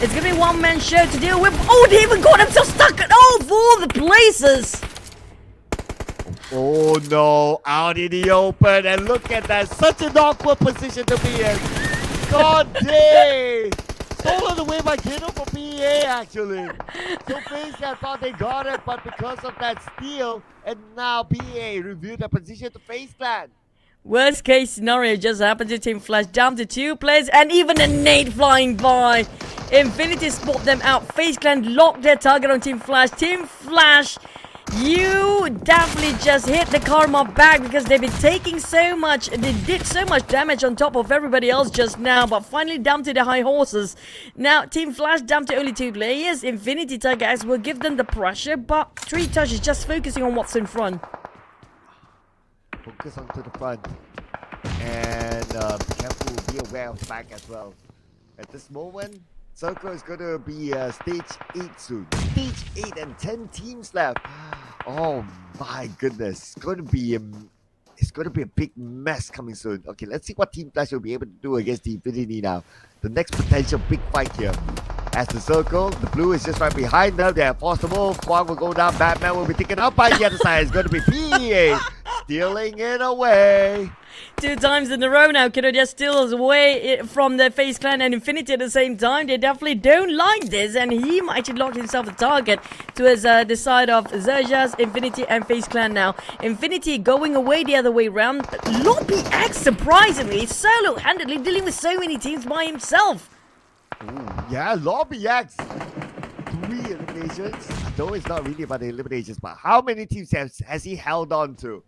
it's going to be one-man show to deal with. Oh, they even got themselves stuck at all four the places. Oh no, out in the open, and look at that, such an awkward position to be in. God dang! Stolen away by GEEK for PA actually. So FaZe Clan thought they got it, but because of that steal, and now PA reviewed the position to FaZe Clan. Worst case scenario just happened to Team Flash, down to 2 players and even a nade flying by. Infinity spot them out. FaZe Clan locked their target on Team Flash. Team Flash, you definitely just hit the karma back because they've been taking so much, they did so much damage on top of everybody else just now, but finally down to the high horses. Now Team Flash down to only 2 players. Infinity Tigers will give them the pressure, but 3 Touch is just focusing on what's in front. Focus onto the front, and be careful, be aware of the back as well. At this moment, Circle is going to be stage 8 soon. Stage 8 and 10 teams left. Oh my goodness, it's going to be a big mess coming soon. Okay, let's see what Team Flash will be able to do against the Infinity now. The next potential big fight here. As the Circle, the blue is just right behind them. They are forced to move. One will go down. Batman will be taken out by the other side. It's going to be PA stealing it away. 2 times in a row now, Kiddo just steals away from the FaZe Clan and Infinity at the same time. They definitely don't like this, and he might actually lock himself a target towards the side of XERXIA, Infinity, and FaZe Clan now. Infinity going away the other way around. Lobby X, surprisingly, solo-handedly dealing with so many teams by himself. Ooh, yeah, Lobby X. 3 eliminations. Though it's not really about the eliminations, but how many teams has he held on to?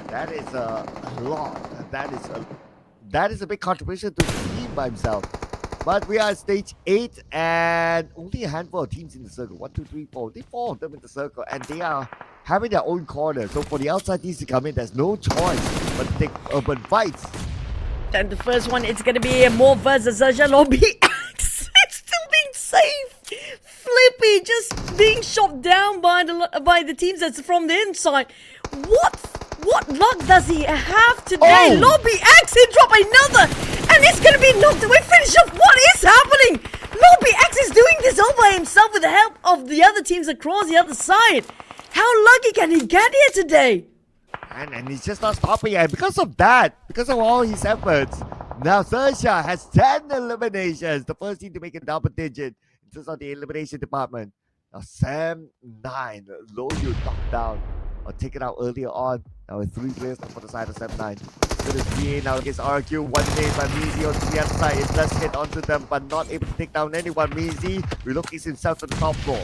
That is a lot. That is a big contribution to the team by himself. But we are at stage 8 and only a handful of teams in the circle. 1, 2, 3, 4. They 4 of them in the circle, and they are having their own corner. So for the outside teams to come in, there's no choice but to take urban fights. And the first one, it's gonna be MORPH versus XERXIA. Lobby X. It's still being safe. Flippy just being shot down by the teams that's from the inside. What luck does he have today? Oh. Lobby X, he dropped another, and it's gonna be knocked away. Finish off. What is happening? Lobby X is doing this all by himself with the help of the other teams across the other side. How lucky can he get here today? And he's just not stopping, and because of that, because of all his efforts, now XERXIA has 10 eliminations. The first team to make a double digit in terms of the elimination department. Now Sam 9, Loyu knocked down or taken out earlier on. Now with 3 players for the side of Sam 9. So the PA now against RQ. One day by Mizi on the other side. It does hit onto them, but not able to take down anyone. Mizi relocates himself to the top floor.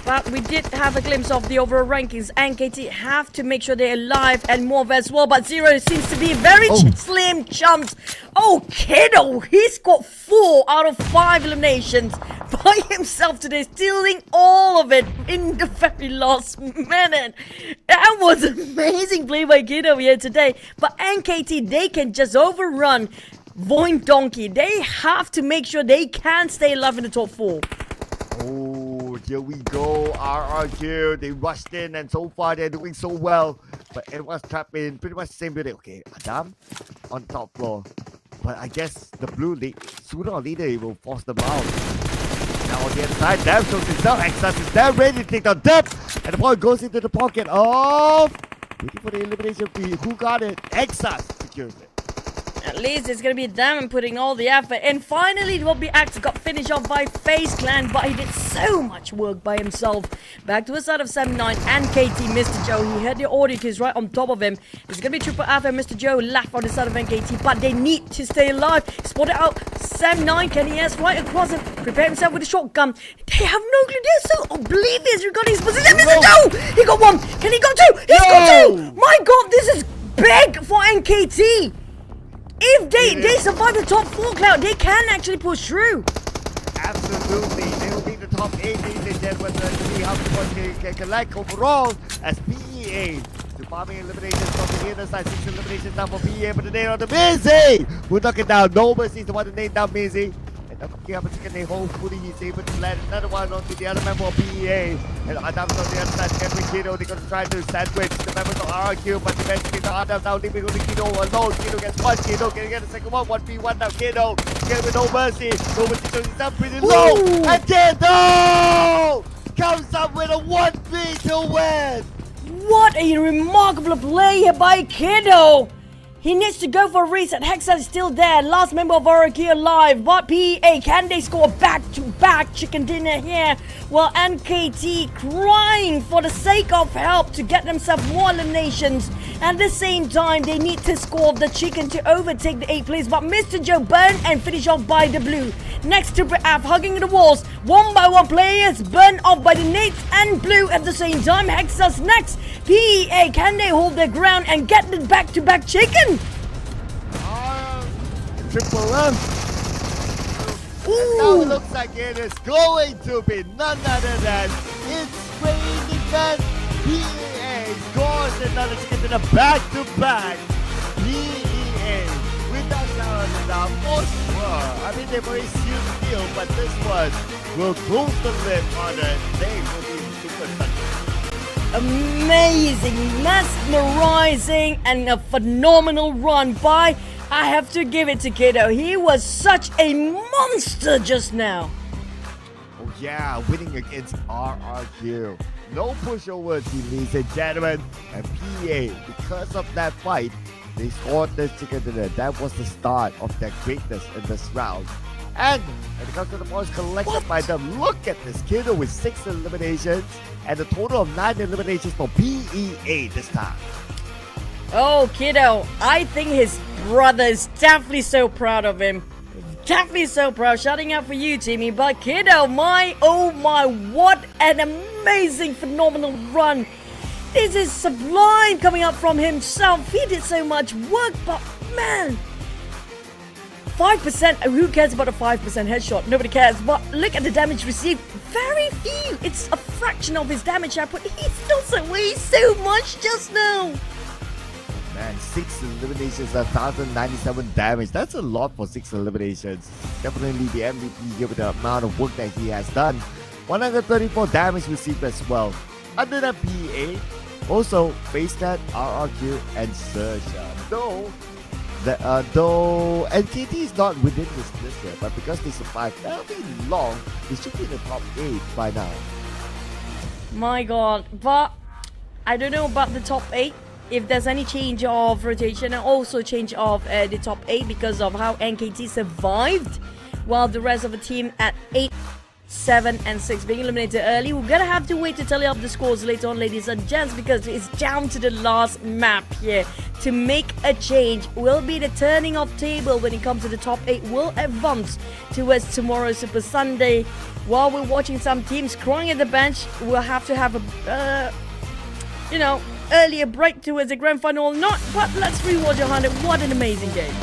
But we did have a glimpse of the overall rankings. NKT have to make sure they're alive, and MORPH as well. But Zero seems to be very slim chance. Oh, Kiddo, he's got 4 out of 5 eliminations by himself today, stealing all of it in the very last minute. That was amazing play by Kiddo here today. But NKT, they can just overrun VOIN Donkey. They have to make sure they can stay alive in the top 4. Oh, here we go. RRQ, they rushed in, and so far they're doing so well. But everyone's trapped in pretty much the same building. Okay, Adam on top floor. But I guess the blue league, sooner or later, it will force them out. Now on the other side, Dev shows himself. Exas is there, ready to take down Dev. And the ball goes into the pocket of... Waiting for the elimination fee. Who got it? Exas secures it. At least it's gonna be them putting all the effort. And finally, Lobby X got finished off by FaZe Clan, but he did so much work by himself. Back to the side of Sam 9 and KT, Mr. Joe. He had the audio keys right on top of him. It's gonna be Triple Alpha and Mr. Joe left on the side of NKT, but they need to stay alive. Spot it out. Sam 9, can he ask right across him? Prepare himself with a shotgun. They have no clue. They're so oblivious regarding his position. Mr. Joe! He got 1. Can he got 2? He's got 2! My god, this is big for NKT. If they survive the top 4 cloud, they can actually push through. Absolutely. They will be the top 8 leaders and gentlemen. Let's see how much they can collect overall as PEA to farming eliminations from the inner side. 6 eliminations now for PEA, but the name on the Mizzy, who knock it down. No mercy is the one to name down Mizzy. And now picking up a second, hopefully he's able to land another one onto the other member of PEA. And Adam's on the other side, every Kido, they're going to try to sandwich the members of RRQ, but eventually the Adam now leaving with the Kido alone. Kido gets one, Kido can get a second one, 1v1 now, Kido. Get with no mercy. No mercy shows himself pretty low. And Kido comes up with a 1v to win. What a remarkable play here by Kiddo! He needs to go for a reset. Hexa is still there. Last member of RRQ alive. But PEA, can they score back-to-back chicken dinner here? Well, NKT crying for the sake of help to get themselves more eliminations. At the same time, they need to score the chicken to overtake the 8th place. But Mr. Joe burn and finish off by the blue. Next to Af hugging the walls. One by one players burn off by the nades and blue at the same time. Hexa's next. PEA, can they hold their ground and get the back-to-back chicken? Triple M. And now it looks like it is going to be none other than it's raining defense. PEA scores another chicken in a back-to-back. PEA with that now most were. I mean, they've already sealed the deal, but this one will close the lid on it. They will be super touchy. Amazing, mesmerizing, and a phenomenal run by, I have to give it to Kiddo. He was such a monster just now. Oh yeah, winning against RRQ. No pushover, ladies and gentlemen. And PEA, because of that fight, they scored this chicken dinner. That was the start of their greatness in this round. And when it comes to the points collected by them, look at this Kiddo with 6 eliminations and a total of 9 eliminations for PEA this time. Oh, Kiddo, I think his brother is definitely so proud of him. Definitely so proud. Shouting out for you, Timmy. But Kiddo, oh my, what an amazing, phenomenal run. This is sublime coming up from himself. He did so much work, but man, 5%, who cares about a 5% headshot? Nobody cares. But look at the damage received. Very few. It's a fraction of his damage output. He still weighs so much just now. Man, 6 eliminations, 1,097 damage. That's a lot for 6 eliminations. Definitely the MVP given the amount of work that he has done. 134 damage received as well. Under that PEA, also FaZe Clan, RRQ, and XERXIA. Though NKT is not within this list here, but because they survived fairly long, they should be in the top 8 by now. My god, but I don't know about the top 8. If there's any change of rotation and also change of the top 8 because of how NKT survived while the rest of the team at 8, 7 and 6 being eliminated early. We're gonna have to wait to tally up the scores later on, ladies and gents, because it's down to the last map here to make a change. Will be the turning of table when it comes to the top 8 will advance towards tomorrow's Super Sunday. While we're watching some teams crying at the bench, we'll have to have a earlier break towards the grand final or not, but let's rewatch 100. What an amazing game.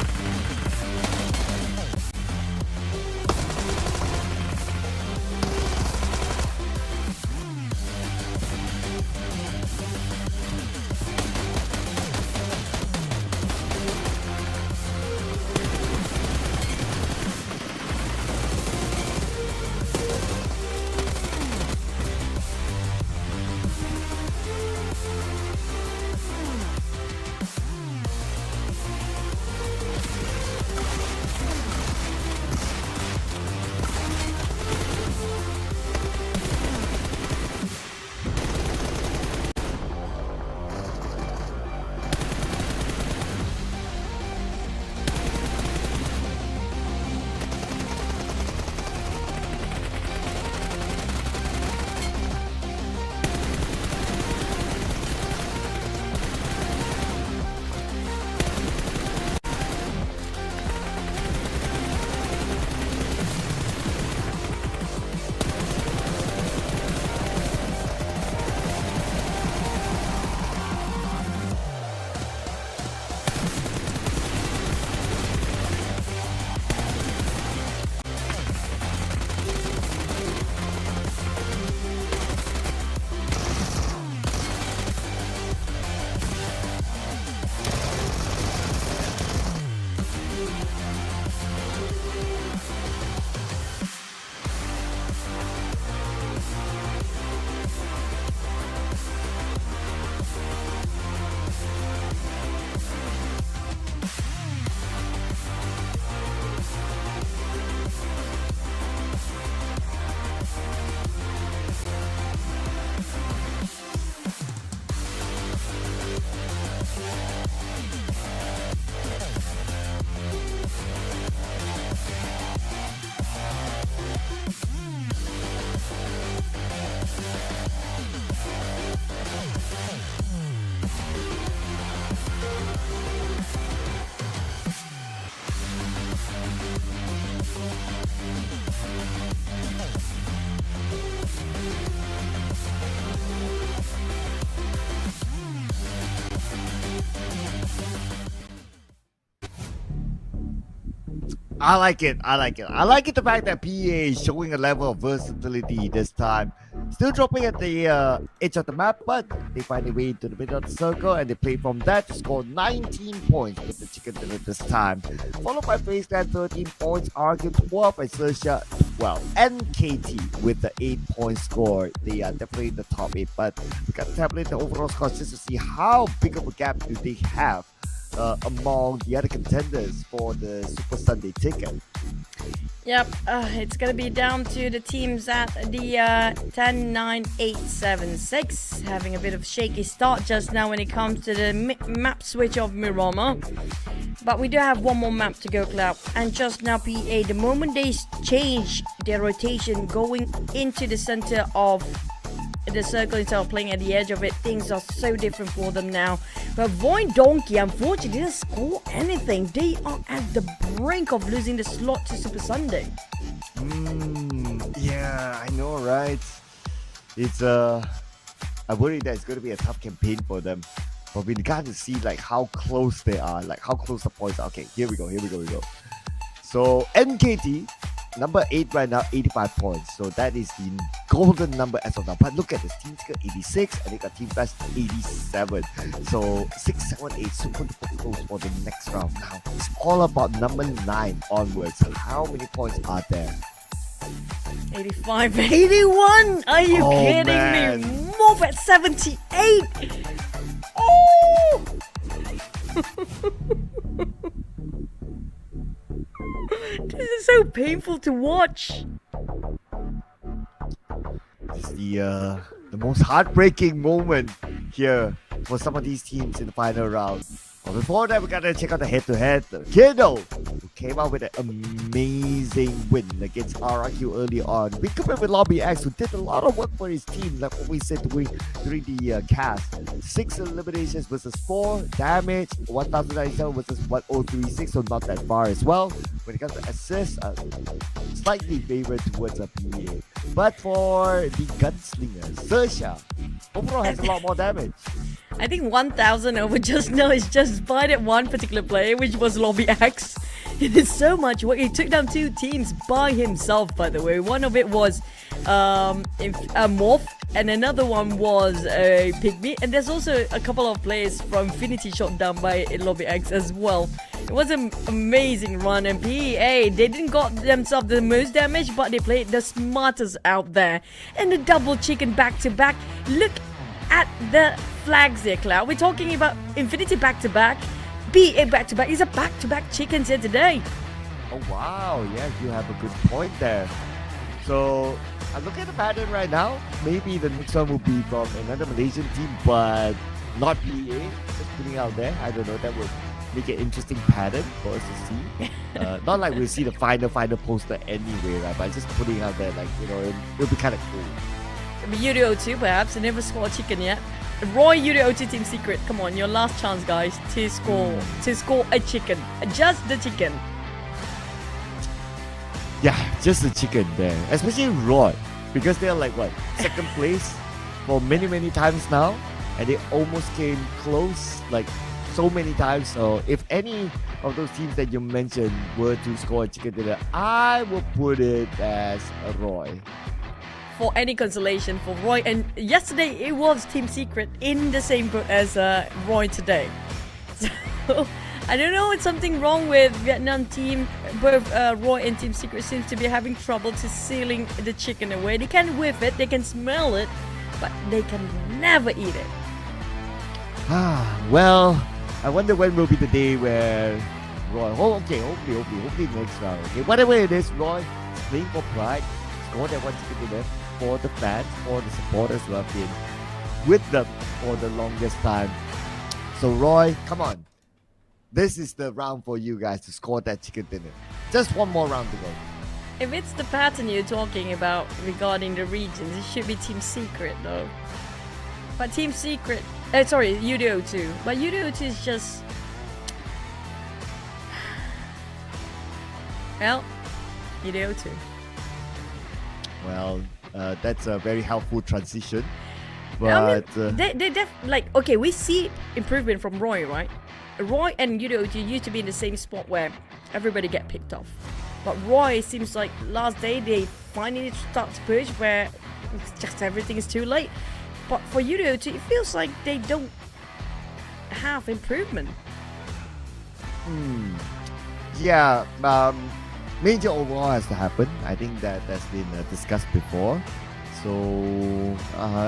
I like it. I like it the fact that PA is showing a level of versatility this time. Still dropping at the edge of the map, but they find a way into the middle of the circle and they play from that to score 19 points with the chicken dinner this time. Followed by FaZe Clan 13 points, IQOO 12, XERXIA 12, NKT with the 8-point score. They are definitely in the top 8, but we got to tabulate the overall scores just to see how big of a gap do they have among the other contenders for the Super Sunday ticket. Yep, it's gonna be down to the teams at the 10-9-8-7-6, having a bit of shaky start just now when it comes to the map switch of Miramar. But we do have one more map to go, Cloud. And just now, PA, the moment they change their rotation going into the center of the circle instead of playing at the edge of it, things are so different for them now. But VOIN Donkey unfortunately didn't score anything. They are at the brink of losing the slot to Super Sunday. Yeah, I know, right? It's I worry that it's going to be a tough campaign for them. But we got to see like how close they are, like how close the points are. Okay, here we go. So NKT, number 8 right now, 85 points. So that is the golden number as of now. But look at this, Team Secret 86 and they got Team Best 87. So 6, 7, 8, super duper close for the next round. Now it's all about number 9 onwards. So how many points are there? 85, 81! Are you kidding me? MORPH at 78! Oh! This is so painful to watch. This is the most heartbreaking moment here for some of these teams in the final round. But before that, we gotta check out the head-to-head. YOODO, who came out with an amazing win against RRQ early on. We compared with Lobby X, who did a lot of work for his team, like what we said during the cast. 6 eliminations versus 4, damage 1097 versus 1036, so not that far as well. When it comes to assists, slightly favored towards a PA. But for the gunslinger, XERXIA, overall has a lot more damage. I think 1,000 over just now is just by that one particular player, which was Lobby X. It is so much work. He took down 2 teams by himself, by the way. One of it was MORPH, and another one was PIGMY. And there's also a couple of players from Infinity shot down by Lobby X as well. It was an amazing run, and PA, they didn't got themselves the most damage, but they played the smartest out there. And the double chicken back-to-back. Look at the flags here, Cloud. We're talking about Infinity back-to-back, BA back-to-back. These are back-to-back chickens here today. Oh wow, yeah, you have a good point there. So I look at the pattern right now. Maybe the next one will be from another Malaysian team, but not PA. Just putting out there. I don't know, that would make an interesting pattern for us to see. Not like we'll see the final poster anyway, right? But just putting out there, like, you know, it'll be kind of cool. YOODO too, perhaps. They never scored a chicken yet. Roy, YOODO to Team Secret. Come on, your last chance, guys, to score a chicken. Just the chicken. Yeah, just the chicken there. Especially Roy, because they're like what, second place for many times now, and they almost came close like so many times. So if any of those teams that you mentioned were to score a chicken dinner, I will put it as a Roy. For any consolation for Roy, and yesterday it was Team Secret in the same boat as Roy today. So I don't know, it's something wrong with Vietnam team. Both Roy and Team Secret seems to be having trouble to sealing the chicken away. They can whiff it, they can smell it, but they can never eat it. Well, I wonder when will be the day where Roy, hopefully next round. Okay, whatever it is, Roy is playing for pride. Score that one chicken dinner for the fans, for the supporters who have been with them for the longest time. So Roy, come on. This is the round for you guys to score that chicken dinner. Just one more round to go. If it's the pattern you're talking about regarding the regions, it should be Team Secret though. But Team Secret, sorry, YOODO 2. But YOODO 2 is just... Well, YOODO 2. Well, that's a very helpful transition But okay, we see improvement from Roy, right? Roy and YOODO used to be in the same spot where everybody get picked off. But Roy seems like last day they finally start to push where it's just everything is too late. But for YOODO, it feels like they don't have improvement. Yeah, major overhaul has to happen. I think that's been discussed before. So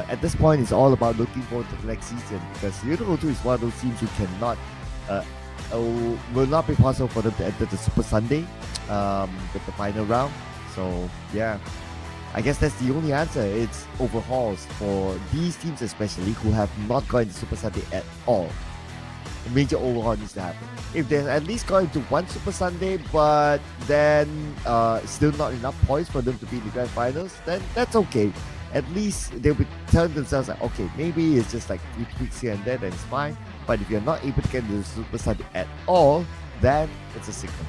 at this point, it's all about looking forward to the next season, because YOODO is one of those teams who cannot, will not be possible for them to enter the Super Sunday with the final round. So yeah, I guess that's the only answer. It's overhauls for these teams, especially who have not gone to Super Sunday at all. A major overhaul needs to happen. If they're at least going to one Super Sunday, but then still not enough points for them to be in the grand finals, then that's okay. At least they'll be telling themselves like, okay, maybe it's just like 3 tweaks here and there, then it's fine. But if you're not able to get into the Super Sunday at all, then it's a signal.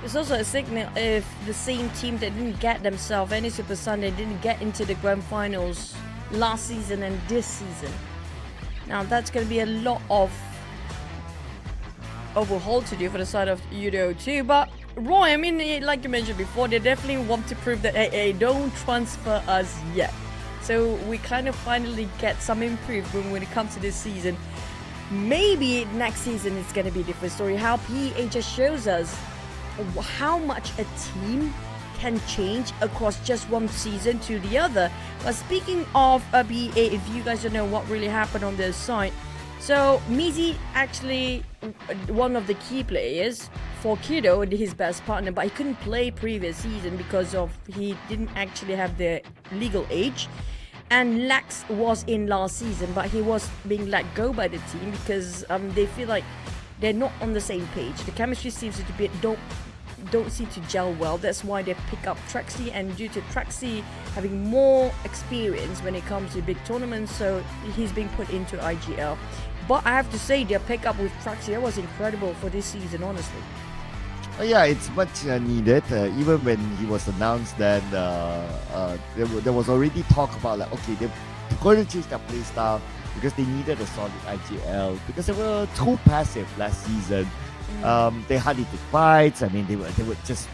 It's also a signal if the same team that didn't get themselves any Super Sunday didn't get into the grand finals last season and this season. Now that's going to be a lot of overhaul to do for the side of YOODO too. But Roy, I mean, like you mentioned before, they definitely want to prove that hey, don't transfer us yet. So we kind of finally get some improvement when it comes to this season. Maybe next season it's going to be a different story. How PEA just shows us how much a team can change across just one season to the other. But speaking of PEA, if you guys don't know what really happened on their side, so Mizi actually one of the key players for Kido, his best partner, but he couldn't play previous season because of he didn't actually have the legal age. And Lex was in last season, but he was being let go by the team because they feel like they're not on the same page. The chemistry seems to be don't seem to gel well. That's why they pick up XERXIA, and due to XERXIA having more experience when it comes to big tournaments, so he's being put into IGL. But I have to say, their pickup with XERXIA was incredible for this season, honestly. Yeah, it's much needed. Even when he was announced, then there was already talk about like, okay, they're going to change their play style because they needed a solid IGL because they were too passive last season. They hardly took fights. I mean, they were just,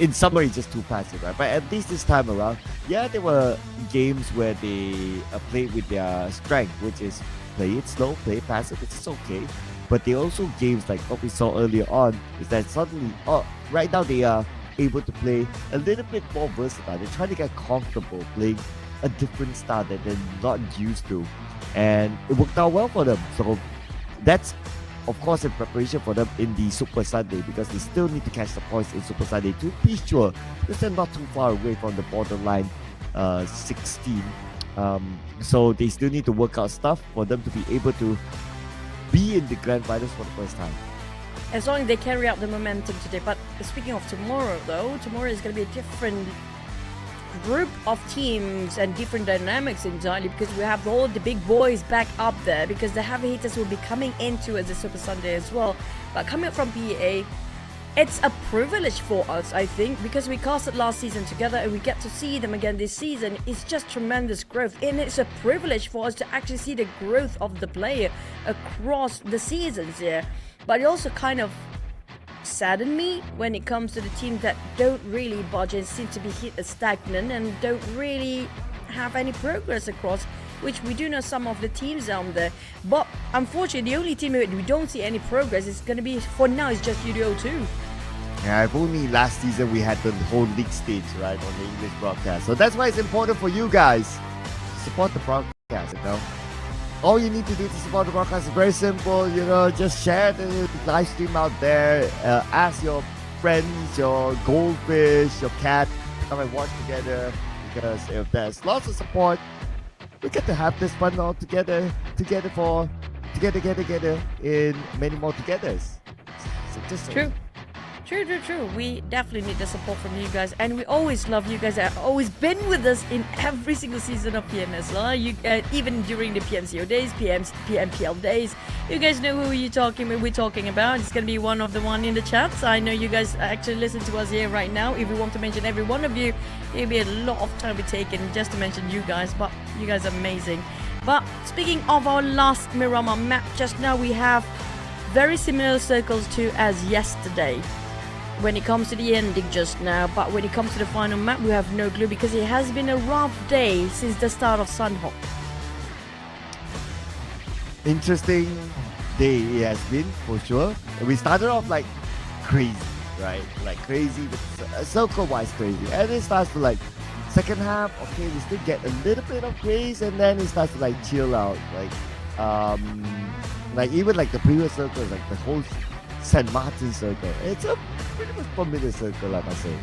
in summary, just too passive, right? But at least this time around, yeah, there were games where they played with their strength, which is play it slow, play it passive, it's okay. But they also games like what we saw earlier on is that suddenly, right now they are able to play a little bit more versatile. They're trying to get comfortable playing a different style that they're not used to, and it worked out well for them. So that's of course in preparation for them in the Super Sunday, because they still need to catch the points in Super Sunday to be sure, because they're not too far away from the borderline 16. So they still need to work out stuff for them to be able to be in the grand finals for the first time. As long as they carry out the momentum today. But speaking of tomorrow, though, tomorrow is going to be a different group of teams and different dynamics entirely, because we have all the big boys back up there, because the heavy hitters will be coming into as a Super Sunday as well. But coming up from PEA, it's a privilege for us, I think, because we casted last season together and we get to see them again this season. It's just tremendous growth, and it's a privilege for us to actually see the growth of the player across the seasons here. But it also kind of saddened me when it comes to the teams that don't really budge and seem to be hit as stagnant and don't really have any progress across, which we do know some of the teams down there. But unfortunately, the only team where we don't see any progress is going to be, for now, is just YOODO 2. Yeah, if only last season we had the whole league stage, right, on the English broadcast. So that's why it's important for you guys to support the broadcast, you know. All you need to do to support the broadcast is very simple, you know, just share the live stream out there, ask your friends, your goldfish, your cat to come and watch together, because if there's lots of support, we get to have this fun all together in many more togethers. So just True. We definitely need the support from you guys, and we always love you guys that have always been with us in every single season of PMSL. Even during the PMCO days, PMPL days, you guys know who we're talking about. It's gonna be one of the one in the chats. I know you guys actually listen to us here right now. If we want to mention every one of you, it'll be a lot of time we taken just to mention you guys, but you guys are amazing. But speaking of our last Miramar map, just now we have very similar circles to as yesterday. When it comes to the ending just now, but when it comes to the final map, we have no clue because it has been a rough day since the start of Sunhawk. Interesting day it has been for sure. We started off like crazy, right? Like crazy, circle-wise crazy, and it starts to like second half. Okay, we still get a little bit of grace, and then it starts to like chill out, like even like the previous circles, like the whole St. Martin circle. It's a pretty much familiar circle, I must say.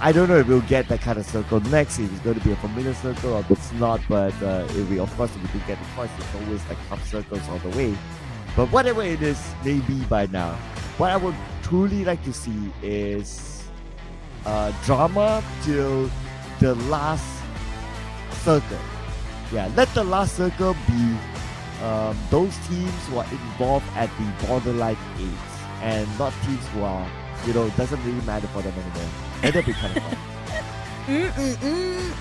I don't know if we'll get that kind of circle next, if it's going to be a familiar circle or if it's not, but if we do get the choice, it's always like tough circles all the way. But whatever it is, maybe by now. What I would truly like to see is drama till the last circle. Yeah, let the last circle be those teams who are involved at the borderline 8s and not teams who are, doesn't really matter for them anymore. And that'll be kind of fun.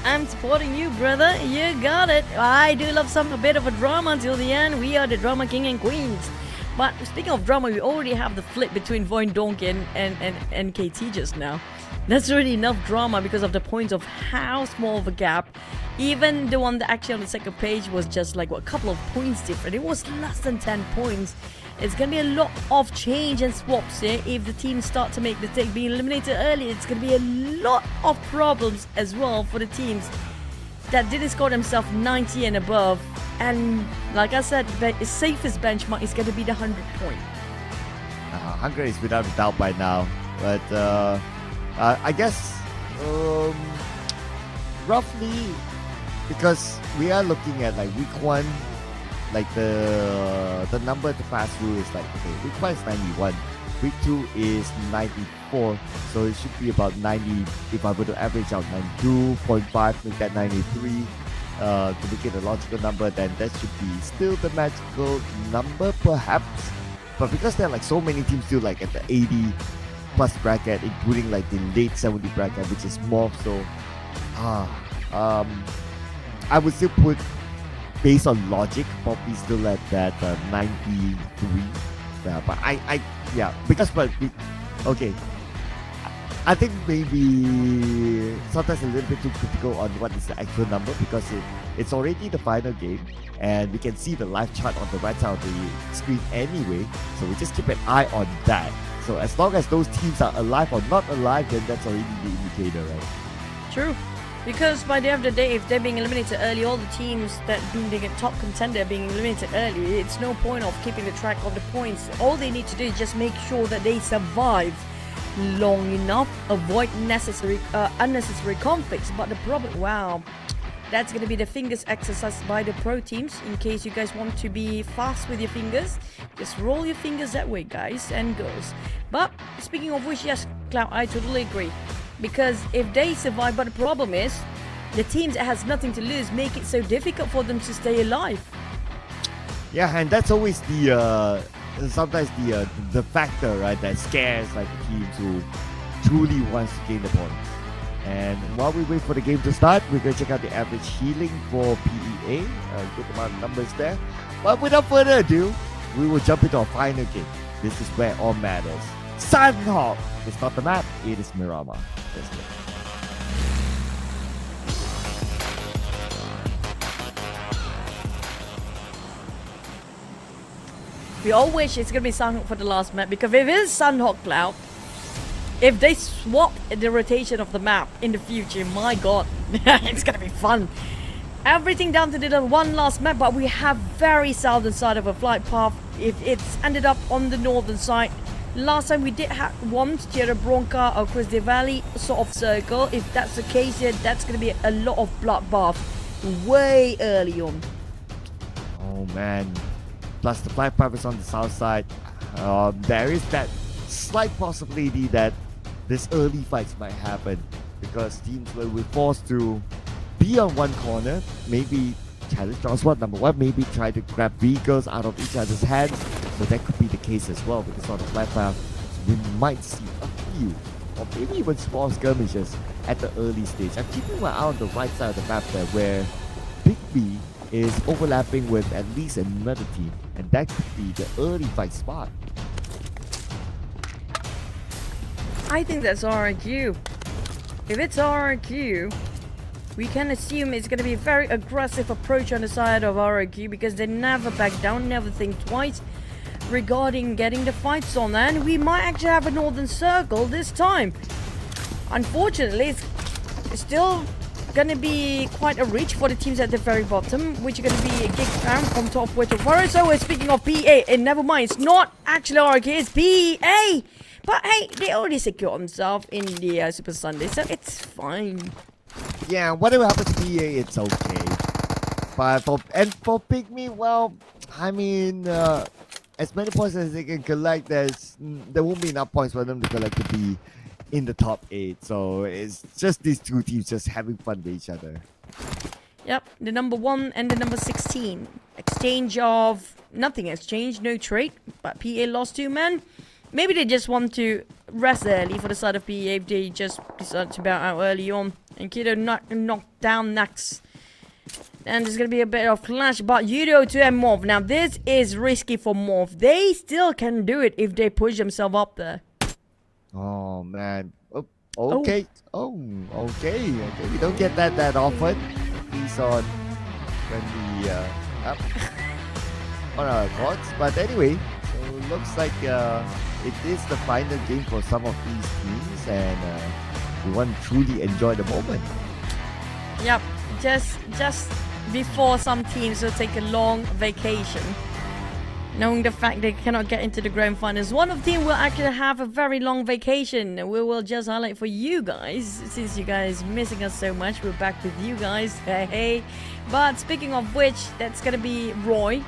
I'm supporting you, brother. You got it. I do love a bit of a drama until the end. We are the drama king and queens. But speaking of drama, we already have the flip between VOIN Donkey and KT just now. That's already enough drama because of the points of how small of a gap. Even the one that actually on the second page was just like a couple of points different. It was less than 10 points. It's going to be a lot of change and swaps here if the teams start to make the take being eliminated early. It's going to be a lot of problems as well for the teams that didn't score themselves 90 and above. And like I said, the safest benchmark is going to be the 100 point. 100 is without a doubt by now. But I guess roughly, because we are looking at like week 1, like the number to pass through is like, okay, week 1 is 91, week 2 is 94, so it should be about 90. If I were to average out 92.5, make that 93 to make it a logical number, then that should be still the magical number perhaps. But because there are like so many teams still like at the 80 plus bracket, including like the late 70 bracket, which is MORPH, so I would still put, based on logic, probably still at that 93. Yeah, but okay. I think maybe sometimes a little bit too critical on what is the actual number because it's already the final game and we can see the live chart on the right side of the screen anyway. So we just keep an eye on that. So as long as those teams are alive or not alive, then that's already the indicator, right? True. Because by the end of the day, if they're being eliminated early, all the teams that being the top contender being eliminated early, it's no point of keeping the track of the points. All they need to do is just make sure that they survive long enough, avoid unnecessary conflicts. But the problem, wow, that's going to be the fingers exercise by the pro teams. In case you guys want to be fast with your fingers, just roll your fingers that way, guys and girls. But speaking of which, yes, Cloud, I totally agree. Because if they survive, but the problem is, the teams that has nothing to lose make it so difficult for them to stay alive. Yeah, and that's always the sometimes the factor, right, that scares like the teams who truly wants to gain the points. And while we wait for the game to start, we're going to check out the average healing for PEA. Good amount of numbers there. But without further ado, we will jump into our final game. This is where all matters. Sunhawk! It's not the map, it is Miramar. Let's go. We all wish it's going to be Sunhawk for the last map, because if it is Sunhawk, Cloud, if they swap the rotation of the map in the future, my god, it's going to be fun. Everything down to the one last map, but we have very southern side of a flight path. If it's ended up on the northern side, last time we did have one Tierra Bronca across the valley sort of circle. If that's the case here, that's going to be a lot of bloodbath way early on. Oh man. Plus the flight path is on the south side. There is that slight possibility that this early fights might happen because teams will be forced to be on one corner, maybe challenge transport number one, maybe try to grab vehicles out of each other's hands. So that could be the case as well because on the flight path we might see a few or maybe even small skirmishes at the early stage. I'm keeping my eye on the right side of the map there where PIGMY is overlapping with at least another team, and that could be the early fight spot. I think that's RRQ. If it's RRQ, we can assume it's going to be a very aggressive approach on the side of RRQ because they never back down, never think twice regarding getting the fights on, and we might actually have a Northern Circle this time. Unfortunately, it's still gonna be quite a reach for the teams at the very bottom, which are gonna be a GEEK round from top with Faro. So speaking of PA, and never mind, it's not actually RRQ, it's PA. But hey, they already secured themselves in the Super Sunday, so it's fine. Yeah, whatever happens to PA, it's okay. But for PIGMY, well, I mean, as many points as they can collect, there won't be enough points for them to collect to be in the top 8. So it's just these two teams just having fun with each other. Yep, the number 1 and the number 16. Exchange of nothing exchange, no trade, but PA lost 2 men. Maybe they just want to rest early for the side of PA if they just decided to bow out early on. And YOODO knocked down next. And there's going to be a bit of clash, but YOODO to MORPH. Now this is risky for MORPH. They still can do it if they push themselves up there. Oh man. Okay. Okay. We don't get that often. He's on when we up on our courts. But anyway, so it looks like it is the final game for some of these teams, and we want to truly enjoy the moment. Yep. Just before some teams will take a long vacation, knowing the fact they cannot get into the grand finals. One of the team will actually have a very long vacation. We will just highlight for you guys, since you guys missing us so much. We're back with you guys. Hey. But speaking of which, that's gonna be Roy.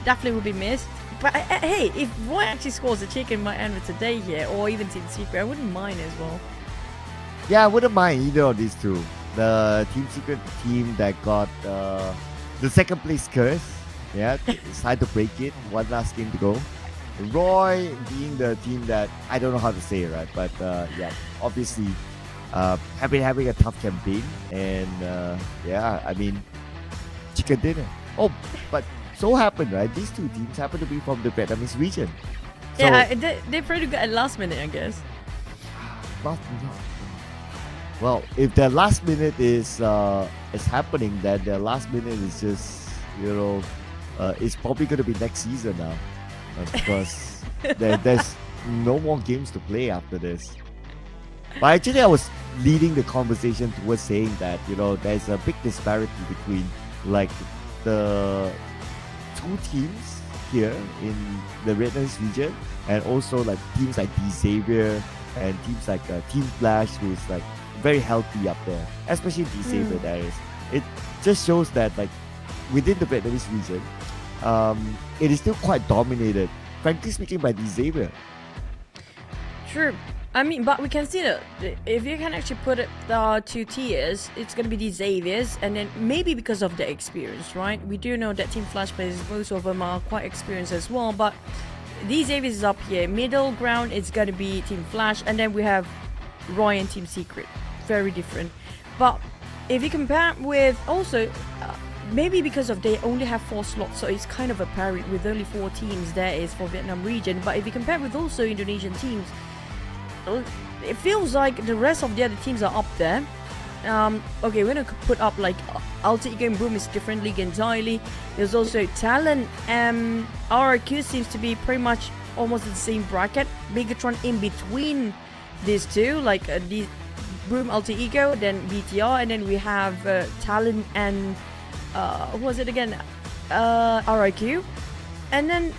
Definitely will be missed. But hey, if Roy actually scores a chicken by end of today here, or even Team Secret, I wouldn't mind as well. Yeah, I wouldn't mind either of these two. The Team Secret team that got the second place curse. Yeah, it's time to break it. One last game to go. Roy being the team that I don't know how to say it, right? But yeah, obviously have been having a tough campaign, and yeah, I mean, chicken dinner. Oh, but so happened, right? These two teams happen to be from the Vietnamese region. So, yeah, they probably got at last minute, I guess. Well, if their last minute is happening, then their last minute is just, you know, it's probably going to be next season now, because there's no more games to play after this. But actually, I was leading the conversation towards saying that, you know, there's a big disparity between like the two teams here in the Vietnamese region, and also like teams like Xavier and teams like Team Flash, who's like very healthy up there, especially Xavier. That is, it just shows that like within the Vietnamese region, it is still quite dominated, frankly speaking, by Xavier. True. I mean, but we can see that if you can actually put it two tiers, it's going to be the Xaviers, and then maybe because of the experience, right? We do know that Team Flash players, most of them are quite experienced as well, but these Xaviers is up here. Middle ground, it's going to be Team Flash, and then we have Roy and Team Secret. Very different. But if you compare with also, maybe because of they only have 4 slots, so it's kind of a parity with only 4 teams there is for Vietnam region. But if you compare with also Indonesian teams, it feels like the rest of the other teams are up there. Okay, we're gonna put up like Alter Ego and Boom is different league entirely. There's also Talent and RRQ seems to be pretty much almost in the same bracket. Bigatron in between these two, like the Boom Alter Ego, then BTR, and then we have Talent and what was it again? RRQ, and then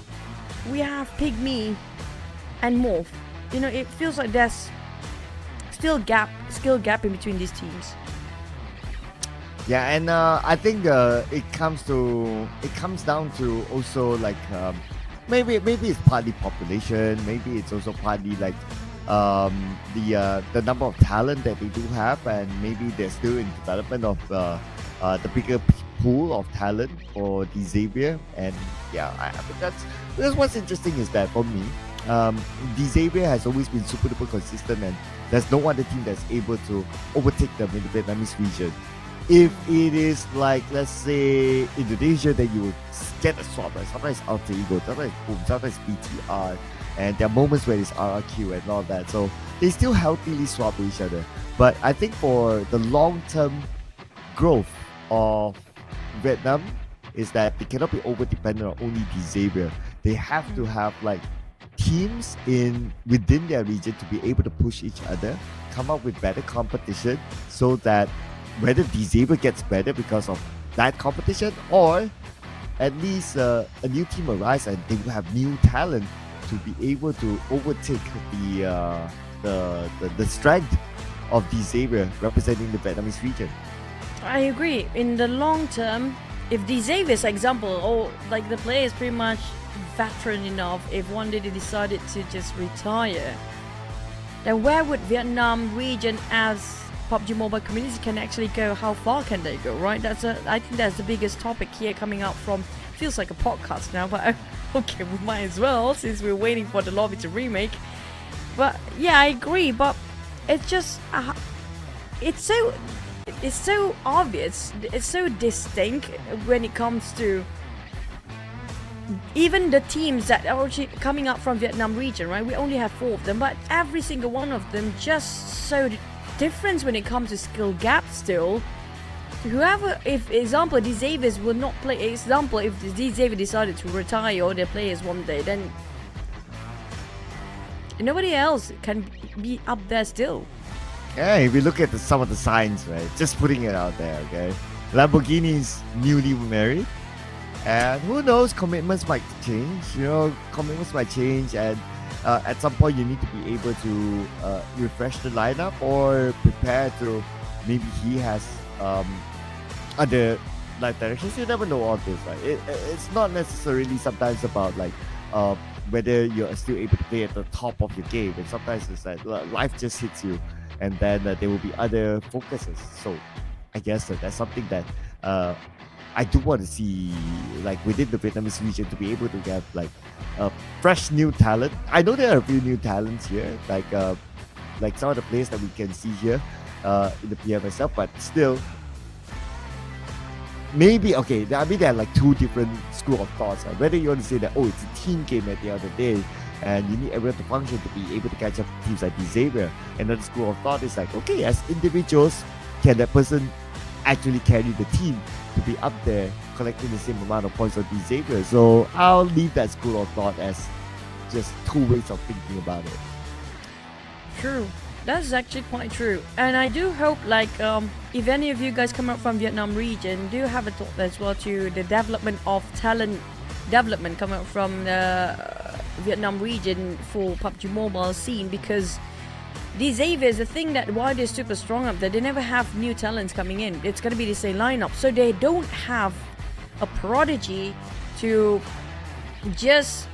we have PIGMY and MORPH. You know, it feels like there's still skill gap in between these teams. Yeah, and I think it comes down to also like maybe it's partly population, maybe it's also partly like the number of talent that they do have, and maybe they're still in development of the bigger pool of talent for the Xavier. And yeah, I mean, that's what's interesting is that for me, the Xavier has always been super duper consistent, and there's no other team that's able to overtake them in the Vietnamese region. If it is like, let's say, Indonesia, then you would get a swap, right? Sometimes Alter Ego, sometimes Boom, sometimes BTR, and there are moments where it's RRQ and all that. So they still healthily swap each other. But I think for the long-term growth of Vietnam is that they cannot be over-dependent on only the Xavier. They have to have like teams within their region to be able to push each other, come up with better competition, so that whether the Xavier gets better because of that competition, or at least a new team arise and they will have new talent to be able to overtake the strength of the Xavier representing the Vietnamese region. I agree. In the long term, if the Xavier's example, or like the player is pretty much veteran enough, if one day they decided to just retire, then where would Vietnam region as PUBG Mobile community can actually go? How far can they go, right? I think that's the biggest topic here coming out from, feels like a podcast now, but okay, we might as well, since we're waiting for the lobby to remake. But yeah, I agree, but it's just it's so obvious, it's so distinct when it comes to even the teams that are actually coming up from Vietnam region, right? We only have 4 of them, but every single one of them just so different when it comes to skill gap still. Whoever, if example, the Xaviers will not play, example, if the Xavier decided to retire all their players one day, then nobody else can be up there still. Yeah, if we look at some of the signs, right? Just putting it out there, okay? Lamborghini's newly married, and who knows, commitments might change. Commitments might change, and at some point you need to be able to refresh the lineup or prepare to, maybe he has other life directions. You never know all this, right? It's not necessarily sometimes about like whether you're still able to play at the top of your game, and sometimes it's like life just hits you, and then there will be other focuses. So I guess that's something that I do want to see, like within the Vietnamese region, to be able to get like fresh new talent. I know there are a few new talents here, like some of the players that we can see here in the PMSL, but still, maybe okay. I mean, there are like 2 different school of thoughts. Whether you want to say that, oh, it's a team game at the end of the day, and you need everyone to function to be able to catch up to teams like the Xavier. Another school of thought is like, okay, as individuals, can that person actually carry the team to be up there collecting the same amount of points of the Xavier? So I'll leave that school of thought as just 2 ways of thinking about it. True. That's actually quite true. And I do hope, like, if any of you guys come out from Vietnam region, do have a thought as well to the development of talent development coming out from the Vietnam region for PUBG Mobile scene, because these Xaviers, the thing that why they're super strong up there, they never have new talents coming in. It's going to be the same lineup. So they don't have a prodigy to just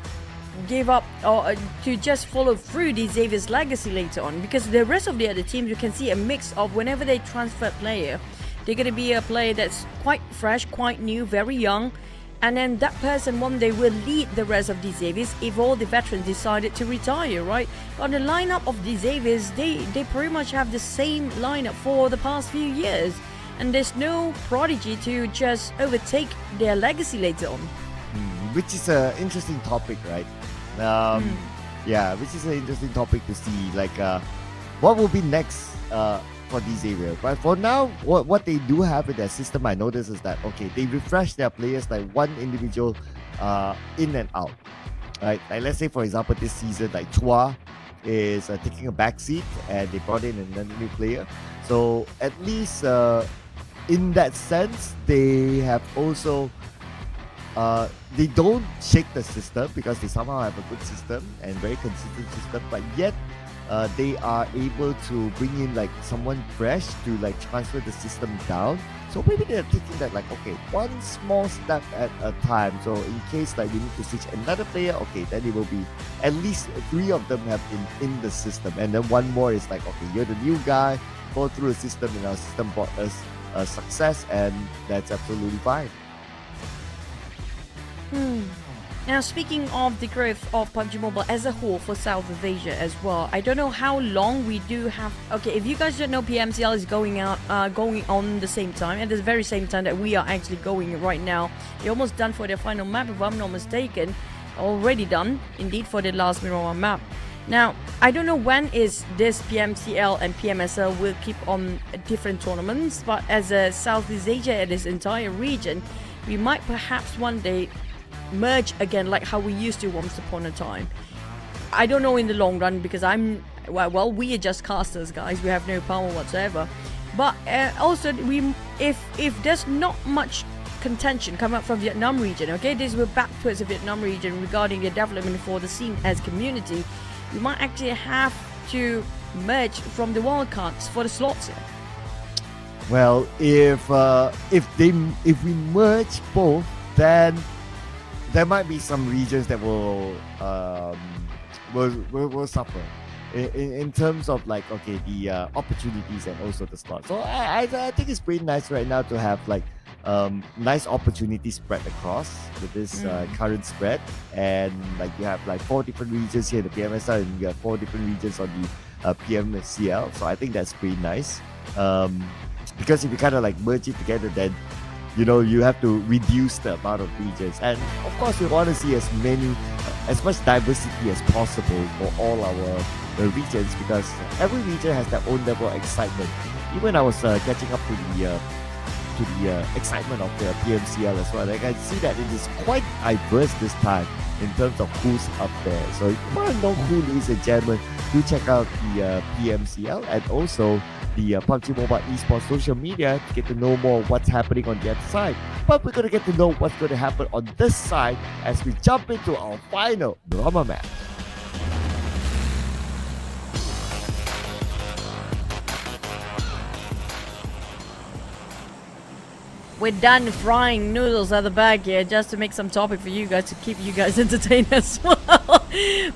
give up or to just follow through the Xavier's legacy later on, because the rest of the other teams, you can see a mix of whenever they transfer player, they're going to be a player that's quite fresh, quite new, very young, and then that person one day will lead the rest of the Xaviers if all the veterans decided to retire, right? But the lineup of the Xaviers, they pretty much have the same lineup for the past few years, and there's no prodigy to just overtake their legacy later on. Which is an interesting topic, right? Yeah, which is an interesting topic to see, like what will be next for these areas. But for now, what they do have in their system, I notice, is that okay, they refresh their players like one individual in and out, right? Like let's say for example this season, like Chua is taking a back seat and they brought in another new player. So at least in that sense, they have also they don't shake the system because they somehow have a good system and very consistent system, but yet they are able to bring in like someone fresh to like transfer the system down. So maybe they're thinking that like, okay, one small step at a time. So in case like we need to switch another player, okay, then it will be at least 3 of them have been in the system, and then one more is like, okay, you're the new guy, go through the system, and our system brought us success, and that's absolutely fine. Now, speaking of the growth of PUBG Mobile as a whole for Southeast Asia as well, I don't know how long we do have. Okay, if you guys don't know, PMCL is going on the same time, at the very same time that we are actually going right now. They're almost done for their final map, if I'm not mistaken. Already done, indeed, for the last Miramar map. Now, I don't know when is this PMCL and PMSL will keep on different tournaments, but as a Southeast Asia and this entire region, we might perhaps one day merge again like how we used to once upon a time. I don't know in the long run because we are just casters, guys. We have no power whatsoever. But also, if there's not much contention coming up from Vietnam region, okay, this we're back towards the Vietnam region regarding the development for the scene as community, we might actually have to merge from the wildcards for the slots here. Well, if we merge both, then there might be some regions that will suffer in terms of like, okay, the opportunities and also the slots. So I think it's pretty nice right now to have like nice opportunities spread across with this current spread, and like you have like 4 different regions here in the PMSL, and you have 4 different regions on the PMSL. So I think that's pretty nice, because if you kind of like merge it together, then you have to reduce the amount of regions, and of course we want to see as much diversity as possible for all our regions, because every region has their own level of excitement. Even I was catching up to the excitement of the PMCL as well. Like I see that it is quite diverse this time in terms of who's up there. So if you want to know who, ladies and gentlemen, do check out the PMCL and also the PUBG Mobile Esports social media to get to know more what's happening on the other side. But we're going to get to know what's going to happen on this side as we jump into our final drama match. We're done frying noodles at the back here just to make some topic for you guys to keep you guys entertained as well.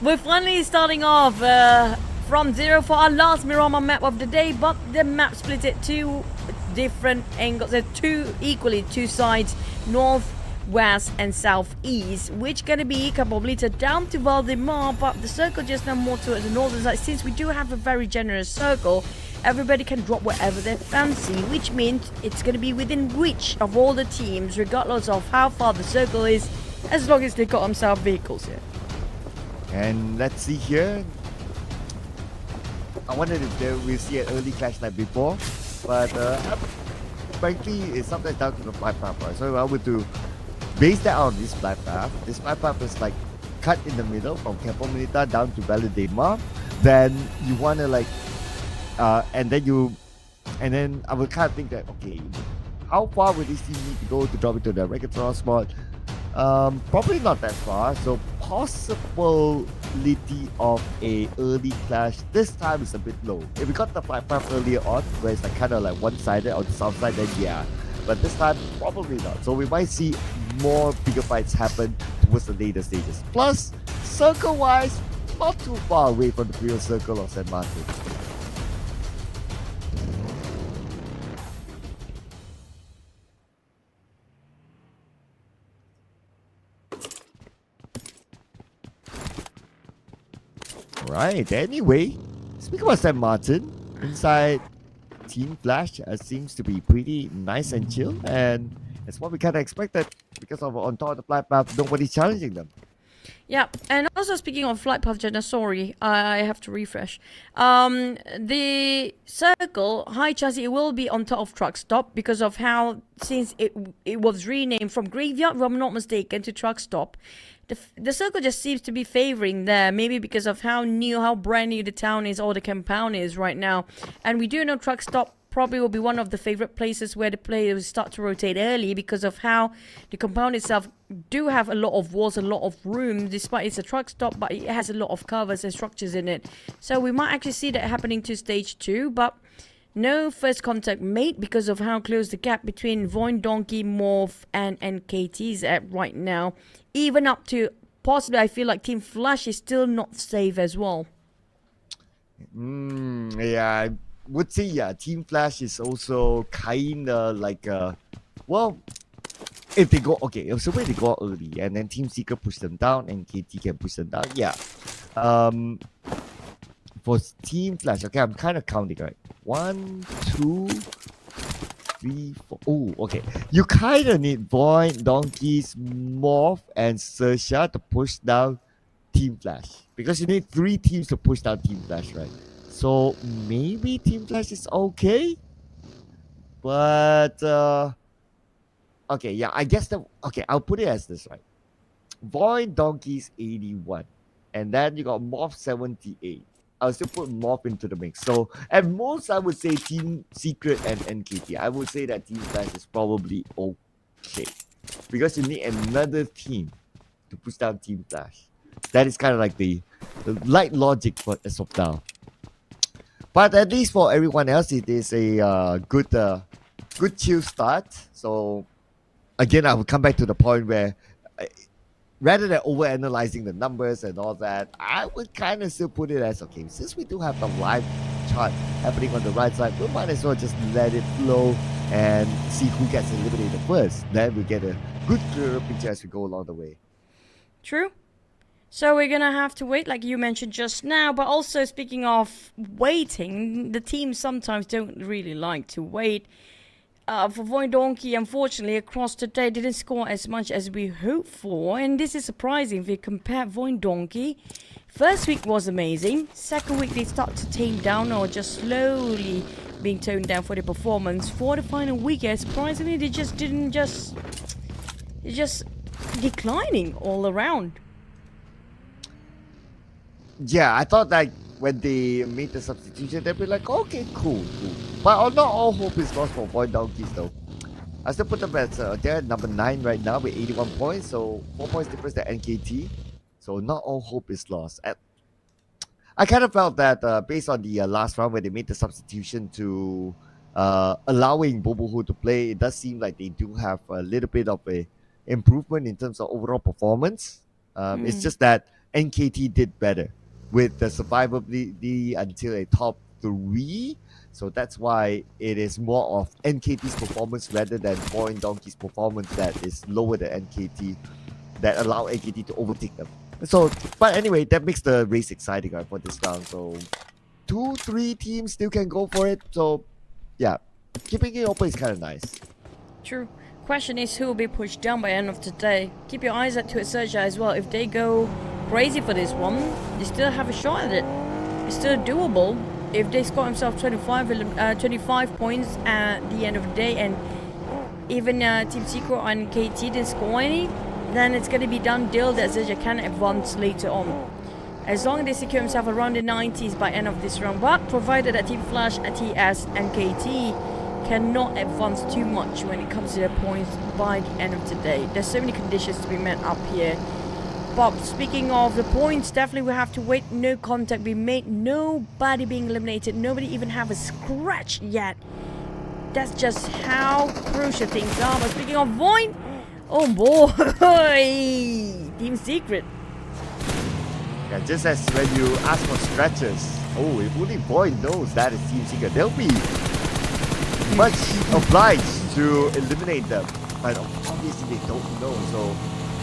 We're finally starting off from 0 for our last Miramar map of the day, but the map split it 2 different angles. There are 2 sides, north, west and southeast, which gonna be Capoblita down to Valdemar, but the circle just now more towards the northern side. Since we do have a very generous circle, everybody can drop wherever they fancy, which means it's going to be within reach of all the teams, regardless of how far the circle is, as long as they got themselves vehicles here. And let's see here. I wondered if we'll see an early clash like before, but frankly, it's sometimes down to the flight path. Right? So if I were to base that on this flight path is like cut in the middle from Campo Militar down to Valdemar, then you want to like and then I would kind of think that, okay, how far would this team need to go to drop into the Regatron spot? Probably not that far, so possibility of a early clash this time is a bit low. If we got the flight path earlier on, where it's like kind of like one-sided on the south side, then yeah, but this time probably not. So we might see more bigger fights happen towards the later stages. Plus, circle-wise, not too far away from the real circle of San Martin. Right, anyway, speaking about San Martin, inside Team Flash seems to be pretty nice and chill, and that's what we kind of expected because of on top of the flight path, nobody's challenging them. Yeah, and also speaking of flight path, Jenna, sorry, I have to refresh. The circle, high chance it will be on top of truck stop because of how, since it was renamed from graveyard, if I'm not mistaken, to truck stop. The circle just seems to be favoring there, maybe because of how brand new the town is or the compound is right now. And we do know truck stop probably will be one of the favorite places where the players start to rotate early because of how the compound itself do have a lot of walls, a lot of room, despite it's a truck stop, but it has a lot of covers and structures in it. So we might actually see that happening to stage 2, but no first contact made because of how close the gap between VOIN, Donkey, MORPH and KT is at right now. Even up to possibly, I feel like Team Flash is still not safe as well. Yeah, I would say, yeah, Team Flash is also kind of like, well, if they go so when they go early and then Team Secret push them down and KT can push them down, yeah. For Team Flash, okay, I'm kind of counting, right? 1, 2, 3, 4. Oh, okay. You kind of need VOIN, Donkeys, MORPH, and XERXIA to push down Team Flash, because you need 3 teams to push down Team Flash, right? So maybe Team Flash is okay, but okay, yeah, I guess I'll put it as this, right? VOIN, Donkeys 81, and then you got MORPH 78. I'll still put MORPH into the mix. So at most, I would say Team Secret and NKT. I would say that Team Flash is probably okay, because you need another team to push down Team Flash. That is kind of like the light logic for as of now. But at least for everyone else, it is a good chill start. So again, I will come back to the point where rather than overanalyzing the numbers and all that, I would kind of still put it as, okay, since we do have the live chart happening on the right side, we might as well just let it flow and see who gets eliminated first. Then we get a good clearer picture as we go along the way. True. So we're gonna have to wait, like you mentioned just now. But also, speaking of waiting, the teams sometimes don't really like to wait. For VOIN Donkey, unfortunately, across today didn't score as much as we hoped for, and this is surprising if we compare VOIN Donkey. First week was amazing. Second week they start to tame down, or just slowly being toned down for the performance. For the final week, surprisingly, they just declining all around. Yeah, I thought that when they made the substitution, they'd be like, okay, cool. But not all hope is lost for VOIN Donkeys, though. I still put them at they're at number 9 right now with 81 points, so 4 points difference to NKT. So not all hope is lost. I kind of felt that based on the last round where they made the substitution to allowing Boboho to play, it does seem like they do have a little bit of a improvement in terms of overall performance. It's just that NKT did better with the survivability until a top 3. So that's why it is more of NKT's performance rather than VOIN Donkey's performance that is lower than NKT, that allow NKT to overtake them. So, but anyway, that makes the race exciting, right, for this round. So 2-3 teams still can go for it. So yeah, keeping it open is kind of nice. True. Question is who will be pushed down by end of today. Keep your eyes out to XERXIA as well. If they go crazy for this one, they still have a shot at it. It's still doable. If they score themselves 25 points at the end of the day, and even Team Secret and KT didn't score any, then it's going to be done deal that XERXIA can advance later on. As long as they secure themselves around the 90s by end of this round, but provided that Team Flash, TS and KT cannot advance too much when it comes to their points by the end of today. There's so many conditions to be met up here. But speaking of the points, definitely we have to wait. No contact being made, nobody being eliminated, nobody even have a scratch yet. That's just how crucial things are. But speaking of VOIN, oh boy, Team Secret. Yeah, just as when you ask for scratches, oh, if only VOIN knows that is Team Secret, they'll be much obliged to eliminate them. But obviously they don't know, so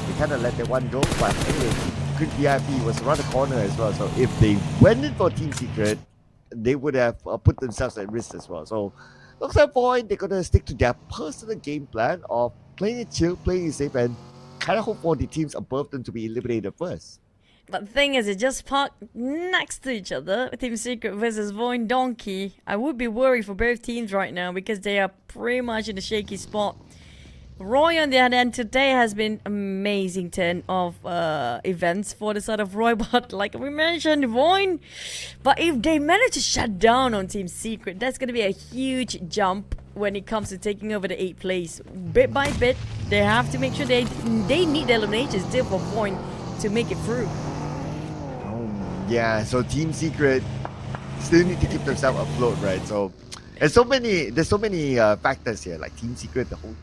they kind of let that one go. But anyway, Good VIP was around the corner as well. So if they went in for Team Secret, they would have put themselves at risk as well. So looks like VOIN, they're going to stick to their personal game plan of playing it chill, playing it safe, and kind of hope for the teams above them to be eliminated first. But the thing is, it just parked next to each other. Team Secret versus VOIN Donkey. I would be worried for both teams right now because they are pretty much in a shaky spot. Roy, on the other hand, today has been amazing turn of events for the side of Roy. But like we mentioned, VOIN. But if they manage to shut down on Team Secret, that's going to be a huge jump when it comes to taking over the 8th place. Bit by bit, they have to make sure they need the elimination still for VOIN to make it through. Yeah, so Team Secret still need to keep themselves afloat, right? So there's so many factors here, like Team Secret, the whole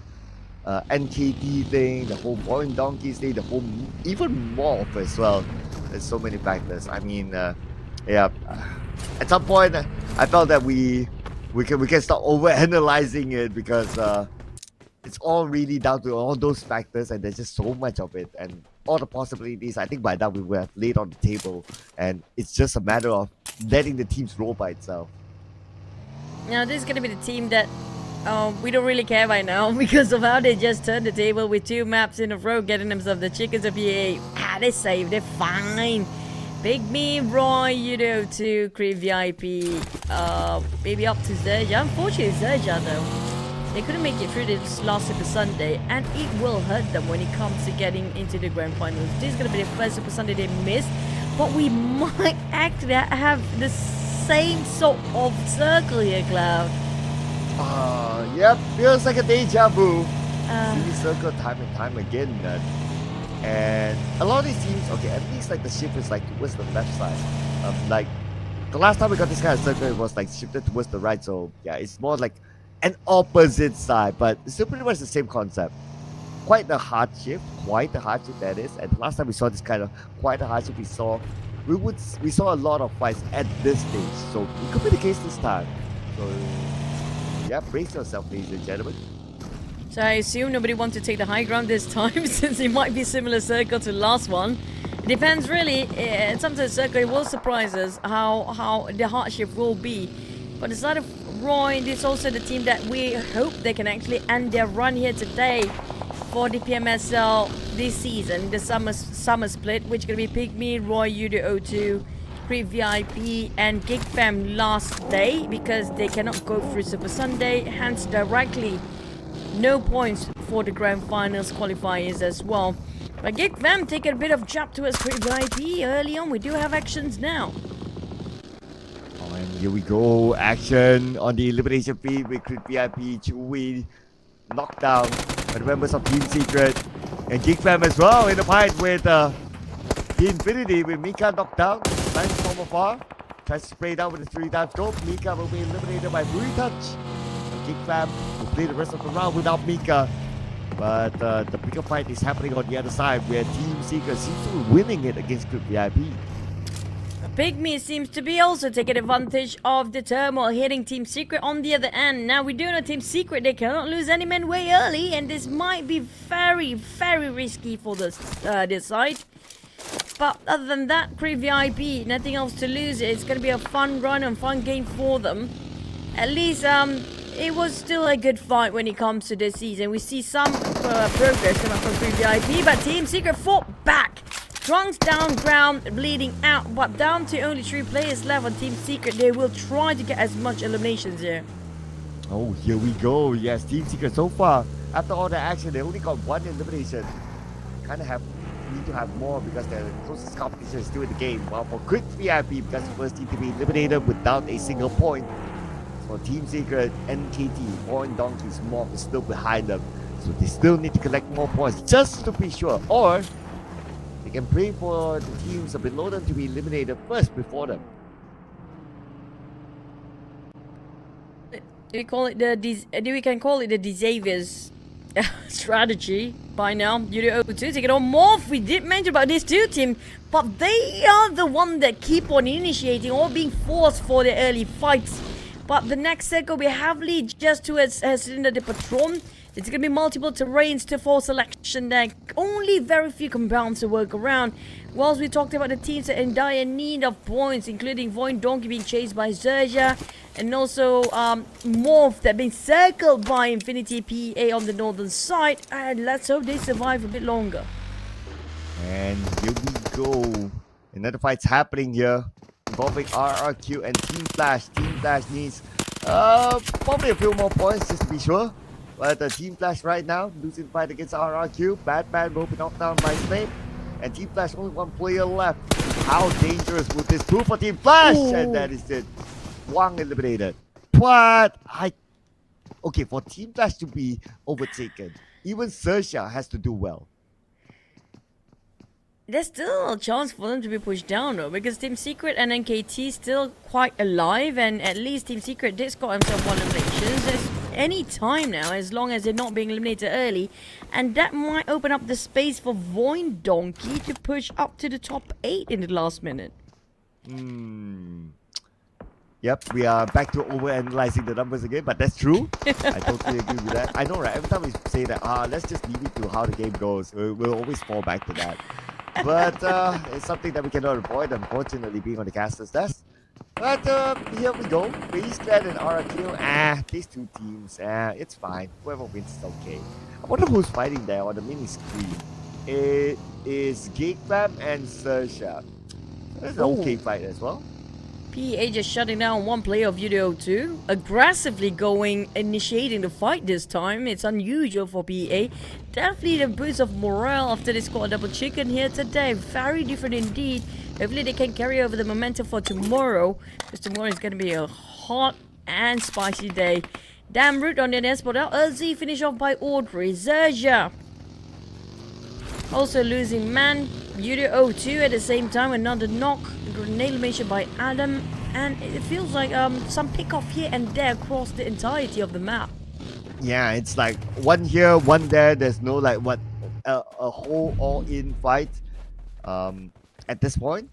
NKT thing, the whole VOIN Donkeys thing, the whole even MORPH as well. There's so many factors. I mean, yeah, at some point I felt that we can stop over analyzing it because it's all really down to all those factors, and there's just so much of it, and all the possibilities. I think by now we would have laid on the table, and it's just a matter of letting the teams roll by itself. Now this is going to be the team that we don't really care right now because of how they just turned the table with 2 maps in a row, getting themselves the chickens of EA. They're safe, they're fine. PIGMY, Roy, YOODO to Cree VIP, maybe up to ZERXIA. Unfortunately, ZERXIA though, they couldn't make it through this last Super Sunday, and it will hurt them when it comes to getting into the grand finals. This is going to be the first Super Sunday they missed, but we might actually have the same sort of circle here, Cloud. Yep, feels like a deja vu. See circle time and time again. And a lot of these teams, okay, at least like the shift is like towards the left side. Like the last time we got this kind of circle, it was like shifted towards the right. So yeah, it's more like an opposite side, but it's still pretty much the same concept. Quite the hard shift that is. And the last time we saw this kind of quite a hard shift, we saw a lot of fights at this stage. So it could be the case this time. So yeah, brace yourself, ladies and gentlemen. So I assume nobody wants to take the high ground this time, since it might be similar circle to the last one. It depends really. Sometimes circle it will surprise us how the hardship will be. But the side of Roy, this is also the team that we hope they can actually end their run here today for the PMSL this season, the summer split, which is going to be PIGMY, Roy, YOODO 02, Cree VIP and GEEK Fam last day, because they cannot go through Super Sunday, hence directly no points for the grand finals qualifiers as well. But GEEK Fam take a bit of jab towards Cree VIP early on. We do have actions now. Oh, and here we go, action on the elimination feed with Cree VIP, Chewy knocked down by the members of Team Secret, and GEEK Fam as well in the fight with Infinity, with Mika knocked down. Nice from afar. Tries to spray down with a 3-time scope. Mika will be eliminated by Blue Touch. GEEK Fam will play the rest of the round without Mika. But the bigger fight is happening on the other side, where Team Secret seems to be winning it against Cree VIP. PIGMY seems to be also taking advantage of the turmoil hitting Team Secret on the other end. Now we do know Team Secret, they cannot lose any men way early, and this might be very, very risky for this side. But other than that, Cree VIP, nothing else to lose. It's going to be a fun run and fun game for them. At least it was still a good fight when it comes to this season. We see some progress coming from Cree VIP, but Team Secret fought back. Trunks down ground, bleeding out, but down to only 3 players left on Team Secret. They will try to get as much eliminations here. Oh, here we go. Yes, Team Secret so far, after all the action, they only got 1 elimination. Kind of need to have more because their closest competition is still in the game. While for Cree VIP, because the first team to be eliminated without a single point. For Team Secret, NKT, VOIN Donkey's MORPH is still behind them. So they still need to collect more points just to be sure. Or they can pray for the teams below them to be eliminated first before them. We call it we can call it the Xavier's strategy by now. YOODO 02 taking on MORPH. We did mention about these 2 teams, but they are the one that keep on initiating or being forced for the early fights. But the next circle we heavily just towards Cylinder the Patron. It's going to be multiple terrains to for selection there. Only very few compounds to work around. Whilst we talked about the teams that are in dire need of points, including VOIN Donkey being chased by ZERXIA, and also MORPH that being circled by Infinity PA on the northern side. And let's hope they survive a bit longer. And here we go. Another fight's happening here, involving RRQ and Team Flash. Team Flash needs probably a few more points just to be sure. But Team Flash right now losing the fight against RRQ. Batman will be knocked down by Snape. And Team Flash only 1 player left. How dangerous would this prove for Team Flash? Ooh. And that is it. Wang eliminated. What? Okay, for Team Flash to be overtaken, even ZERXIA has to do well. There's still a chance for them to be pushed down though, because Team Secret and NKT still quite alive, and at least Team Secret did score himself 1 elimination. There's any time now, as long as they're not being eliminated early, and that might open up the space for VOIN Donkey to push up to the top 8 in the last minute. Yep, we are back to over-analyzing the numbers again, but that's true. I totally agree with that. I know, right? Every time we say that, let's just leave it to how the game goes, we'll always fall back to that. But it's something that we cannot avoid, unfortunately, being on the caster's desk. But here we go. FaZe Clan and RRQ. These two teams. It's fine. Whoever wins is okay. I wonder who's fighting there on the mini screen. It is GEEK and XERXIA. That's an okay fight as well. PA just shutting down one player of YOODO 2, aggressively initiating the fight this time. It's unusual for PA. Definitely the boost of morale after they scored a double chicken here today. Very different indeed. Hopefully they can carry over the momentum for tomorrow, because tomorrow is going to be a hot and spicy day. Damn root on the other spot out. LZ finish off by Audrey. XERXIA also losing man. YOODO 2 at the same time, another knock. Grenade elimination by Adam, and it feels like some pick off here and there across the entirety of the map. Yeah, it's like one here, one there. There's no like a whole all-in fight at this point,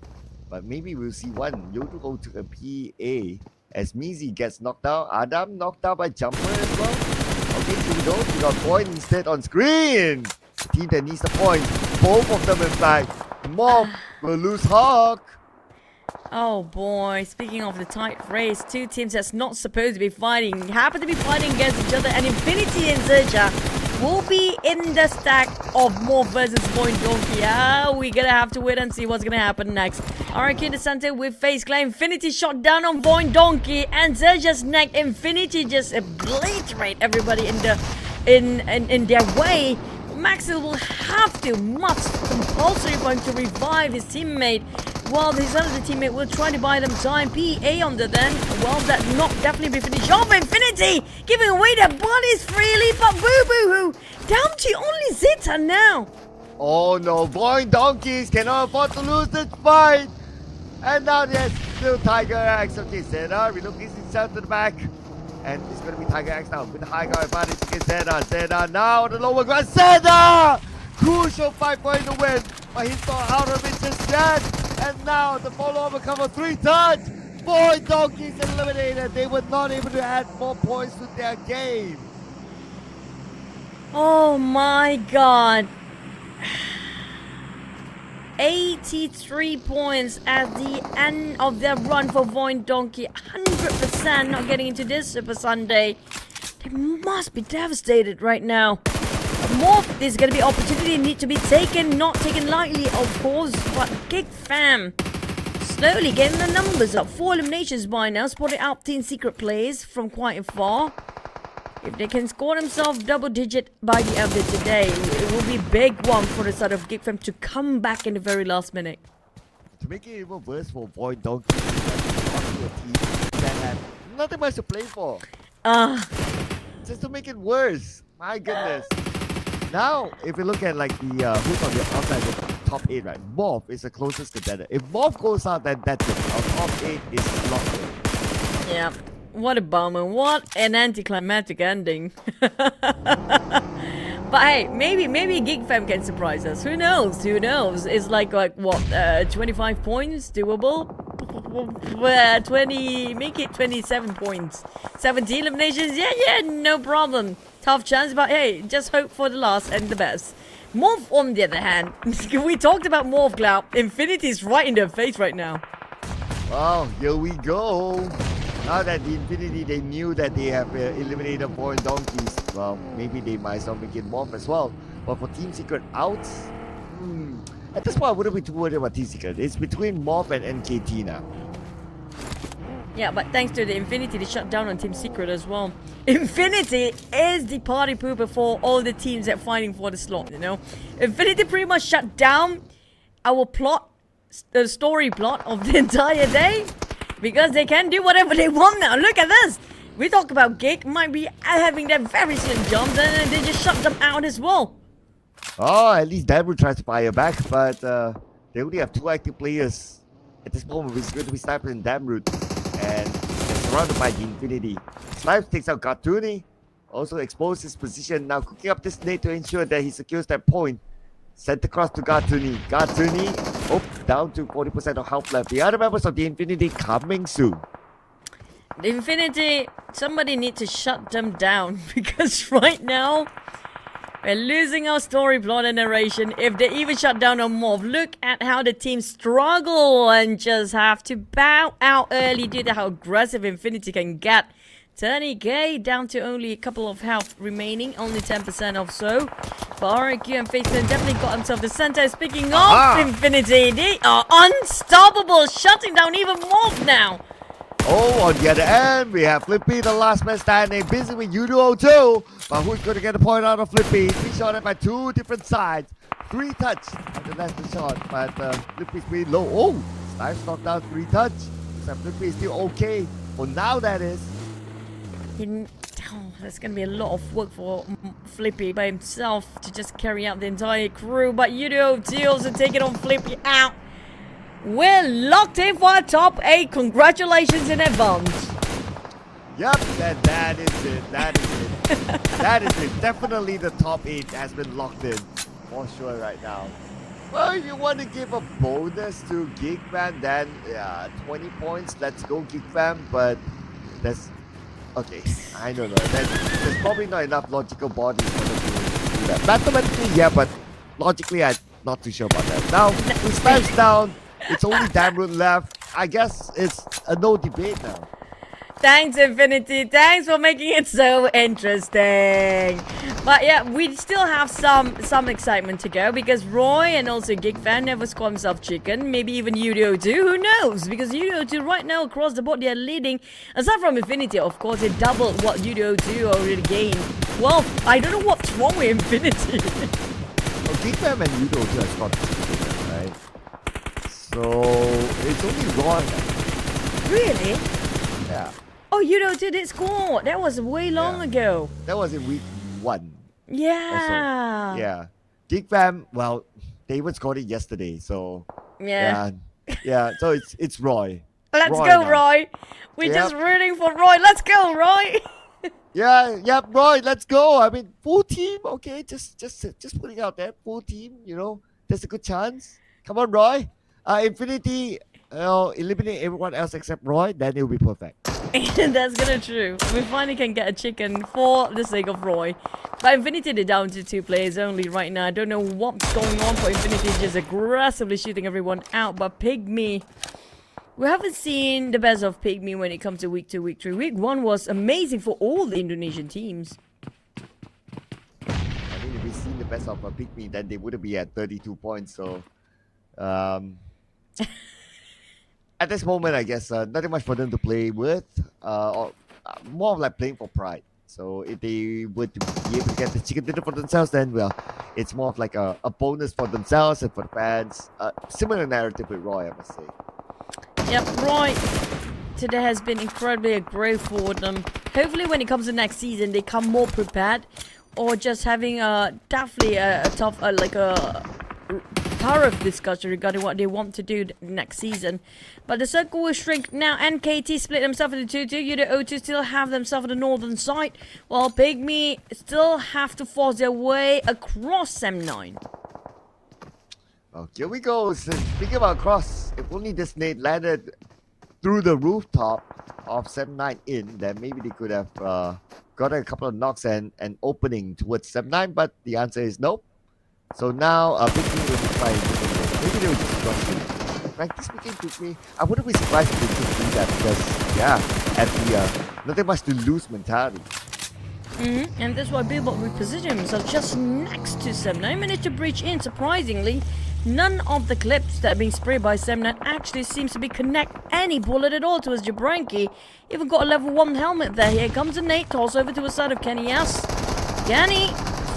but maybe we'll see one. YOODO go to a PA as Mizi gets knocked out. Adam knocked out by Jumper as well. Okay, YOODO, we got VOIN instead on screen. The team that needs the points. Both of them in fact. MORPH will lose Hawk. Oh boy, speaking of the tight race, two teams that's not supposed to be fighting happen to be fighting against each other, and Infinity and XERXIA will be in the stack of MORPH versus VOIN Donkey. We're gonna have to wait and see what's gonna happen next. RRQ in the center with FaZe Clan. Infinity shot down on VOIN Donkey, and XERXIA's neck. Infinity just obliterate everybody in their way. Maxwell will must compulsory going to revive his teammate, while his other teammate will try to buy them time. PA on the then, well, that knock definitely be finished off. Infinity giving away their bodies freely, but boo-boo-hoo down to only Zeta now. Oh no, VOIN Donkeys cannot afford to lose this fight. And now there's still TIGERX. Okay, Zeta relocates himself to the back. And it's going to be TIGERX now with the high guard advantage against Zeta. Zeta now on the lower ground. Zeta! Crucial fight for him to win. But he's not out of it just yet. And now the follow-up will cover 3 touch. VOIN Donkeys eliminated. They were not able to add more points to their game. Oh my god. 83 points at the end of their run for VOIN Donkey. 100% not getting into this Super Sunday. They must be devastated right now. MORPH, there's going to be opportunity need to be taken, not taken lightly, of course, but GEEK fam slowly getting the numbers up. 4 eliminations by now, spotted out Team Secret players from quite far. If they can score themselves double digit by the end of today, it will be a big one for the side of GEEK fam to come back in the very last minute. To make it even worse for VOIN Donkey, a team that had nothing much to play for. Just to make it worse. My goodness. Now, if we look at like the who's on the outside of the top 8, right? MORPH is the closest contender. If MORPH goes out, then that's it. Our top 8 is locked in. Yeah, what a bummer. What an anticlimactic ending. But hey, maybe GEEK fam can surprise us. Who knows? Who knows? It's like what, 25 points doable? 20, make it 27 points. 17 eliminations, yeah, no problem. Tough chance, but hey, just hope for the last and the best. MORPH on the other hand, we talked about MORPH Cloud. Infinity's right in their face right now. Well, here we go. Now that the Infinity, they knew that they have eliminated VOIN Donkeys. Well, maybe they might as well make it MORPH as well. But for Team Secret out, at this point, I wouldn't be too worried about Team Secret. It's between MORPH and NKT now. Yeah, but thanks to the Infinity, they shut down on Team Secret as well. Infinity is the party pooper for all the teams that are fighting for the slot, you know. Infinity pretty much shut down our plot, the story plot of the entire day, because they can do whatever they want now. Look at this. We talk about GEEK might be having their very slim jumps, and they just shut them out as well. Oh, at least Dabru tries to fire back, but they only have 2 active players at this moment, which is going to be Sniper and Damroot. And they're surrounded by the Infinity. Snipes takes out Gartuni, also exposes his position, now cooking up this nade to ensure that he secures that point. Sent across to Gartuni. Gartuni, down to 40% of health left. The other members of the Infinity coming soon. Infinity, somebody need to shut them down because right now we're losing our story plot and narration. If they even shut down on MORPH, look at how the team struggle and just have to bow out early due to how aggressive Infinity can get. Turning Gay down to only a couple of health remaining, only 10% or so. But IQOO and FaZe Clan definitely got themselves the center. Speaking of Infinity, they are unstoppable, shutting down even MORPH now. Oh, on the other end, we have Flippy, the last man standing, busy with YOODO too. But who's going to get a point out of Flippy? He shot it by two different sides. 3 touch on the last shot, but Flippy's pretty low. Oh, Snipes knocked down 3 touch. So Flippy is still okay. For now, that is. There's going to be a lot of work for Flippy by himself to just carry out the entire crew. But YOODO deals and taking on Flippy out. We're locked in for a top 8. Congratulations in advance. Yep, that is it. That is it. That is it. Definitely the top 8 has been locked in. For sure right now. Well, if you want to give a bonus to GEEK Fam, then 20 points. Let's go GEEK Fam. But that's... Okay, I don't know. There's probably not enough logical bodies for them to do that. Mathematically, yeah, but logically, I'm not too sure about that. Now, with Snipes down, it's only Damroot left. I guess it's a no debate now. Thanks, Infinity. Thanks for making it so interesting. But yeah, we still have some excitement to go because Roy and also GEEK Fan never scored himself chicken. Maybe even YOODO too. Who knows? Because YOODO too right now across the board they are leading. Aside from Infinity, of course, they doubled what YOODO too already gained. Well, I don't know what's wrong with Infinity. Well, GEEK Fan and YOODO too have scored chicken, right? So it's only Roy. Really? Yeah. Oh, YOODO did score. That was way long ago. That was in week 1. Yeah. Also. Yeah. GEEK Fam, well, they even scored it yesterday, so yeah. So it's Roy. Let's Roy go, now. Roy. We're just rooting for Roy. Let's go, Roy. Yeah, Roy, let's go. I mean, full team, okay, just putting out there, full team, you know, there's a good chance. Come on, Roy. Infinity, eliminate everyone else except Roy, then it'll be perfect. That's gonna true. We finally can get a chicken for the sake of Roy. But Infinity, they're down to 2 players only right now. I don't know what's going on for Infinity, just aggressively shooting everyone out. But PIGMY, we haven't seen the best of PIGMY when it comes to week 2, week 3. Week 1 was amazing for all the Indonesian teams. I mean, if we've seen the best of PIGMY, then they wouldn't be at 32 points. So, at this moment, I guess nothing much for them to play with. More of like playing for pride. So if they were to be able to get the chicken dinner for themselves, then well, it's more of like a bonus for themselves and for the fans. Similar narrative with Roy, I must say. Yep, Roy today has been incredibly a growth for them. Hopefully when it comes to next season, they come more prepared, or just having definitely a tough thorough discussion regarding what they want to do next season. But the circle will shrink now. NKT split themselves into 2-2. YOODO still have themselves on the northern side, while PIGMY still have to force their way across SEM9. Oh, here we go. So speaking about cross, if only this nade landed through the rooftop of 7-9 in, then maybe they could have got a couple of knocks and an opening towards 7-9, but the answer is nope. So now, PIGMY will be trying to maybe they will just cross it. Frankly speaking, PIGMY, I wouldn't be surprised if they could do that because, yeah, at the nothing much to lose mentality. And that's why Billboard repositioned himself just next to 7-9. Managed to breach in, surprisingly. None of the clips that are being sprayed by 7-9 actually seems to be connect any bullet at all to his Jabranki. Even got a level 1 helmet there. Here comes a nade toss over to the side of Kenny S. Kenny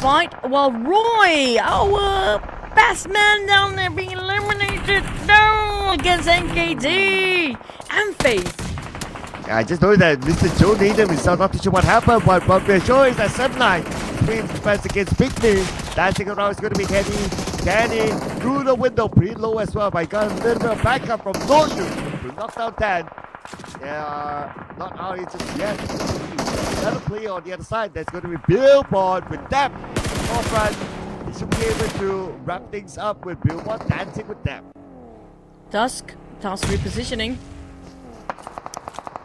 fight while Roy, our best man down there, being eliminated down against NKT and FaZe. I just know that Mr. Joe Needham is not too sure what happened, but what we're sure is that 7-9 between defense against PIGMY. Dancing around is going to be Kenny. Kenny through the window, pretty low as well. But got a little bit of backup from Noju to knock down 10. They are not out here just yet. Another player on the other side. There's going to be Billboard with them. Forefront. He should be able to wrap things up with Billboard dancing with them. Task repositioning.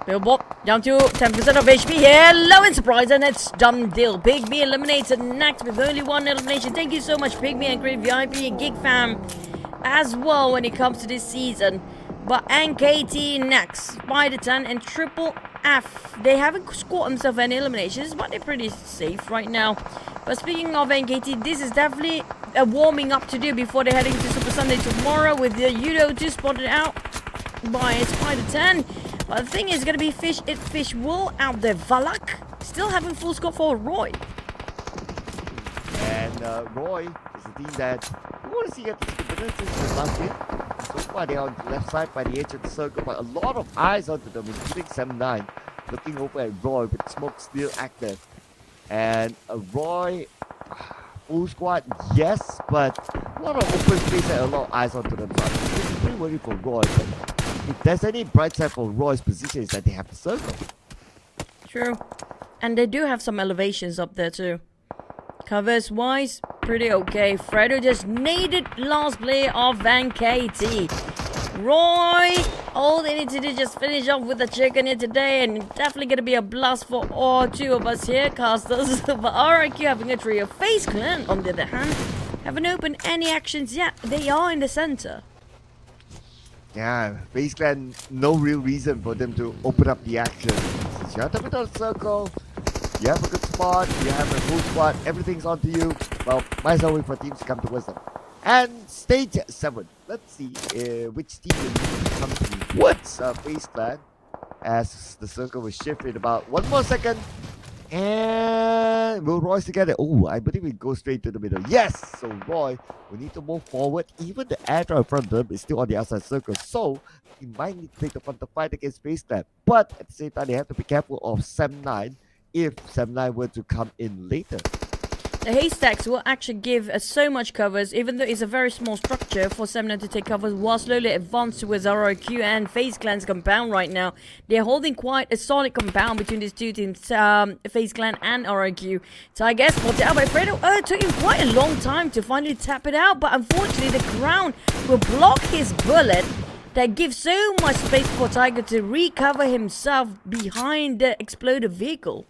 Billboard down to 10% of HP here. Low and surprise, and it's done deal. PIGMY eliminated next with only one elimination. Thank you so much, PIGMY, and great VIP and GEEK fam as well when it comes to this season. But NKT next, Spider 10 and Triple F. They haven't scored themselves any eliminations, but they're pretty safe right now. But speaking of NKT, this is definitely a warming up to do before they're heading to Super Sunday tomorrow with the YOODO 2 spotted out by Spider 10. But the thing is going to be Fish Wool out there. Valak still having full score for Roy. And Roy is the team that we want to see get the stability in the last game. So far they are on the left side by the edge of the circle, but a lot of eyes onto them, including 7-9, looking over at Roy with smoke still active. And Roy, full squad, yes, but a lot of open space and a lot of eyes onto them. So I'm pretty worried for Roy, but if there's any bright side for Roy's position is that they have the circle. True. And they do have some elevations up there too. Covers wise, pretty okay. Fredo just needed last play of NKT. Roy, all they need to do is just finish off with the chicken here today, and definitely gonna be a blast for all two of us here, casters. But IQOO having a trio. FaZe Clan, on the other hand, haven't opened any actions yet. They are in the center. Yeah, FaZe Clan, no real reason for them to open up the action. Since you're at the middle of the circle, you have a good spot, you have a full squad, everything's onto you. Well, might as well wait for teams to come towards them. And stage 7. Let's see which team will come towards FaZe Clan as the circle will shift in about 1 more second. And will Royce together? Oh, I believe we go straight to the middle. Yes! So Roy will need to move forward. Even the airdrop in front of them is still on the outside circle. So he might need to take the front to fight against FaZe Clan. But at the same time, they have to be careful of 7-9 if 7-9 were to come in later. The haystacks will actually give so much covers, even though it's a very small structure for 7-9 to take covers while slowly advance towards IQOO and FaZe Clan's compound right now. They're holding quite a solid compound between these two teams, FaZe Clan and IQOO. So I guess spotted out by Fredo. It took him quite a long time to finally tap it out, but unfortunately the ground will block his bullet. That gives so much space for Tiger to recover himself behind the exploded vehicle.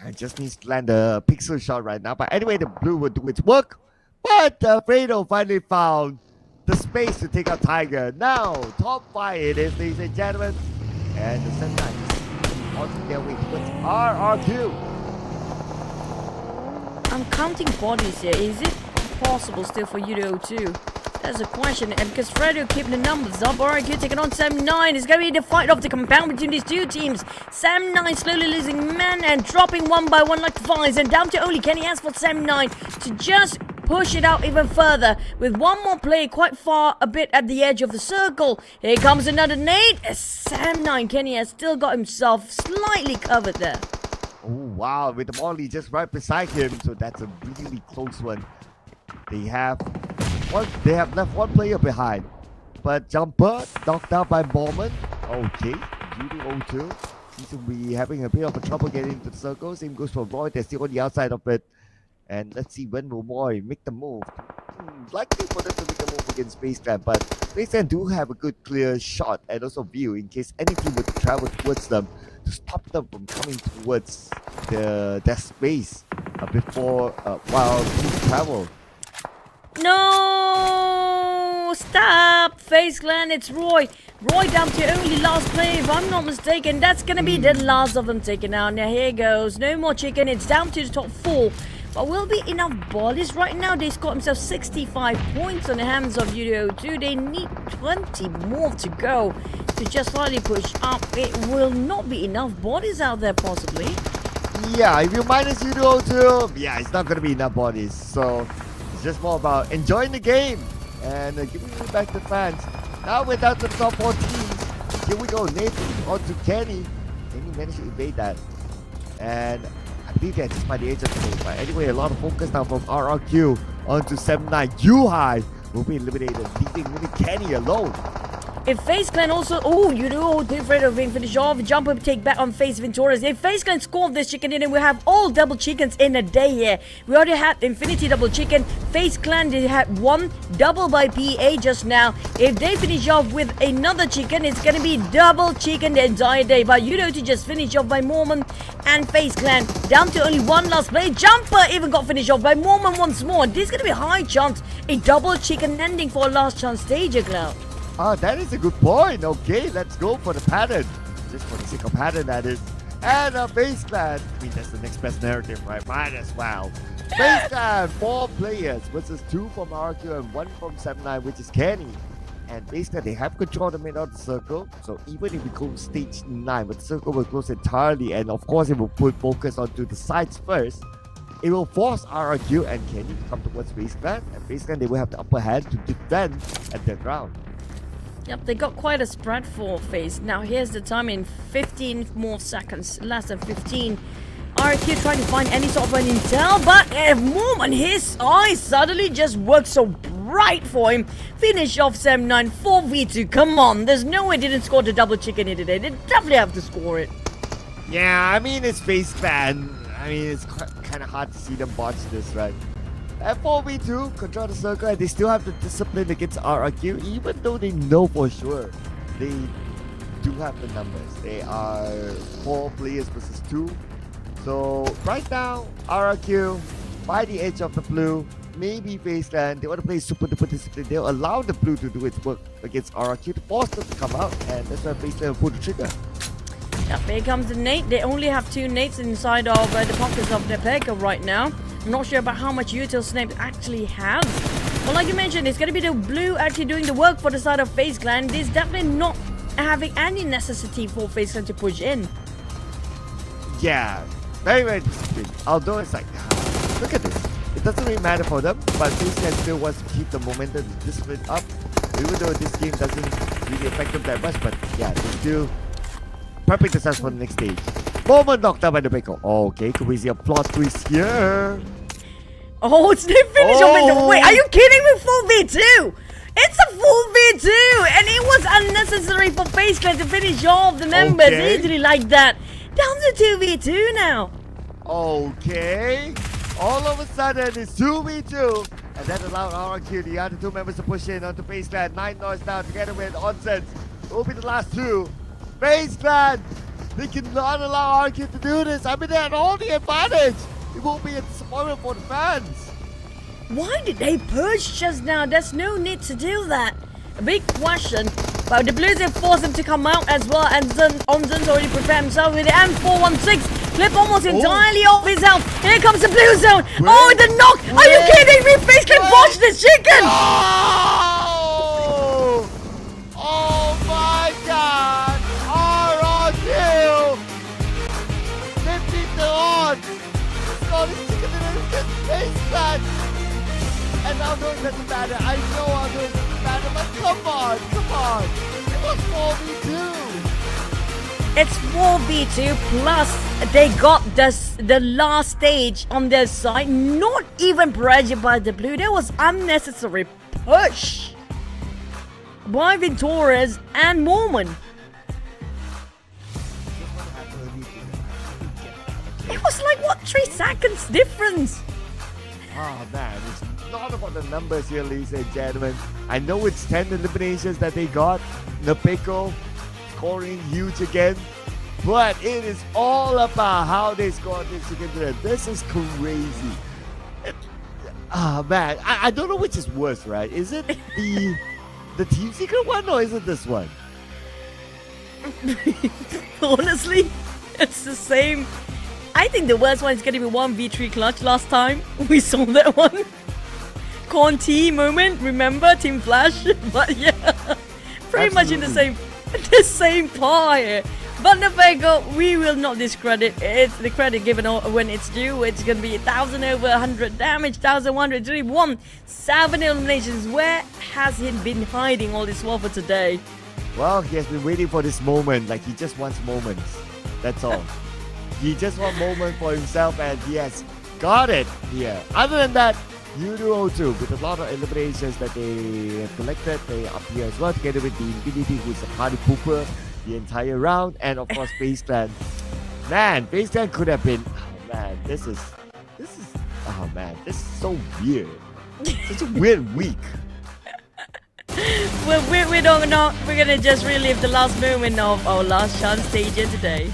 I just needs to land a pixel shot right now. But anyway, the blue will do its work. But Fredo finally found the space to take out Tiger. Now, top 5 it is, ladies and gentlemen. And the 7-9 on their way towards RRQ. I'm counting bodies here. Is it possible still for YOODO too? That's a question, and because Fredo keeping the numbers up, IQOO taking on 7-9. It's going to be the fight of the compound between these two teams. 7-9 slowly losing men and dropping one by one like flies, and down to only Kenny has for 7-9 to just push it out even further with one more play quite far a bit at the edge of the circle. Here comes another nade. 7-9 Kenny has still got himself slightly covered there. Oh wow, with the molly just right beside him, so that's a really close one. They have left one player behind, but Jumper knocked out by Bowman. Okay, YOODO 02 seems to be having a bit of a trouble getting into the circle. Same goes for Roy. They're still on the outside of it, and let's see when will Roy make the move. Likely for them to make a move against FaZe Clan, but FaZe Clan do have a good clear shot and also view in case any team would travel towards them to stop them from coming towards their space before while teams travel. No! Stop! FaZe Clan, it's Roy. Roy down to only last play, if I'm not mistaken. That's gonna be the last of them taken out. Now here goes. No more chicken. It's down to the top 4. But will be enough bodies right now? They scored themselves 65 points on the hands of YOODO 2. They need 20 more to go to just slightly push up. It will not be enough bodies out there possibly. Yeah, if you minus YOODO 2, yeah, it's not gonna be enough bodies. So it's just more about enjoying the game and giving it back to fans. Now without the top 4 teams, here we go. Nathan onto Kenny. Kenny managed to evade that. And I believe they're just by the edge of the goal. But anyway, a lot of focus now from RRQ onto 7-9. U-High will be eliminated, leaving really Kenny alone. If FaZe Clan also, YOODO, W3D4 being finished off, jumper take back on FaZe Venturas. If FaZe Clan score this chicken in, we have all double chickens in a day here. We already had Infinity double chicken. FaZe Clan, they had one double by PA just now. If they finish off with another chicken, it's gonna be double chicken the entire day. But YOODO to just finish off by Mormon and FaZe Clan down to only one last play. Jumper even got finished off by Mormon once more. This is gonna be a high chance, a double chicken ending for a last chance stage, Cloud. That is a good point. Okay, let's go for the pattern. Just for the sake of pattern, that is. And FaZe Clan, I mean, that's the next best narrative, right? Might as well. FaZe Clan, 4 players versus 2 from RQ and 1 from 7-9, which is Kenny. And FaZe Clan, they have control of the middle of the circle. So even if we go stage 9, but the circle will close entirely, and of course it will put focus onto the sides first. It will force RQ and Kenny to come towards FaZe Clan, and FaZe Clan, they will have the upper hand to defend at the ground. Yep, they got quite a spread for FaZe. Now here's the time in 15 more seconds, less than 15. RQ trying to find any sort of an intel, but Mormon, his eyes suddenly just worked so bright for him. Finish off 7-9, 4v2, come on. There's no way they didn't score the double chicken here today. They definitely have to score it. Yeah, I mean, it's FaZe Clan. I mean, it's kind of hard to see them botch this, right? At 4v2, control the circle, and they still have the discipline against RRQ, even though they know for sure they do have the numbers. They are 4 players versus 2. So right now, RRQ by the edge of the blue, maybe FaZe Clan, they want to play super duper discipline. They'll allow the blue to do its work against RRQ to force them to come out, and that's why FaZe Clan will pull the trigger. Yep, here comes the nade. They only have 2 nades inside of the pockets of their Pega right now. I'm not sure about how much util Snape actually has. But like you mentioned, it's going to be the blue actually doing the work for the side of FaZe Clan. There's definitely not having any necessity for FaZe Clan to push in. Yeah, very, very disciplined. Although it's like, look at this. It doesn't really matter for them, but FaZe Clan still wants to keep the momentum and discipline up. Even though this game doesn't really affect them that much, but yeah, they're still prepping themselves for the next stage. Moment knocked out by the Beko. Okay, could we see a plot twist here? Oh, it's the finish of it. Wait, are you kidding me? 4v2! It's a 4v2! And it was unnecessary for FaZe Clan to finish off the members easily like that. Down to 2v2 now. Okay. All of a sudden, it's 2v2. And that allowed RRQ, the other 2 members, to push in onto FaZe Clan. 9 noise down together with Onsen. It will be the last 2. FaZe Clan, they cannot allow RQ to do this. I mean, they had all the advantage. It will be a disappointment for the fans. Why did they purge just now? There's no need to do that. A big question. But the Blues have forced him to come out as well. And Onzen's already prepared himself with the M416. Clip almost entirely off his health. Here comes the blue zone. Oh, the knock. Are you kidding me? FaZe Clan botched this chicken. Oh my God. RRQ. 50 on. All this chicken against FaZe Clan. And now no, it doesn't matter. I know how it doesn't matter, but come on. It was 4v2. It's 4v2 plus they got the last stage on their side. Not even pressured by the blue. There was unnecessary push by Venturas and Mormon. It was like, what, 3 seconds difference? Oh man, it's not about the numbers here, ladies and gentlemen. I know it's 10 eliminations that they got. Nepeko scoring huge again. But it is all about how they scored this together. This is crazy. Man, I don't know which is worse, right? Is it the Team Secret one or is it this one? Honestly, it's the same. I think the worst one is going to be 1v3 clutch. Last time we saw that one. Conti moment, remember Team Flash? But yeah, pretty much in the same pie. But Nepeko, we will not discredit. It's the credit given when it's due. It's going to be 1,000 over 100 damage, 1,131, 7 eliminations. Where has he been hiding all this while for today? Well, he has been waiting for this moment. Like, he just wants moments. That's all. He just wants moment for himself, and he has got it here. Other than that, YOODO too, with a lot of eliminations that they have collected. They up here as well, together with the Infinity, who's a party pooper the entire round, and of course FaZe Clan. Man, FaZe Clan could have been. Oh man, this is. Oh man, this is so weird. Such a weird week. We don't know. We're gonna just relive the last moment of our last chance stage here today.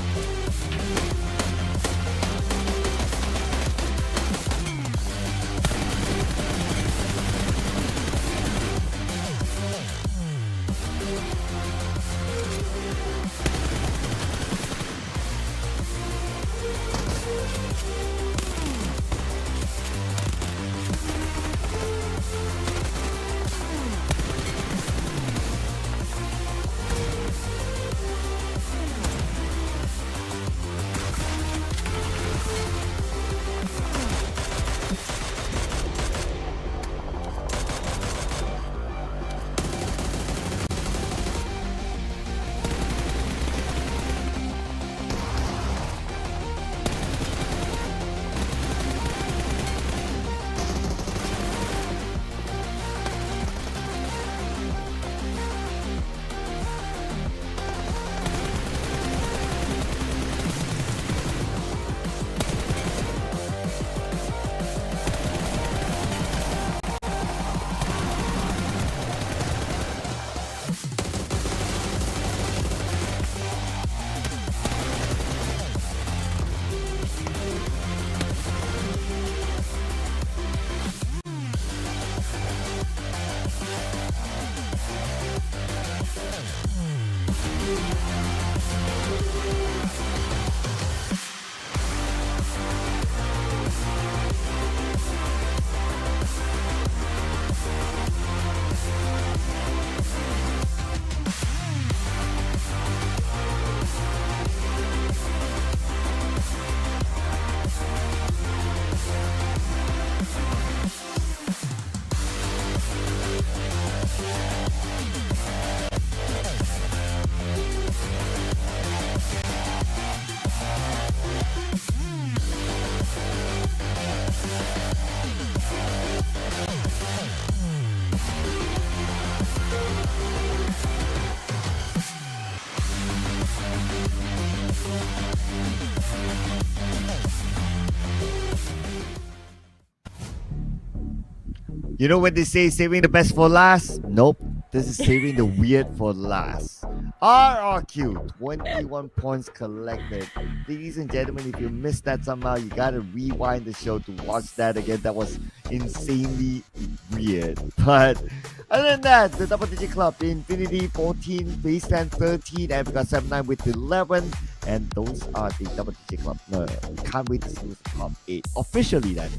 You know when they say saving the best for last? Nope. This is saving the weird for last. RRQ, 21 points collected. Ladies and gentlemen, if you missed that somehow, you gotta rewind the show to watch that again. That was insanely weird. But other than that, the double digit club, the Infinity 14, FaZe Clan 13, and we got 7-9 with 11. And those are the double digit club. No, can't wait to see who's the top 8. Officially, that is.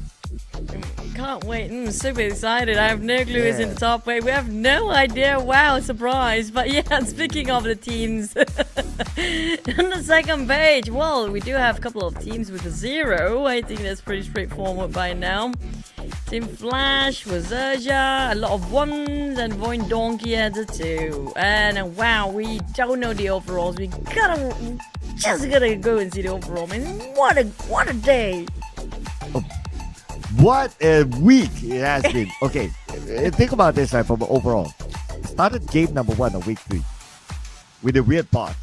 Can't wait. I'm super excited. I have no clue who's in the top 8. We have no idea. Wow, surprise. But yeah, speaking of the teams, on the second page, well, we do have a couple of teams with a 0. I think that's pretty straightforward by now. Team Flash with XERXIA, a lot of 1s, and VOIN Donkey has a 2. And wow, we don't know the overalls. We just gotta go and see the overall. Man, what a day! What a week it has been. Okay, think about this right from overall. Started game number 1 on week 3 with a weird botch.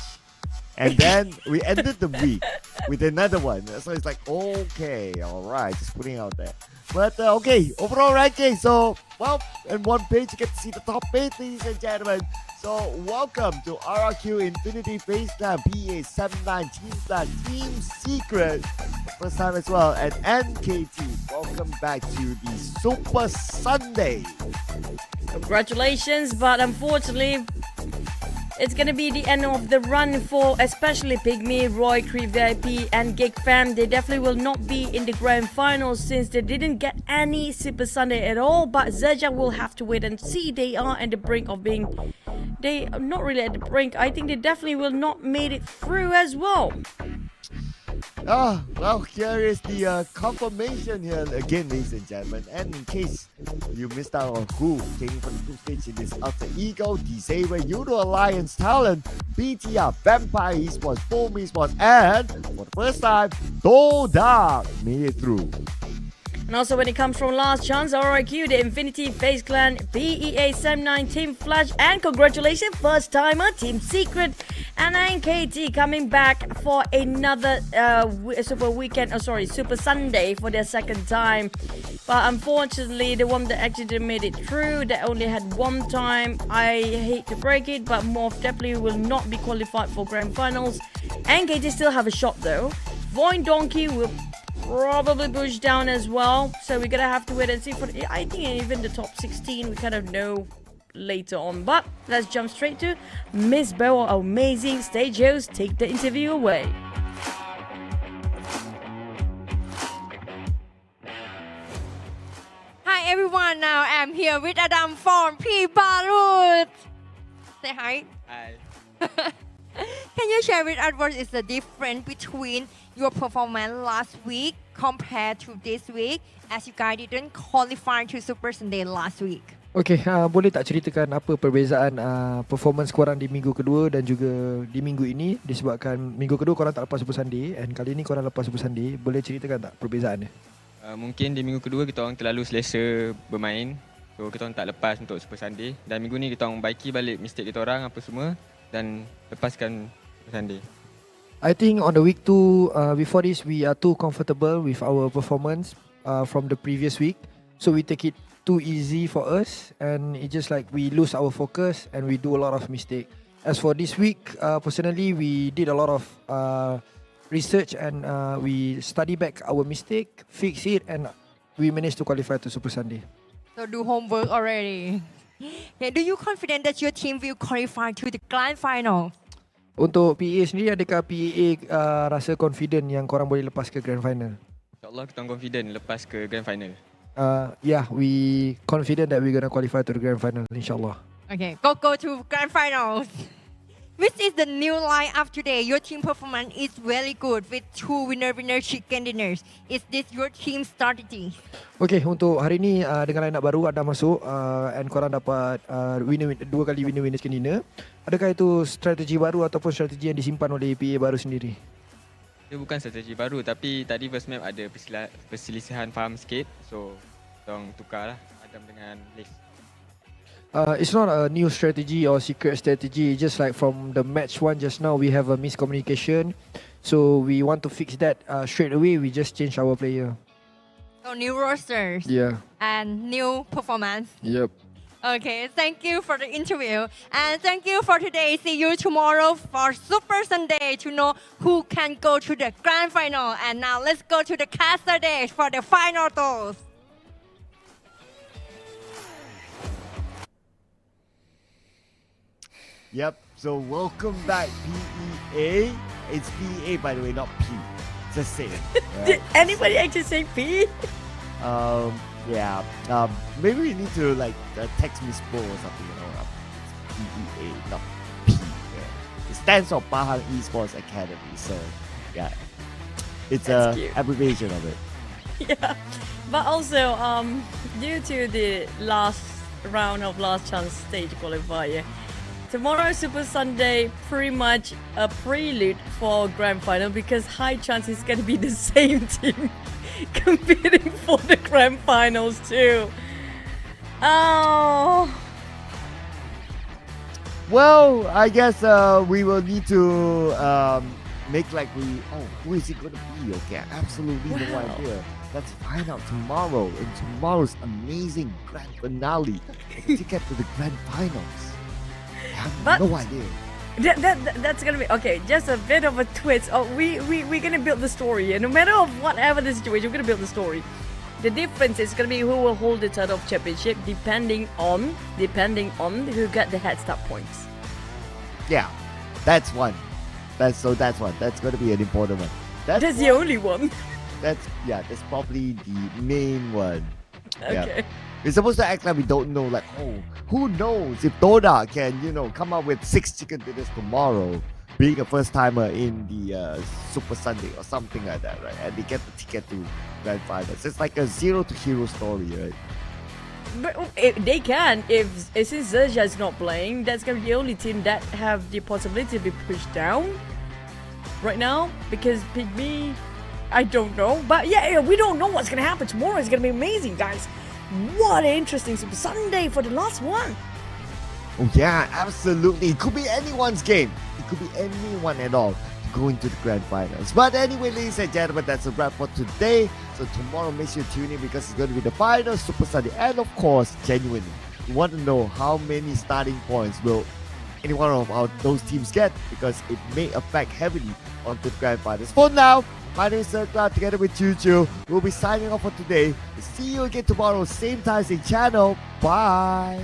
And then we ended the week with another one. So it's like, okay, alright, just putting it out there. But okay, overall ranking. So, well, in one page you get to see the top 8, ladies and gentlemen. So, welcome to RRQ Infinity FaZe Clan PA 79 Team Clan Team Secret. First time as well. And NKT, welcome back to the Super Sunday. Congratulations, but unfortunately, it's gonna be the end of the run for especially PIGMY, Roy, Creep VIP, and GEEK fam. They definitely will not be in the grand finals since they didn't get any Super Sunday at all. But XERXIA will have to wait and see. They are at the brink of being. They are not really at the brink. I think they definitely will not made it through as well. Well, here is the confirmation here again, ladies and gentlemen. And in case you missed out on who came from the 2 stage in this Alter Ego, Disaber, YOODO Alliance, Talent, BTR, Vampire Esports, Foam Esports, and for the first time, Dark made it through. And And also when it comes from last chance, IQOO, the Infinity, FaZe Clan, PEA, Sam9, Team Flash, and congratulations, first timer, Team Secret, and NKT coming back for another Super Sunday for their second time. But unfortunately, the one that actually didn't made it through, that only had one time. I hate to break it, but MORPH definitely will not be qualified for Grand Finals. NKT still have a shot though. VOIN Donkey will probably push down as well, so we're gonna have to wait and see for I think even the top 16 we kind of know later on. But let's jump straight to Miss Bell, our amazing stage host. Take the interview away. Hi everyone, now I'm here with Adam from BARUZ. Say hi. Hi. Can you share with us what is the difference between your performance last week compared to this week, as you guys didn't qualify to Super Sunday last week? Okay, boleh tak ceritakan apa perbezaan performance korang di minggu kedua dan juga di minggu ini, disebabkan minggu kedua korang tak lepas Super Sunday and kali ini korang lepas Super Sunday. Boleh ceritakan tak perbezaannya? Mungkin di minggu kedua kita orang terlalu selesa bermain, so kita orang tak lepas untuk Super Sunday, dan minggu ni kita orang baiki balik mistake kita orang apa semua dan lepaskan Super Sunday. I think on the week 2, before this, we are too comfortable with our performance from the previous week. So we take it too easy for us, and it's just like we lose our focus and we do a lot of mistake. As for this week, personally, we did a lot of research and we study back our mistake, fix it, and we managed to qualify to Super Sunday. So do homework already. Okay, do you confident that your team will qualify to the grand final? Untuk PEA sendiri, adakah PEA rasa confident yang korang boleh lepas ke grand final? InsyaAllah kita orang confident lepas ke grand final. Yeah, we confident that we're gonna qualify to the grand final, inshallah. Okay, go to grand finals. Which is the new lineup today? Your team performance is very good with 2 winner chicken dinners. Is this your team strategy? Okay, untuk hari ni dengan lineup baru ada masuk and korang dapat 2 kali winner chicken dinner. Adakah itu strategi baru ataupun strategi yang disimpan oleh PA baru sendiri? Dia bukan strategi baru, tapi tadi first map ada perselisihan faham sikit, so kita orang tukarlah Adam dengan Liz. It's not a new strategy or secret strategy. Just like from the match 1 just now, we have a miscommunication. So we want to fix that straight away. We just change our player. So new rosters. Yeah. And new performance. Yep. Okay, thank you for the interview. And thank you for today. See you tomorrow for Super Sunday to know who can go to the grand final. And now let's go to the caster stage for the final toss. Yep, so welcome back PEA. It's PEA by the way, not P. Just say it. Right? Did anybody actually say P? Yeah. Maybe we need to like text Miss Bo or something, you know. PEA, not P. Yeah. It stands for PUBGM Esports Academy. So yeah, it's That's a cute. abbreviation of it. Yeah, but also due to the last round of last chance stage qualifier, tomorrow Super Sunday pretty much a prelude for grand final, because high chance it's gonna be the same team competing for the grand finals too. Oh. Well, I guess we will need to make like who is it gonna be? Okay, absolutely no idea. Let's find out tomorrow in tomorrow's amazing grand finale. A ticket to the grand finals. I have no idea. That's gonna be okay. Just a bit of a twist. Oh, we're gonna build the story, and no matter of whatever the situation, we're gonna build the story. The difference is gonna be who will hold the title of championship, depending on who got the head start points. Yeah, that's one. That's one. That's gonna be an important one. That's the only one. That's probably the main one. Okay. Yeah. We're supposed to act like we don't know, like, who knows if Doda can, come up with 6 chicken dinners tomorrow, being a first timer in the Super Sunday or something like that, right? And they get the ticket to grand finals. It's like a zero to hero story, right? But they can, since XERXIA is not playing, that's gonna be the only team that have the possibility to be pushed down right now, because PIGMY I don't know. But yeah, we don't know what's gonna happen tomorrow. It's gonna be amazing, guys. What an interesting Super Sunday for the last one. Oh yeah, absolutely. It could be anyone's game. It could be anyone at all going to the grand finals. But anyway, ladies and gentlemen, that's a wrap for today. So tomorrow, make sure you tune in because it's going to be the final Super Sunday. And of course, genuinely, we want to know how many starting points will any one of those teams get, because it may affect heavily onto the grand finals. For now, my name is XERXIA, together with Choo. We'll be signing off for today. See you again tomorrow, same time, same channel. Bye.